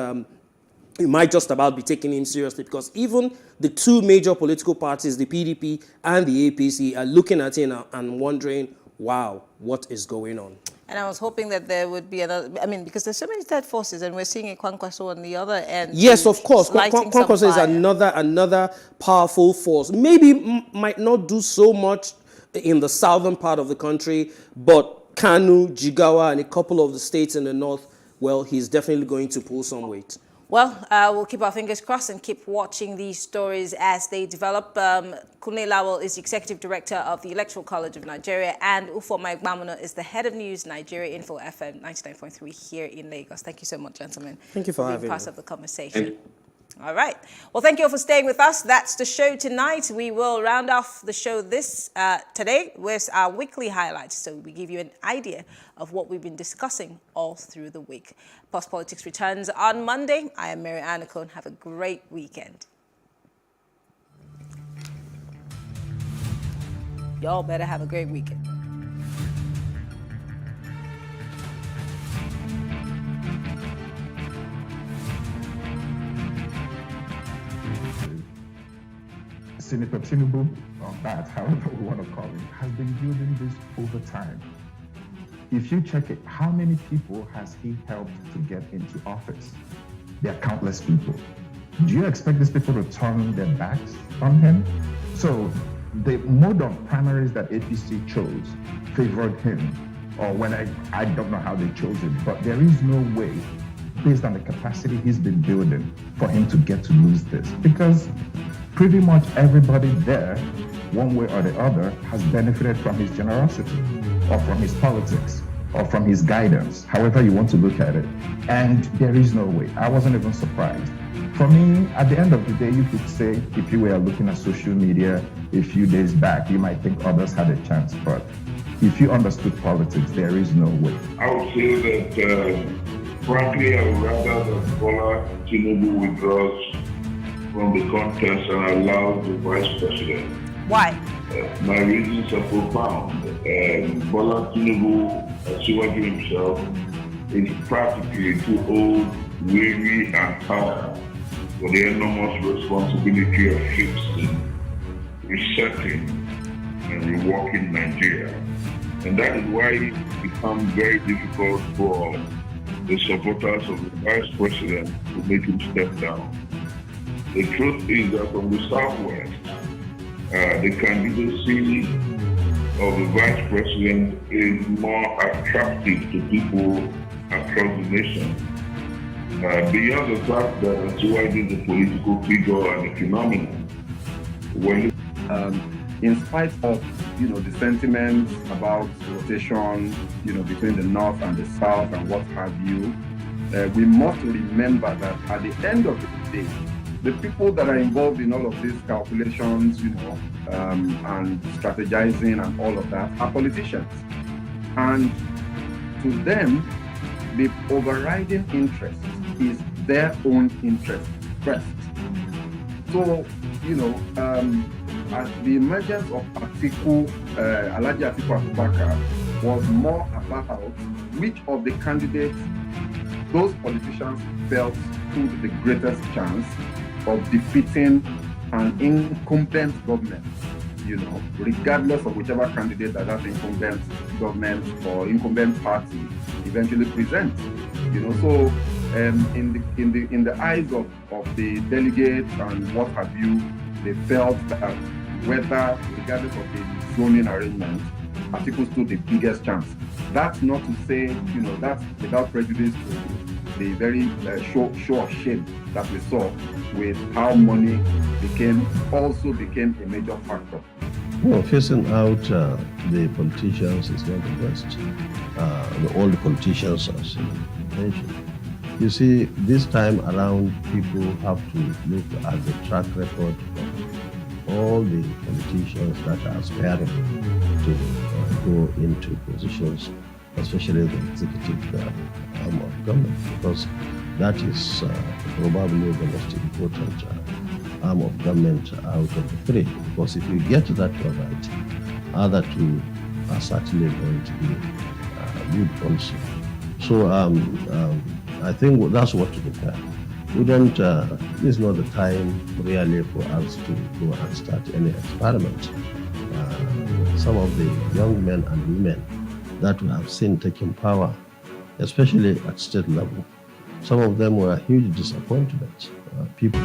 just about be taking him seriously, because even the two major political parties, the PDP and the APC, are looking at him and wondering, wow, what is going on? And I was hoping that there would be another, because there's so many third forces, and we're seeing a Kwankwaso on the other end. Yes, of course. Kwankwaso is another powerful force. Maybe might not do so much in the southern part of the country, but Kanu, Jigawa, and a couple of the states in the north, well, he's definitely going to pull some weight. Well, we'll keep our fingers crossed and keep watching these stories as they develop. Kunle Lawal is the Executive Director of the Electoral College of Nigeria, and Ufoma Igbamuno is the Head of News, Nigeria Info FM 99.3 here in Lagos. Thank you so much, gentlemen. Thank you for having me. Being part of the conversation. All right. Well, thank you all for staying with us. That's the show tonight. We will round off the show today with our weekly highlights. So we give you an idea of what we've been discussing all through the week. Pulse Politics returns on Monday. I am Mary Anacone. Have a great weekend. Y'all better have a great weekend. Senator Tinubu, or that, however we want to call him, has been building this over time. If you check it, how many people has he helped to get into office? There are countless people. Do you expect these people to turn their backs on him? So the mode of primaries that APC chose favored him, or when I don't know how they chose it, but there is no way, based on the capacity he's been building, for him to get to lose this, because pretty much everybody there, one way or the other, has benefited from his generosity, or from his politics, or from his guidance, however you want to look at it. And there is no way. I wasn't even surprised. For me, at the end of the day, you could say, if you were looking at social media a few days back, you might think others had a chance, but if you understood politics, there is no way. I would say that, frankly, I would rather that Bola Tinubu withdraws from the contest and allows the vice president. Why? My reasons are profound. Bola Tinubu, Asiwaju himself, is practically too old, weary, and tired for the enormous responsibility of fixing, resetting, and reworking Nigeria. And that is why it becomes very difficult for the supporters of the vice president to make him step down. The truth is that from the Southwest, the candidacy of the vice president is more attractive to people across the nation. Beyond the fact that Asiwaju is a political figure and a phenomenon, in spite of the sentiments about rotation, between the North and the South and what have you, we must remember that at the end of the day, the people that are involved in all of these calculations, and strategizing and all of that are politicians. And to them, the overriding interest is their own interest first. So, at the emergence of Alhaji Atiku Abubakar was more about which of the candidates those politicians felt stood the greatest chance of defeating an incumbent government, regardless of whichever candidate that incumbent government or incumbent party eventually presents. So in the eyes of the delegates and what have you, they felt that whether, regardless of the zoning arrangement, Atiku stood the biggest chance. That's not to say, that's without prejudice to the very show of shame that we saw with how money became a major factor. Well, phasing out the politicians is not the best. All the politicians are mentioned. You see, this time around, people have to look at the track record of all the politicians that are aspiring to go into positions especially the executive arm of government, because that is probably the most important arm of government out of the three. Because if you get that right, other two are certainly going to be good also. So I think that's what to look at. We don't, this is not the time really for us to go and start any experiment. Some of the young men and women that we have seen taking power, especially at state level, some of them were a huge disappointment. People.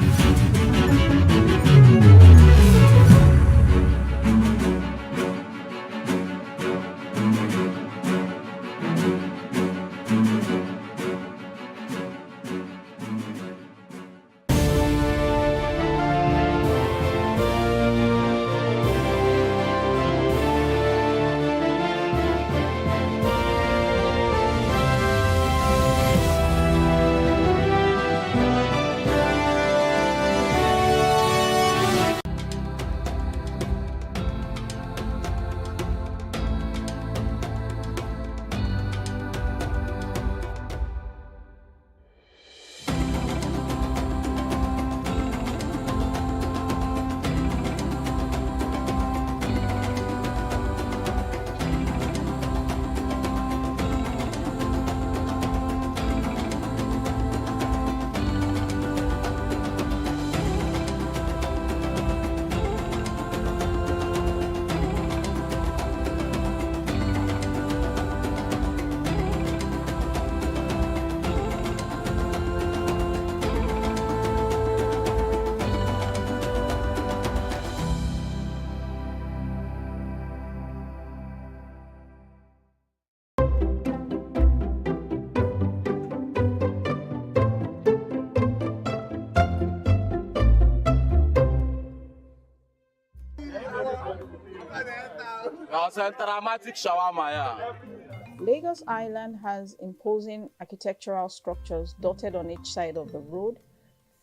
Lagos Island has imposing architectural structures dotted on each side of the road,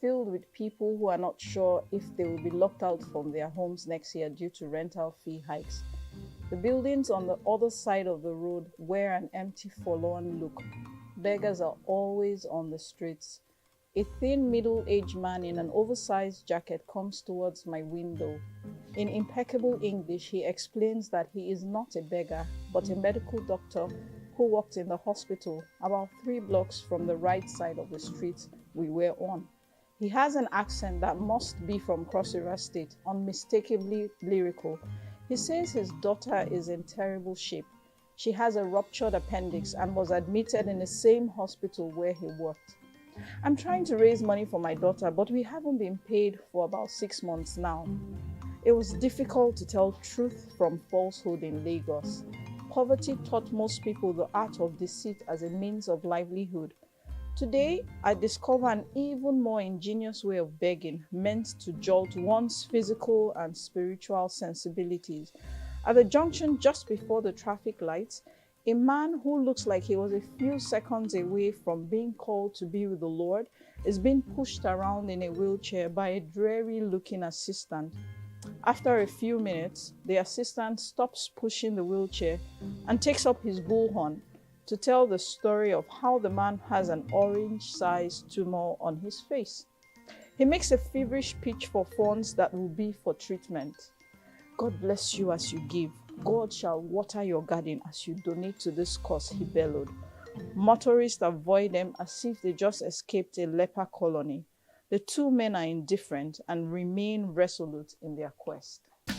filled with people who are not sure if they will be locked out from their homes next year due to rental fee hikes. The buildings on the other side of the road wear an empty, forlorn look. Beggars are always on the streets. A thin, middle-aged man in an oversized jacket comes towards my window. In impeccable English, he explains that he is not a beggar, but a medical doctor who worked in the hospital about 3 blocks from the right side of the street we were on. He has an accent that must be from Cross River State, unmistakably lyrical. He says his daughter is in terrible shape. She has a ruptured appendix and was admitted in the same hospital where he worked. I'm trying to raise money for my daughter, but we haven't been paid for about 6 months now. It was difficult to tell truth from falsehood in Lagos. Poverty taught most people the art of deceit as a means of livelihood. Today, I discover an even more ingenious way of begging meant to jolt one's physical and spiritual sensibilities. At the junction just before the traffic lights, a man who looks like he was a few seconds away from being called to be with the Lord is being pushed around in a wheelchair by a dreary-looking assistant. After a few minutes, the assistant stops pushing the wheelchair and takes up his bullhorn to tell the story of how the man has an orange-sized tumor on his face. He makes a feverish pitch for funds that will be for treatment. God bless you as you give. God shall water your garden as you donate to this cause, he bellowed. Motorists avoid them as if they just escaped a leper colony. The two men are indifferent and remain resolute in their quest. My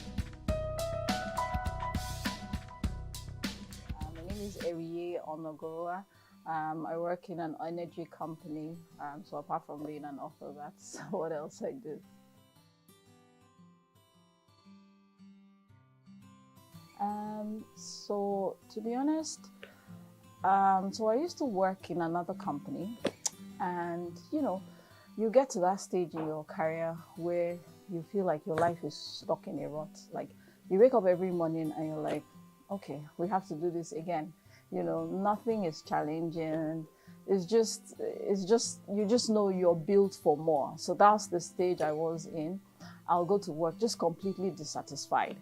name is Eriye Onogoroa. I work in an energy company, so apart from being an author, that's what else I do. So to be honest, so I used to work in another company, and you get to that stage in your career where you feel like your life is stuck in a rut. Like you wake up every morning and you're like, okay, we have to do this again. Nothing is challenging. It's just you just know you're built for more. So that's the stage I was in. I'll go to work just completely dissatisfied.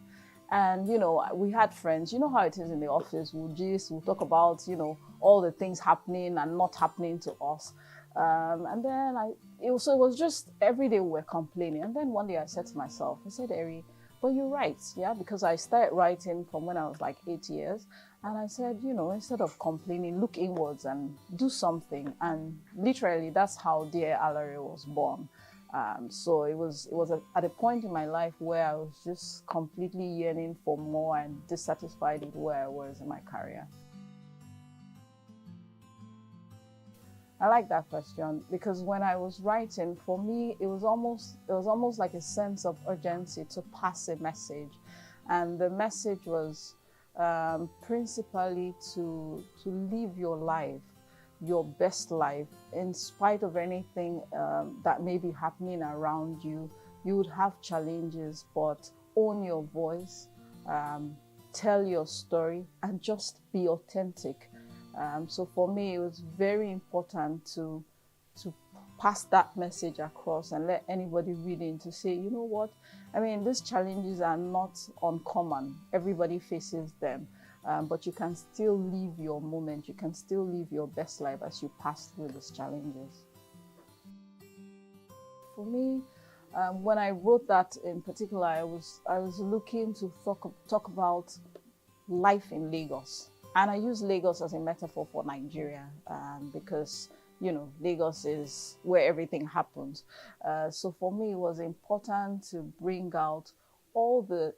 And, you know, we had friends, you know how it is in the office, we'll talk about, you know, all the things happening and not happening to us. And then it was just every day we were complaining. And then one day I said to myself, I said, Eri, but you write, yeah? Because I started writing from when I was like 8 years. And I said, you know, instead of complaining, look inwards and do something. And literally, that's how Dear Alare was born. So it was at a point in my life where I was just completely yearning for more and dissatisfied with where I was in my career. I like that question because when I was writing, for me, it was almost like a sense of urgency to pass a message, and the message was principally to live your life, your best life, in spite of anything that may be happening around you. You would have challenges, but own your voice, tell your story, and just be authentic. So for me, it was very important to pass that message across and let anybody reading to say, you know what, I mean, these challenges are not uncommon. Everybody faces them, but you can still live your moment. You can still live your best life as you pass through these challenges. For me, when I wrote that in particular, I was looking to talk about life in Lagos. And I use Lagos as a metaphor for Nigeria because, you know, Lagos is where everything happens. So for me, it was important to bring out all the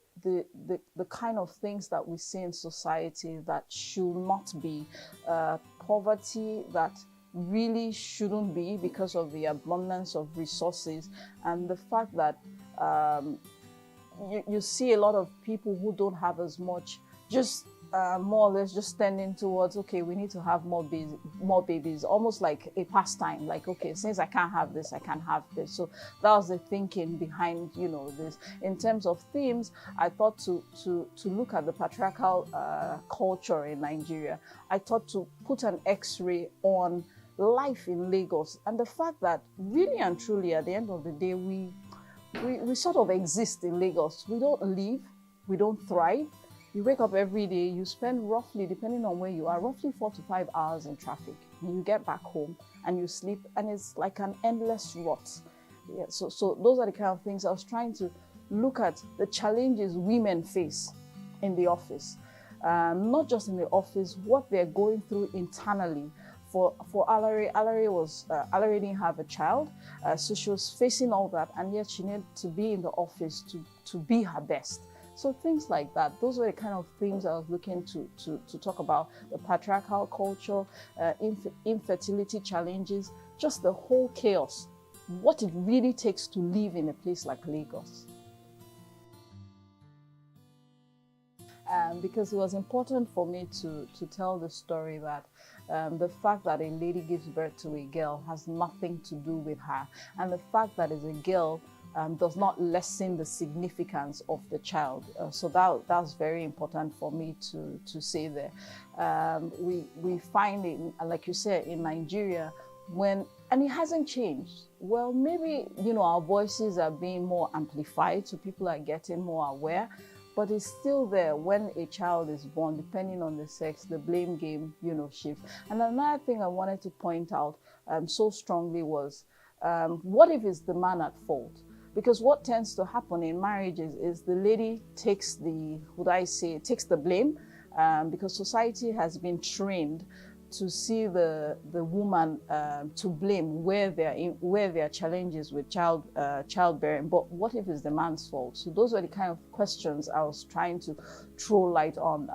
kind of things that we see in society that should not be, poverty that really shouldn't be because of the abundance of resources, and the fact that you see a lot of people who don't have as much, just more or less just tending towards, okay, we need to have more babies, almost like a pastime, like, okay, since I can't have this, I can have this. So that was the thinking behind, you know, this. In terms of themes, I thought to look at the patriarchal culture in Nigeria. I thought to put an X-ray on life in Lagos and the fact that really and truly at the end of the day, we sort of exist in Lagos. We don't live, we don't thrive. You wake up every day, you spend roughly, depending on where you are, roughly 4 to 5 hours in traffic. And you get back home and you sleep, and it's like an endless rot. Yeah, so those are the kind of things I was trying to look at, the challenges women face in the office. Not just in the office, what they're going through internally. For Alare didn't have a child, so she was facing all that, and yet she needed to be in the office to be her best. So things like that, those were the kind of things I was looking to talk about, the patriarchal culture, infertility challenges, just the whole chaos, what it really takes to live in a place like Lagos. Because it was important for me to tell the story that the fact that a lady gives birth to a girl has nothing to do with her, and the fact that as a girl does not lessen the significance of the child. So that's very important for me to say there. We find it, like you said, in Nigeria, and it hasn't changed. Well, maybe, you know, our voices are being more amplified, so people are getting more aware, but it's still there. When a child is born, depending on the sex, the blame game, you know, shifts. And another thing I wanted to point out so strongly was, what if it's the man at fault? Because what tends to happen in marriages is the lady takes the blame, because society has been trained to see the woman to blame where there are challenges with childbearing. But what if it's the man's fault? So those were the kind of questions I was trying to throw light on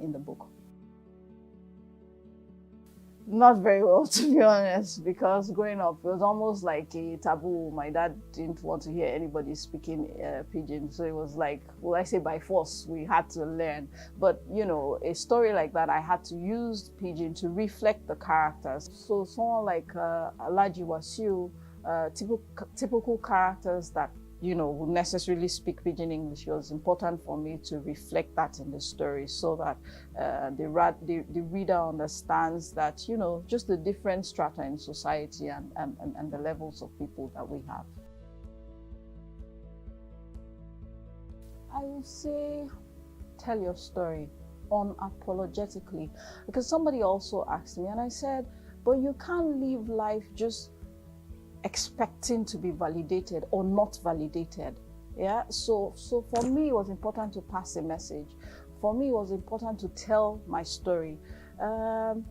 in the book. Not very well, to be honest, because growing up, it was almost like a taboo. My dad didn't want to hear anybody speaking Pidgin, so it was like, well, I say by force, we had to learn. But, you know, a story like that, I had to use Pidgin to reflect the characters. So someone like Alhaji Wasiu, typical characters that, you know, would necessarily speak Pidgin English. It was important for me to reflect that in the story so that the reader understands that, you know, just the different strata in society and the levels of people that we have. I would say tell your story unapologetically. Because somebody also asked me, and I said, but you can't live life just expecting to be validated or not validated. Yeah, so for me, it was important to pass a message. For me, it was important to tell my story. The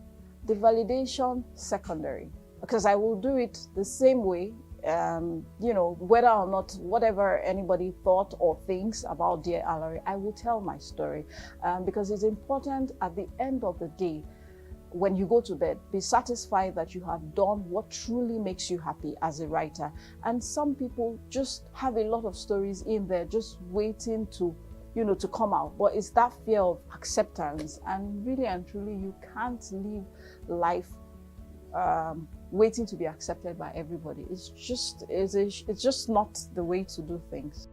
validation, secondary, because I will do it the same way, you know, whether or not whatever anybody thought or thinks about Dear Allery, I will tell my story, because it's important at the end of the day, when you go to bed, be satisfied that you have done what truly makes you happy as a writer. And some people just have a lot of stories in there just waiting to, you know, to come out. But it's that fear of acceptance. And really and truly, you can't live life waiting to be accepted by everybody. It's just not the way to do things.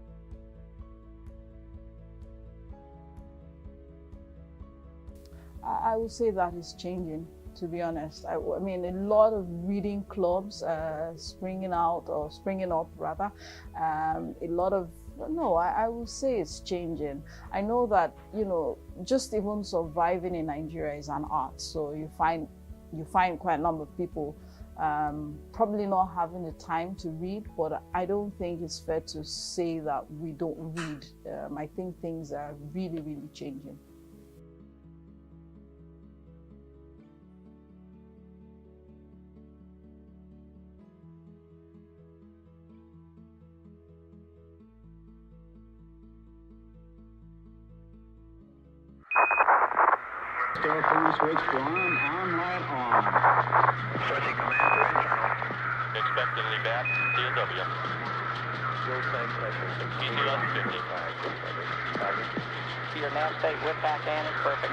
I would say that is changing, to be honest. I mean, a lot of reading clubs springing up rather. A lot of, no, I will say it's changing. I know that, you know, just even surviving in Nigeria is an art. So you find quite a number of people probably not having the time to read, but I don't think it's fair to say that we don't read. I think things are really, really changing. Phone switch to on, light on. Switching command to internal. Expectedly bad, DW. Fuel tank pressure, 1150. Your nav state with back and is perfect.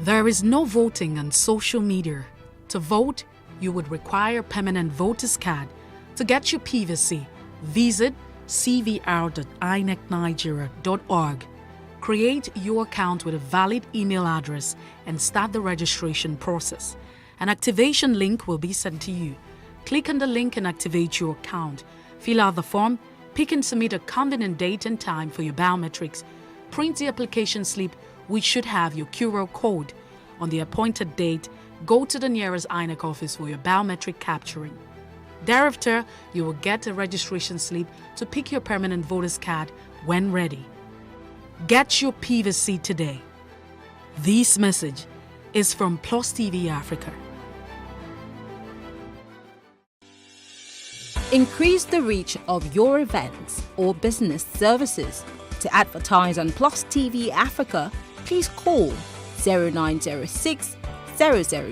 There is no voting on social media. To vote, you would require permanent voter's card. To get your PVC, visit cvr.inecnigeria.org. Create your account with a valid email address and start the registration process. An activation link will be sent to you. Click on the link and activate your account. Fill out the form, pick and submit a convenient date and time for your biometrics. Print the application slip, which should have your QR code. On the appointed date, go to the nearest INEC office for your biometric capturing. Thereafter, you will get a registration slip to pick your permanent voter's card when ready. Get your PVC today. This message is from Plus TV Africa. Increase the reach of your events or business services. To advertise on Plus TV Africa, please call 0906 000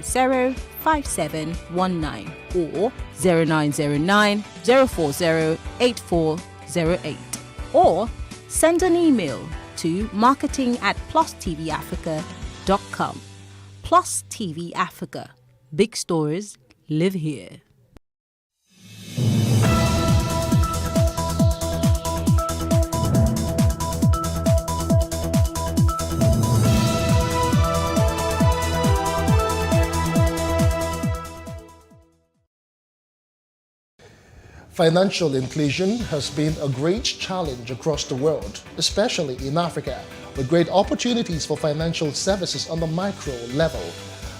5719 or 0909 040 8408 or send an email to marketing@plustvafrica.com. Plus TV Africa. Big stories live here. Financial inclusion has been a great challenge across the world, especially in Africa, with great opportunities for financial services on the micro level.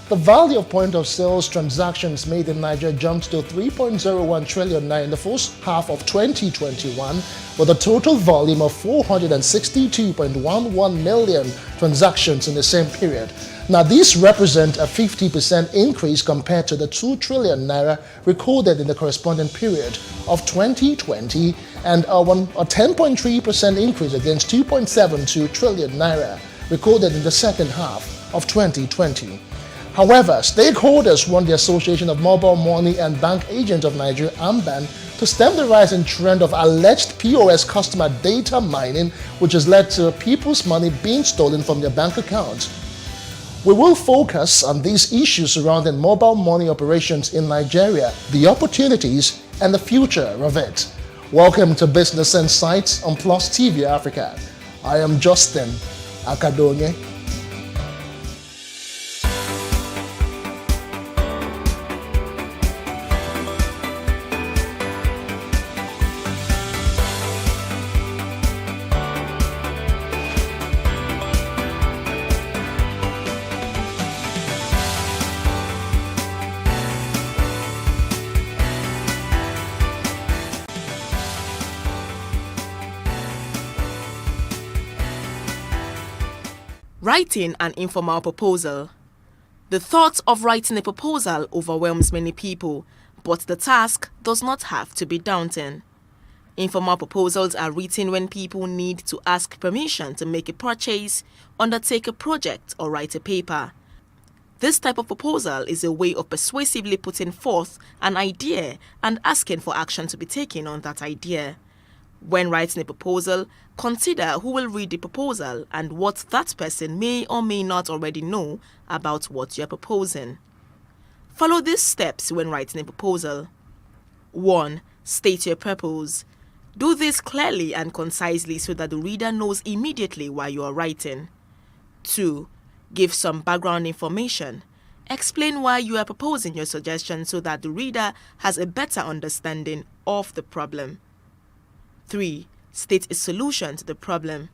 The value of point-of-sales transactions made in Nigeria jumped to 3.01 trillion naira in the first half of 2021, with a total volume of 462.11 million transactions in the same period. Now, these represent a 50% increase compared to the 2 trillion naira recorded in the corresponding period of 2020 and a 10.3% increase against 2.72 trillion naira recorded in the second half of 2020. However, stakeholders want the Association of Mobile Money and Bank Agents of Nigeria, AMBAN, to stem the rising trend of alleged POS customer data mining, which has led to people's money being stolen from their bank accounts. We will focus on these issues surrounding mobile money operations in Nigeria, the opportunities and the future of it. Welcome to Business Insights on Plus TV Africa. I am Justin Akadonye. Writing an informal proposal. The thought of writing a proposal overwhelms many people, but the task does not have to be daunting. Informal proposals are written when people need to ask permission to make a purchase, undertake a project, or write a paper. This type of proposal is a way of persuasively putting forth an idea and asking for action to be taken on that idea. When writing a proposal, consider who will read the proposal and what that person may or may not already know about what you are proposing. Follow these steps when writing a proposal. 1. State your purpose. Do this clearly and concisely so that the reader knows immediately why you are writing. 2. Give some background information. Explain why you are proposing your suggestion so that the reader has a better understanding of the problem. 3. State a solution to the problem.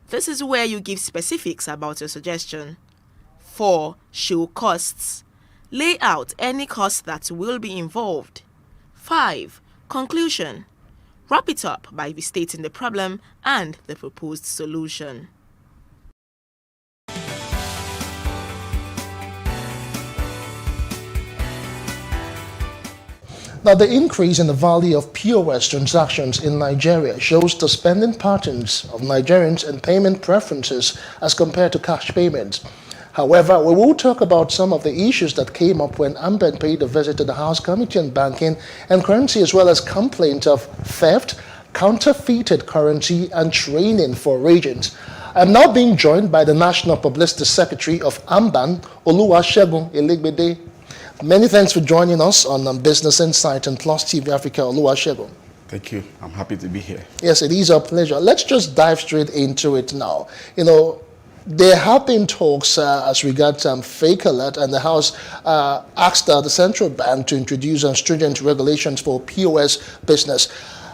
This is where you give specifics about your suggestion. 4. Show costs. Lay out any costs that will be involved. 5. Conclusion. Wrap it up by restating the problem and the proposed solution. Now, the increase in the value of POS transactions in Nigeria shows the spending patterns of Nigerians and payment preferences as compared to cash payments. However, we will talk about some of the issues that came up when Amben paid a visit to the House Committee on Banking and Currency, as well as complaints of theft, counterfeited currency, and training for regions. I'm now being joined by the National Publicity Secretary of Amban, Oluwasegun Elegbede. Many thanks for joining us on Business Insight and Plus TV Africa, Oluwasegun. Thank you. I'm happy to be here. Yes, it is our pleasure. Let's just dive straight into it now. There have been talks as regards fake alert, and the House asked the central bank to introduce stringent regulations for POS business.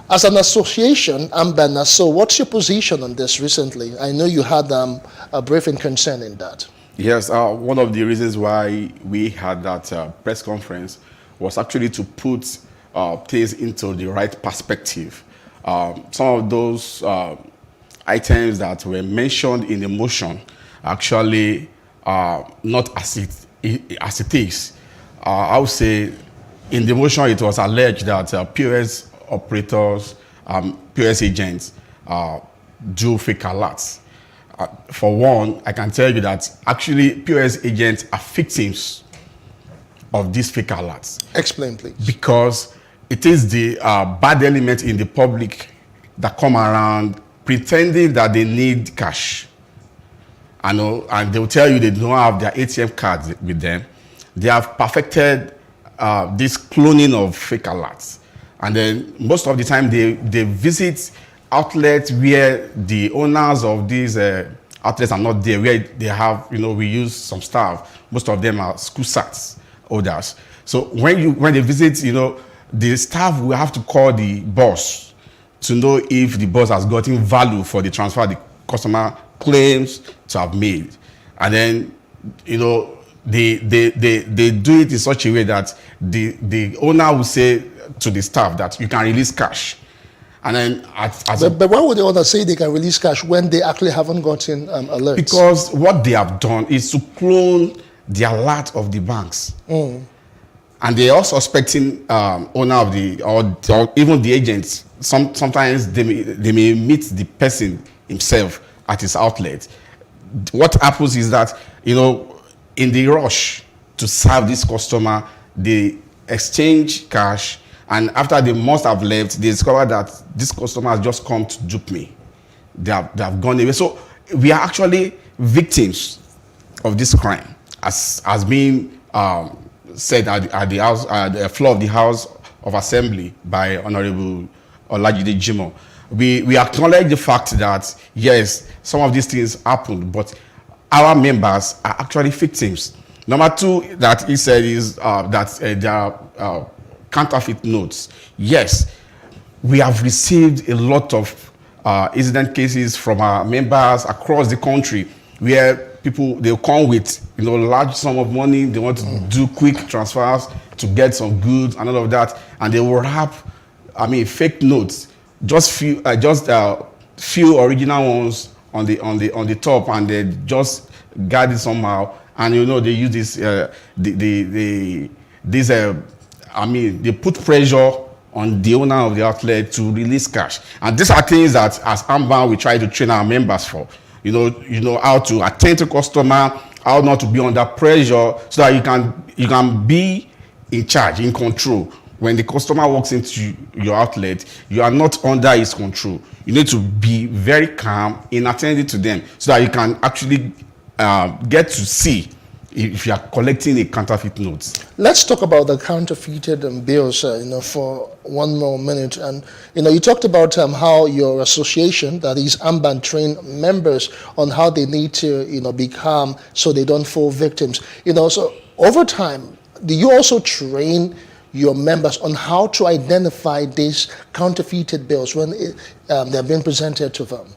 As an association, Amben, so what's your position on this recently? I know you had a briefing concerning that. Yes, one of the reasons why we had that press conference was actually to put things into the right perspective. Some of those items that were mentioned in the motion actually not as it is. I would say in the motion it was alleged that POS operators, POS agents do fake alerts. For one, I can tell you that actually POS agents are victims of these fake alerts. Explain, please. Because it is the bad element in the public that come around pretending that they need cash. And they'll tell you they don't have their ATM cards with them. They have perfected this cloning of fake alerts. And then most of the time they visit outlets where the owners of these outlets are not there, where they have, we use some staff. Most of them are school SATs holders. So when they visit, the staff will have to call the boss to know if the boss has gotten value for the transfer the customer claims to have made. And then, they do it in such a way that the owner will say to the staff that you can release cash. And then but why would the owner say they can release cash when they actually haven't gotten alerts? Because what they have done is to clone the alert of the banks. And they are suspecting owner of or even the agents. Sometimes they may meet the person himself at his outlet. What happens is that, in the rush to serve this customer, they exchange cash, and after they must have left, they discover that this customer has just come to dupe me. They have gone away. So we are actually victims of this crime, as being said at the house, the floor of the House of Assembly by Honorable Olajide Jimoh. We acknowledge the fact that yes, some of these things happened, but our members are actually victims. Number two that he said is that there are counterfeit notes. Yes, we have received a lot of incident cases from our members across the country where people, they'll come with large sum of money, they want to do quick transfers to get some goods and all of that, and they will wrap fake notes, just few original ones on the top, and they just guard it somehow. And they use this they put pressure on the owner of the outlet to release cash. And these are things that as Amban we try to train our members for. How to attend to customer, how not to be under pressure, so that you can be in charge, in control. When the customer walks into your outlet, you are not under his control. You need to be very calm in attending to them, so that you can actually get to see if you are collecting a counterfeit note. Let's talk about the counterfeited bills, for one more minute. And you talked about how your association, that is Amban, train members on how they need to be calm so they don't fall victims. So over time, do you also train your members on how to identify these counterfeited bills when they're being presented to them?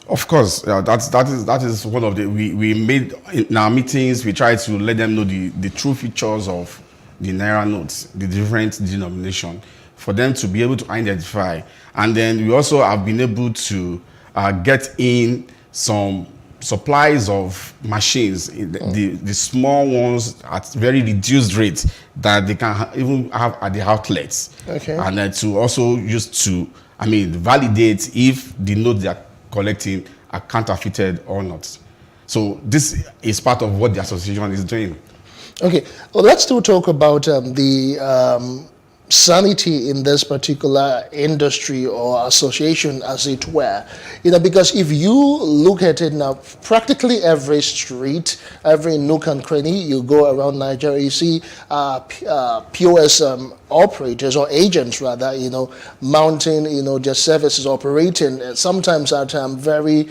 Of course, that is one of the we made in our meetings. We try to let them know the true features of the Naira notes, the different denomination, for them to be able to identify. And then we also have been able to get in some supplies of machines, the small ones at very reduced rates that they can even have at the outlets. Okay. And then to also use to, validate if the notes they are collecting are counterfeited or not. So this is part of what the association is doing. Okay, well, let's still talk about the sanity in this particular industry or association, as it were. Because if you look at it now, practically every street, every nook and cranny you go around Nigeria, you see POS operators or agents rather, mounting, their services, operating sometimes at very,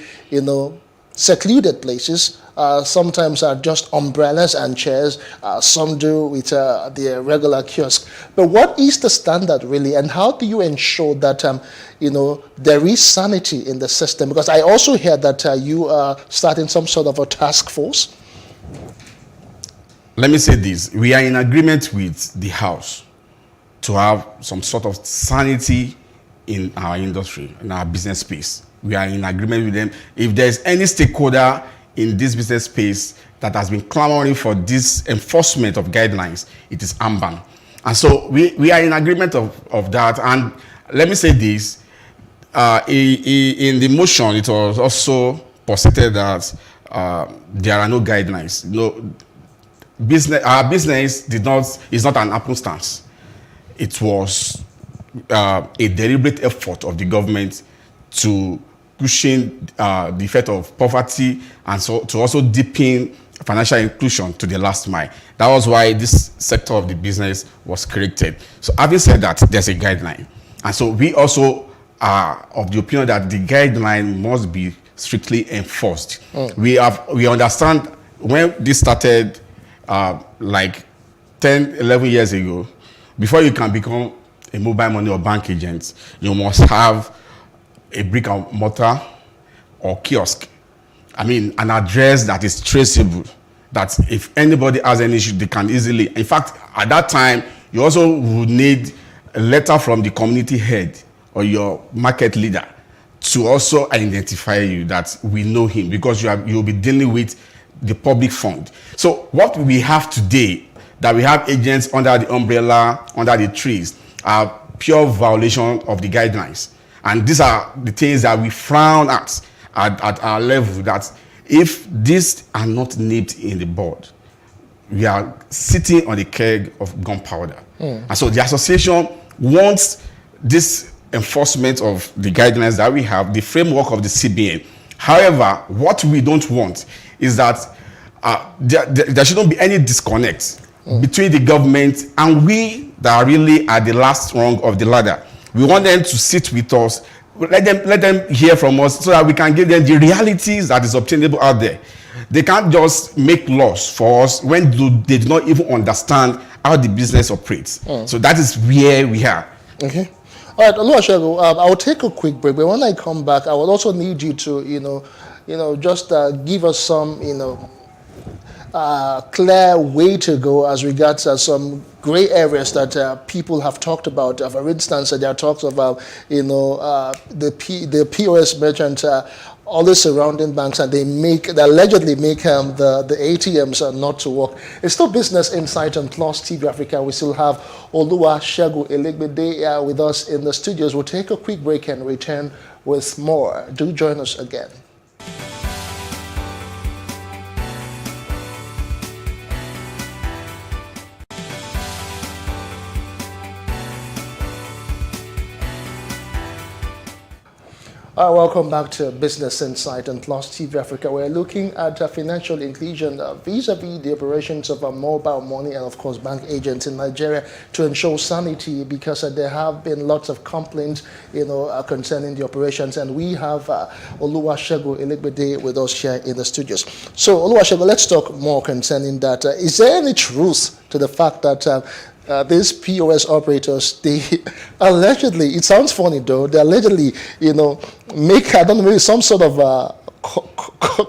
secluded places. Sometimes are just umbrellas and chairs. Some do with the regular kiosk. But what is the standard really, and how do you ensure that there is sanity in the system? Because I also hear that you are starting some sort of a task force. Let me say this: we are in agreement with the House to have some sort of sanity in our industry, in our business space. We are in agreement with them. If there's any stakeholder in this business space that has been clamoring for this enforcement of guidelines, it is Amban. And so we are in agreement of that. And let me say this, in the motion, it was also posited that there are no guidelines. Our business is not an happenstance. It was a deliberate effort of the government to cushion the effect of poverty, and so to also deepen financial inclusion to the last mile. That was why this sector of the business was created. So having said that, there's a guideline. And so we also are of the opinion that the guideline must be strictly enforced. We understand when this started like 10, 11 years ago, before you can become a mobile money or bank agent, you must have a brick and mortar or kiosk. An address that is traceable, that if anybody has any issue, they can easily. In fact, at that time, you also would need a letter from the community head or your market leader to also identify you, that we know him, because you'll be dealing with the public fund. So what we have today, that we have agents under the umbrella, under the trees, are pure violation of the guidelines. And these are the things that we frown at our level, that if these are not nipped in the bud, we are sitting on the keg of gunpowder. And so the association wants this enforcement of the guidelines that we have, the framework of the CBN. However, what we don't want is that there shouldn't be any disconnect between the government and we that are really at the last rung of the ladder. We want them to sit with us, let them hear from us, so that we can give them the realities that is obtainable out there. They can't just make laws for us when they do not even understand how the business operates. So that is where we are. Okay. All right, Oluwasegun, I'll take a quick break, but when I come back, I will also need you to, just give us some, clear way to go as regards some gray areas that people have talked about. For instance, there are talks about, the POS merchant all the surrounding banks, and they allegedly make the ATMs not to work. It's still Business Insight on Plus TV Africa. We still have Oluwasegun Elegbede with us in the studios. We'll take a quick break and return with more. Do join us again. Welcome back to Business Insight and Plus TV Africa. We're looking at financial inclusion vis-a-vis the operations of mobile money and, of course, bank agents in Nigeria to ensure sanity, because there have been lots of complaints, concerning the operations. And we have Oluwasegun Elegbede with us here in the studios. So, Oluwasegun, let's talk more concerning that. Is there any truth to the fact that these POS operators, they allegedly, it sounds funny though, they allegedly, make, I don't know, maybe some sort of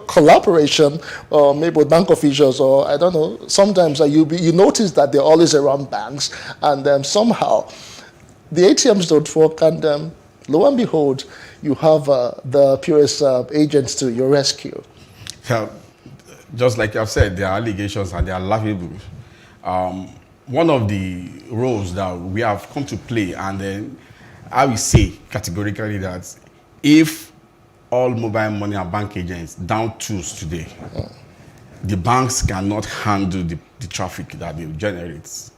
collaboration, or maybe with bank officials, or I don't know, sometimes you notice that they're always around banks, and somehow the ATMs don't work, and lo and behold, you have the POS agents to your rescue. Yeah, just like I've said, there are allegations and they are laughable. One of the roles that we have come to play, and then I will say categorically that if all mobile money and bank agents down tools today, the banks cannot handle the traffic that they generate.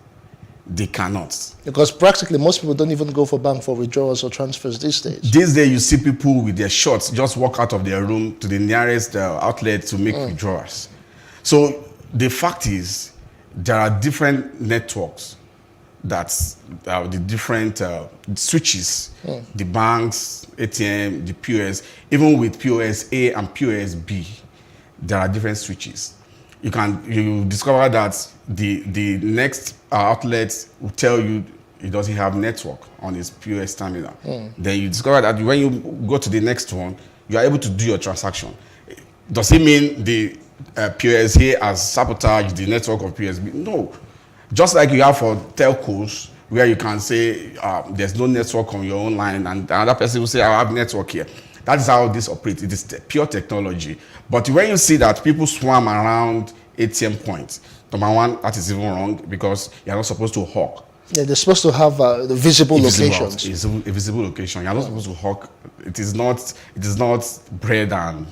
They cannot. Because practically most people don't even go for bank for withdrawals or transfers these days. These days you see people with their shorts just walk out of their room to the nearest outlet to make withdrawals. So the fact is, there are different networks that's the different switches, the banks, ATM, the POS, even with POS A and POS B, there are different switches. You discover that the next outlet will tell you it doesn't have network on its POS terminal. Then you discover that when you go to the next one, you are able to do your transaction. Does it mean the POS here has sabotaged the network of POSB? No. Just like you have for telcos, where you can say there's no network on your own line, and another person will say, I have network here. That is how this operates. It is pure technology. But when you see that people swarm around ATM points, number one, that is even wrong, because you're not supposed to hawk. Yeah, they're supposed to have the visible locations. It's a visible location. You're not supposed to hawk. It is not bread and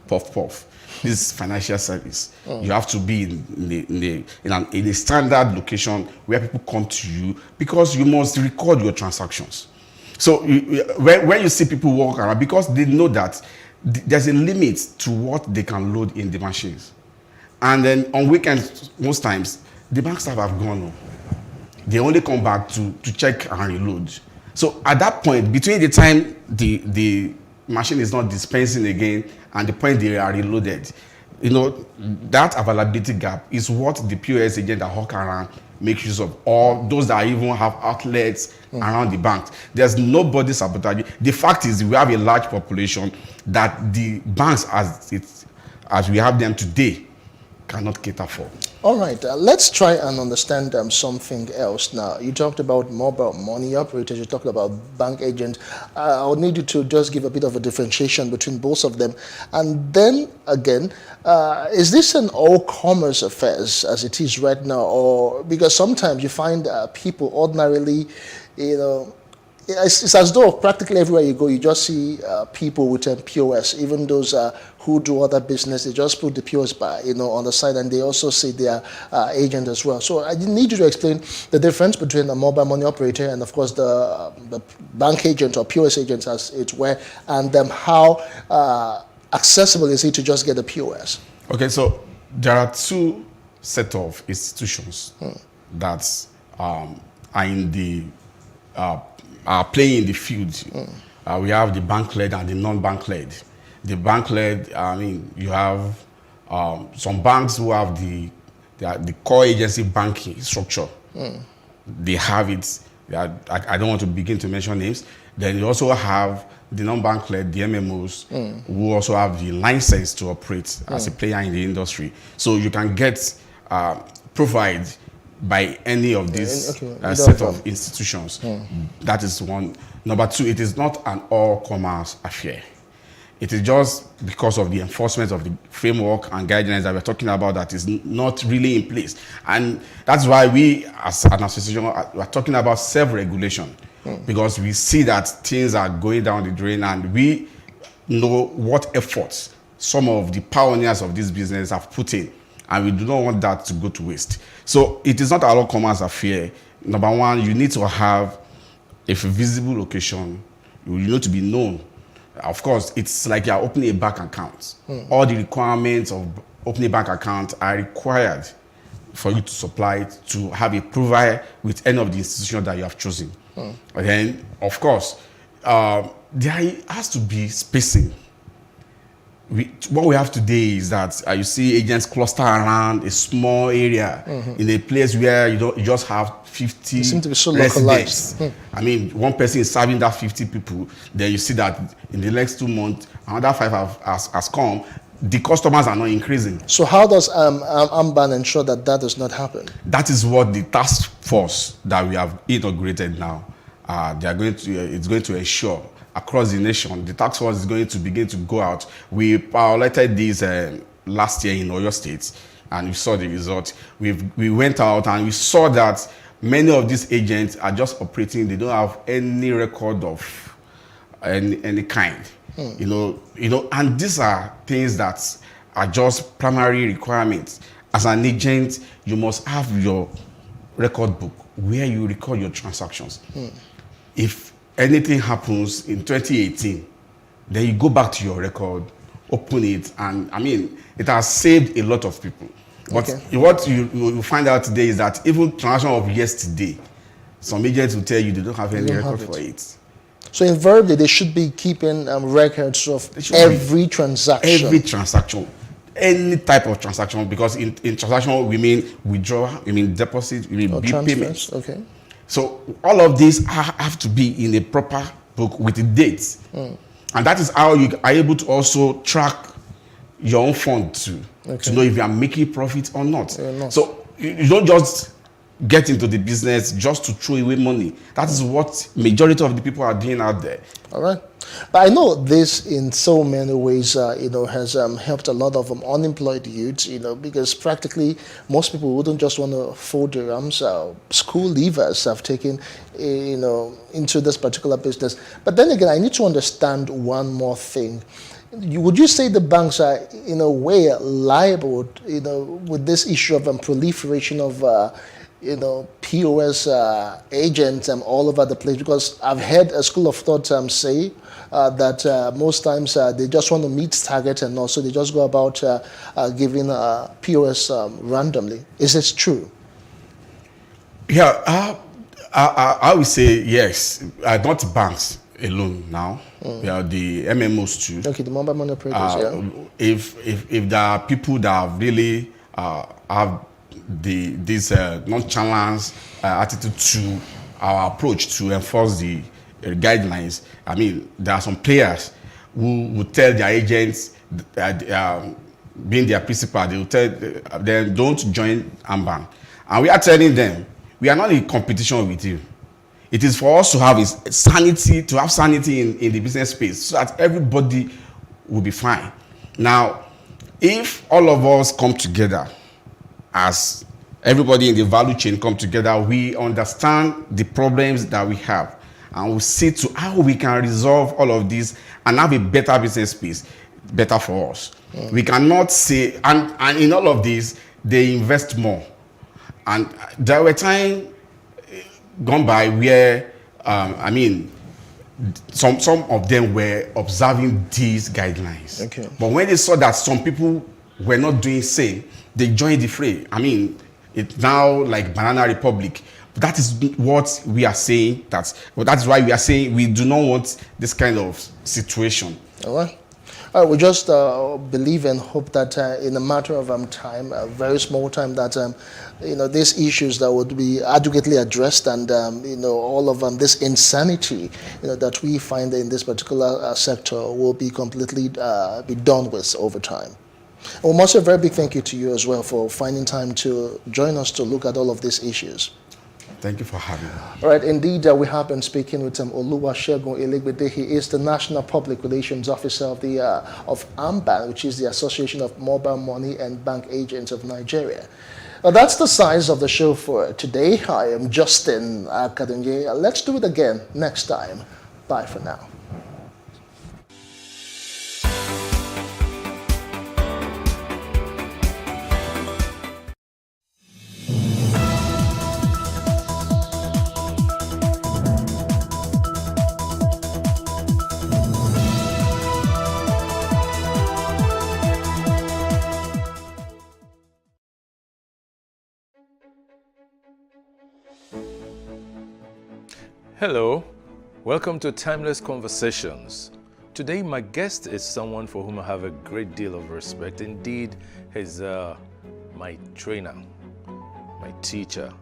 puff. This financial service, you have to be in a standard location where people come to you, because you must record your transactions. So when you see people walk around, because they know that there's a limit to what they can load in the machines. And then on weekends, most times, the bank staff have gone home. They only come back to check and reload. So at that point, between the time the machine is not dispensing again and the point they are reloaded, that availability gap is what the POS agent that hawk around make use of, or those that even have outlets around the banks. There's nobody sabotaging. The fact is, we have a large population that the banks, as we have them today, cannot cater for. All right, let's try and understand something else now. You talked about mobile money operators, you talked about bank agents. I'll need you to just give a bit of a differentiation between both of them. And then again, is this an all-commerce affair as it is right now? Or because sometimes you find people ordinarily, it's as though practically everywhere you go, you just see people with POS, even those who do other business, they just put the POS by, on the side, and they also see their agent as well. So I need you to explain the difference between a mobile money operator and, of course, the bank agent or POS agent, as it were, and how accessible is it to just get the POS? Okay, so there are two set of institutions that are in the are playing in the field. We have the bank-led and the non-bank led. The bank-led, you have some banks who have the core agency banking structure. They have it. I don't want to begin to mention names. Then you also have the non-bank led, the MMOs, who also have the license to operate as a player in the industry. So you can get provided by any of these set of institutions. That is one. Number two, it is not an all-commerce affair. It is just because of the enforcement of the framework and guidelines that we're talking about that is not really in place. And that's why we, as an association, are talking about self-regulation, because we see that things are going down the drain, and we know what efforts some of the pioneers of this business have put in, and we do not want that to go to waste. So it is not a all commerce affair. Number one, you need to have a visible location. You need to be known. Of course, it's like you're opening a bank account. All the requirements of opening a bank account are required for you to supply it, to have a provider with any of the institutions that you have chosen. And then, of course, there has to be spacing. What we have today is that you see agents cluster around a small area in a place where you just have 50 seem to be so residents. localized. I mean, one person is serving that 50 people. Then you see that in the next 2 months, another 5 has come. The customers are not increasing. So how does Amban ensure that that does not happen? That is what the task force that we have inaugurated now, it's going to ensure across the nation. The task force is going to begin to go out. We piloted this last year in Oyo State, and we saw the result. We went out and we saw that many of these agents are just operating. They don't have any record of any kind. You know, and these are things that are just primary requirements. As an agent, you must have your record book where you record your transactions. If anything happens in 2018, then you go back to your record, open it, and I mean, it has saved a lot of people. But what you find out today is that even transaction of yesterday, some agents will tell you they don't have any record for it. So invariably, they should be keeping records of every transaction. Every transaction. Any type of transaction, because in transaction we mean withdrawal, we mean deposit, we mean bill payments. Okay. So all of these have to be in a proper book with the dates. And that is how you are able to also track your own fund to know if you are making profit or not. So you don't just get into the business just to throw away money. That is what majority of the people are doing out there. All right. But I know this in so many ways, has helped a lot of unemployed youths, because practically most people wouldn't just want to fold their arms. School leavers have taken, into this particular business. But then again, I need to understand one more thing. Would you say the banks are, in a way, liable, with this issue of proliferation of POS agents all over the place? Because I've heard a school of thought say that most times they just want to meet target, and also they just go about giving POS randomly. Is this true? Yeah, I would say yes. Not banks alone now. We are the MMOs too. Okay, the mobile money operators. If there are people that really have this nonchalance attitude to our approach to enforce the guidelines, I mean, there are some players who will tell their agents, being their principal, they will tell them, don't join Amban. And we are telling them, we are not in competition with you. It is for us to have sanity, in the business space, so that everybody will be fine. Now, if all of us come together, as everybody in the value chain come together, we understand the problems that we have, and we see to how we can resolve all of this and have a better business space, better for us. We cannot say, and in all of this, they invest more. And there were times gone by where, some of them were observing these guidelines. Okay. But when they saw that some people were not doing same, they joined the fray. I mean, it's now like Banana Republic. That is what we are saying. That's why we are saying we do not want this kind of situation. All right. We just believe and hope that in a matter of time, a very small time, that these issues that would be adequately addressed, and all of this insanity that we find in this particular sector will be completely be done with over time. And we must say a very big thank you to you as well for finding time to join us to look at all of these issues. Thank you for having me. All right, indeed, we have been speaking with Oluwasegun Elegbede. He is the National Public Relations Officer of the of AMBAN, which is the Association of Mobile Money and Bank Agents of Nigeria. That's the size of the show for today. I am Justin Akadunye. Let's do it again next time. Bye for now. Hello, welcome to Timeless Conversations. Today my guest is someone for whom I have a great deal of respect. Indeed, he's my trainer, my teacher.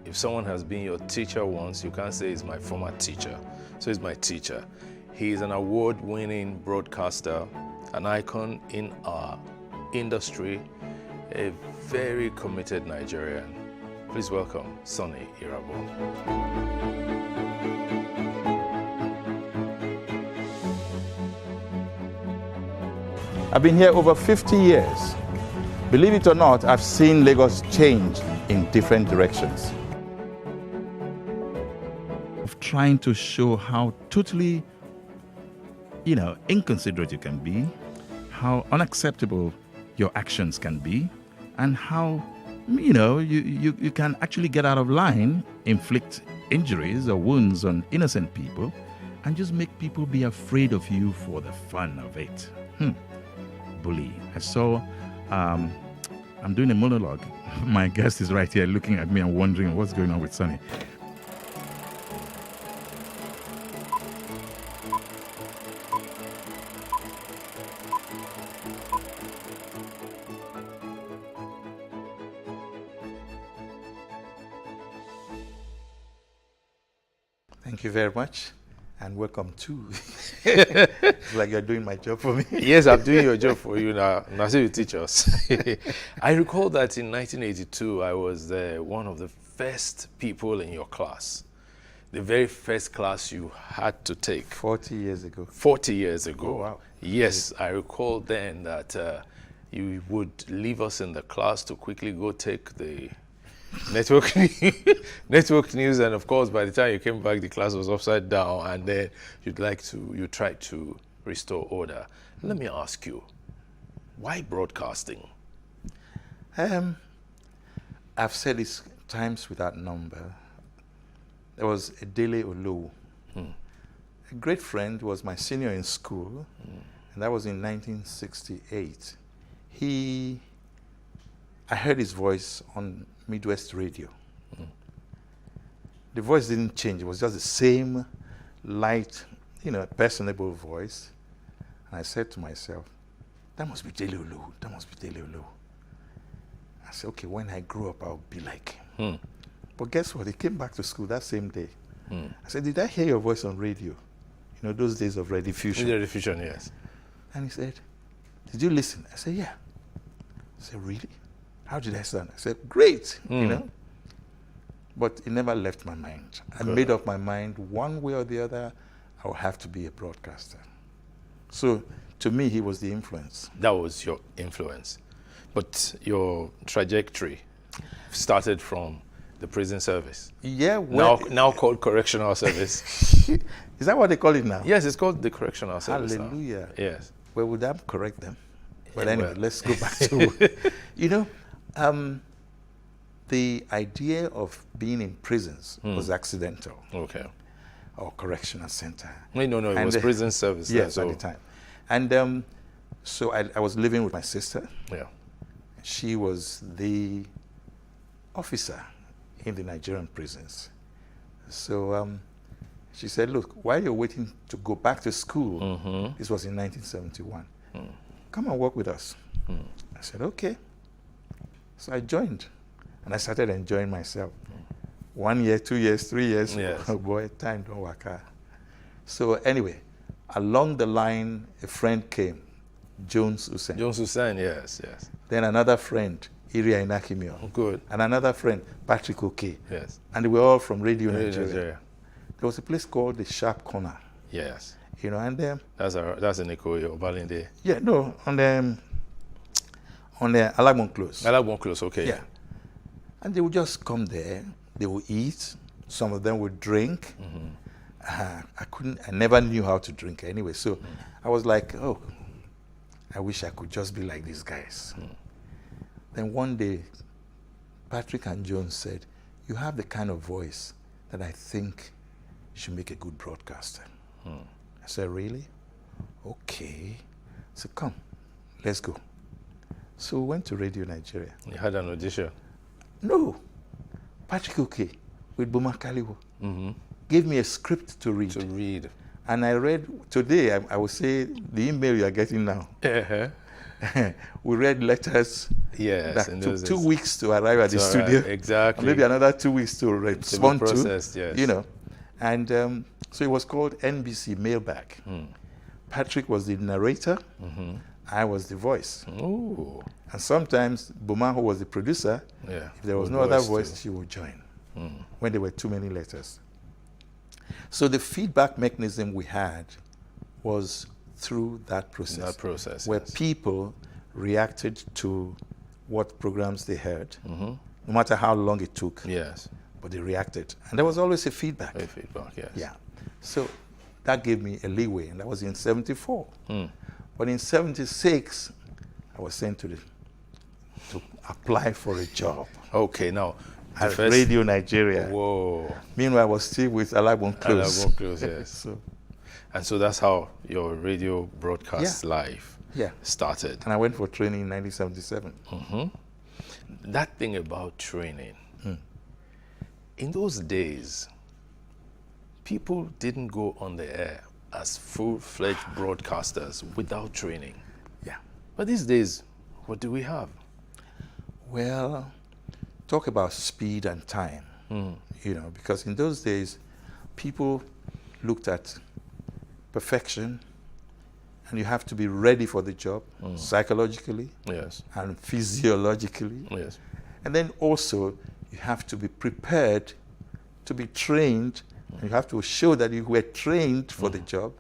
If someone has been your teacher once, you can't say he's my former teacher. So he's my teacher. He is an award-winning broadcaster, an icon in our industry, a very committed Nigerian. Please welcome Sonny Irabo. I've been here over 50 years. Believe it or not, I've seen Lagos change in different directions. Of trying to show how totally, inconsiderate you can be, how unacceptable your actions can be, and how, you can actually get out of line, inflict injuries or wounds on innocent people, and just make people be afraid of you for the fun of it. Bully. I saw, I'm doing a monologue. My guest is right here looking at me and wondering what's going on with Sonny. Thank you very much. And welcome too. It's like you're doing my job for me. Yes, I'm doing your job for you now. Now, so you teach us. I recall that in 1982, I was one of the first people in your class. The very first class you had to take. 40 years ago. 40 years ago. Oh, wow. Yes, I recall then that you would leave us in the class to quickly go take the network news, and of course by the time you came back the class was upside down, and then you tried to restore order. Let me ask you, why broadcasting? I've said this times without number. There was a Dele Olowu, a great friend, was my senior in school, and that was in 1968. I heard his voice on Midwest Radio. The voice didn't change. It was just the same light, personable voice. And I said to myself, that must be Dele Olowu. That must be Dele Olowu. I said, okay, when I grow up, I'll be like him. But guess what? He came back to school that same day. I said, did I hear your voice on radio? Those days of rediffusion. Rediffusion, yes. And he said, did you listen? I said, yeah. I said, really? How did I sound? I said, great, But it never left my mind. I made up my mind, one way or the other, I will have to be a broadcaster. So to me, he was the influence. That was your influence. But your trajectory started from the prison service. Yeah. Now called correctional service. Is that what they call it now? Yes, it's called the correctional service. Hallelujah. Now. Yes. Well, would that correct them? But anyway, let's go back to, the idea of being in prisons was accidental. Okay. Or correctional center. No, it was prison service. Yes, at the time. And so I was living with my sister. Yeah. She was the officer in the Nigerian prisons. So she said, look, while you're waiting to go back to school, this was in 1971, come and work with us. I said, okay. So I joined, and I started enjoying myself. 1 year, 2 years, 3 years. Yes. Oh boy, time don't work out. So anyway, along the line, a friend came, Jones Hussein. Jones Hussein, yes. Then another friend, Iria Inakimio. Good. And another friend, Patrick Oke. Yes. And they were all from Radio Radio Nigeria. Nigeria. There was a place called the Sharp Corner. Yes. You know, and that's in Ikoyi or Balinde. Yeah, no, on the Alagbon Close. Alagbon Close, okay. Yeah. And they would just come there, they would eat, some of them would drink. I never knew how to drink anyway, so I was like, oh, I wish I could just be like these guys. Then one day, Patrick and Jones said, you have the kind of voice that I think should make a good broadcaster. I said, really? Okay. So come, let's go. So we went to Radio Nigeria. You had an audition? No. Patrick Oke with Boma Kaliwo gave me a script to read. And I read, today I would say the email you are getting now. We read letters that took 2 weeks to arrive at the studio. Exactly. Maybe another 2 weeks to respond to. Yes. You know. And so it was called NBC Mailbag. Patrick was the narrator. I was the voice. Ooh. And sometimes Boma, who was the producer, if there was no other voice, she would join when there were too many letters. So the feedback mechanism we had was through that process. Where people reacted to what programs they heard, no matter how long it took. Yes. But they reacted. And there was always a feedback. A feedback, yes. Yeah. So that gave me a leeway, and that was in 74. But in 76, I was sent to apply for a job. Okay, now. At Radio Nigeria. Whoa. Meanwhile, I was still with Alagbon Close. Alagbon Close, yes. And so that's how your radio broadcast life started. And I went for training in 1977. That thing about training, in those days, people didn't go on the air as full-fledged broadcasters without training. Yeah. But these days, what do we have? Well, talk about speed and time, you know, because in those days, people looked at perfection, and you have to be ready for the job psychologically and physiologically. Yes. And then also, you have to be prepared to be trained. You have to show that you were trained for the job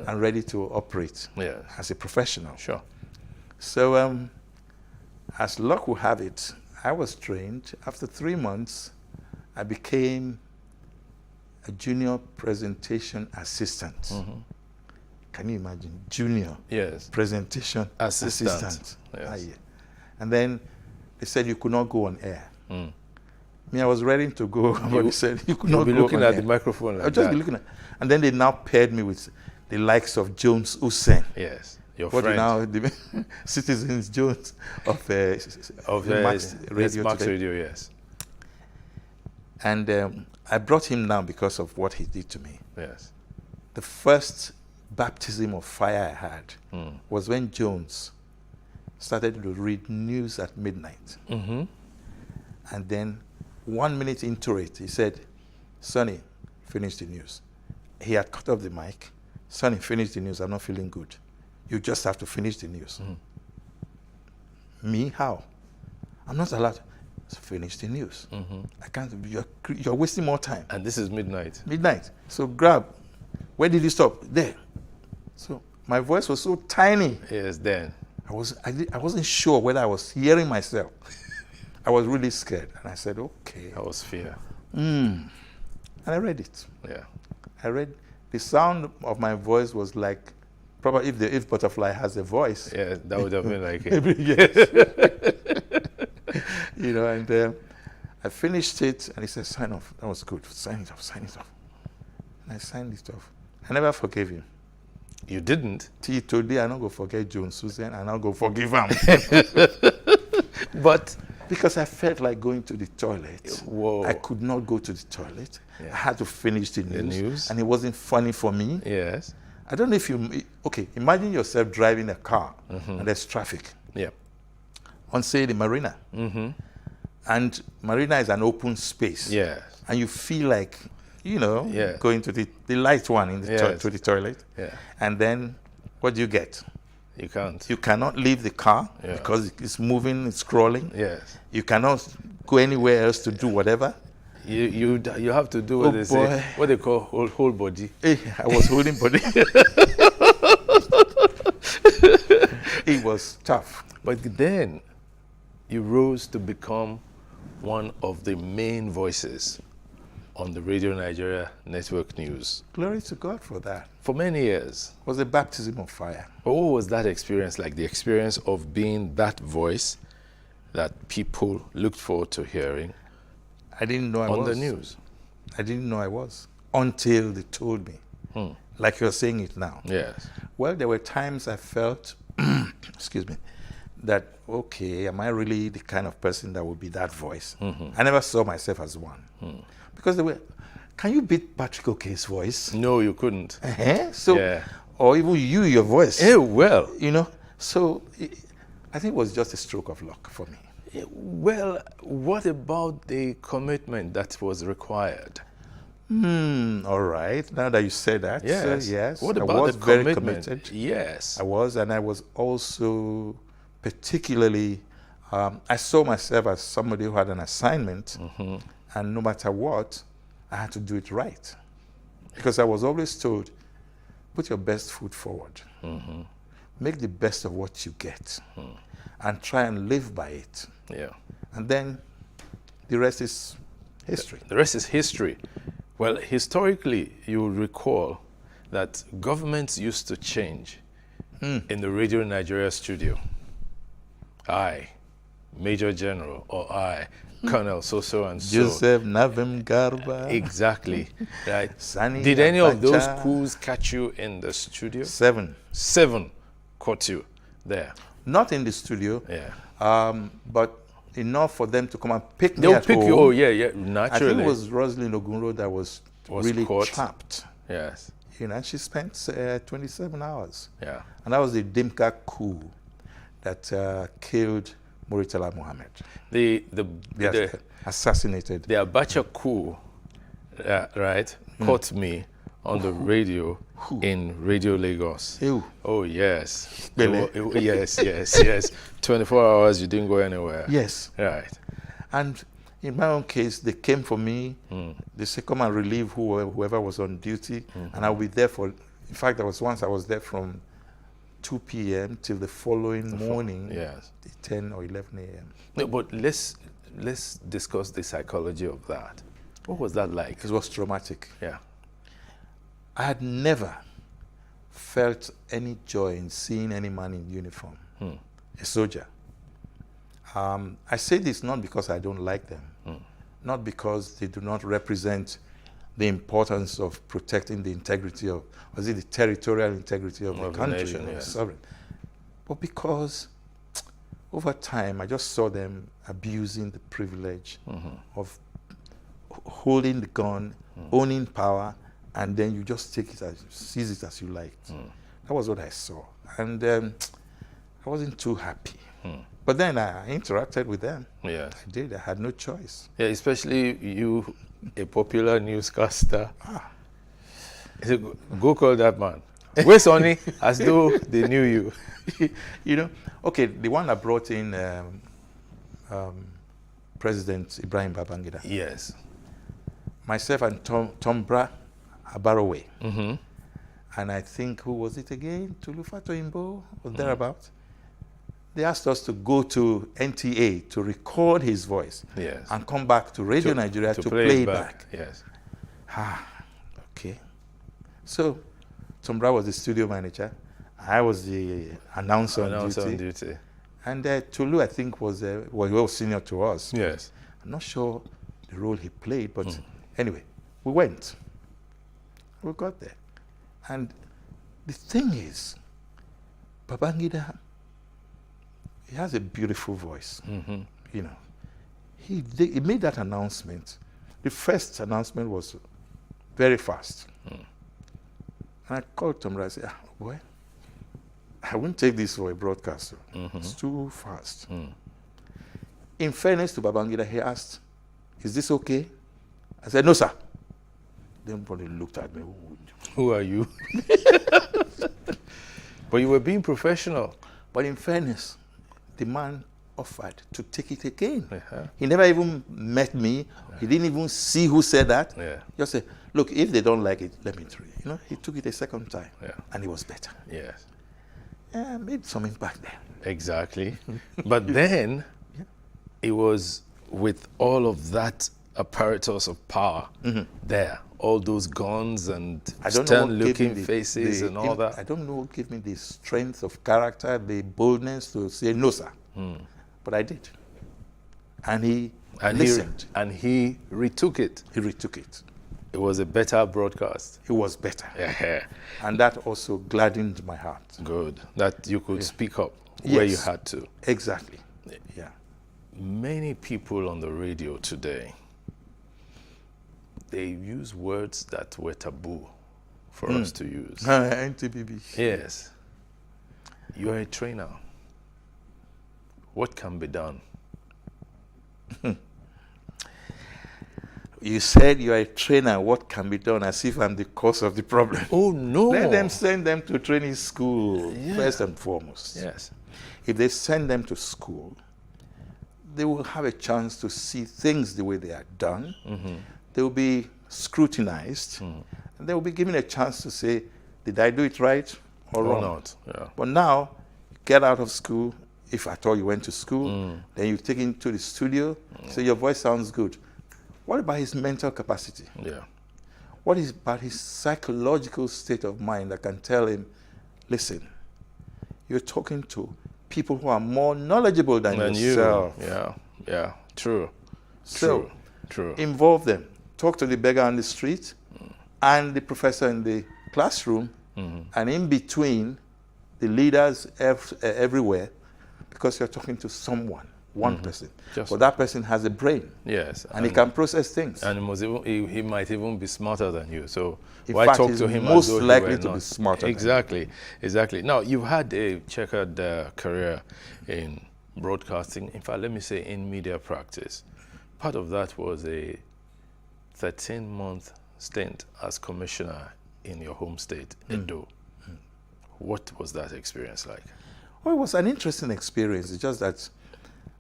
and ready to operate as a professional. Sure. So, as luck will have it, I was trained. After 3 months, I became a junior presentation assistant. Can you imagine? Junior presentation assistant. Yes. And then they said you could not go on air. Me, I was ready to go, but they said you could not go on air. You'll be looking at the microphone like I'll just be looking at. And then they now paired me with the likes of Jones Hussein. Yes. Your friend. Now the Citizens Jones of Max Radio. Radio, yes. And I brought him down because of what he did to me. Yes. The first baptism of fire I had was when Jones started to read news at midnight. And then 1 minute into it, he said, Sonny, finish the news. He had cut off the mic. Sonny, finish the news. I'm not feeling good. You just have to finish the news. Me? How? I'm not allowed to finish the news. I can't. You're wasting more time. And this is midnight. Midnight. So grab. Where did you stop? There. So my voice was so tiny. Yes, then. I wasn't sure whether I was hearing myself. I was really scared. And I said, okay. That was fear. And I read it. Yeah. I read. The sound of my voice was like, probably if Butterfly has a voice. Yeah, that would have been like it. You know, and I finished it, and he said, sign off. That was good. Sign it off, sign it off. And I signed it off. I never forgave him. You didn't? Till today, I don't go forget Jones Susan, and I'll go forgive him. But because I felt like going to the toilet. Whoa. I could not go to the toilet. I had to finish the news. And it wasn't funny for me. Yes. I don't know if okay, imagine yourself driving a car and there's traffic. Yeah. On, say, the marina. And marina is an open space. Yes. And you feel like, going to the light one in the to the toilet. Yeah. And then what do you get? You can't. You cannot leave the car because it's moving, it's scrolling. Yes. You cannot go anywhere else to do whatever. You have to do what they say, what they call whole body. Hey, I was holding body. It was tough. But then you rose to become one of the main voices on the Radio Nigeria Network News. Glory to God for that. For many years. It was a baptism of fire. But what was that experience like? The experience of being that voice that people looked forward to hearing. I didn't know I was. On the news. I didn't know I was until they told me. Like you're saying it now. Yes. Well, there were times I felt, excuse me, that, okay, am I really the kind of person that would be that voice? I never saw myself as one. Because they were, can you beat Patrick Okay's voice? No, you couldn't. So, or even your voice. Well. You know, so I think it was just a stroke of luck for me. Well, what about the commitment that was required? All right. Now that you said that, yes. Yes. What about I was the very commitment? committed. Yes. I was, and I was also particularly, I saw myself as somebody who had an assignment, and no matter what, I had to do it right. Because I was always told, put your best foot forward. Make the best of what you get, and try and live by it. Yeah. And then the rest is history. The rest is history. Well, historically, you will recall that governments used to change in the Radio Nigeria studio. I, Major General, or I, Colonel so and so. Joseph Navem Garba. Exactly. Right. Sani Did any of those Abacha. coups catch you in the studio? 7. 7 caught you there. Not in the studio. Yeah. But enough for them to come and pick me They'll at pick home. you. Oh, yeah, naturally. I think it was Rosalind Ogunro that was really caught. trapped. Yes. You know, and she spent 27 hours. Yeah. And that was the Dimka coup that killed Muritala Mohammed. The assassinated. The Abacha coup, right, caught me on the radio in Radio Lagos. Ew. Oh, yes. Really? Yes. 24 hours, you didn't go anywhere. Yes. Right. And in my own case, they came for me. They said, come and relieve whoever was on duty. And I'll be there for, in fact, there was once I was there from 2 p.m. till the following morning, 10 or 11 a.m. No, but let's discuss the psychology of that. What was that like? It was traumatic. Yeah. I had never felt any joy in seeing any man in uniform, a soldier. I say this not because I don't like them, not because they do not represent the importance of protecting the integrity of, was it the territorial integrity of the country, nation, yes. sovereign, but because over time I just saw them abusing the privilege of holding the gun, owning power, and then you just take it as, seize it as you liked. That was what I saw. And I wasn't too happy. But then I interacted with them. Yes. I did. I had no choice. Yeah, especially you, a popular newscaster. I said, go call that man. Where's Sonny? As though they knew you. You know, okay, the one that brought in President Ibrahim Babangida. Yes. Myself and Tom Bra Abarowe. And I think, who was it again? Tulufa Toimbo, or thereabout. They asked us to go to NTA to record his voice and come back to Radio Nigeria to play it back. Yes. Okay. So, Tombra was the studio manager. I was the announcer on duty. And Tulu, I think, was senior to us. Yes. I'm not sure the role he played, but anyway, we went. We got there. And the thing is, Babangida, he has a beautiful voice. You know, he made that announcement. The first announcement was very fast. And I called Tomra and said, boy, I wouldn't take this for a broadcaster. It's too fast. In fairness to Babangida, he asked, is this okay? I said, no, sir. Then everybody looked at me. Who are you? But you were being professional. But in fairness, the man offered to take it again. He never even met me. He didn't even see who said that. Just said, look, if they don't like it, let me try. You know, he took it a second time, and it was better. Yes. Yeah, made some impact there. Exactly. But then it was with all of that apparatus of power there, all those guns and stern-looking faces and all that. I don't know what gave me the strength of character, the boldness to say, no, sir. But I did. And he listened. And he retook it. He retook it. It was a better broadcast. It was better. Yeah. And that also gladdened my heart. Good. That you could speak up where you had to. Exactly. Yeah. Many people on the radio today, they use words that were taboo for us to use. NTBB. Yes. You are a trainer. What can be done? You said you are a trainer. What can be done? As if I'm the cause of the problem. Oh, no. Let them send them to training school, first and foremost. Yes. If they send them to school, they will have a chance to see things the way they are done. They will be scrutinized. And they will be given a chance to say, did I do it right or wrong? Not. Yeah. But now, get out of school. If at all you went to school, then you take him to the studio, say your voice sounds good. What about his mental capacity? Yeah. What is about his psychological state of mind that can tell him, listen, you're talking to people who are more knowledgeable than yourself. Yeah. True. So, True. Involve them. Talk to the beggar on the street and the professor in the classroom, and in between, the leaders everywhere, because you're talking to someone, one person. But that person has a brain. Yes. And he can process things. And he might even be smarter than you. So in why fact, talk he's to him most as though likely he were to not? be smarter Exactly. Now, you've had a checkered career in broadcasting. In fact, let me say in media practice. Part of that was a 13-month stint as commissioner in your home state, Edo. What was that experience like? Well, it was an interesting experience. It's just that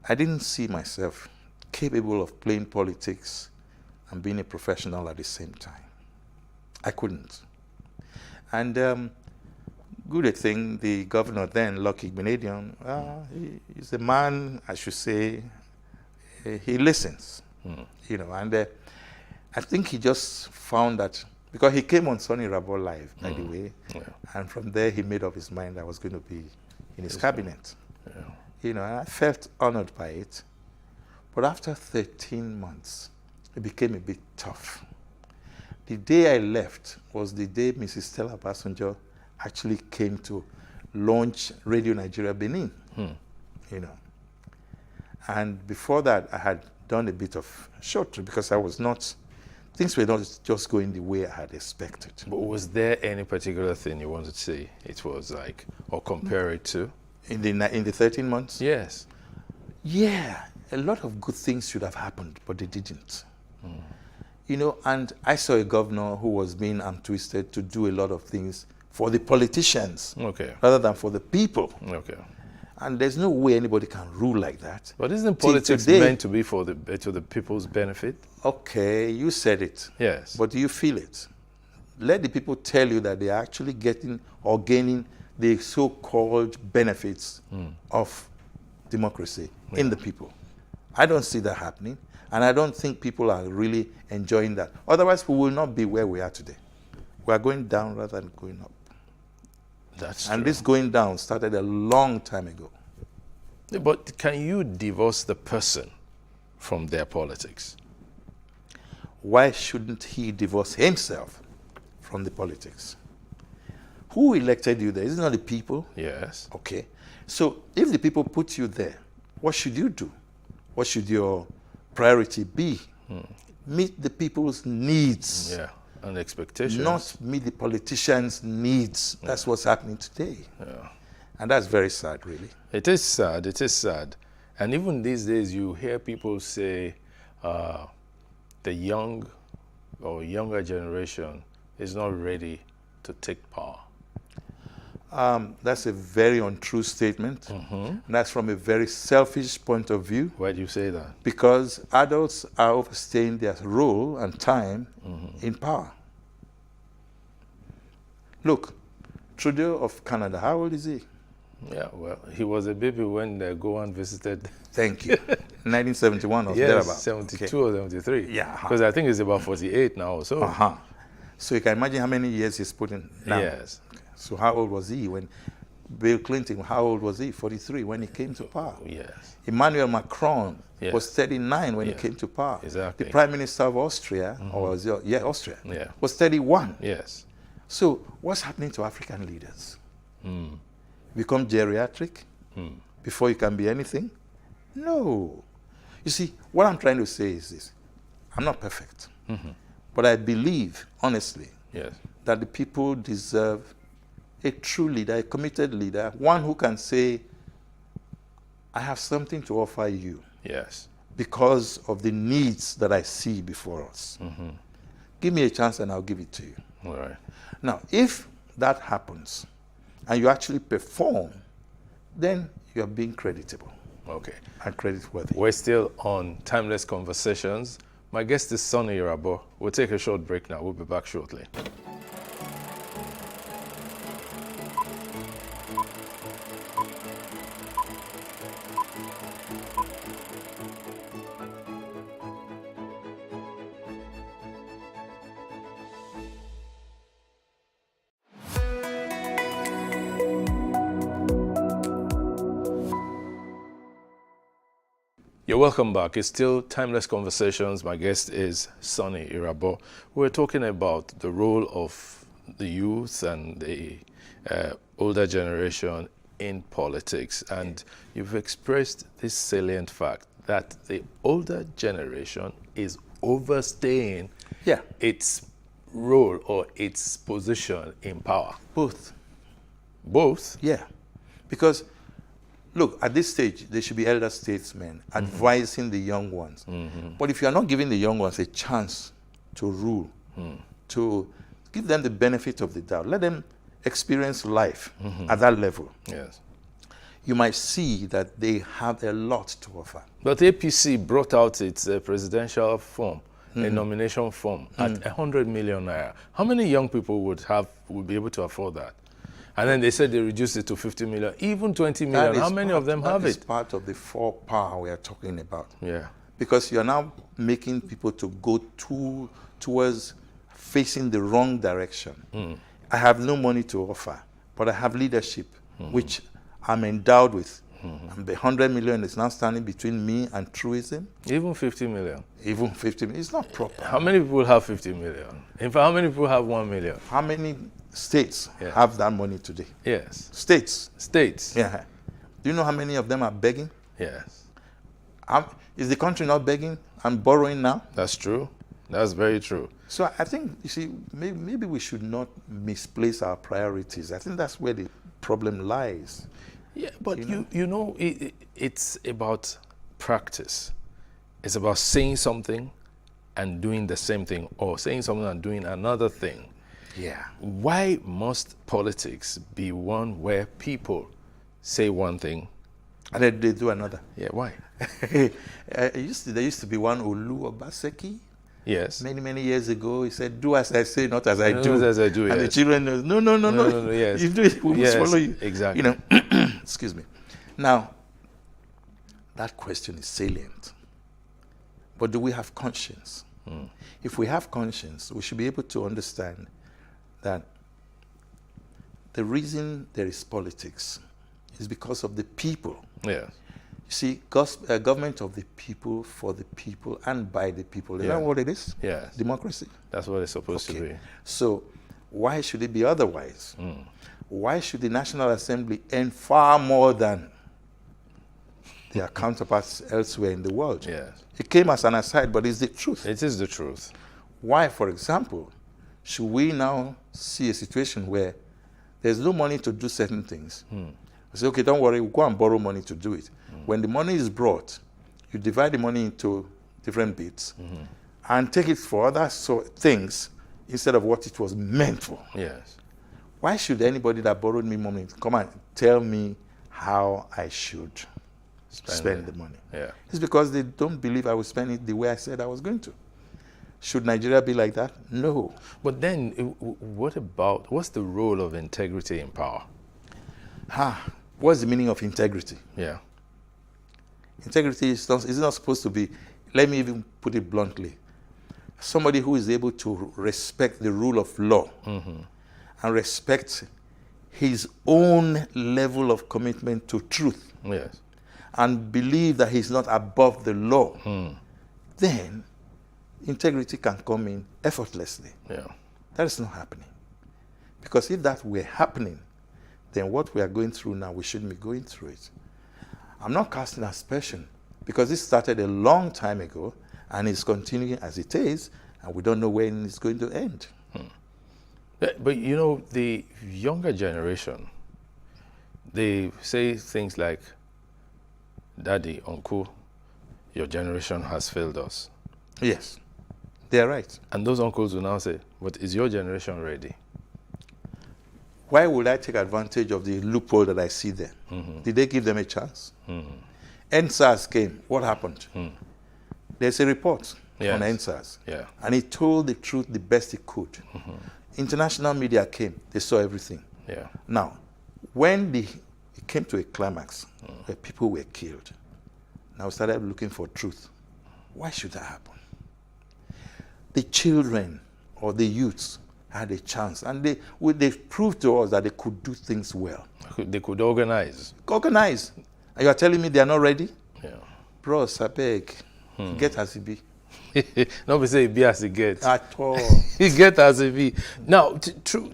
I didn't see myself capable of playing politics and being a professional at the same time. I couldn't. And good thing, the governor then, Lucky Benedion, he's a man, I should say, he listens, you know, and I think he just found that, because he came on Sonny Rabo Live, by the way, and from there he made up his mind I was going to be in his cabinet. You know, and I felt honored by it. But after 13 months, it became a bit tough. The day I left was the day Mrs. Stella Basunjo actually came to launch Radio Nigeria Benin, you know. And before that, I had done a bit of short trip because things were not just going the way I had expected. But was there any particular thing you wanted to say it was like, or compare it to? In the 13 months? Yes. Yeah, a lot of good things should have happened, but they didn't. You know, and I saw a governor who was being twisted to do a lot of things for the politicians rather than for the people. And there's no way anybody can rule like that. But isn't politics meant to be for to the people's benefit? Okay, you said it. Yes. But do you feel it? Let the people tell you that they are actually getting or gaining the so-called benefits of democracy in the people. I don't see that happening, and I don't think people are really enjoying that. Otherwise, we will not be where we are today. We are going down rather than going up. That's and true. This going down started a long time ago. But can you divorce the person from their politics? Why shouldn't he divorce himself from the politics? Who elected you there? Isn't it not the people? Yes. Okay. So if the people put you there, what should you do? What should your priority be? Meet the people's needs. Yeah, and expectations. Not meet the politicians' needs. That's what's happening today. Yeah. And that's very sad, really. It is sad. It is sad. And even these days, you hear people say the young or younger generation is not ready to take power. That's a very untrue statement. And that's from a very selfish point of view. Why do you say that? Because adults are overstaying their role and time in power. Look, Trudeau of Canada, how old is he? Yeah, well, he was a baby when Gowan visited. Thank you. 1971 or yes, thereabout. 72 or 73. Yeah. Because I think he's about 48 now or so. So you can imagine how many years he's put in now. Yes. So how old was he when Bill Clinton, how old was he? 43 when he came to power. Yes. Emmanuel Macron Yes. was 39 when he came to power. Exactly. The Prime Minister of Austria, or was it, Austria, Yeah. was 31. Yes. So what's happening to African leaders? Become geriatric before you can be anything? No. You see, what I'm trying to say is this. I'm not perfect. But I believe, honestly, that the people deserve a true leader, a committed leader, one who can say, I have something to offer you. Yes. Because of the needs that I see before us. Give me a chance and I'll give it to you. All right. Now, if that happens and you actually perform, then you're being creditable. Okay. And creditworthy. We're still on Timeless Conversations. My guest is Sonny Irabo. We'll take a short break now. We'll be back shortly. You're welcome back. It's still Timeless Conversations. My guest is Sonny Irabo. We're talking about the role of the youth and the older generation in politics. And you've expressed this salient fact that the older generation is overstaying its role or its position in power. Both. Both? Yeah. Because look, at this stage, there should be elder statesmen advising the young ones. But if you are not giving the young ones a chance to rule, to give them the benefit of the doubt, let them experience life at that level. Yes. You might see that they have a lot to offer. But APC brought out its presidential form, a nomination form, at 100 million naira. How many young people would be able to afford that? And then they said they reduced it to 50 million, even 20 million. How many of them have it? That is part of the four power we are talking about. Yeah. Because you're now making people to go towards facing the wrong direction. I have no money to offer, but I have leadership, which I'm endowed with. And the 100 million is now standing between me and truism. Even 50 million? Even 50 million. It's not proper. How many people have 50 million? In fact, how many people have 1 million? How many states have that money today? Yes. States. States. Yeah. Do you know how many of them are begging? Yes. Is the country not begging and borrowing now? That's true. That's very true. So I think, you see, maybe we should not misplace our priorities. I think that's where the problem lies. Yeah, but you know, it's about practice. It's about saying something and doing the same thing, or saying something and doing another thing. Yeah. Why must politics be one where people say one thing and then they do another? Yeah, why? There used to be one Olu Obaseki. Yes. Many years ago, he said, "Do as I say, not as I do." Not as I do. And yes. the children knows, no. Yes. You do it, we must follow you. Exactly. You know. Excuse me. Now, that question is salient. But do we have conscience? If we have conscience, we should be able to understand that the reason there is politics is because of the people. Yeah. You see, government of the people, for the people, and by the people. Is that what it is? Yes. Democracy. That's what it's supposed to be. So why should it be otherwise? Why should the National Assembly earn far more than their counterparts elsewhere in the world? Yes. It came as an aside, but it's the truth. It is the truth. Why, for example, should we now see a situation where there's no money to do certain things? We say, okay, don't worry, we'll go and borrow money to do it. When the money is brought, you divide the money into different bits and take it for other things instead of what it was meant for. Yes. Why should anybody that borrowed me money come and tell me how I should spend the money? Yeah. It's because they don't believe I will spend it the way I said I was going to. Should Nigeria be like that? No. But then, what's the role of integrity in power? What's the meaning of integrity? Yeah. Integrity is not supposed to be, let me even put it bluntly, somebody who is able to respect the rule of law and respect his own level of commitment to truth. Yes. And believe that he's not above the law. Then integrity can come in effortlessly. Yeah. That is not happening. Because if that were happening, then what we are going through now, we shouldn't be going through it. I'm not casting aspersion, because this started a long time ago and it's continuing as it is, and we don't know when it's going to end. But you know, the younger generation, they say things like, Daddy, Uncle, your generation has failed us. Yes, they are right. And those uncles will now say, but is your generation ready? Why would I take advantage of the loophole that I see there? Did they give them a chance? NSAS came. What happened? There's a report on NSAS. Yeah. And he told the truth the best he could. International media came. They saw everything. Yeah. Now, when it came to a climax where people were killed, now we started looking for truth. Why should that happen? The children or the youths had a chance, and they proved to us that they could do things well. They could organize. Organize. And you are telling me they are not ready? Yeah. Bros, I beg, get as it be. Nobody say it be as it gets. At all. It get as it be. Now,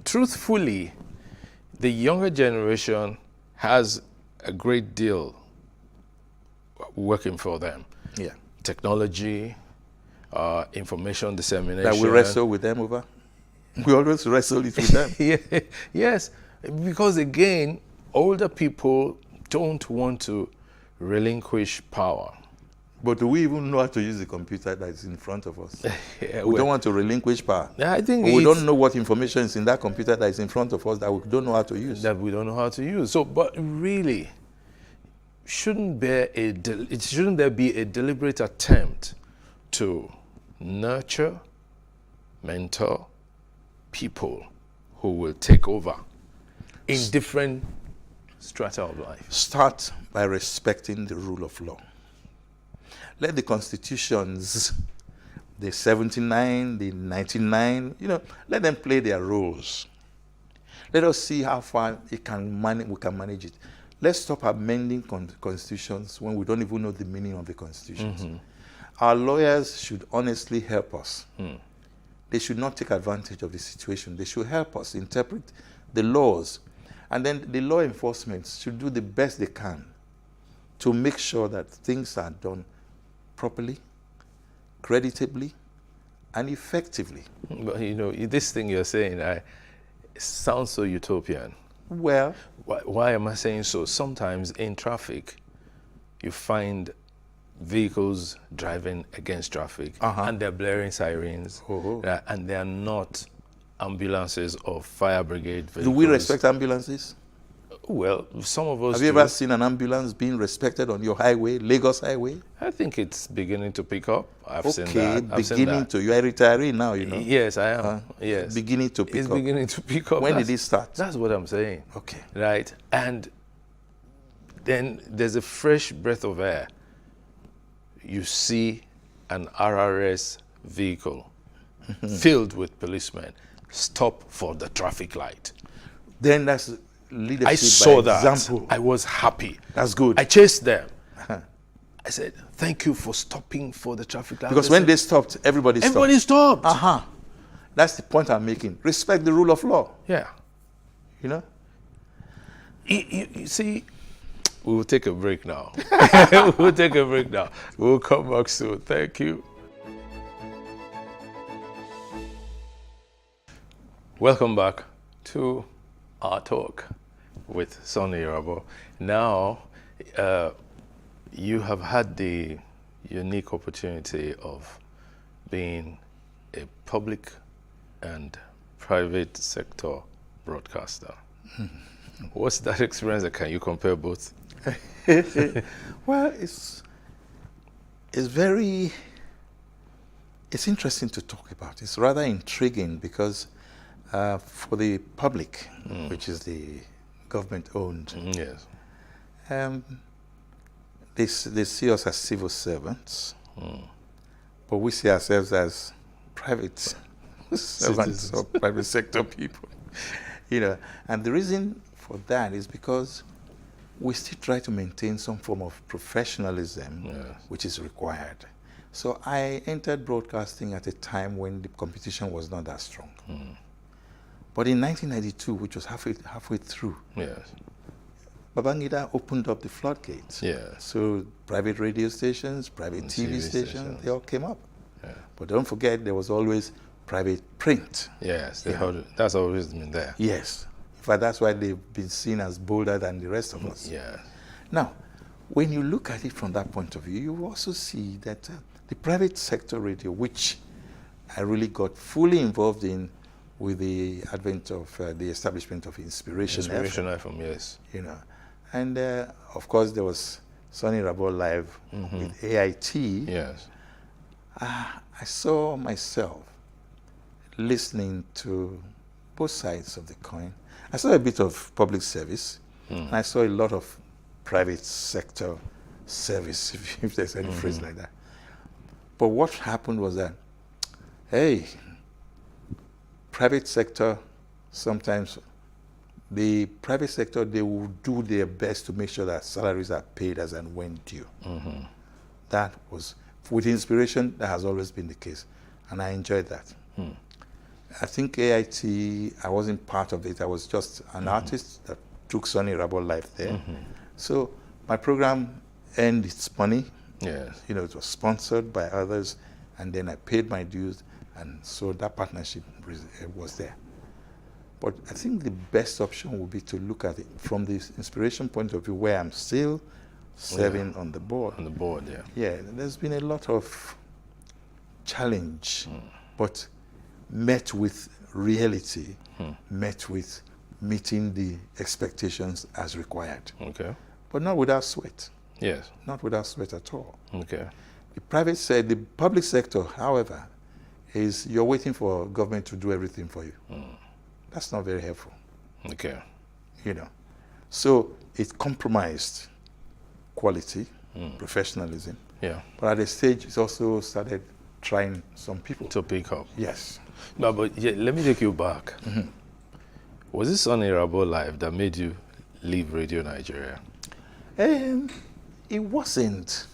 truthfully, the younger generation has a great deal working for them. Yeah. Technology, information dissemination. That we wrestle with them over. We always wrestle it with them. Yeah. Yes, because again, older people don't want to relinquish power. But do we even know how to use the computer that is in front of us? Yeah, we don't want to relinquish power. Yeah, I think we don't know what information is in that computer that is in front of us that we don't know how to use. That we don't know how to use. So, but really, shouldn't there be a deliberate attempt to nurture, mentor people who will take over in different strata of life? Start by respecting the rule of law. Let the constitutions, the 79, the 99, let them play their roles. Let us see how far we can manage it. Let's stop amending constitutions when we don't even know the meaning of the constitutions. Our lawyers should honestly help us. They should not take advantage of the situation. They should help us interpret the laws. And then the law enforcement should do the best they can to make sure that things are done properly, creditably, and effectively. But this thing you're saying, it sounds so utopian. Well, why am I saying so? Sometimes in traffic, you find vehicles driving against traffic, and they're blaring sirens, and they're not ambulances or fire brigade vehicles. Do we respect ambulances? Well, some of us Have you ever seen an ambulance being respected on your highway, Lagos highway? I think it's beginning to pick up. I've seen that. You are a retiree now, Yes, I am. Yes. Beginning to pick up. It's beginning to pick up. When did it start? That's what I'm saying. Okay. Right? And then there's a fresh breath of air. You see an RRS vehicle filled with policemen stop for the traffic light. Then that's leadership. I saw by that. example. I was happy. That's good. I chased them. I said, thank you for stopping for the traffic light. Because when they stopped, everybody stopped. Everybody stopped. That's the point I'm making. Respect the rule of law. Yeah. You see, we will take a break now. We'll take a break now. We'll come back soon. Thank you. Welcome back to our talk with Sonny Rabo. Now, you have had the unique opportunity of being a public and private sector broadcaster. What's that experience? Can you compare both? Well, it's interesting to talk about. It's rather intriguing because for the public, which is the government-owned, yes, they see us as civil servants, but we see ourselves as private servants or private sector people. And the reason for that is because we still try to maintain some form of professionalism, which is required. So I entered broadcasting at a time when the competition was not that strong. But in 1992, which was halfway through, Babangida opened up the floodgates. So private radio stations, private TV stations, they all came up. But don't forget, there was always private print. Yes, that's always been there. Yes. In fact, that's why they've been seen as bolder than the rest of us. Now, when you look at it from that point of view, you also see that the private sector radio, which I really got fully involved in with the advent of the establishment of Inspiration FM, yes. And of course there was Sonny Rabo Live with AIT. Yes. I saw myself listening to both sides of the coin. I saw a bit of public service, and I saw a lot of private sector service, if there's any phrase like that. But what happened was that, hey, private sector, sometimes the private sector, they will do their best to make sure that salaries are paid as and when due. That was, with Inspiration, that has always been the case. And I enjoyed that. I think AIT, I wasn't part of it. I was just an artist that took Sonny Rabo Live there. So my program earned its money. Yes. It was sponsored by others, and then I paid my dues, and so that partnership was there. But I think the best option would be to look at it from this Inspiration point of view, where I'm still serving on the board. On the board, yeah. Yeah, there's been a lot of challenge, but met with reality, met with meeting the expectations as required. Okay. But not without sweat. Yes. Not without sweat at all. Okay. The public sector, however, is you're waiting for government to do everything for you. That's not very helpful. Okay. So it compromised quality, professionalism. Yeah. But at a stage, it's also started trying some people to pick up. Yes. No, but let me take you back. Was this Sonny Rabo Live that made you leave Radio Nigeria? It wasn't.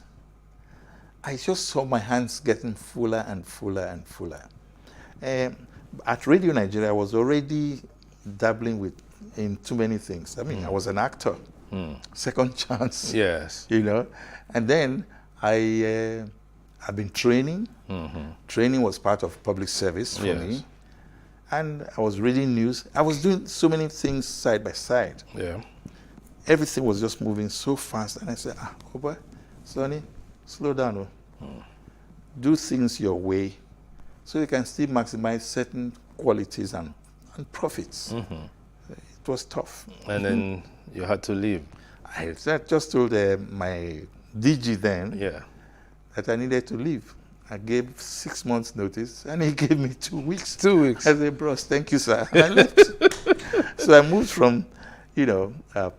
I just saw my hands getting fuller and fuller and fuller. At Radio Nigeria, I was already dabbling in too many things. I mean, I was an actor, second chance. Yes. And then I've been training. Training was part of public service for me. And I was reading news. I was doing so many things side by side. Yeah. Everything was just moving so fast. And I said, Oba, Sonny, slow down. Do things your way so you can still maximize certain qualities and profits. It was tough. And then you had to leave. I just told my DG then that I needed to leave. I gave 6 months notice, and he gave me 2 weeks. 2 weeks. I said, bros, thank you, sir. And I left. So I moved from,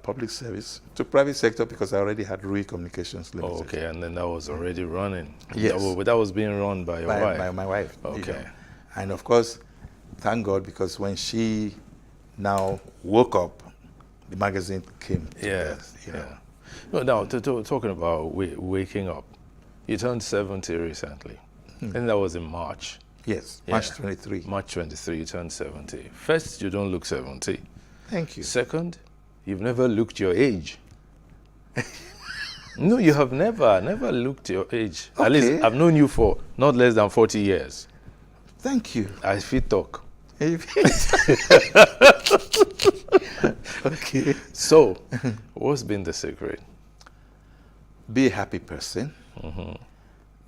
public service to private sector because I already had Rui Communications Limited. Oh, okay, and then that was already running. Yes. That was being run by your wife? By my wife. Okay. And of course, thank God, because when she now woke up, the magazine came to birth, No, now, talking about waking up, you turned 70 recently. And that was in March. Yes, March 23. March 23, you turned 70. First, you don't look 70. Thank you. Second, you've never looked your age. No, you have never looked your age. Okay. At least I've known you for not less than 40 years. Thank you. I feel talk. Okay. So, what's been the secret? Be a happy person.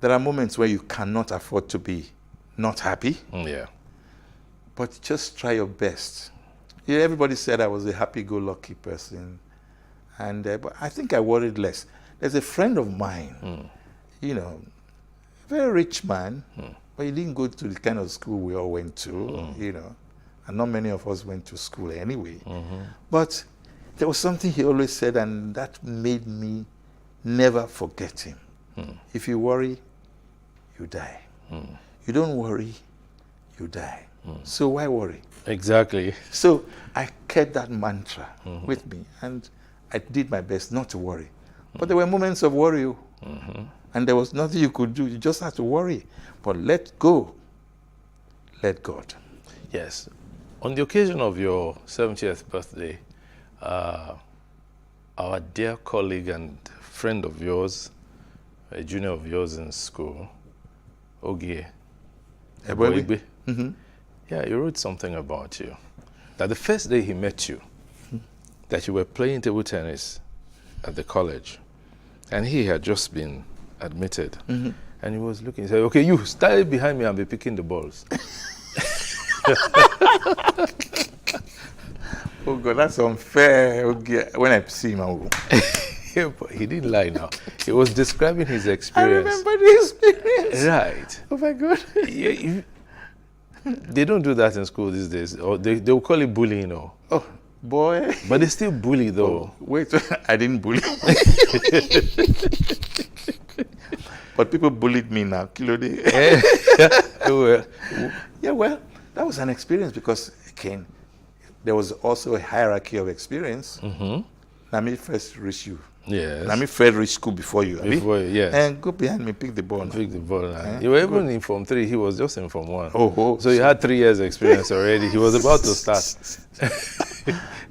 There are moments where you cannot afford to be not happy. Yeah. But just try your best. Yeah, everybody said I was a happy-go-lucky person, and but I think I worried less. There's a friend of mine, you know, very rich man, but he didn't go to the kind of school we all went to, you know, and not many of us went to school anyway. But there was something he always said, and that made me never forget him. If you worry, you die. You don't worry, you die. So why worry? Exactly. So I kept that mantra with me, and I did my best not to worry. But there were moments of worry, and there was nothing you could do. You just had to worry. But let go. Let God. Yes. On the occasion of your 70th birthday, our dear colleague and friend of yours, a junior of yours in school, Ogie Eboigbe, yeah, he wrote something about you. That the first day he met you, that you were playing table tennis at the college, and he had just been admitted, and he was looking, he said, okay, you stay behind me and be picking the balls. Oh God, that's unfair. Okay. When I see him, I will. Yeah, but he didn't lie now. He was describing his experience. I remember the experience. Right. Oh my God. They don't do that in school these days. Or they'll call it bullying. Or. Oh, boy. But they still bully though. Oh, wait, I didn't bully. But people bullied me now. Yeah, well, that was an experience because, again, there was also a hierarchy of experience. Nami first reached you. Yes. Nami first reached school before you. Before, yes. And go behind me, pick the ball. Pick the ball. You were even in Form 3. He was just in Form 1. So you had 3 years experience already. He was about to start.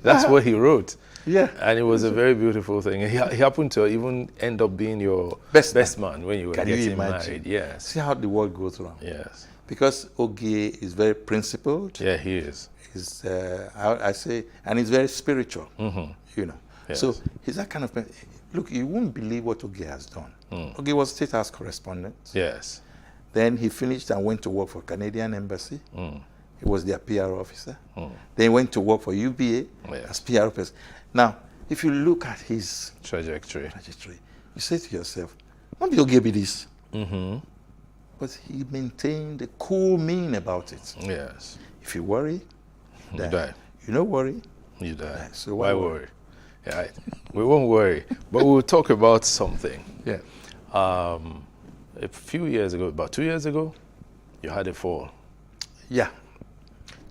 That's what he wrote. Yeah. And it was a very beautiful thing. He happened to even end up being your best man when you were getting married. Yes. See how the world goes around. Yes. Because Ogie is very principled. Yeah, he is. He's, I say, and he's very spiritual. You know. Yes. So he's that kind of person. Look, you won't believe what Ogie has done. Ogie was State House correspondent. Yes. Then he finished and went to work for Canadian Embassy. He was their PR officer. Then he went to work for UBA as PR officer. Now, if you look at his trajectory, you say to yourself, maybe Ogie be this. But he maintained a cool mien about it. Yes. If you worry, you die. You don't worry, you die. So why worry? Yeah, we won't worry, but we'll talk about something. Yeah. A few years ago, about 2 years ago, you had a fall. Yeah.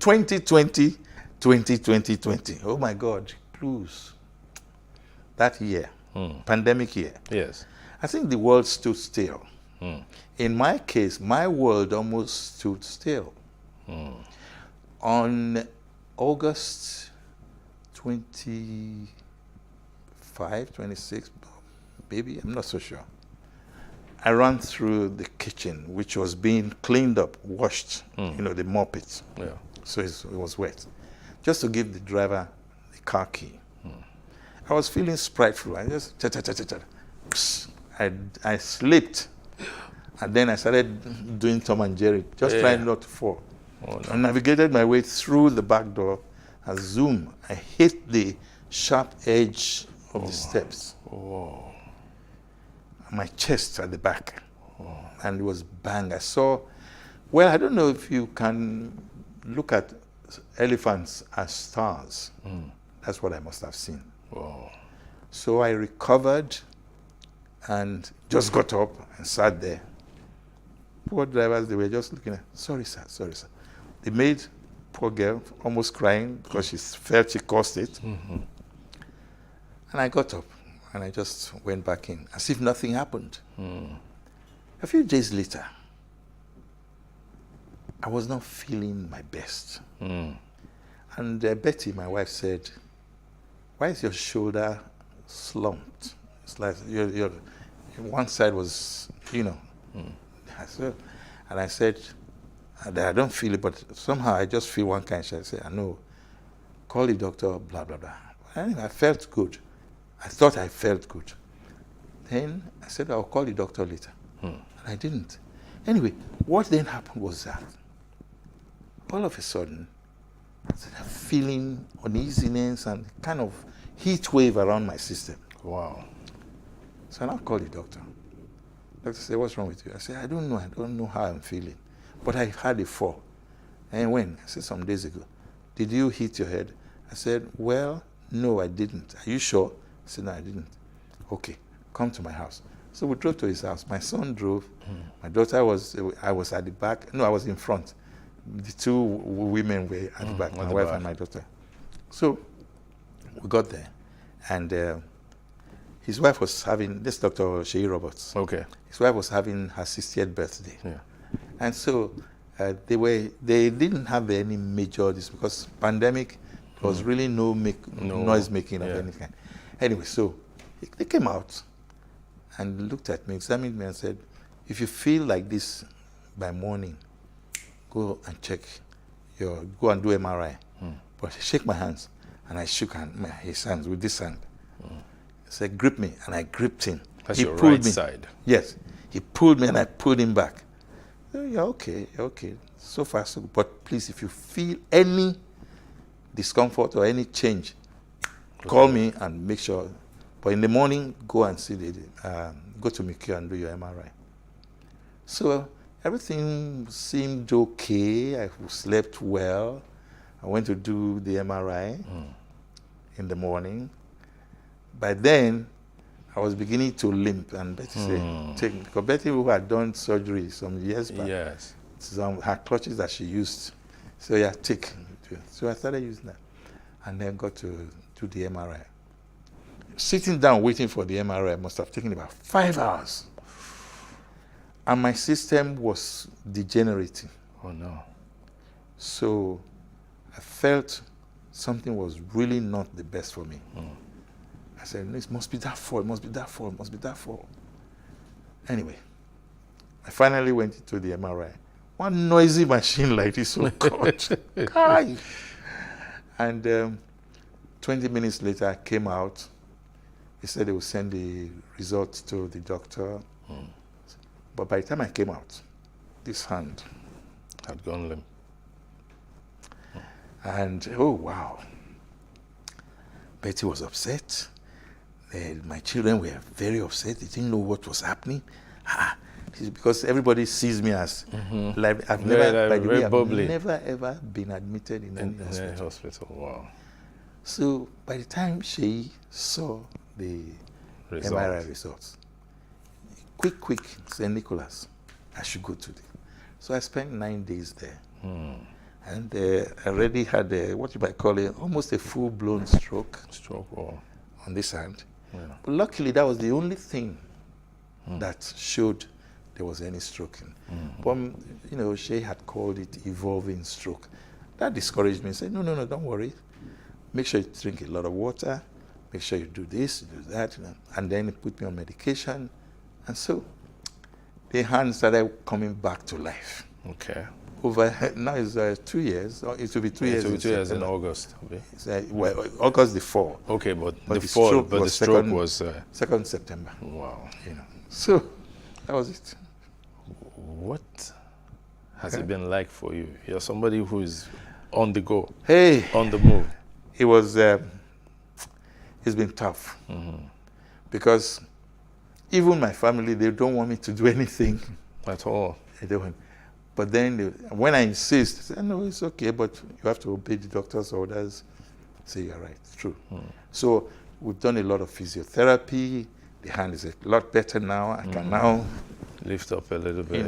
2020. Oh my God, clues. That year, pandemic year. Yes. I think the world stood still. In my case, my world almost stood still. On August 25, 26, maybe, I'm not so sure. I ran through the kitchen, which was being cleaned up, washed, you know, they mop it. Yeah. So it was wet. Just to give the driver the car key. I was feeling spriteful. I just, I slipped. And then I started doing Tom and Jerry, just trying not to fall. Oh, no. I navigated my way through the back door. I zoomed. I hit the sharp edge of the steps. My chest at the back. And it was bang. I saw, well, I don't know if you can look at elephants as stars. That's what I must have seen. So I recovered and just got up and sat there. Poor drivers, they were just looking at, sorry sir. They made poor girl almost crying because she felt she caused it. And I got up and I just went back in as if nothing happened. A few days later, I was not feeling my best. And Betty, my wife, said, why is your shoulder slumped? It's like your one side was, you know. And I said, I don't feel it, but somehow I just feel one kind. I said, I know, call the doctor, blah, blah, blah. Anyway, I felt good. I thought I felt good. Then I said, I'll call the doctor later. And I didn't. Anyway, what then happened was that all of a sudden, feeling uneasiness and kind of heat wave around my system. Wow. So I now called the doctor. Doctor said, what's wrong with you? I said, I don't know how I'm feeling. But I had a fall. And when? I said, some days ago. Did you hit your head? I said, well, no, I didn't. Are you sure? I said, no, I didn't. Okay, come to my house. So we drove to his house. My son drove. My daughter I was at the back. No, I was in front. The two women were at the back, my wife and my daughter. So we got there. And his wife was having, this Dr. Shea Roberts. Okay. His wife was having her 60th birthday. Yeah. And so they didn't have any major, because pandemic, there was really no noise making of any kind. Anyway, so they came out and looked at me, examined me and said, if you feel like this by morning, go and go and do MRI. But shake my hands. And I shook his hands with this hand. He said, grip me. And I gripped him. That's he your pulled right me. side. Yes. He pulled me and I pulled him back. Oh, you're okay. So far, so good. But please, if you feel any discomfort or any change, call me and make sure. But in the morning, go and see go to Mikio and do your MRI. So everything seemed okay. I slept well. I went to do the MRI in the morning. By then, I was beginning to limp, and Betty said, take me. Because Betty, who had done surgery some years back, some her clutches that she used. So yeah, take. So I started using that. And then got to do the MRI. Sitting down waiting for the MRI must have taken about 5 hours. And my system was degenerating. Oh no. So I felt something was really not the best for me. I said, it must be that fall, it must be that fall, it must be that fall. Anyway, I finally went into the MRI. One noisy machine like this, oh God. And 20 minutes later, I came out. He said they would send the results to the doctor. But by the time I came out, this hand had gone limp. And, oh, wow. Betty was upset. My children were very upset. They didn't know what was happening. Because everybody sees me as like, I've never ever been admitted in any hospital. Wow. So by the time she saw the MRI results, quick, St. Nicholas, I should go to So I spent 9 days there. And I already had what you might call almost a full-blown stroke. On this hand. Yeah. But luckily, that was the only thing that showed there was any stroke. But, she had called it evolving stroke. That discouraged me. Said, no, don't worry. Make sure you drink a lot of water. Make sure you do this, you do that. And then it put me on medication. And so the hand started coming back to life. Okay. Now it's 2 years. It will be 2 years. It will be 2 years in August. Well, August the 4th. Okay, but the stroke was 2nd September. Wow. So that was it. What has it been like for you? You're somebody who is on the go. On the move. It was. It's been tough because even my family, they don't want me to do anything at all. They don't. But then when I insist, they say, no, it's okay, but you have to obey the doctor's orders. I say, you're right, it's true. So we've done a lot of physiotherapy. The hand is a lot better now. I can now lift up a little bit.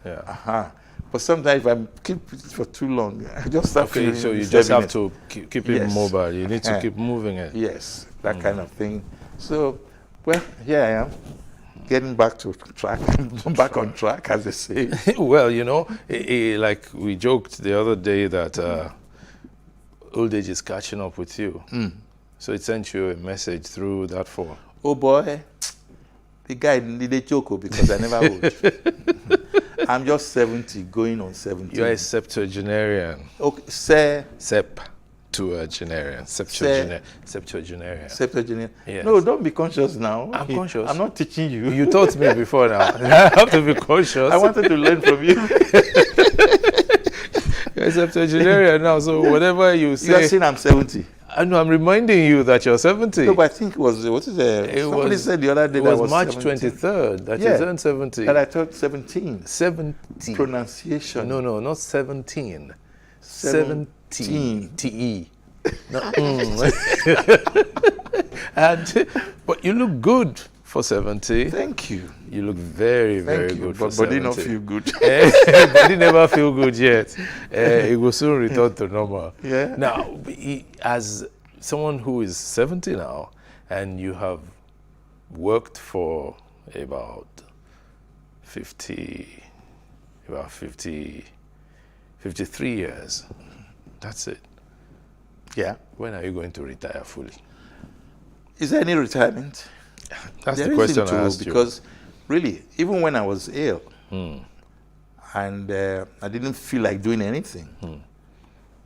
Yeah. But sometimes if I keep it for too long, I just start feeling. So you just have to keep it mobile. You need to keep moving it. Yes, that kind of thing. So, well, here I am. Getting back to track, back on track, as they say. Well, like we joked the other day that old age is catching up with you. So it sent you a message through that phone. Oh boy, the guy needed joke because I never would. I'm just 70, going on 70. You're a septuagenarian. Okay, Septuagenarian. Septuagenarian. Yes. No, don't be conscious now. I'm conscious. I'm not teaching you. You taught me before now. I have to be conscious. I wanted to learn from you. You're a septuagenarian now, so whatever you say. You are saying I'm 70. I know, I'm reminding you that you're 70. No, but I think it was, somebody said the other day that was March 17. 23rd that you turned 70. That I turned 17. 70. Pronunciation. No, not 17. 17. T-E. But you look good for 70. Thank you. You look very, very good for 70. Body not feel good. Body never feel good yet. It will soon return to normal. Yeah. Now, as someone who is 70 now, and you have worked for about 53 years, that's it. Yeah. When are you going to retire fully? Is there any retirement? That's the question I asked you. Because really, even when I was ill and I didn't feel like doing anything,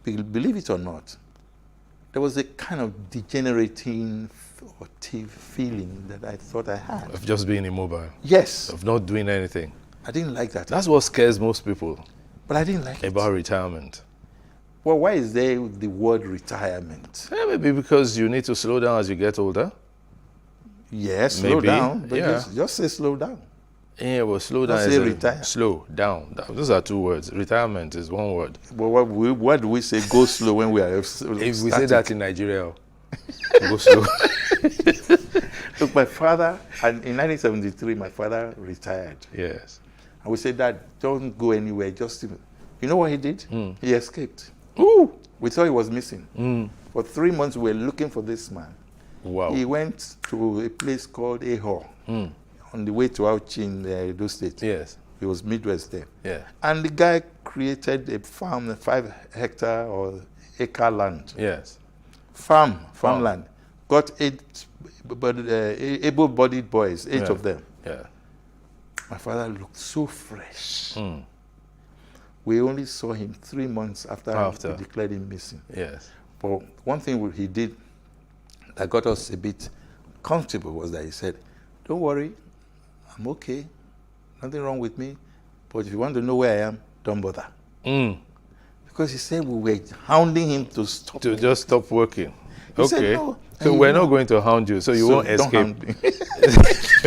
believe it or not, there was a kind of degenerating or feeling that I thought I had. Of just being immobile? Yes. Of not doing anything? I didn't like that. That's what scares most people. But I didn't like about retirement. Well, why is there the word retirement? Maybe because you need to slow down as you get older. Yes, slow down. But yeah. just say slow down. Yeah, well, slow down. Don't say retire. Slow down. Those are two words. Retirement is one word. But what do we say? Go slow when we are if we say that in Nigeria, go slow. Look, my father, and in 1973, my father retired. Yes. And we said, Dad, don't go anywhere. Just, you know what he did? He escaped. Ooh. We thought he was missing. For 3 months, we were looking for this man. Wow. He went to a place called Eho on the way to Auchi in Edo State. Yes. He was Midwest there. Yeah. And the guy created a farm, a 5-hectare or acre land. Yes. Farmland. Got 8 able-bodied boys, 8 of them. Yeah. My father looked so fresh. We only saw him 3 months after we declared him missing. Yes. But one thing he did that got us a bit comfortable was that he said, don't worry, I'm okay, nothing wrong with me, but if you want to know where I am, don't bother. Because he said we were hounding him to stop. To just stop working. He okay. Said, no. So we're not going to hound you, so you won't don't escape. hound me.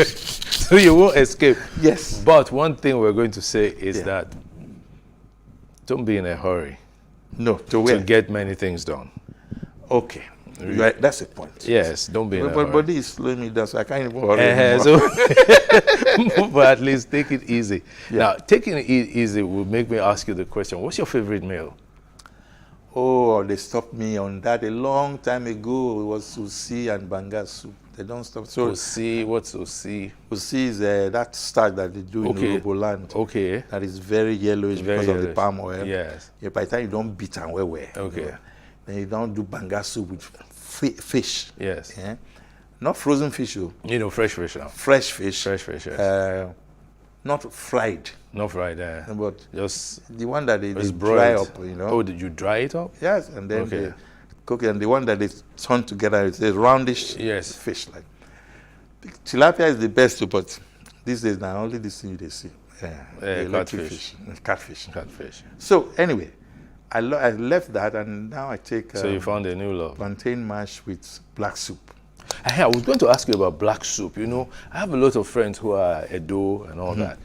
So you won't escape. Yes. But one thing we're going to say is that don't be in a hurry. No, to get many things done. Okay. Right, that's the point. Yes, don't be in a hurry. But body is slowing me down, so I can't even hurry anymore. But at least take it easy. Yeah. Now, taking it easy will make me ask you the question, what's your favorite meal? Oh, they stopped me on that a long time ago. It was sushi and banga soup. They don't stop. So sushi, what's sushi? Sushi is that starch that they do in Urobo land. Okay. That is very yellowish because of the palm oil. Yes. Yeah, by the time you don't beat and well. Okay. You know, then you don't do banga soup with fish. Yes. Yeah? Not frozen fish. You know, fresh fish now. Fresh fish. Fresh fish, yes. Not fried. Not fried, yeah. But just the one that they broiled. Dry up, you know. Oh, did you dry it up? Yes, and then they cook it. And the one that they turn together is a roundish fish. Like tilapia is the best, but these days now only this thing they see. Catfish. Catfish. So anyway, I left that and now I take. So you found a new love. Plantain mash with black soup. I was going to ask you about black soup. You know, I have a lot of friends who are Edo and all that.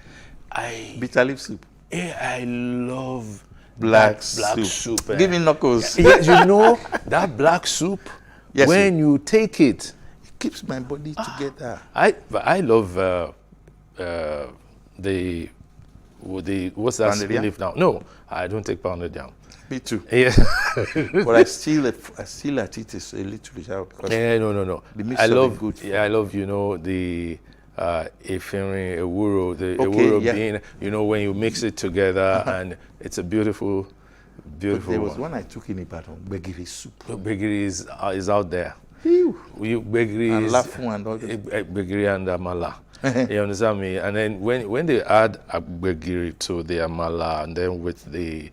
Bitter leaf soup. I love black soup. Give me knuckles. Yes, you know that black soup. Yes, when you take it, it keeps my body together. I love the what's that leaf now? No, I don't take pounded yam. Me too. Yes. But I still at it is a little bit out because no. The mixture is good. Yeah, I love the efirin, ewuro, ewuro bean. You know, when you mix it together and it's a beautiful. But there was one I took in Ibadan, gbegiri soup. Gbegiri is out there. Gbegiri and lafu and all that. Gbegiri and amala. You understand me? And then when they add gbegiri to the amala and then with the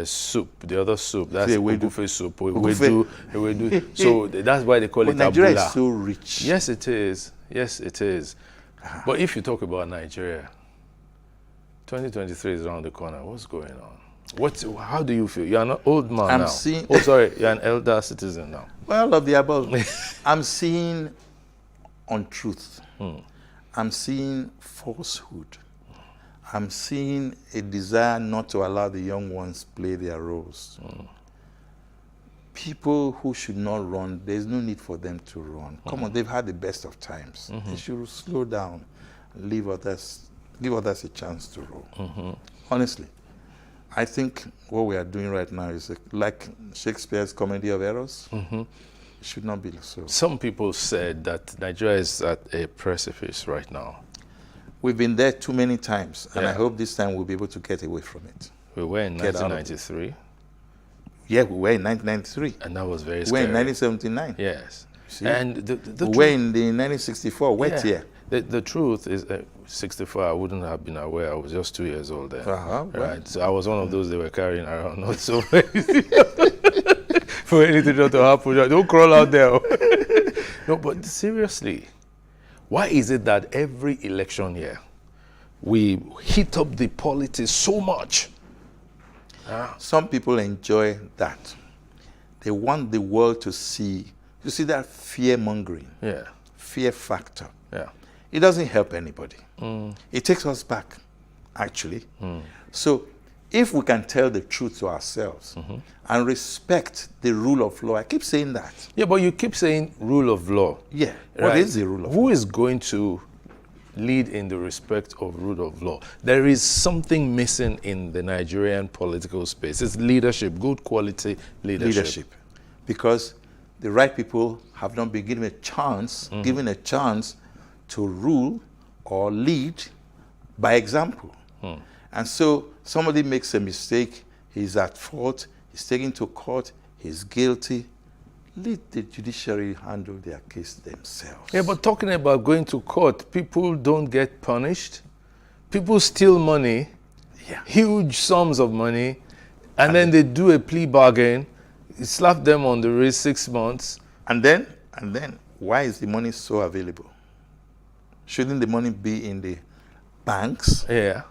soup, the other soup, that's ogufe soup. Ewedu. So that's why they call it Nigeria abula. Is so rich. Yes, it is. Yes, it is. But if you talk about Nigeria, 2023 is around the corner. What's going on? How do you feel? You're an old man I'm now. seeing- Oh, sorry, you're an elder citizen now. Well, of the above. I'm seeing untruth. I'm seeing falsehood. I'm seeing a desire not to allow the young ones play their roles. People who should not run, there's no need for them to run. Come on, they've had the best of times. They should slow down, and give others a chance to roll. Honestly, I think what we are doing right now is like Shakespeare's Comedy of Errors. It should not be so. Some people said that Nigeria is at a precipice right now. We've been there too many times, and Yeah. I hope this time we'll be able to get away from it. We were in Get out of it. 1993. Yeah, we were in 1993. And that was very We were scary. in 1979. Yes. See? And the we were in the 1964 wet yeah. year. The truth is, 64, I wouldn't have been aware. I was just 2 years old then. Right. Right. So I was one of those they were carrying around. Not so for anything to happen. Don't crawl out there. No, but seriously, why is it that every election year we heat up the politics so much? Some people enjoy that. They want the world to see. You see that fear-mongering? Yeah. Fear factor. Yeah. It doesn't help anybody. It takes us back, actually. So if we can tell the truth to ourselves and respect the rule of law, I keep saying that. Yeah, but you keep saying rule of law. Yeah. What is the rule of law? Who is going to lead in the respect of rule of law? There is something missing in the Nigerian political space. It's leadership, good quality leadership. Because the right people have not been given a chance, to rule or lead by example. And so somebody makes a mistake, he's at fault, he's taken to court, he's guilty. Let the judiciary handle their case themselves. Yeah, but talking about going to court, people don't get punished. People steal money, huge sums of money, and then they do a plea bargain, slap them on the wrist 6 months. And then, why is the money so available? Shouldn't the money be in the banks? Yeah.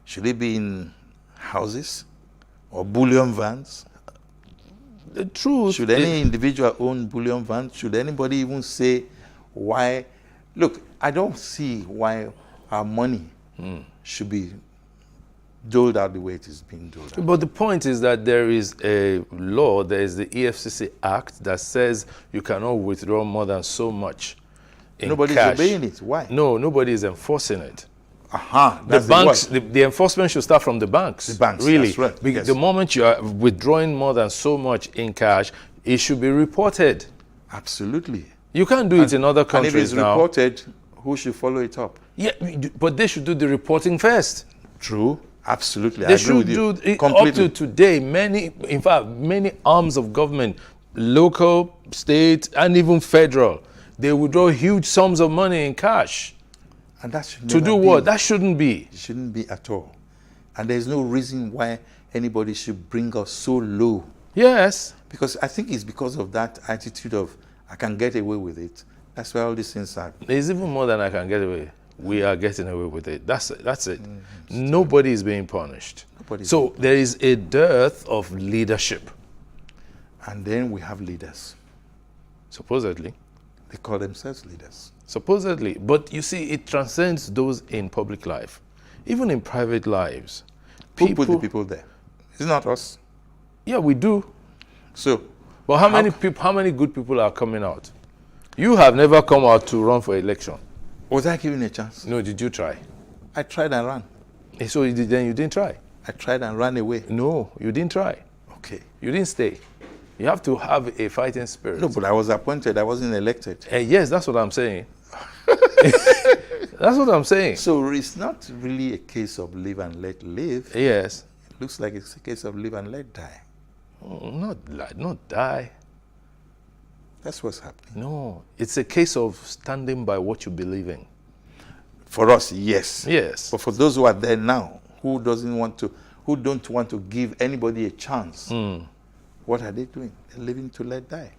Should it be in houses or bullion vans? The truth. Should any individual own bullion vans? Should anybody even say why? Look, I don't see why our money should be doled out the way it is being doled out. But the point is that there is a law, there is the EFCC Act that says you cannot withdraw more than so much in Nobody's cash. obeying it. Why? No, nobody is enforcing it. That's the banks, the enforcement should start from the banks. The banks, really. that's right. Because Yes. the moment you are withdrawing more than so much in cash, it should be reported. Absolutely. You can't do it in other countries And if it's now. reported, who should follow it up? Yeah, but they should do the reporting first. True. Absolutely. They I agree should with you do it completely. up to today. Many arms of government, local, state, and even federal, they withdraw huge sums of money in cash. And that should To never do be. what? That shouldn't be. It shouldn't be at all. And there's no reason why anybody should bring us so low. Yes. Because I think it's because of that attitude of, I can get away with it. That's why all these things are. There's even more than I can get away. We are getting away with it. That's it. Nobody is being punished. So there is a dearth of leadership. And then we have leaders. Supposedly. They call themselves leaders. Supposedly. But you see, it transcends those in public life. Even in private lives. Who put the people there? It's not us. Yeah, we do. So, but how many good people are coming out? You have never come out to run for election. Was I given a chance? No, did you try? I tried and ran. So then you didn't try? I tried and ran away. No, you didn't try. Okay. You didn't stay. You have to have a fighting spirit. No, but I was appointed. I wasn't elected. Yes, that's what I'm saying. That's what I'm saying. So it's not really a case of live and let live. Yes. It looks like it's a case of live and let die. Oh, not die. That's what's happening. No, it's a case of standing by what you believe in. For us, yes. Yes. But for those who are there now, who don't want to give anybody a chance, what are they doing? They're living to let die.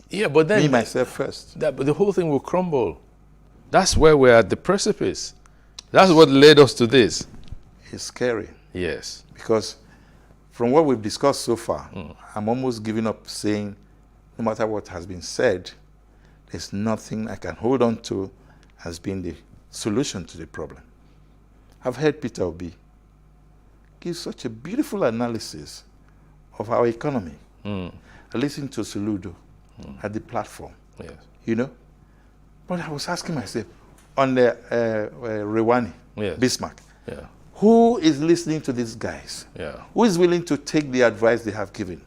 Yeah, but then me myself first. But the whole thing will crumble. That's where we're at the precipice. That's what led us to this. It's scary. Yes. Because from what we've discussed so far, I'm almost giving up saying, no matter what has been said, there's nothing I can hold on to as being the solution to the problem. I've heard Peter Obi give such a beautiful analysis of our economy. I listened to Soludo at the platform, you know. But I was asking myself, on the Rewani, Bismarck, who is listening to these guys? Who is willing to take the advice they have given?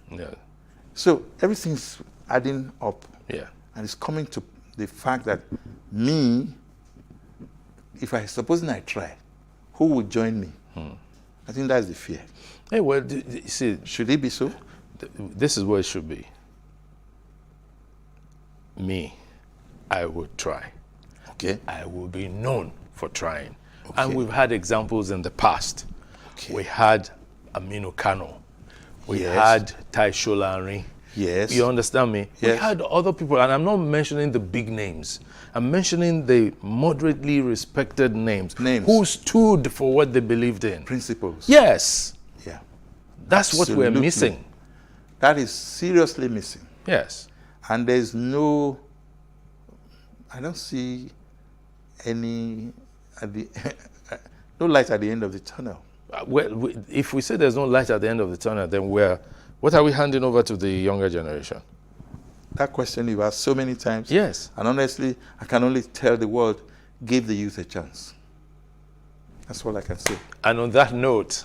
So everything's adding up. And it's coming to the fact that me, if I supposing I try, who would join me? I think that's the fear. Hey, well, see, should it be so? This is what it should be. Me, I would try. Okay. I will be known for trying. Okay. And we've had examples in the past. Okay. We had Aminu Kano. We had Tai Sholari. Yes. You understand me? Yes. We had other people, and I'm not mentioning the big names. I'm mentioning the moderately respected names. Who stood for what they believed in. Principles. Yes. Yeah. That's Absolutely. what we're missing. That is seriously missing. Yes. And there's no, I don't see any, no light at the end of the tunnel. Well, if we say there's no light at the end of the tunnel, then what are we handing over to the younger generation? That question you've asked so many times. Yes. And honestly, I can only tell the world, give the youth a chance. That's all I can say. And on that note,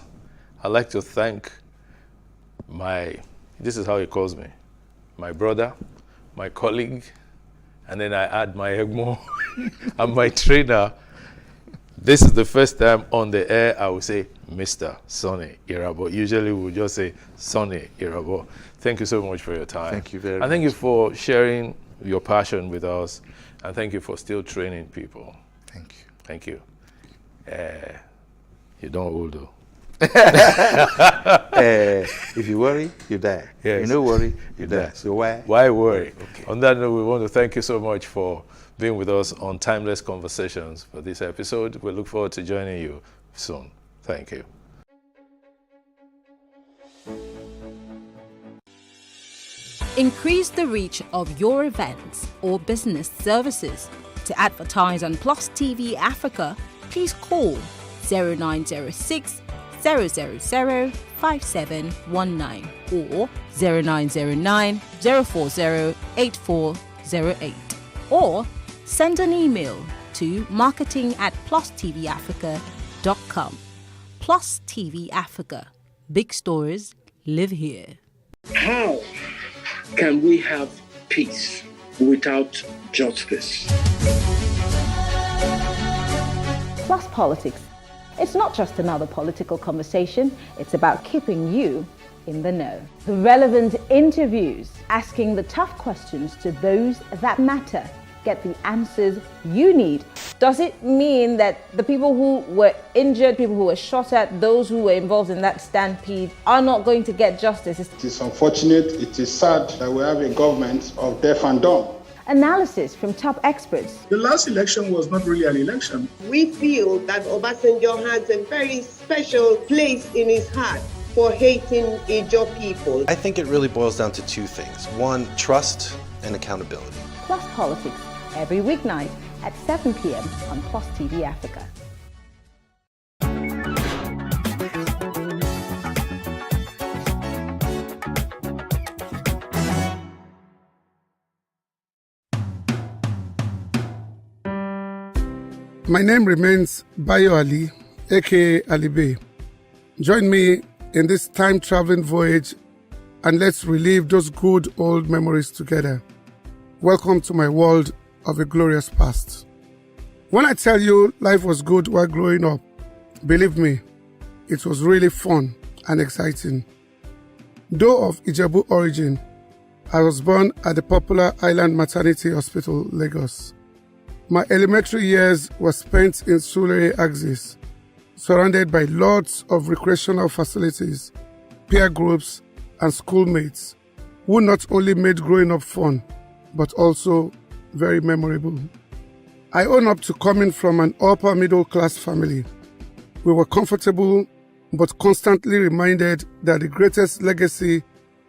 I'd like to thank this is how he calls me, my brother, my colleague, and then I add my Egmo and my trainer. This is the first time on the air I will say Mr. Sonny Irabo. Usually we'll just say Sonny Irabo. Thank you so much for your time. Thank you very much. And thank you for sharing your passion with us. And thank you for still training people. Thank you. Thank you. You don't old though. If you worry, you die. Yes. You don't worry, you die. So why? Why worry? Okay. On that note, we want to thank you so much for being with us on Timeless Conversations for this episode. We look forward to joining you soon. Thank you. Increase the reach of your events or business services. To advertise on Plus TV Africa, please call 0906 000 5719 or 0909 040 8408, or send an email to marketing@plustvafrica.com. Plus TV Africa. Big stories live here. How can we have peace without justice? Plus Politics. It's not just another political conversation, it's about keeping you in the know. The relevant interviews, asking the tough questions to those that matter. Get the answers you need. Does it mean that the people who were injured, people who were shot at, those who were involved in that stampede are not going to get justice? It is unfortunate, it is sad that we have a government of deaf and dumb. Analysis from top experts. The last election was not really an election. We feel that Obasanjo has a very special place in his heart for hating Ijaw people. I think it really boils down to two things. One, trust and accountability. Plus Politics, every weeknight at 7 p.m. on Plus TV Africa. My name remains Bayo Ali, aka Ali Bey. Join me in this time-traveling voyage and let's relive those good old memories together. Welcome to my world of a glorious past. When I tell you life was good while growing up, believe me, it was really fun and exciting. Though of Ijebu origin, I was born at the popular Island Maternity Hospital, Lagos. My elementary years were spent in Surulere Axis, surrounded by lots of recreational facilities, peer groups, and schoolmates, who not only made growing up fun, but also very memorable. I own up to coming from an upper middle class family. We were comfortable but constantly reminded that the greatest legacy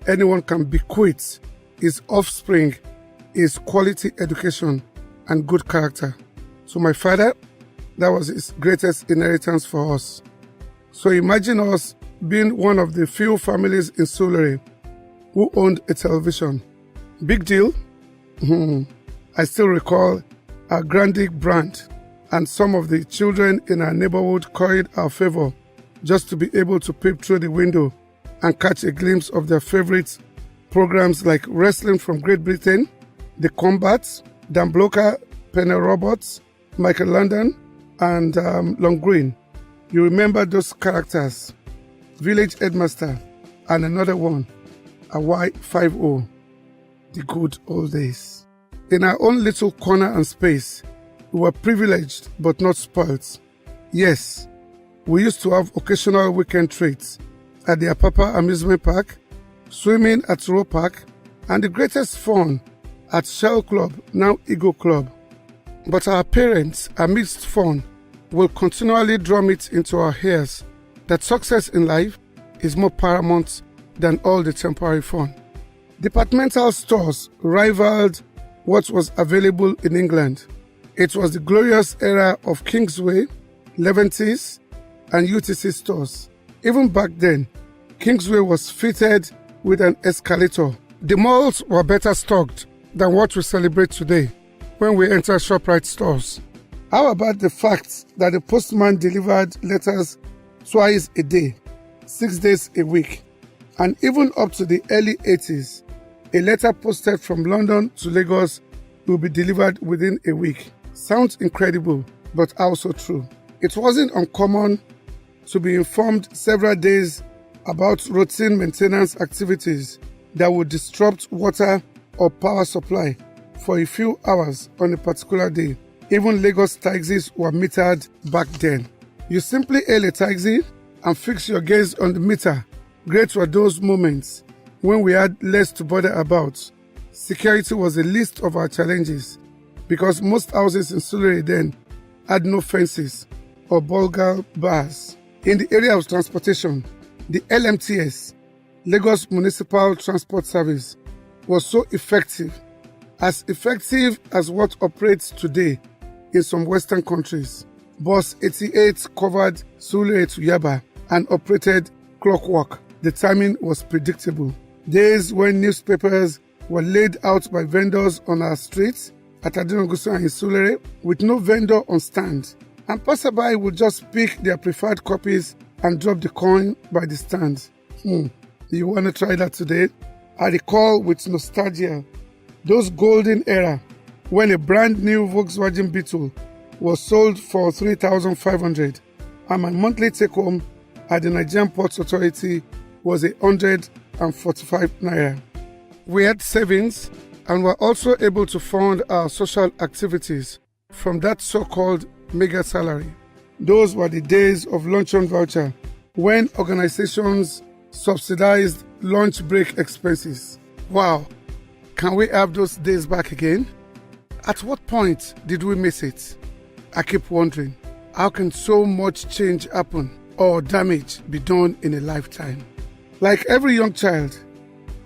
anyone can bequeath his offspring is quality education and good character. So my father, that was his greatest inheritance for us. So imagine us being one of the few families in Surulere who owned a television. Big deal? I still recall our Grandic brand, and some of the children in our neighborhood curried our favor just to be able to peep through the window and catch a glimpse of their favorite programs like Wrestling from Great Britain, The Combats, Dan Blocker, Penny Roberts, Michael London, and Long Green. You remember those characters, Village Headmaster, and another one, a Y50, the good old days. In our own little corner and space, we were privileged but not spoilt. Yes, we used to have occasional weekend treats at the Apapa Amusement Park, swimming at Roe Park, and the greatest fun at Shell Club, now Eagle Club. But our parents, amidst fun, will continually drum it into our ears that success in life is more paramount than all the temporary fun. Departmental stores rivaled what was available in England. It was the glorious era of Kingsway, Leventis, and UTC stores. Even back then, Kingsway was fitted with an escalator. The malls were better stocked than what we celebrate today when we enter ShopRite stores. How about the fact that the postman delivered letters twice a day, 6 days a week, and even up to the early 80s, a letter posted from London to Lagos will be delivered within a week. Sounds incredible, but also true. It wasn't uncommon to be informed several days about routine maintenance activities that would disrupt water or power supply for a few hours on a particular day. Even Lagos taxis were metered back then. You simply hail a taxi and fix your gaze on the meter. Great were those moments when we had less to bother about. Security was the least of our challenges because most houses in Surulere then had no fences or bulgar bars. In the area of transportation, the LMTS, Lagos Municipal Transport Service, was so effective as what operates today in some Western countries. Bus 88 covered Surulere to Yaba and operated clockwork. The timing was predictable. Days when newspapers were laid out by vendors on our streets at Adinogusa and Surulere with no vendor on stand, and passerby would just pick their preferred copies and drop the coin by the stand. You want to try that today? I recall with nostalgia those golden era when a brand new Volkswagen Beetle was sold for 3,500 and my monthly take home at the Nigerian Ports Authority was 145 naira. We had savings and were also able to fund our social activities from that so-called mega salary. Those were the days of luncheon voucher when organizations subsidized lunch break expenses. Wow, can we have those days back again? At what point did we miss it? I keep wondering, how can so much change happen or damage be done in a lifetime? Like every young child,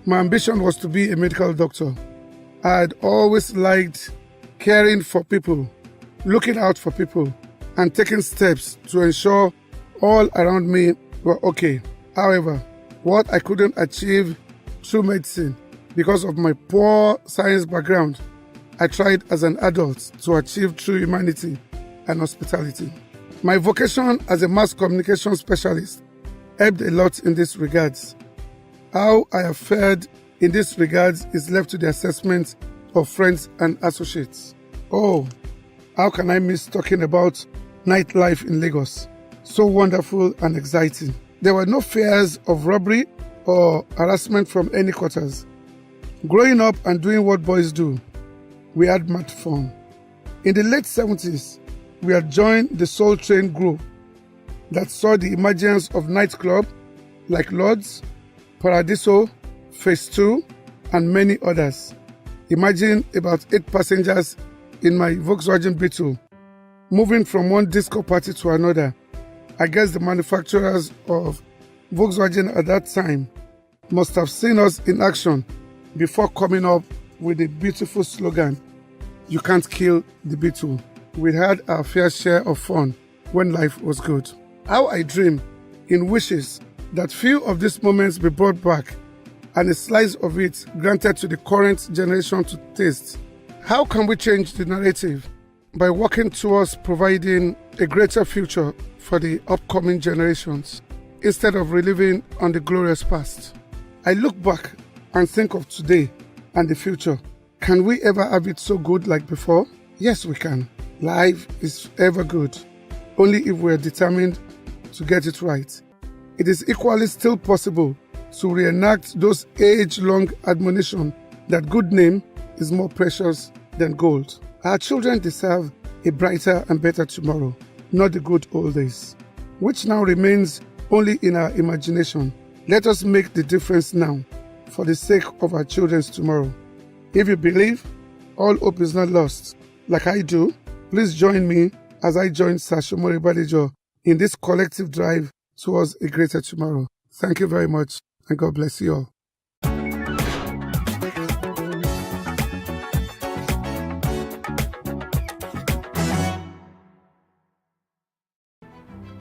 my ambition was to be a medical doctor. I had always liked caring for people, looking out for people, and taking steps to ensure all around me were okay. However, what I couldn't achieve through medicine because of my poor science background, I tried as an adult to achieve through humanity and hospitality. My vocation as a mass communication specialist helped a lot in these regards. How I have fared in these regards is left to the assessment of friends and associates. Oh, how can I miss talking about nightlife in Lagos? So wonderful and exciting. There were no fears of robbery or harassment from any quarters. Growing up and doing what boys do, we had mad fun. In the late 70s, we had joined the Soul Train group that saw the emergence of nightclubs like Lords, Paradiso, Phase 2, and many others. Imagine about 8 passengers in my Volkswagen Beetle, moving from one disco party to another, I guess the manufacturers of Volkswagen at that time must have seen us in action before coming up with a beautiful slogan, "You can't kill the beetle." We had our fair share of fun when life was good. How I dream in wishes that few of these moments be brought back and a slice of it granted to the current generation to taste. How can we change the narrative? By working towards providing a greater future for the upcoming generations, instead of reliving on the glorious past. I look back and think of today and the future. Can we ever have it so good like before? Yes, we can. Life is ever good, only if we are determined to get it right. It is equally still possible to reenact those age-long admonitions that good name is more precious than gold. Our children deserve a brighter and better tomorrow, not the good old days, which now remains only in our imagination. Let us make the difference now for the sake of our children's tomorrow. If you believe, all hope is not lost. Like I do, please join me as I join Sashomori Badijo in this collective drive towards a greater tomorrow. Thank you very much, and God bless you all.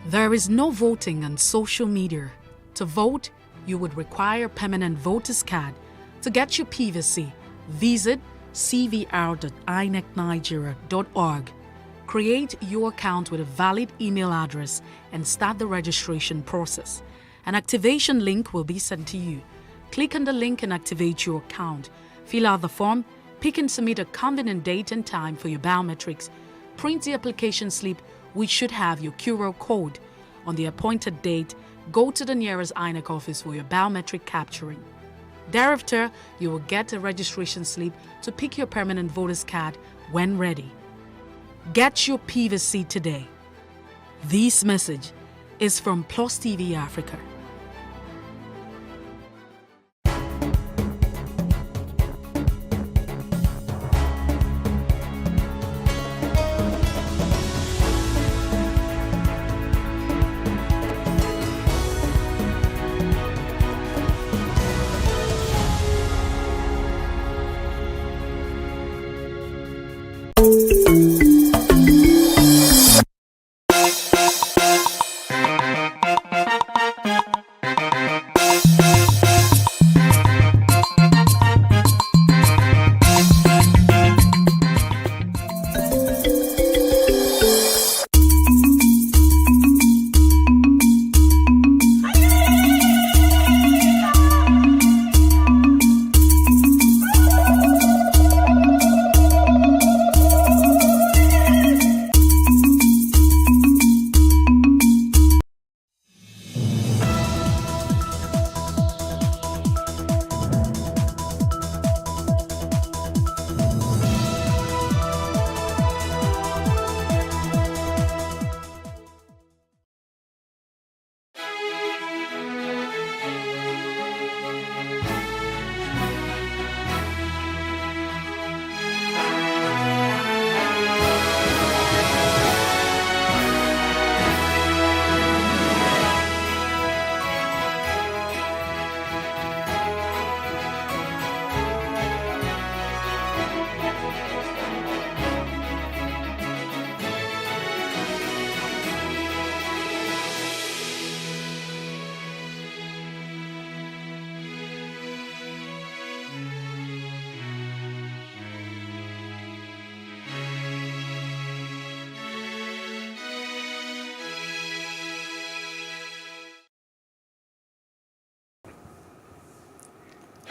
There is no voting on social media. To vote, you would require a permanent voter's card. To get your PVC, visit cvr.inecnigeria.org. Create your account with a valid email address and start the registration process. An activation link will be sent to you. Click on the link and activate your account. Fill out the form, pick and submit a convenient date and time for your biometrics. Print the application slip, which should have your QR code. On the appointed date, go to the nearest INEC office for your biometric capturing. Thereafter, you will get a registration slip to pick your permanent voter's card when ready. Get your PVC today. This message is from Plus TV Africa.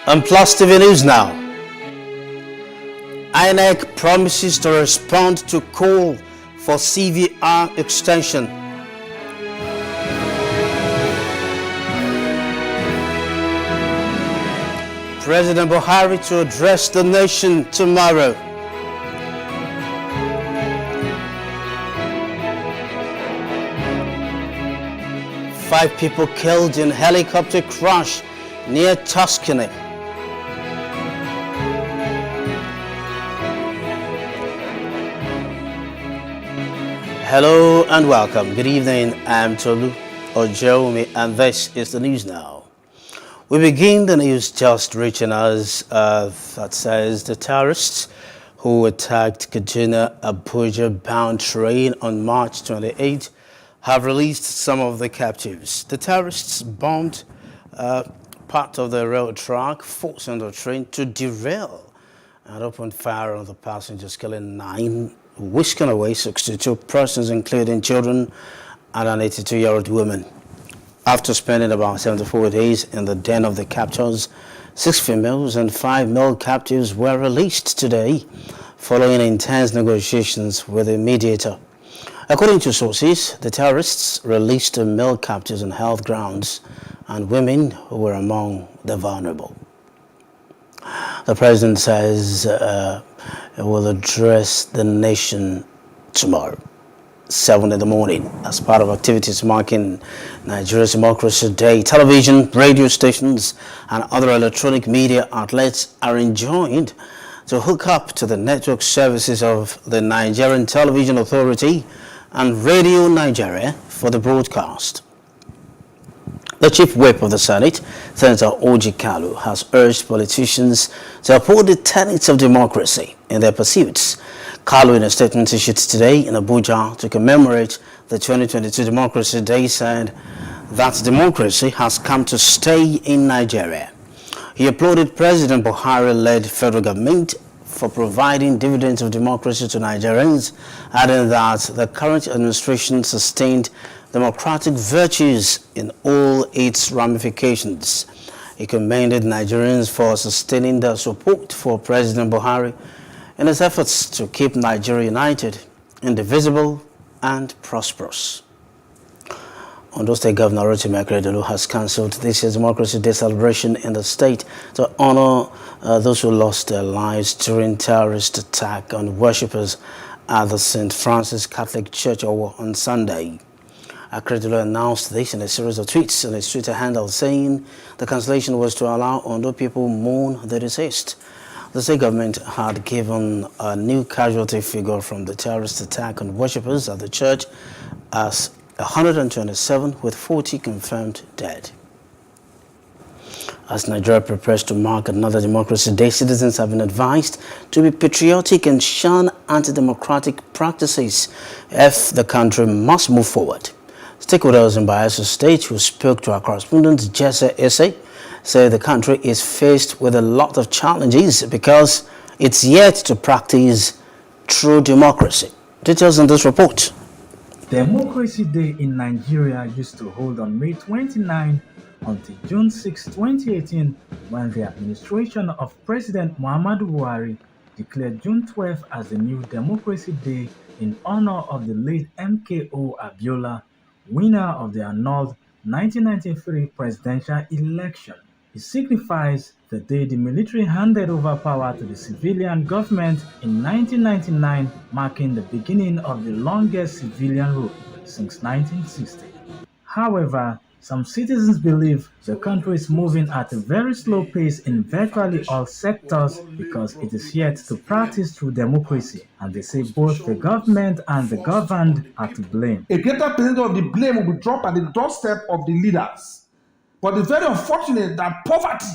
On Plus TV News now, INEC promises to respond to call for CVR extension. President Buhari to address the nation tomorrow. Five people killed in helicopter crash near Tuscany. Hello and welcome. Good evening. I'm Tolu Ojomi, and this is the news now. We begin the news just reaching us that says the terrorists who attacked Kaduna Abuja bound train on March 28 have released some of the captives. The terrorists bombed part of the rail track, forcing the train to derail and opened fire on the passengers, killing 9, whisking away 62 persons, including children and an 82-year-old woman. After spending about 74 days in the den of the captors, 6 females and 5 male captives were released today, following intense negotiations with a mediator. According to sources, the terrorists released the male captives on health grounds, and women who were among the vulnerable. The president says he will address the nation tomorrow, 7 in the morning, as part of activities marking Nigeria's Democracy Day. Television, radio stations, and other electronic media outlets are enjoined to hook up to the network services of the Nigerian Television Authority and Radio Nigeria for the broadcast. The Chief Whip of the Senate, Senator Oji Kalu, has urged politicians to uphold the tenets of democracy in their pursuits. Kalu, in a statement issued today in Abuja to commemorate the 2022 Democracy Day, said that democracy has come to stay in Nigeria. He applauded President Buhari-led federal government for providing dividends of democracy to Nigerians, adding that the current administration sustained democratic virtues in all its ramifications. He commended Nigerians for sustaining their support for President Buhari in his efforts to keep Nigeria united, indivisible, and prosperous. Ondo State Governor Rotimi Akeredolu has cancelled this year's Democracy Day celebration in the state to honor those who lost their lives during terrorist attack on worshippers at the St. Francis Catholic Church on Sunday. Akeredolu announced this in a series of tweets on his Twitter handle, saying the cancellation was to allow Ondo people mourn the deceased. The state government had given a new casualty figure from the terrorist attack on worshippers at the church as 127, with 40 confirmed dead. As Nigeria prepares to mark another Democracy Day, citizens have been advised to be patriotic and shun anti-democratic practices if the country must move forward. Stakeholders in Bayelsa State, who spoke to our correspondent Jesse Esse, say the country is faced with a lot of challenges because it's yet to practice true democracy. Details in this report. Democracy Day in Nigeria used to hold on May 29 until June 6, 2018, when the administration of President Muhammadu Buhari declared June 12 as the new Democracy Day in honor of the late MKO Abiola, winner of the annulled 1993 presidential election. It signifies the day the military handed over power to the civilian government in 1999, marking the beginning of the longest civilian rule since 1960. However, some citizens believe the country is moving at a very slow pace in virtually all sectors because it is yet to practice true democracy, and they say both the government and the governed are to blame. A greater percentage of the blame will be dropped at the doorstep of the leaders. But it's very unfortunate that poverty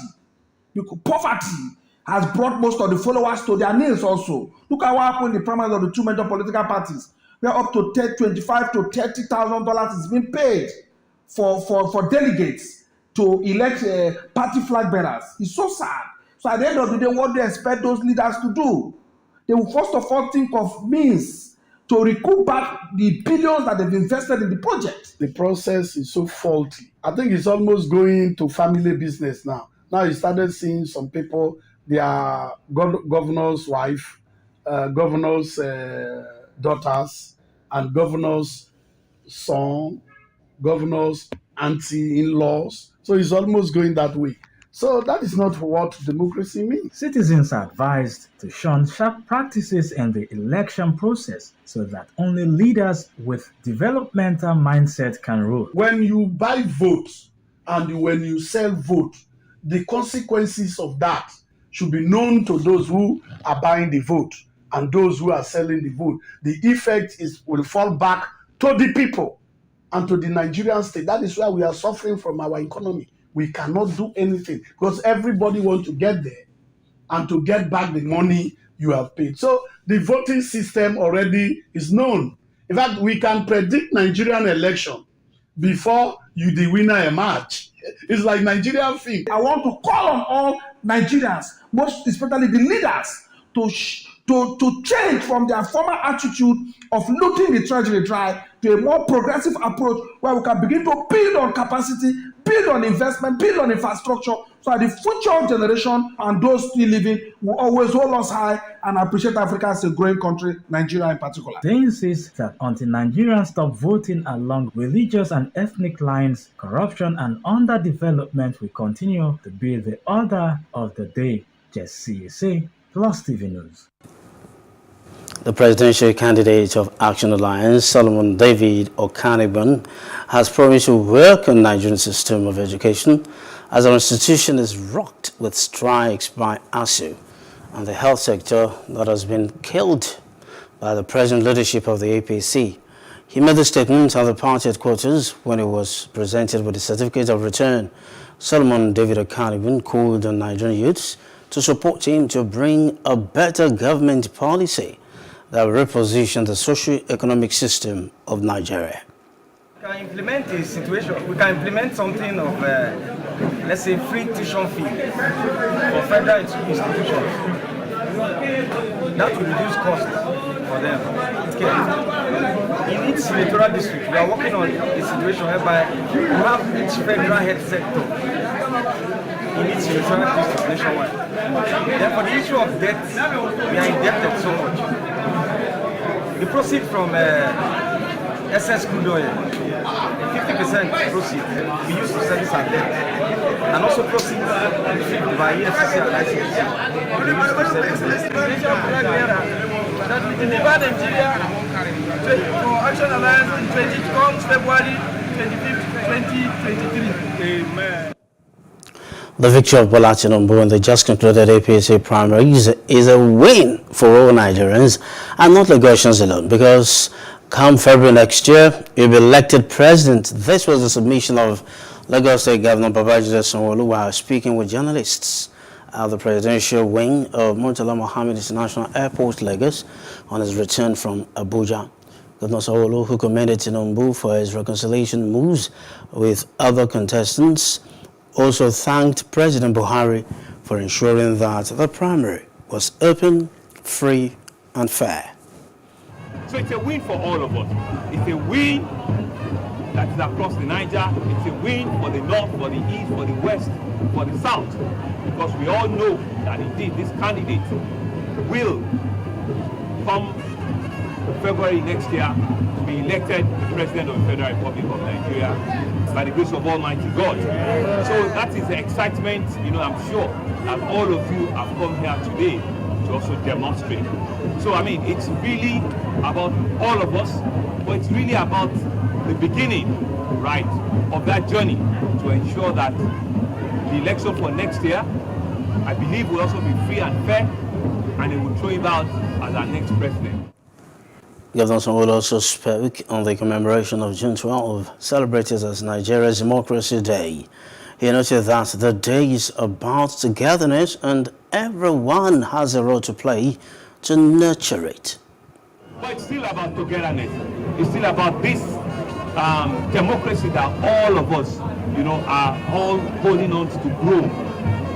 has brought most of the followers to their knees also. Look at what happened in the primaries of the two major political parties, where up to $25,000 to $30,000 is being paid for delegates to elect party flag bearers. It's so sad. So at the end of the day, what do they expect those leaders to do? They will first of all think of means to recoup back the billions that they've invested in the project. The process is so faulty. I think it's almost going to family business now. Now you started seeing some people, they are governor's wife, governor's daughters, and governor's son, governor's auntie-in-laws. So it's almost going that way. So that is not what democracy means. Citizens are advised to shun sharp practices in the election process so that only leaders with developmental mindset can rule. When you buy votes and when you sell vote, the consequences of that should be known to those who are buying the vote. and those who are selling the vote. The effect will fall back to the people and to the Nigerian state. That is why we are suffering from our economy. We cannot do anything because everybody wants to get there and to get back the money you have paid. So the voting system already is known. In fact, we can predict Nigerian election before the winner emerge. It's like Nigerian thing. I want to call on all Nigerians, most especially the leaders, to change from their former attitude of looting the treasury dry to a more progressive approach where we can begin to build on capacity, build on investment, build on infrastructure, so that the future generation and those still living will always hold us high and appreciate Africa as a growing country, Nigeria in particular. They insist that until Nigerians stop voting along religious and ethnic lines, corruption and underdevelopment will continue to be the order of the day. Just CSA plus TV News. The presidential candidate of Action Alliance, Solomon David Okanigban, has promised to work on Nigerian system of education as our institution is rocked with strikes by ASU and the health sector that has been killed by the present leadership of the APC. He made the statement at the party headquarters when he was presented with the certificate of return. Solomon David Okanigban called on Nigerian youths to support him to bring a better government policy that will reposition the socio-economic system of Nigeria. We can implement a situation, we can implement something of, let's say, free tuition fee for federal institutions. That will reduce costs for them. In each senatorial district, we are working on a situation whereby we have each federal health sector in each senatorial district nationwide. Therefore, the issue of debt, we are indebted so much. The proceeds from SS crude oil, 50% proceeds we use to service our debt, and also proceeds received by EFCC and ICC we use to service debt. That we deliver Nigeria for Action Alliance in comes February 25th, 2023. Amen. The victory of Bola Tinubu in the just concluded APC primaries is a win for all Nigerians and not Lagosians alone, because come February next year, he'll be elected president. This was the submission of Lagos State Governor Babajide Sanwo-Olu while speaking with journalists at the presidential wing of Murtala Mohammed International Airport, Lagos, on his return from Abuja. Governor Sanwo-Olu, who commended Tinubu for his reconciliation moves with other contestants, also thanked President Buhari for ensuring that the primary was open, free, and fair. So it's a win for all of us. It's a win that is across the Niger. It's a win for the north, for the east, for the west, for the south. Because we all know that indeed this candidate will come February next year to be elected the President of the Federal Republic of Nigeria by the grace of Almighty God. So that is the excitement, I'm sure that all of you have come here today to also demonstrate. So I mean, it's really about all of us, but it's really about the beginning, right, of that journey to ensure that the election for next year, I believe, will also be free and fair, and it will throw him out as our next president. Governor Sanwo-Olu also spoke on the commemoration of June 12, celebrated as Nigeria's Democracy Day. He noted that the day is about togetherness and everyone has a role to play to nurture it. But it's still about togetherness. It's still about this democracy that all of us, are all holding on to grow.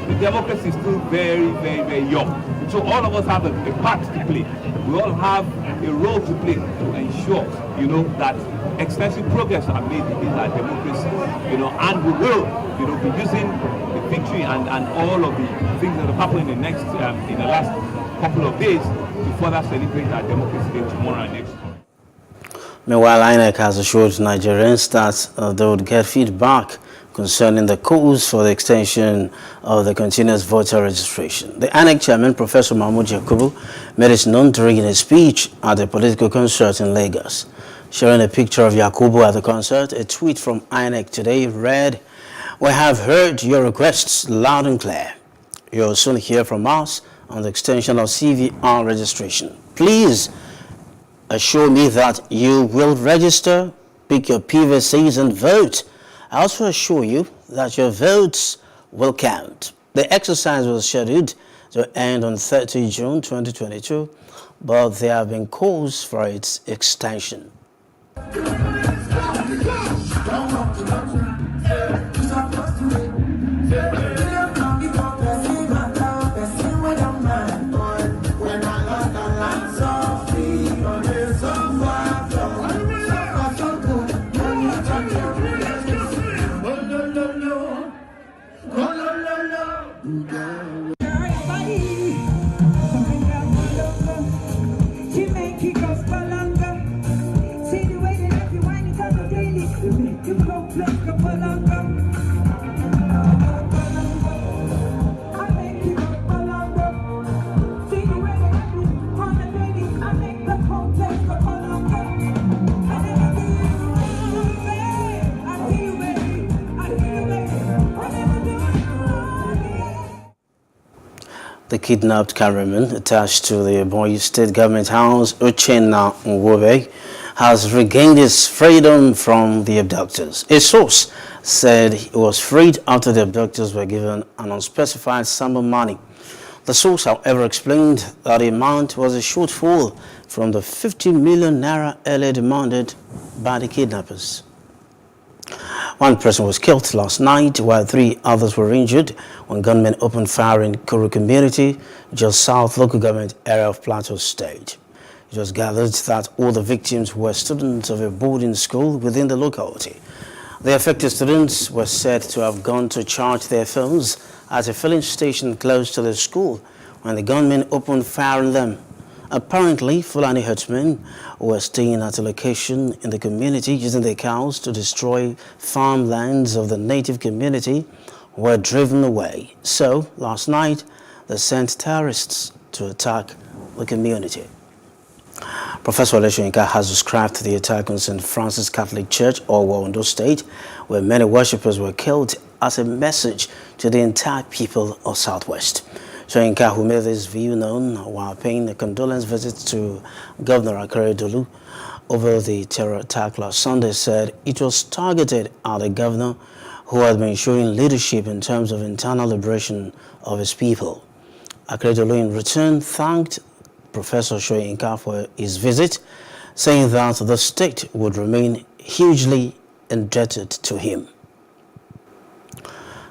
The democracy is still very, very, very young. So all of us have a part to play. We all have a role to play to ensure, that extensive progress are made in our democracy, and we will, be using the victory and all of the things that will happen in the last couple of days to further celebrate our democracy day tomorrow and next month. Meanwhile, INEC has assured Nigerians that they would get feedback concerning the calls for the extension of the continuous voter registration. The INEC chairman, Professor Mahmoud Yakubu, made it known during a speech at a political concert in Lagos. Sharing a picture of Yakubu at the concert, a tweet from INEC today read, "We have heard your requests loud and clear. You'll soon hear from us on the extension of CVR registration. Please assure me that you will register, pick your PVCs and vote. I also assure you that your votes will count. The exercise was scheduled to end on 30 June 2022, but there have been calls for its extension. The kidnapped cameraman attached to the Ebonyi State Government House, Uchenna Nwobe, has regained his freedom from the abductors. A source said he was freed after the abductors were given an unspecified sum of money. The source, however, explained that the amount was a shortfall from the 50 million naira earlier demanded by the kidnappers. One person was killed last night while 3 others were injured when gunmen opened fire in Kuru community, just south local government area of Plateau State. It was gathered that all the victims were students of a boarding school within the locality. The affected students were said to have gone to charge their phones at a filling station close to the school when the gunmen opened fire on them. Apparently, Fulani herdsmen who were staying at a location in the community using their cows to destroy farmlands of the native community were driven away. So, last night, they sent terrorists to attack the community. Professor Oleshoyinka has described the attack on St. Francis Catholic Church, Owo, Ondo State, where many worshippers were killed, as a message to the entire people of Southwest. Shoyinka, who made this view known while paying a condolence visit to Governor Akeredolu over the terror attack last Sunday, said it was targeted at the governor who had been showing leadership in terms of internal liberation of his people. Akeredolu in return thanked Professor Shoyinka for his visit, saying that the state would remain hugely indebted to him.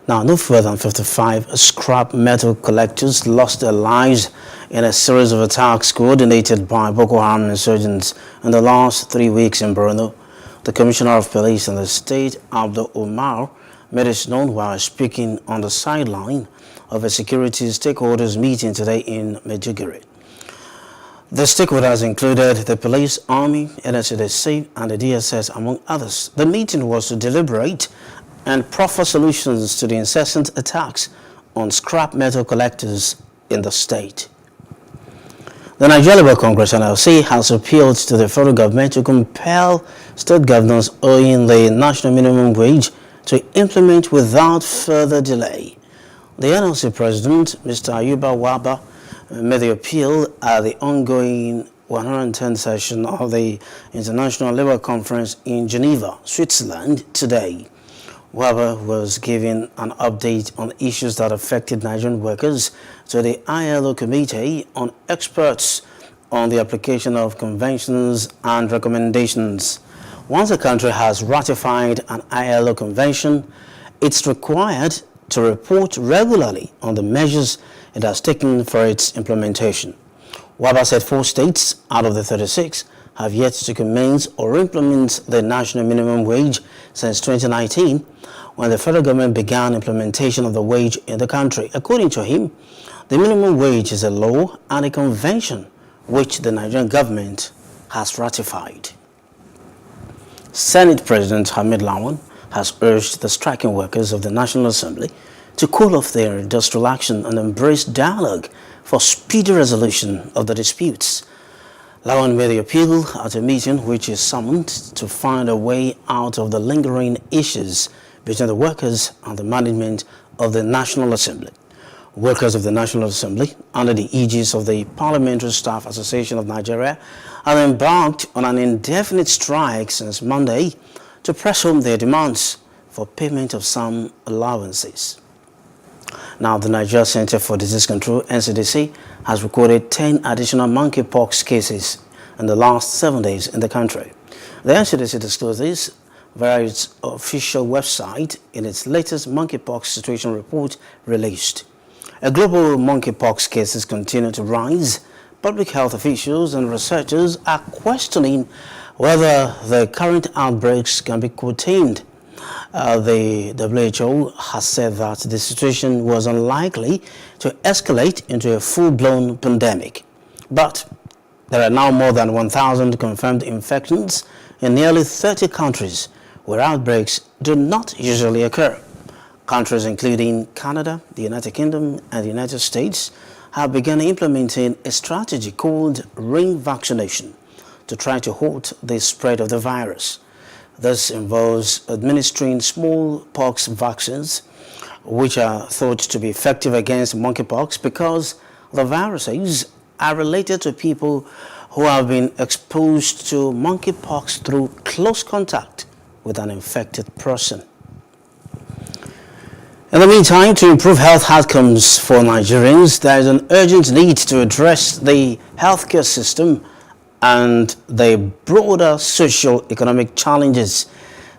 Now, no further than 55 scrap metal collectors lost their lives in a series of attacks coordinated by Boko Haram insurgents in the last 3 weeks in Borno. The Commissioner of Police in the state, Abdul Omar, made it known while speaking on the sideline of a security stakeholders meeting today in Maiduguri. The stakeholders included the police, army, NSCDC, and the DSS, among others. The meeting was to deliberate and proffer solutions to the incessant attacks on scrap metal collectors in the state. The Nigeria Labour Congress (NLC) has appealed to the federal government to compel state governors owing the national minimum wage to implement without further delay. The NLC president, Mr. Ayuba Waba, made the appeal at the ongoing 110th session of the International Labour Conference in Geneva, Switzerland, today. Waba was giving an update on issues that affected Nigerian workers to the ILO Committee on Experts on the application of conventions and recommendations. Once a country has ratified an ILO convention, it's required to report regularly on the measures it has taken for its implementation. Waba said 4 states out of the 36 have yet to commence or implement the national minimum wage since 2019, when the federal government began implementation of the wage in the country. According to him, the minimum wage is a law and a convention which the Nigerian government has ratified. Senate President Hamid Lawan has urged the striking workers of the National Assembly to call off their industrial action and embrace dialogue for speedy resolution of the disputes. Lawan made the appeal at a meeting which is summoned to find a way out of the lingering issues between the workers and the management of the National Assembly. Workers of the National Assembly, under the aegis of the Parliamentary Staff Association of Nigeria, have embarked on an indefinite strike since Monday to press home their demands for payment of some allowances. Now, the Nigeria Center for Disease Control, NCDC, has recorded 10 additional monkeypox cases in the last 7 days in the country. The NCDC disclosed this via its official website in its latest monkeypox situation report released. Global monkeypox cases continue to rise. Public health officials and researchers are questioning whether the current outbreaks can be contained. The WHO has said that the situation was unlikely to escalate into a full-blown pandemic. But there are now more than 1,000 confirmed infections in nearly 30 countries where outbreaks do not usually occur. Countries including Canada, the United Kingdom, and the United States have begun implementing a strategy called ring vaccination to try to halt the spread of the virus. This involves administering smallpox vaccines, which are thought to be effective against monkeypox because the viruses are related to people who have been exposed to monkeypox through close contact with an infected person. In the meantime, to improve health outcomes for Nigerians, there is an urgent need to address the healthcare system and the broader socio-economic challenges.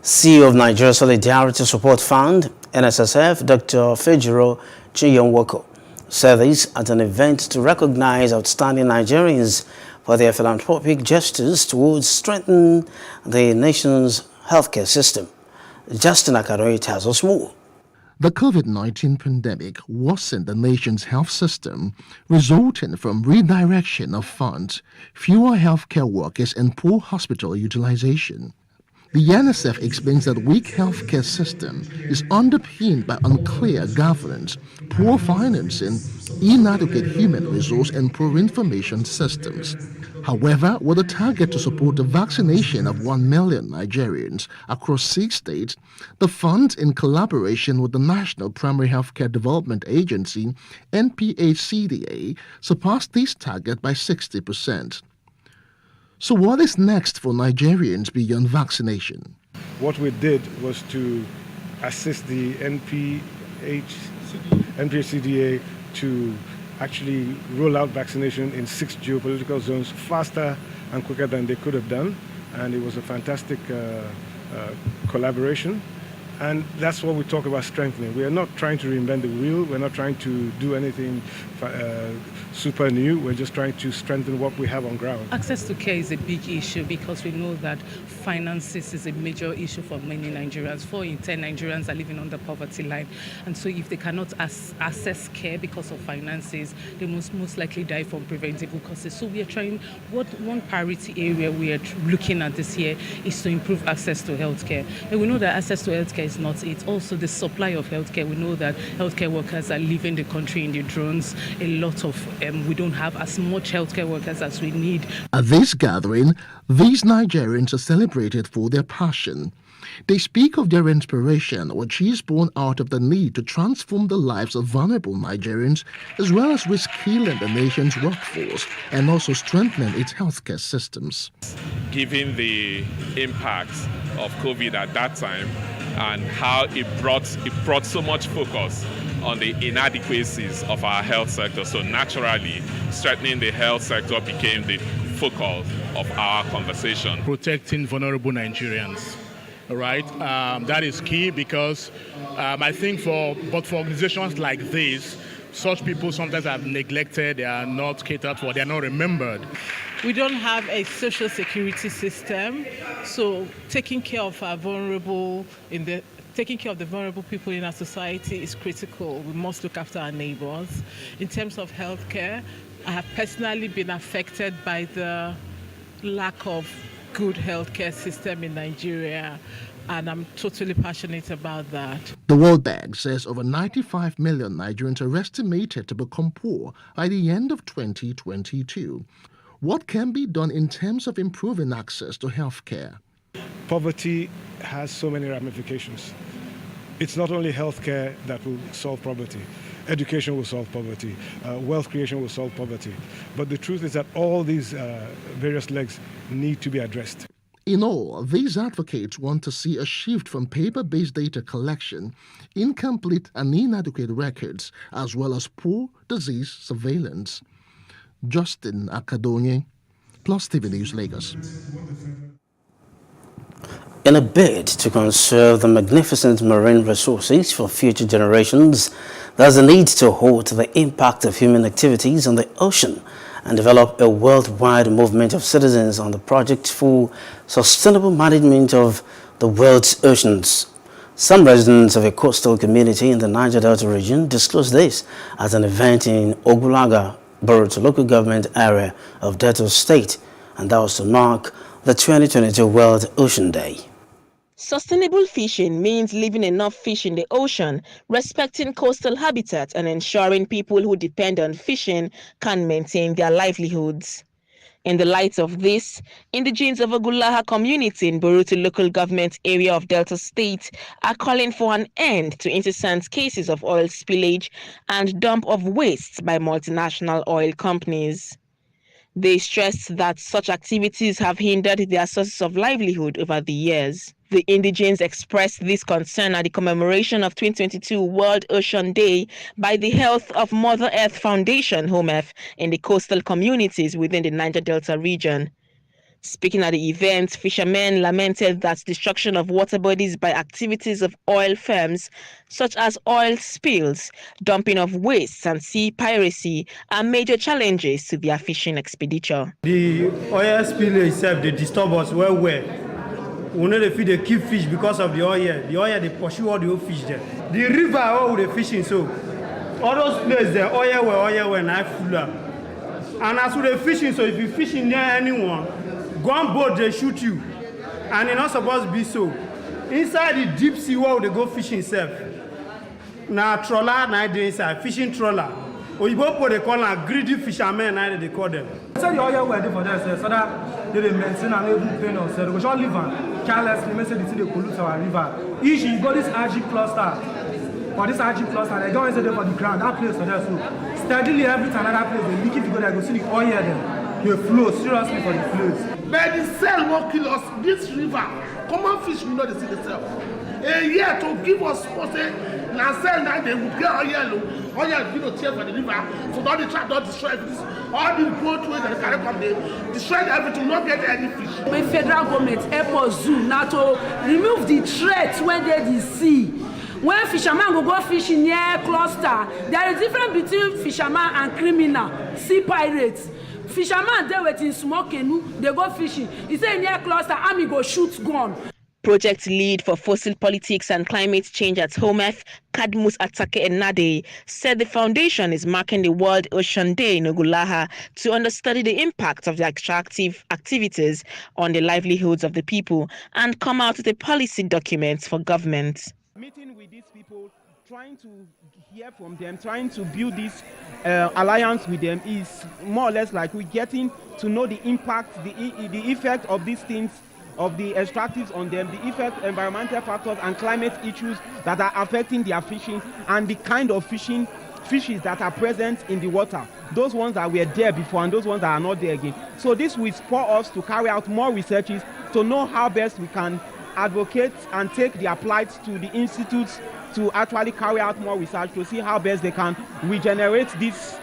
CEO of Nigeria Solidarity Support Fund, NSSF, Dr. Fejiro Chiyonwoko, said this at an event to recognize outstanding Nigerians for their philanthropic gestures towards strengthening the nation's healthcare system. Justin Akaroy tells us more. The COVID-19 pandemic worsened the nation's health system, resulting from redirection of funds, fewer healthcare workers, and poor hospital utilization. The NSF explains that weak healthcare system is underpinned by unclear governance, poor financing, inadequate human resource, and poor information systems. However, with a target to support the vaccination of 1 million Nigerians across 6 states, the fund, in collaboration with the National Primary Healthcare Development Agency, NPHCDA, surpassed this target by 60%. So what is next for Nigerians beyond vaccination? What we did was to assist the NPHCDA to actually roll out vaccination in 6 geopolitical zones faster and quicker than they could have done. And it was a fantastic collaboration. And that's what we talk about strengthening. We are not trying to reinvent the wheel. We're not trying to do anything super new. We're just trying to strengthen what we have on ground. Access to care is a big issue because we know that finances is a major issue for many Nigerians. 4 in 10 Nigerians are living under poverty line. And so if they cannot access care because of finances, they most likely die from preventable causes. So we are trying, one priority area we are looking at this year is to improve access to healthcare. And we know that access to healthcare is not it. Also the supply of healthcare. We know that healthcare workers are leaving the country in the drones. A lot of, we don't have as much healthcare workers as we need. At this gathering, these Nigerians are celebrated for their passion. They speak of their inspiration, which is born out of the need to transform the lives of vulnerable Nigerians, as well as reskilling the nation's workforce and also strengthening its healthcare systems. Given the impact of COVID at that time and how it brought so much focus on the inadequacies of our health sector, so naturally strengthening the health sector became the focus of our conversation. Protecting vulnerable Nigerians. Right, that is key because I think for organizations like this, such people sometimes are neglected, they are not catered for, they are not remembered. We don't have a social security system, so taking care of the vulnerable people in our society is critical. We must look after our neighbors. In terms of healthcare, I have personally been affected by the lack of good healthcare system in Nigeria, and I'm totally passionate about that. The World Bank says over 95 million Nigerians are estimated to become poor by the end of 2022. What can be done in terms of improving access to healthcare? Poverty has so many ramifications. It's not only healthcare that will solve poverty. Education will solve poverty. Wealth creation will solve poverty. But the truth is that all these various legs need to be addressed. In all, these advocates want to see a shift from paper-based data collection, incomplete and inadequate records, as well as poor disease surveillance. Justin Akadonye, Plus TV News, Lagos. In a bid to conserve the magnificent marine resources for future generations, there's a need to halt the impact of human activities on the ocean and develop a worldwide movement of citizens on the project for sustainable management of the world's oceans. Some residents of a coastal community in the Niger Delta region disclosed this at an event in Ogulaga, Borough local government area of Delta State, and that was to mark the 2022 World Ocean Day. Sustainable fishing means leaving enough fish in the ocean, respecting coastal habitat, and ensuring people who depend on fishing can maintain their livelihoods. In the light of this, indigenes of Ogulaha community in Boruto local government area of Delta State are calling for an end to incessant cases of oil spillage and dump of waste by multinational oil companies. They stressed that such activities have hindered their sources of livelihood over the years. The indigenes expressed this concern at the commemoration of 2022 World Ocean Day by the Health of Mother Earth Foundation, HOMEF, in the coastal communities within the Niger Delta region. Speaking at the event, fishermen lamented that destruction of water bodies by activities of oil firms, such as oil spills, dumping of wastes, and sea piracy, are major challenges to their fishing expenditure. The oil spill itself, they disturb us well. We know they keep fish because of the oil. The oil, they pursue all the old fish there. The river, all the fishing, so all those places, the oil when I full up. And as with the fishing, so if you fishing near anyone, go on board, they shoot you. And it's not supposed to be so. Inside the deep sea where they go fishing itself. Now trawler, now they inside, fishing trawler. Or you go put they call them greedy fishermen, now they call them. So the oil were there for them, so that they maintain and even pain us. They go just live and carelessly, may say the thing they pollute our river. Usually you go this algae cluster. For this algae cluster, they don't say they for the ground, that place for there. So steadily every time that place, they leak it to go there, go see the oil there. They flow seriously for the flows. But the cell won't kill us. This river, common fish, we know they see the cell. A year to give us suppose now cell now they would get oil you know tear for the river. So don't the trap don't destroy everything. All the boatways that carry come they destroy everything, not get any fish. The federal government help us zoo now to remove the threats when they the sea. When fishermen go fishing near cluster, there is difference between fisherman and criminal, sea pirates. Fisherman they waiting small canoe, they go fishing. He say near cluster, army go shoot gun. Project lead for fossil politics and climate change at HOMEF, Kadmus Atake Enade, said the foundation is marking the World Ocean Day in Ogulaha to understudy the impact of the extractive activities on the livelihoods of the people and come out with a policy document for government. Meeting with these people, trying to hear from them, trying to build this alliance with them is more or less like we're getting to know the impact, the effect of these things, of the extractives on them, the effect, environmental factors and climate issues that are affecting their fishing and the kind of fishes that are present in the water. Those ones that were there before and those ones that are not there again. So this will spur us to carry out more researches to know how best we can advocate and take the applied to the institutes to actually carry out more research to see how best they can regenerate these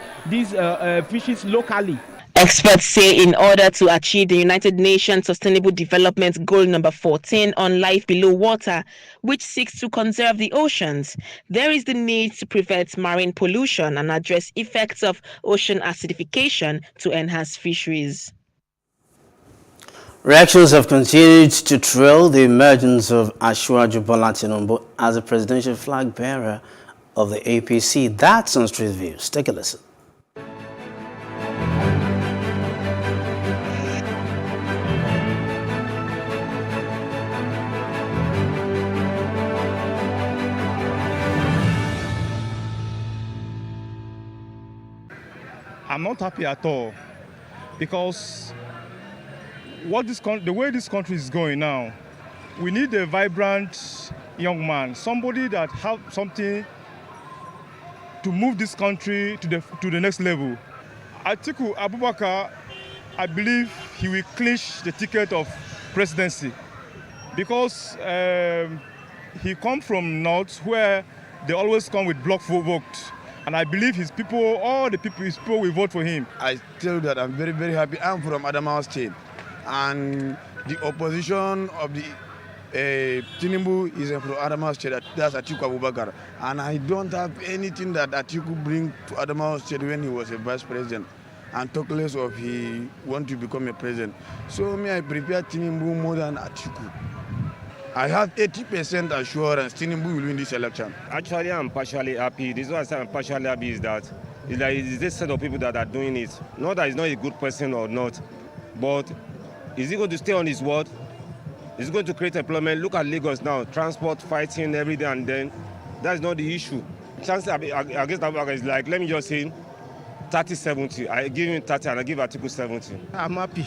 fishes locally. Experts say in order to achieve the United Nations Sustainable Development Goal number 14 on life below water, which seeks to conserve the oceans, there is the need to prevent marine pollution and address effects of ocean acidification to enhance fisheries. Reactions have continued to trail the emergence of Asiwaju Bola Tinubu as the presidential flag bearer of the APC. That's on Street Views. Take a listen. I'm not happy at all because the way this country is going now, We need a vibrant young man, somebody that has something to move this country to the next level. Atiku Abubakar, I believe he will clinch the ticket of presidency because he comes from North where they always come with block vote. And I believe his people, his people will vote for him. I tell you that I'm very, very happy. I'm from Adamawa State. And the opposition of the Tinubu is from Adamawa State. That's Atiku Abubakar. And I don't have anything that Atiku bring to Adamawa State when he was a vice president. And talk less of he want to become a president. So me, I prepare Tinubu more than Atiku. I have 80% assurance Tinubu will win this election. Actually, I'm partially happy. The reason why I say I'm partially happy is that it's this set of people that are doing it. Not that he's not a good person or not, but is he going to stay on his word? Is he going to create employment? Look at Lagos now, transport, fighting every day and then. That's not the issue. Chances against that is like, let me just say, 30-70. I give him 30 and I give Atiku 70. I'm happy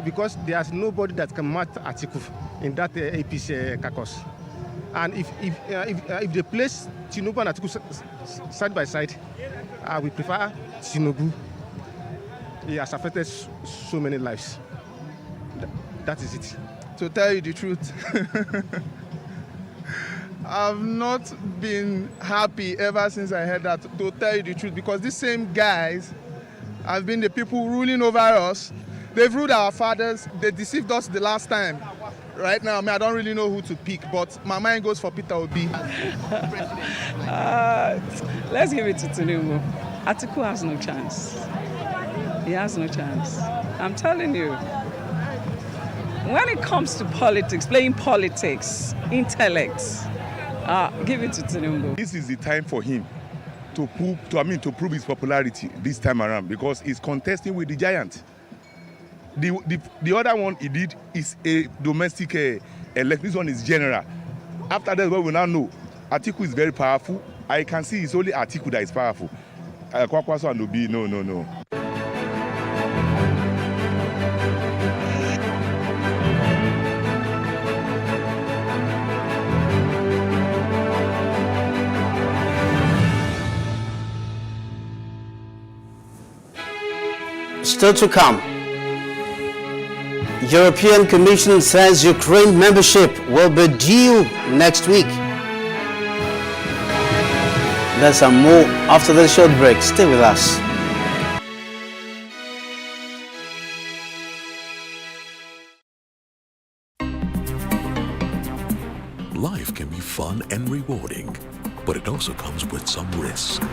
because there's nobody that can match Atiku in that APC caucus. And if they place Tinubu and Atiku side by side, we prefer Tinubu. He has affected so many lives. That is it. To tell you the truth, I've not been happy ever since I heard that, to tell you the truth, because these same guys have been the people ruling over us. They've ruled our fathers. They deceived us the last time. Right now, I don't really know who to pick, but my mind goes for Peter Obi. Let's give it to Tinubu. Atiku has no chance. He has no chance. I'm telling you. When it comes to politics, playing politics, intellect, give it to Tinubu. This is the time for him to prove his popularity this time around because he's contesting with the giant. The other one he did is a domestic election. This one is general. After that, what we now know, Atiku is very powerful. I can see it's only Atiku that is powerful. Kwakwaso and Obi, no. Still to come. European Commission says Ukraine membership will be due next week. There's some more after the short break. Stay with us. Life can be fun and rewarding, but it also comes with some risk.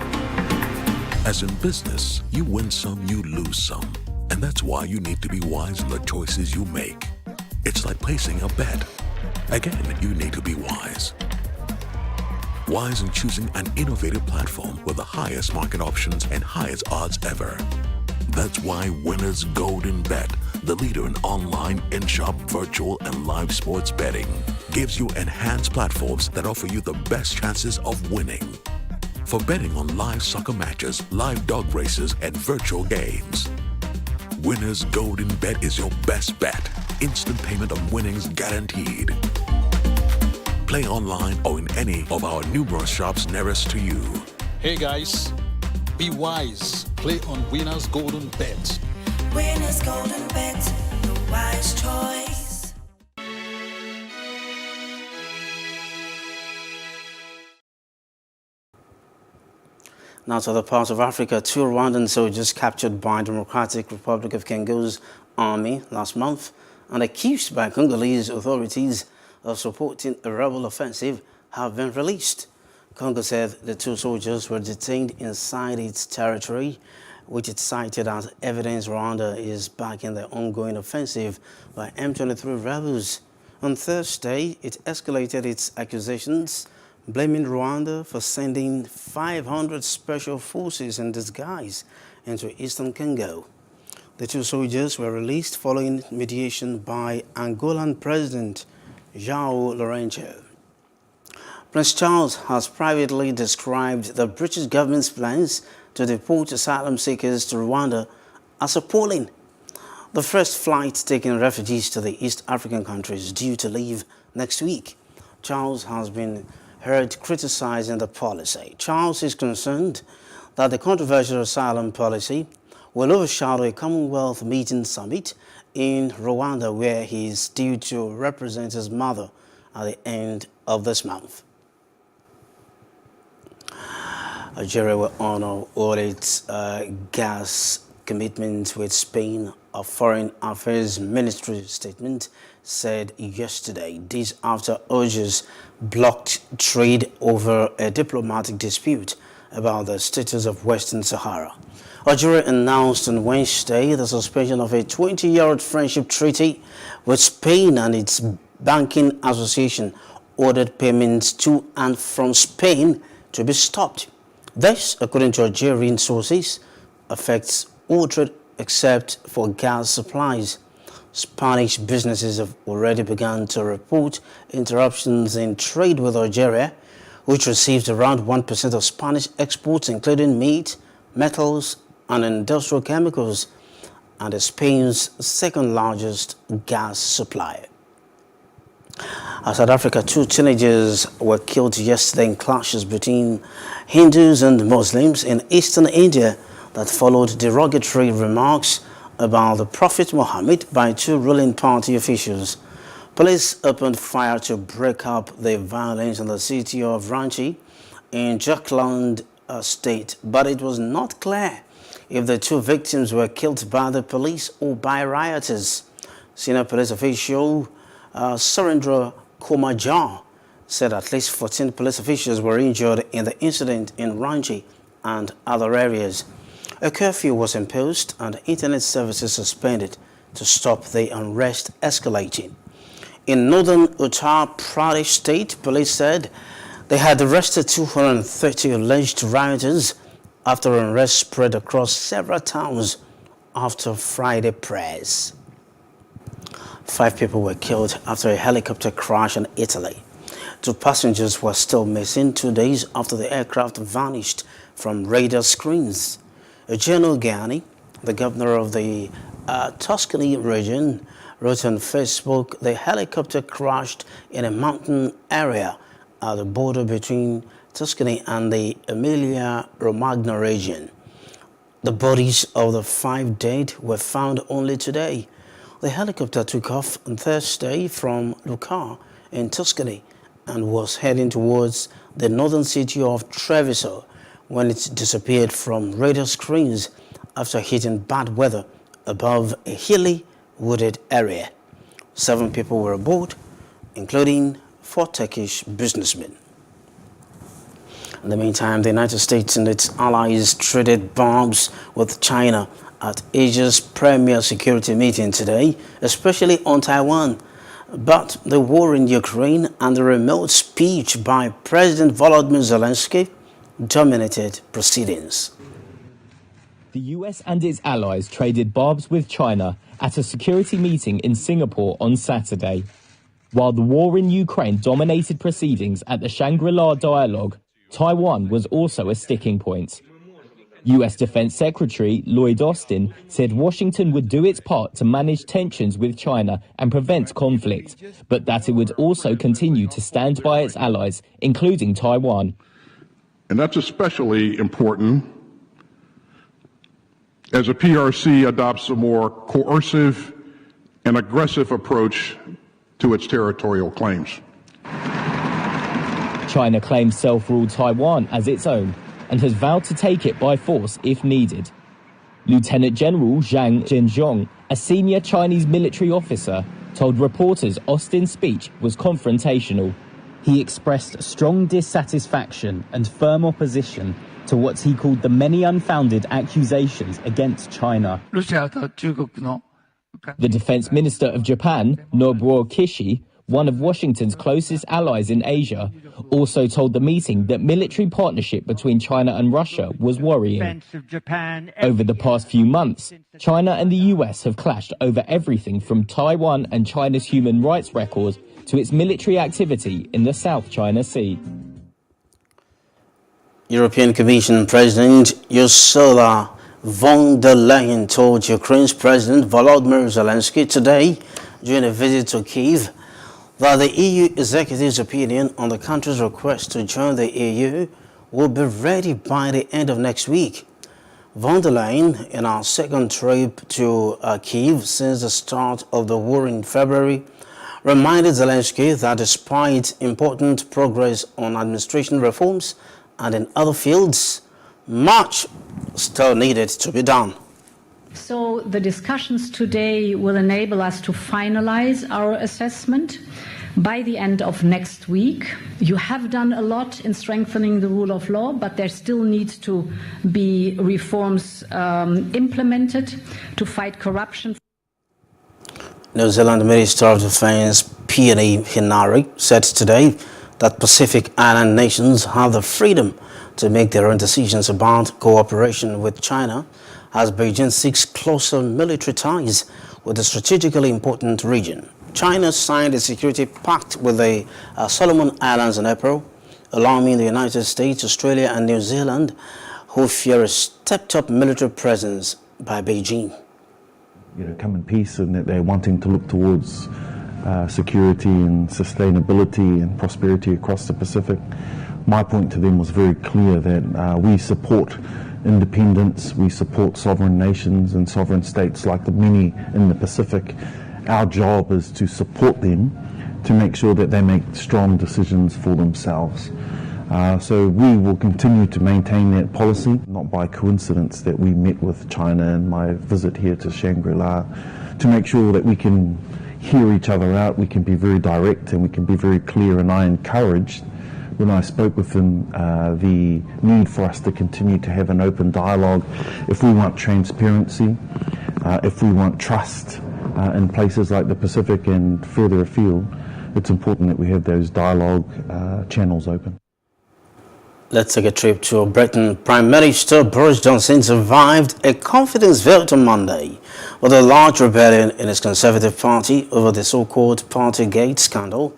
As in business, you win some, you lose some. And that's why you need to be wise in the choices you make. It's like placing a bet. Again, you need to be wise. Wise in choosing an innovative platform with the highest market options and highest odds ever. That's why Winners Golden Bet, the leader in online, in-shop, virtual, and live sports betting, gives you enhanced platforms that offer you the best chances of winning. For betting on live soccer matches, live dog races, and virtual games. Winners Golden Bet is your best bet. Instant payment of winnings guaranteed. Play online or in any of our numerous shops nearest to you. Hey guys, be wise. Play on Winners Golden Bet. Winners Golden Bet, the wise choice. Now to other parts of Africa, 2 Rwandan soldiers captured by Democratic Republic of Congo's army last month and accused by Congolese authorities of supporting a rebel offensive have been released. Congo said the 2 soldiers were detained inside its territory, which it cited as evidence Rwanda is backing the ongoing offensive by M23 rebels. On Thursday, it escalated its accusations, blaming Rwanda for sending 500 special forces in disguise into eastern Congo. The 2 soldiers were released following mediation by Angolan President João Lourenço. Prince Charles has privately described the British government's plans to deport asylum seekers to Rwanda as appalling. The first flight taking refugees to the East African countries is due to leave next week. Charles has been heard criticizing the policy. Charles is concerned that the controversial asylum policy will overshadow a Commonwealth meeting summit in Rwanda, where he is due to represent his mother at the end of this month. Algeria will honor all its gas commitments with Spain, a Foreign Affairs Ministry statement said yesterday. This after Algiers blocked trade over a diplomatic dispute about the status of Western Sahara. Algeria announced on Wednesday the suspension of a 20-year friendship treaty with Spain, and its banking association ordered payments to and from Spain to be stopped. This, according to Algerian sources, affects all trade except for gas supplies. Spanish businesses have already begun to report interruptions in trade with Algeria, which receives around 1% of Spanish exports, including meat, metals, and industrial chemicals, and is Spain's second largest gas supplier. South Africa, 2 teenagers were killed yesterday in clashes between Hindus and Muslims in eastern India that followed derogatory remarks about the Prophet Muhammad by 2 ruling party officials. Police opened fire to break up the violence in the city of Ranchi in Jharkhand state, but it was not clear if the 2 victims were killed by the police or by rioters. Senior police official Surendra Komajar said at least 14 police officials were injured in the incident in Ranchi and other areas. A curfew was imposed and internet services suspended to stop the unrest escalating. In northern Uttar Pradesh state, police said they had arrested 230 alleged rioters after unrest spread across several towns after Friday prayers. 5 people were killed after a helicopter crash in Italy. 2 passengers were still missing 2 days after the aircraft vanished from radar screens. Eugenio Gani, the governor of the Tuscany region, wrote on Facebook the helicopter crashed in a mountain area at the border between Tuscany and the Emilia-Romagna region. The bodies of the 5 dead were found only today. The helicopter took off on Thursday from Lucca in Tuscany and was heading towards the northern city of Treviso when it disappeared from radar screens after hitting bad weather above a hilly, wooded area. 7 people were aboard, including 4 Turkish businessmen. In the meantime, the United States and its allies traded bombs with China at Asia's premier security meeting today, especially on Taiwan. But the war in Ukraine and the remote speech by President Volodymyr Zelensky dominated proceedings. The US and its allies traded barbs with China at a security meeting in Singapore on Saturday. While the war in Ukraine dominated proceedings at the Shangri-La Dialogue, Taiwan was also a sticking point. US Defense Secretary Lloyd Austin said Washington would do its part to manage tensions with China and prevent conflict, but that it would also continue to stand by its allies, including Taiwan. And that's especially important as the PRC adopts a more coercive and aggressive approach to its territorial claims. China claims self-ruled Taiwan as its own and has vowed to take it by force if needed. Lieutenant General Zhang Zhenzhong, a senior Chinese military officer, told reporters Austin's speech was confrontational. He expressed strong dissatisfaction and firm opposition to what he called the many unfounded accusations against China. The defense minister of Japan, Nobuo Kishi, one of Washington's closest allies in Asia, also told the meeting that military partnership between China and Russia was worrying. Over the past few months, China and the US have clashed over everything from Taiwan and China's human rights record to its military activity in the South China Sea. European Commission President Ursula von der Leyen told Ukraine's President Volodymyr Zelensky today during a visit to Kyiv that the EU executive's opinion on the country's request to join the EU will be ready by the end of next week. Von der Leyen, in our second trip to Kyiv since the start of the war in February, reminded Zelensky that despite important progress on administration reforms and in other fields, much still needed to be done. So the discussions today will enable us to finalize our assessment by the end of next week. You have done a lot in strengthening the rule of law, but there still needs to be reforms implemented to fight corruption. New Zealand Minister of Defence Peeni Henare said today that Pacific Island nations have the freedom to make their own decisions about cooperation with China as Beijing seeks closer military ties with the strategically important region. China signed a security pact with the Solomon Islands in April, alarming the United States, Australia and New Zealand, who fear a stepped-up military presence by Beijing. Come in peace, and that they're wanting to look towards security and sustainability and prosperity across the Pacific. My point to them was very clear that we support independence, we support sovereign nations and sovereign states like the many in the Pacific. Our job is to support them to make sure that they make strong decisions for themselves. So we will continue to maintain that policy, not by coincidence that we met with China in my visit here to Shangri-La, to make sure that we can hear each other out, we can be very direct and we can be very clear, and I encouraged when I spoke with them the need for us to continue to have an open dialogue. If we want transparency, if we want trust in places like the Pacific and further afield, it's important that we have those dialogue channels open. Let's take a trip to Britain. Prime Minister Boris Johnson survived a confidence vote on Monday with a large rebellion in his Conservative Party over the so-called Partygate scandal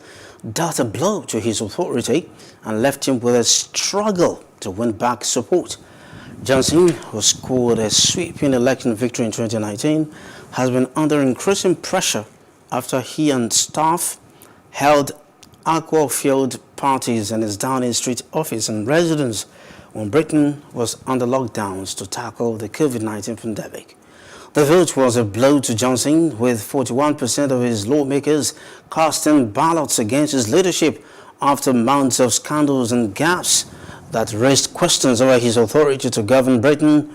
dealt a blow to his authority and left him with a struggle to win back support. Johnson, who scored a sweeping election victory in 2019, has been under increasing pressure after he and staff held alcohol-filled parties in his Downing Street office and residence when Britain was under lockdowns to tackle the COVID-19 pandemic. The vote was a blow to Johnson, with 41% of his lawmakers casting ballots against his leadership after months of scandals and gaps that raised questions over his authority to govern Britain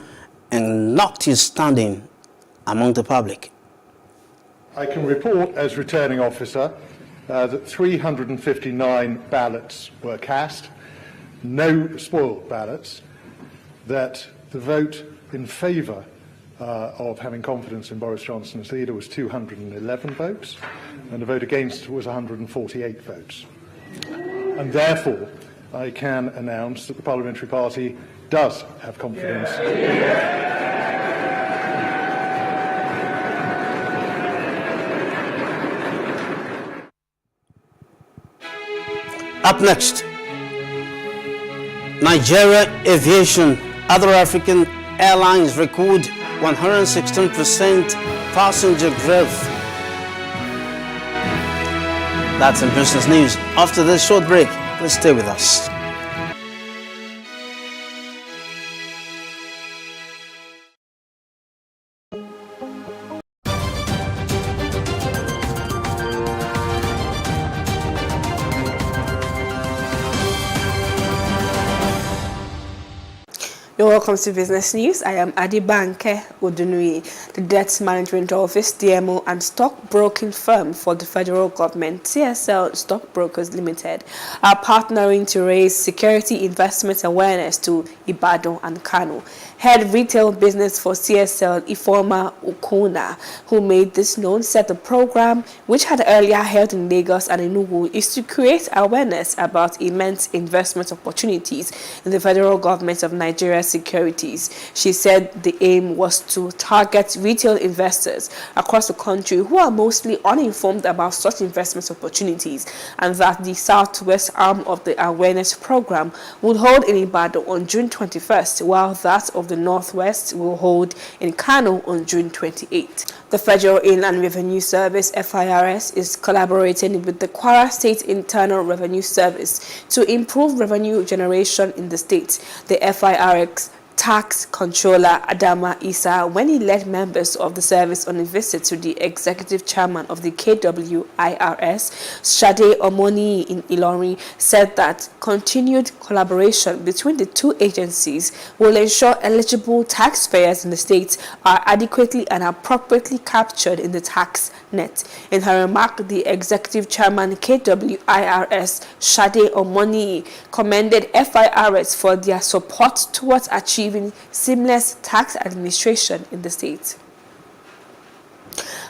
and knocked his standing among the public. I can report as returning officer that 359 ballots were cast, no spoiled ballots, that the vote in favour of having confidence in Boris Johnson as leader was 211 votes, and the vote against was 148 votes. And therefore, I can announce that the Parliamentary Party does have confidence. Up next, Nigeria Aviation, other African airlines record 116% passenger growth. That's in business news. After this short break, please stay with us. You're welcome to Business News. I am Adibanke Odunui, the Debt Management Office, DMO, and stockbroking firm for the federal government. CSL Stockbrokers Limited are partnering to raise security investment awareness to Ibadan and Kano. Head retail business for CSL, Ifoma Okuna, who made this known, said the program, which had earlier held in Lagos and Enugu, is to create awareness about immense investment opportunities in the federal government of Nigeria's securities. She said the aim was to target retail investors across the country who are mostly uninformed about such investment opportunities, and that the Southwest arm of the awareness program will hold in Ibadan on June 21st, while that of the Northwest will hold in Kano on June 28th. The Federal Inland Revenue Service, FIRS, is collaborating with the Kwara State Internal Revenue Service to improve revenue generation in the state. The FIRS Tax Controller Adama Isa, when he led members of the service on a visit to the executive chairman of the KWIRS, Shade Omoni in Ilorin, said that continued collaboration between the two agencies will ensure eligible taxpayers in the state are adequately and appropriately captured in the tax net. In her remark, the executive chairman KWIRS, Shade Omoni, commended FIRS for their support towards achieving seamless tax administration in the state.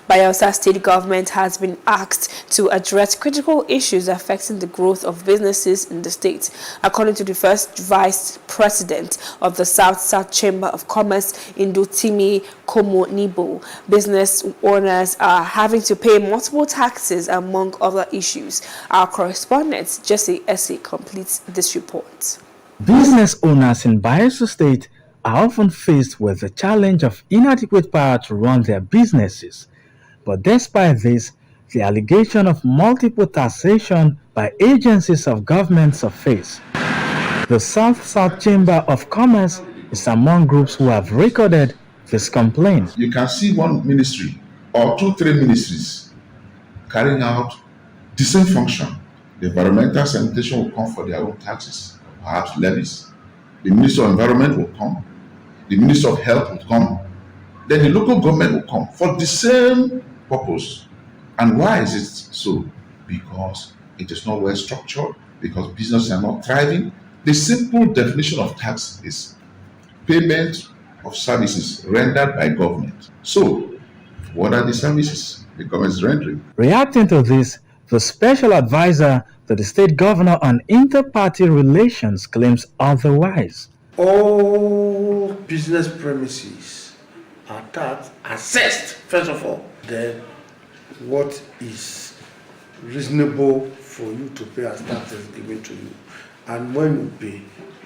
Bayelsa State Government has been asked to address critical issues affecting the growth of businesses in the state. According to the first Vice President of the South Chamber of Commerce, Indutimi Komonibo, business owners are having to pay multiple taxes among other issues. Our correspondent, Jesse Essie, completes this report. Business owners in Bayelsa State are often faced with the challenge of inadequate power to run their businesses. But despite this, the allegation of multiple taxation by agencies of government surface. The South Chamber of Commerce is among groups who have recorded this complaint. You can see one ministry or 2-3 ministries carrying out the same function. The environmental sanitation will come for their own taxes, perhaps levies. The Minister of Environment will come. The Minister of Health will come. Then the local government will come for the same purpose. And why is it so? Because it is not well structured, because businesses are not thriving. The simple definition of tax is payment of services rendered by government. So, what are the services the government is rendering? Reacting to this, the special advisor to the state governor on inter-party relations claims otherwise. All business premises are taxed, assessed, first of all. Then, what is reasonable for you to pay as tax is given to you. And when you pay,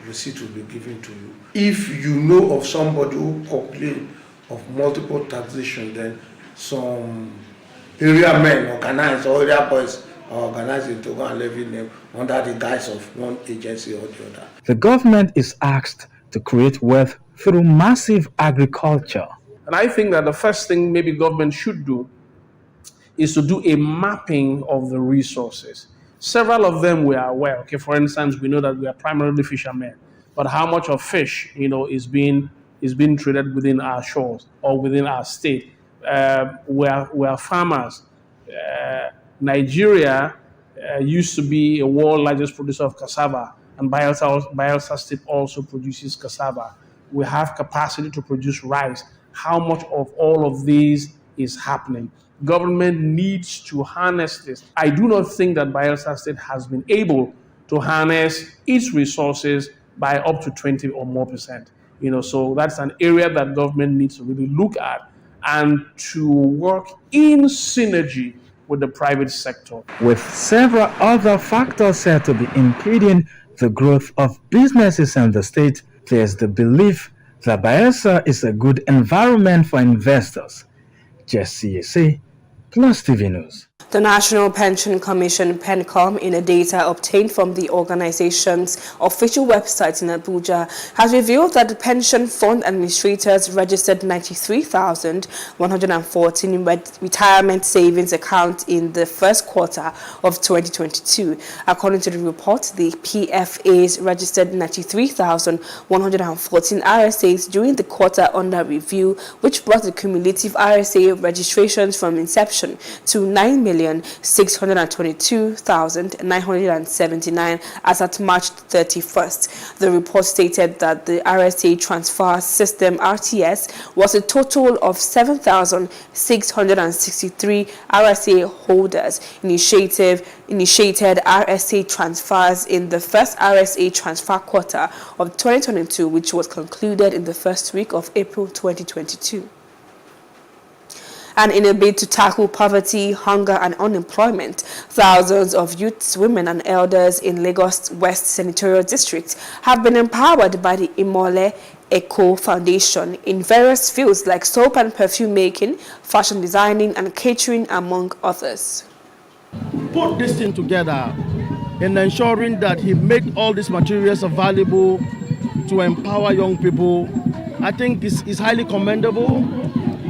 receipt will be given to you. If you know of somebody who complains of multiple taxation, then some area men organize, or area boys are organizing to go and levy them under the guise of one agency or the other. The government is asked to create wealth through massive agriculture. And I think that the first thing maybe government should do is to do a mapping of the resources. Several of them we are aware. Okay, for instance, we know that we are primarily fishermen, but how much of fish, is being traded within our shores or within our state? We are farmers. Nigeria used to be a world largest producer of cassava, and Bayelsa State also produces cassava. We have capacity to produce rice. How much of all of these is happening? Government needs to harness this. I do not think that Bayelsa State has been able to harness its resources by up to 20 or more %. So that's an area that government needs to really look at and to work in synergy with the private sector. With several other factors said to be impeding the growth of businesses in the state, there's the belief that Bayelsa is a good environment for investors. Jesse Ese, Plus TV News. The National Pension Commission, PENCOM, in a data obtained from the organization's official website in Abuja, has revealed that the pension fund administrators registered 93,114 retirement savings accounts in the first quarter of 2022. According to the report, the PFAs registered 93,114 RSAs during the quarter under review, which brought the cumulative RSA registrations from inception to 9,000,000. 1,622,979 as at March 31st. The report stated that the RSA transfer system RTS was a total of 7,663 RSA holders initiated RSA transfers in the first RSA transfer quarter of 2022, which was concluded in the first week of April 2022. And in a bid to tackle poverty, hunger and unemployment, thousands of youths, women and elders in Lagos West Senatorial District have been empowered by the Imole Eco Foundation in various fields like soap and perfume making, fashion designing and catering, among others. Put this thing together in ensuring that he made all these materials available to empower young people, I think is highly commendable.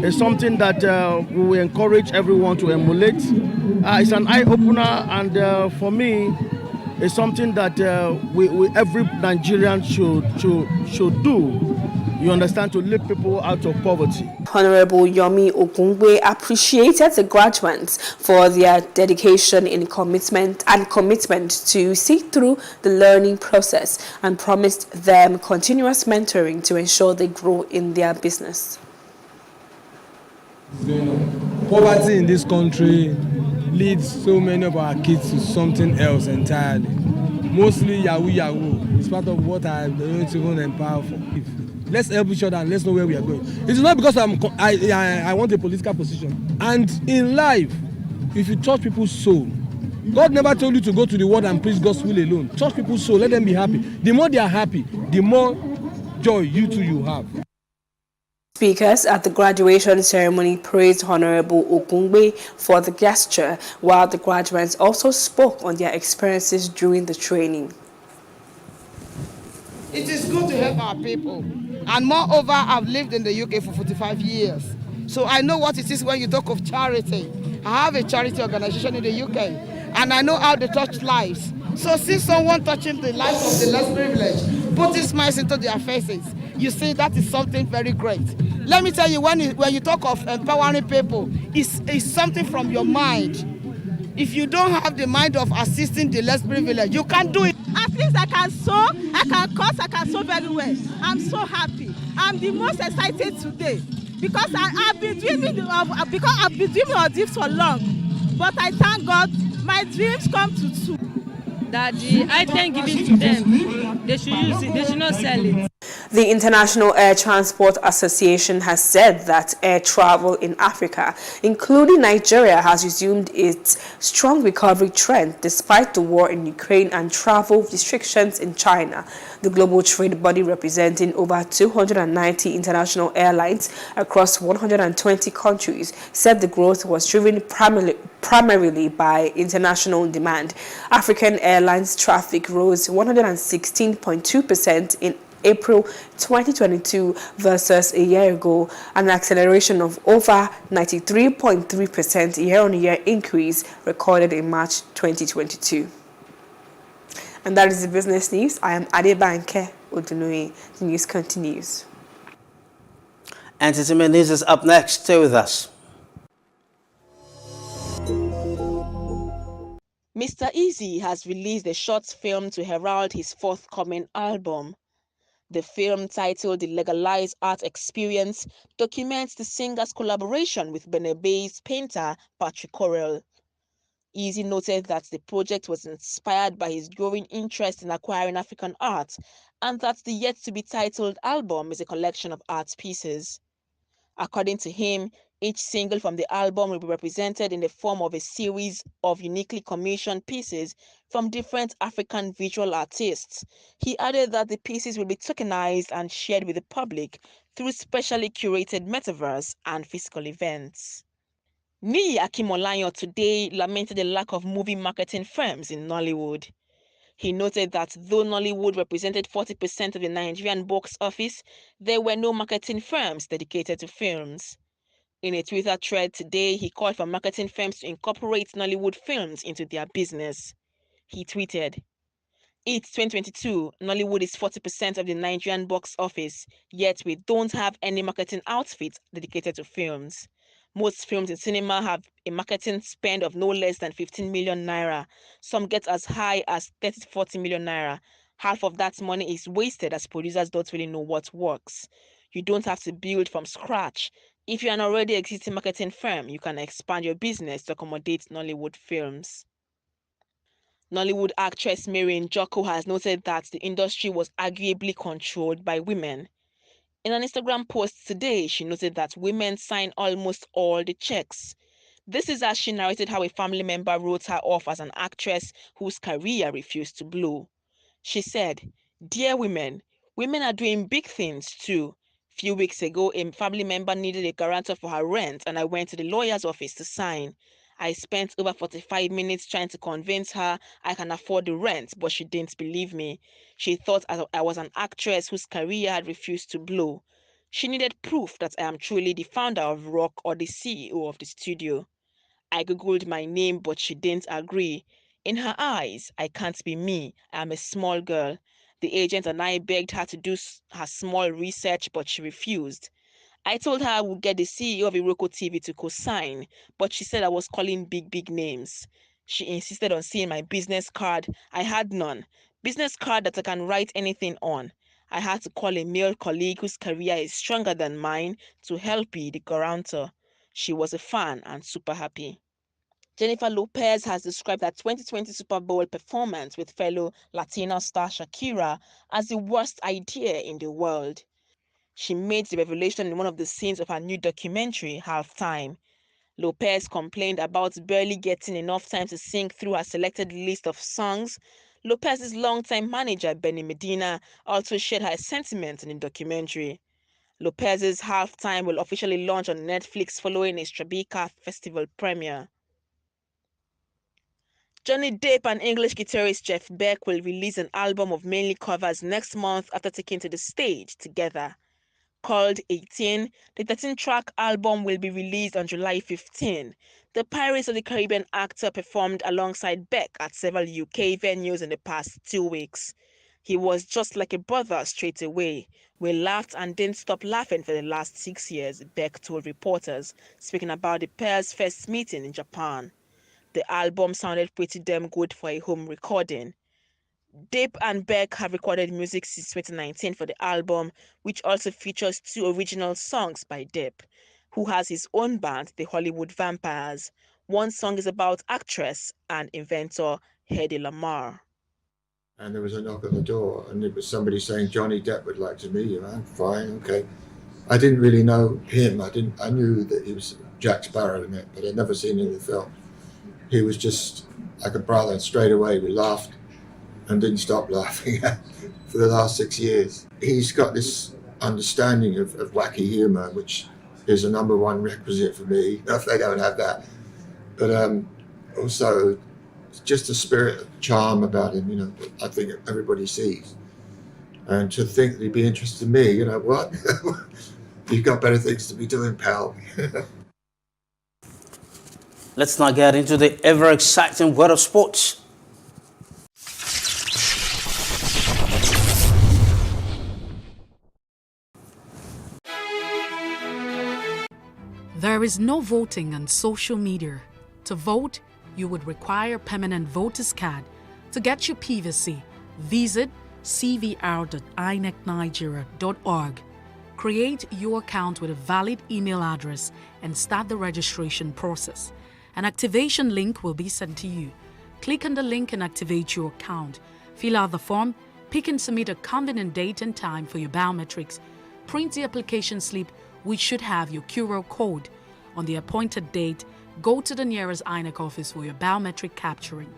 It's something that we will encourage everyone to emulate. It's an eye-opener, and for me, it's something that every Nigerian should do. You understand, to lift people out of poverty. Honorable Yomi Ogungwe appreciated the graduates for their dedication and commitment to see through the learning process and promised them continuous mentoring to ensure they grow in their business. Poverty in this country leads so many of our kids to something else entirely. Mostly Yahoo. It's part of what I don't even empower for. Let's help each other and let's know where we are going. It's not because I want a political position. And in life, if you touch people's soul, God never told you to go to the world and preach gospel alone. Touch people's soul, let them be happy. The more they are happy, the more joy you have. Speakers at the graduation ceremony praised Honorable Ogungwe for the gesture, while the graduates also spoke on their experiences during the training. It is good to help our people, and moreover, I've lived in the UK for 45 years, so I know what it is when you talk of charity. I have a charity organization in the UK, and I know how they touch lives. So see someone touching the lives of the less privileged, putting smiles into their faces, you see that is something very great. Let me tell you, when you talk of empowering people, it's something from your mind. If you don't have the mind of assisting the less privileged, you can't do it. At least I can sew, I can cut, I can sew very well. I'm so happy. I'm the most excited today because I've been dreaming of this for long. But I thank God my dreams come to true. That the item given to them, they should use it, they should not sell it. The International Air Transport Association has said that air travel in Africa, including Nigeria, has resumed its strong recovery trend despite the war in Ukraine and travel restrictions in China. The global trade body, representing over 290 international airlines across 120 countries, said the growth was driven primarily by international demand. African airlines traffic rose 116.2% in April 2022 versus a year ago, an acceleration of over 93.3% year-on-year increase recorded in March 2022. And that is the business news. I am Adebanke Odunui. The news continues. Entertainment news is up next. Stay with us. Mr. Easy has released a short film to herald his forthcoming album. The film, titled The Legalized Art Experience, documents the singer's collaboration with Benin-based painter Patrick Correll. Easy noted that the project was inspired by his growing interest in acquiring African art and that the yet-to-be-titled album is a collection of art pieces. According to him, each single from the album will be represented in the form of a series of uniquely commissioned pieces from different African visual artists. He added that the pieces will be tokenized and shared with the public through specially curated metaverse and physical events. Niyi Akimolayan today lamented the lack of movie marketing firms in Nollywood. He noted that though Nollywood represented 40% of the Nigerian box office, there were no marketing firms dedicated to films. In a Twitter thread today, he called for marketing firms to incorporate Nollywood films into their business. He tweeted, "It's 2022, Nollywood is 40% of the Nigerian box office, yet we don't have any marketing outfit dedicated to films. Most films in cinema have a marketing spend of no less than 15 million naira. Some get as high as 30 to 40 million naira. Half of that money is wasted as producers don't really know what works. You don't have to build from scratch. If you're an already existing marketing firm, you can expand your business to accommodate Nollywood films. Nollywood actress Mary Njoku has noted that the industry was arguably controlled by women. In an Instagram post today, she noted that women sign almost all the checks. This is as she narrated how a family member wrote her off as an actress whose career refused to blow. She said, "Dear women, women are doing big things too. Few weeks ago, a family member needed a guarantor for her rent and I went to the lawyer's office to sign. I spent over 45 minutes trying to convince her I can afford the rent, but she didn't believe me. She thought I was an actress whose career had refused to blow. She needed proof that I am truly the founder of Rock or the CEO of the studio. I googled my name, but she didn't agree. In her eyes, I can't be me. I am a small girl. The agent and I begged her to do her small research, but she refused. I told her I would get the CEO of Iroko TV to co-sign, but she said I was calling big names. She insisted on seeing my business card. I had none. Business card that I can write anything on. I had to call a male colleague whose career is stronger than mine to help be the guarantor. She was a fan and super happy. Jennifer Lopez has described her 2020 Super Bowl performance with fellow Latina star Shakira as the worst idea in the world. She made the revelation in one of the scenes of her new documentary, Halftime. Lopez complained about barely getting enough time to sing through her selected list of songs. Lopez's longtime manager, Benny Medina, also shared her sentiments in the documentary. Lopez's Halftime will officially launch on Netflix following its Tribeca Festival premiere. Johnny Depp and English guitarist Jeff Beck will release an album of mainly covers next month after taking to the stage together. Called 18, the 13-track album will be released on July 15. The Pirates of the Caribbean actor performed alongside Beck at several UK venues in the past 2 weeks. He was just like a brother straight away. We laughed and didn't stop laughing for the last 6 years, Beck told reporters, speaking about the pair's first meeting in Japan. The album sounded pretty damn good for a home recording. Depp and Beck have recorded music since 2019 for the album, which also features 2 original songs by Depp, who has his own band, the Hollywood Vampires. One song is about actress and inventor Hedy Lamarr. And there was a knock at the door, and it was somebody saying Johnny Depp would like to meet you. I'm fine, okay. I didn't really know him. I knew that he was Jack Sparrow in it, but I'd never seen him in the film. He was just like a brother. Straight away we laughed and didn't stop laughing for the last 6 years. He's got this understanding of wacky humour, which is a number one requisite for me. If they don't have that, but also just a spirit of charm about him, I think everybody sees. And to think that he'd be interested in me, what? You've got better things to be doing, pal. Let's now get into the ever-exciting world of sports. There is no voting on social media. To vote, you would require permanent voter's card. To get your PVC, visit cvr.inecnigeria.org. Create your account with a valid email address and start the registration process. An activation link will be sent to you. Click on the link and activate your account. Fill out the form, pick and submit a convenient date and time for your biometrics. Print the application slip, which should have your QR code. On the appointed date, go to the nearest INEC office for your biometric capturing.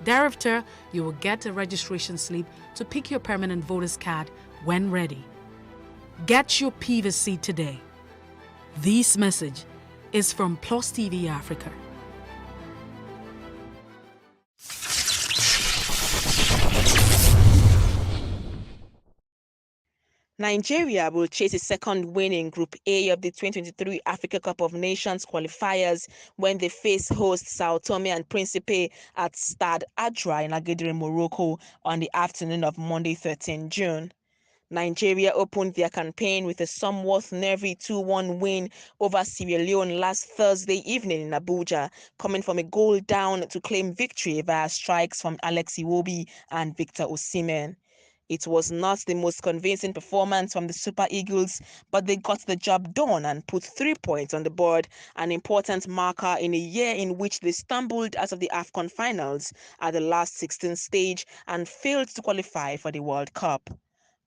Thereafter, you will get a registration slip to pick your permanent voter's card when ready. Get your PVC today. This message is from Plus TV Africa. Nigeria will chase a second win in Group A of the 2023 Africa Cup of Nations qualifiers when they face host Sao Tome and Principe at Stade Adra in Agadir, Morocco on the afternoon of Monday, 13 June. Nigeria opened their campaign with a somewhat nervy 2-1 win over Sierra Leone last Thursday evening in Abuja, coming from a goal down to claim victory via strikes from Alex Iwobi and Victor Osimhen. It was not the most convincing performance from the Super Eagles, but they got the job done and put 3 points on the board, an important marker in a year in which they stumbled out of the AFCON finals at the last 16 stage and failed to qualify for the World Cup.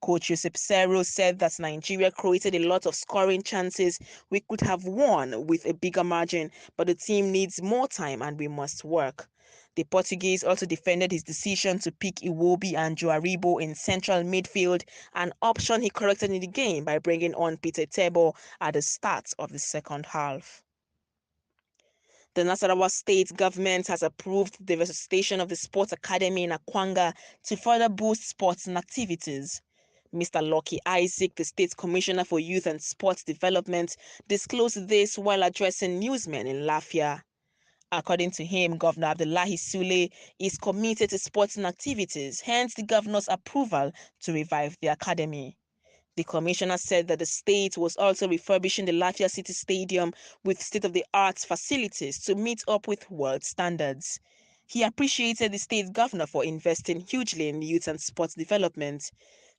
Coach Josep Serro said that Nigeria created a lot of scoring chances we could have won with a bigger margin, but the team needs more time and we must work. The Portuguese also defended his decision to pick Iwobi and Joaribo in central midfield, an option he corrected in the game by bringing on Peter Tebo at the start of the second half. The Nasarawa state government has approved the resuscitation of the sports academy in Akwanga to further boost sports and activities. Mr. Lucky Isaac, the State Commissioner for Youth and Sports Development, disclosed this while addressing newsmen in Lafia. According to him, Governor Abdullahi Sule is committed to sports and activities, hence the governor's approval to revive the academy. The commissioner said that the state was also refurbishing the Lafia City Stadium with state-of-the-art facilities to meet up with world standards. He appreciated the state governor for investing hugely in youth and sports development.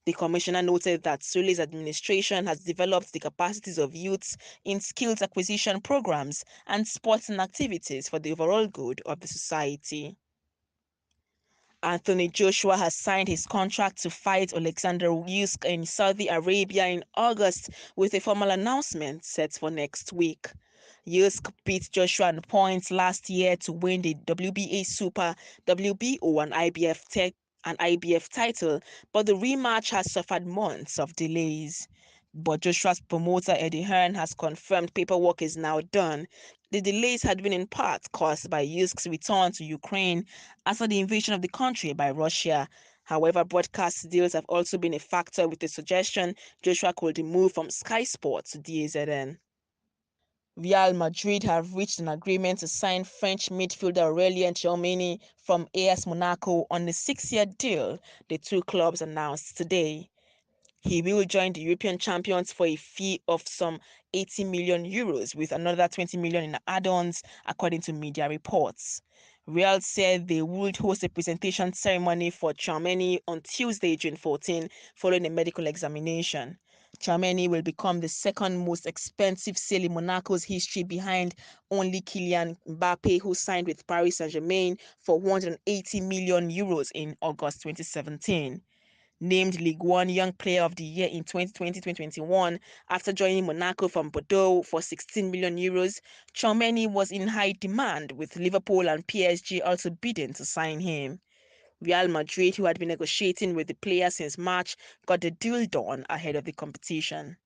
The commissioner noted that Sule's administration has developed the capacities of youths in skills acquisition programs and sports and activities for the overall good of the society. Anthony Joshua has signed his contract to fight Alexander Usyk in Saudi Arabia in August, with a formal announcement set for next week. Usyk beat Joshua in points last year to win the WBA Super, WBO and IBF title, but the rematch has suffered months of delays. But Joshua's promoter Eddie Hearn has confirmed paperwork is now done. The delays had been in part caused by Usyk's return to Ukraine after the invasion of the country by Russia. However, broadcast deals have also been a factor, with the suggestion Joshua could be moved from Sky Sports to DAZN. Real Madrid have reached an agreement to sign French midfielder Aurelien Tchouameni from AS Monaco on a 6-year deal, the two clubs announced today. He will join the European champions for a fee of some 80 million euros, with another 20 million in add-ons, according to media reports. Real said they would host a presentation ceremony for Tchouameni on Tuesday, June 14, following a medical examination. Tchouameni will become the second most expensive sale in Monaco's history, behind only Kylian Mbappe, who signed with Paris Saint-Germain for 180 million euros in August 2017. Named Ligue 1 Young Player of the Year in 2020-2021 after joining Monaco from Bordeaux for 16 million euros, Tchouameni was in high demand, with Liverpool and PSG also bidding to sign him. Real Madrid, who had been negotiating with the player since March, got the deal done ahead of the competition.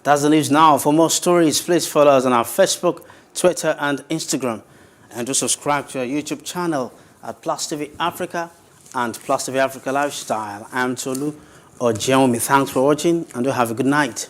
That's the news now. For more stories, please follow us on our Facebook, Twitter and Instagram. And do subscribe to our YouTube channel at Plus TV Africa and Plus TV Africa Lifestyle. I'm Tolu Ojeomi. Thanks for watching and do have a good night.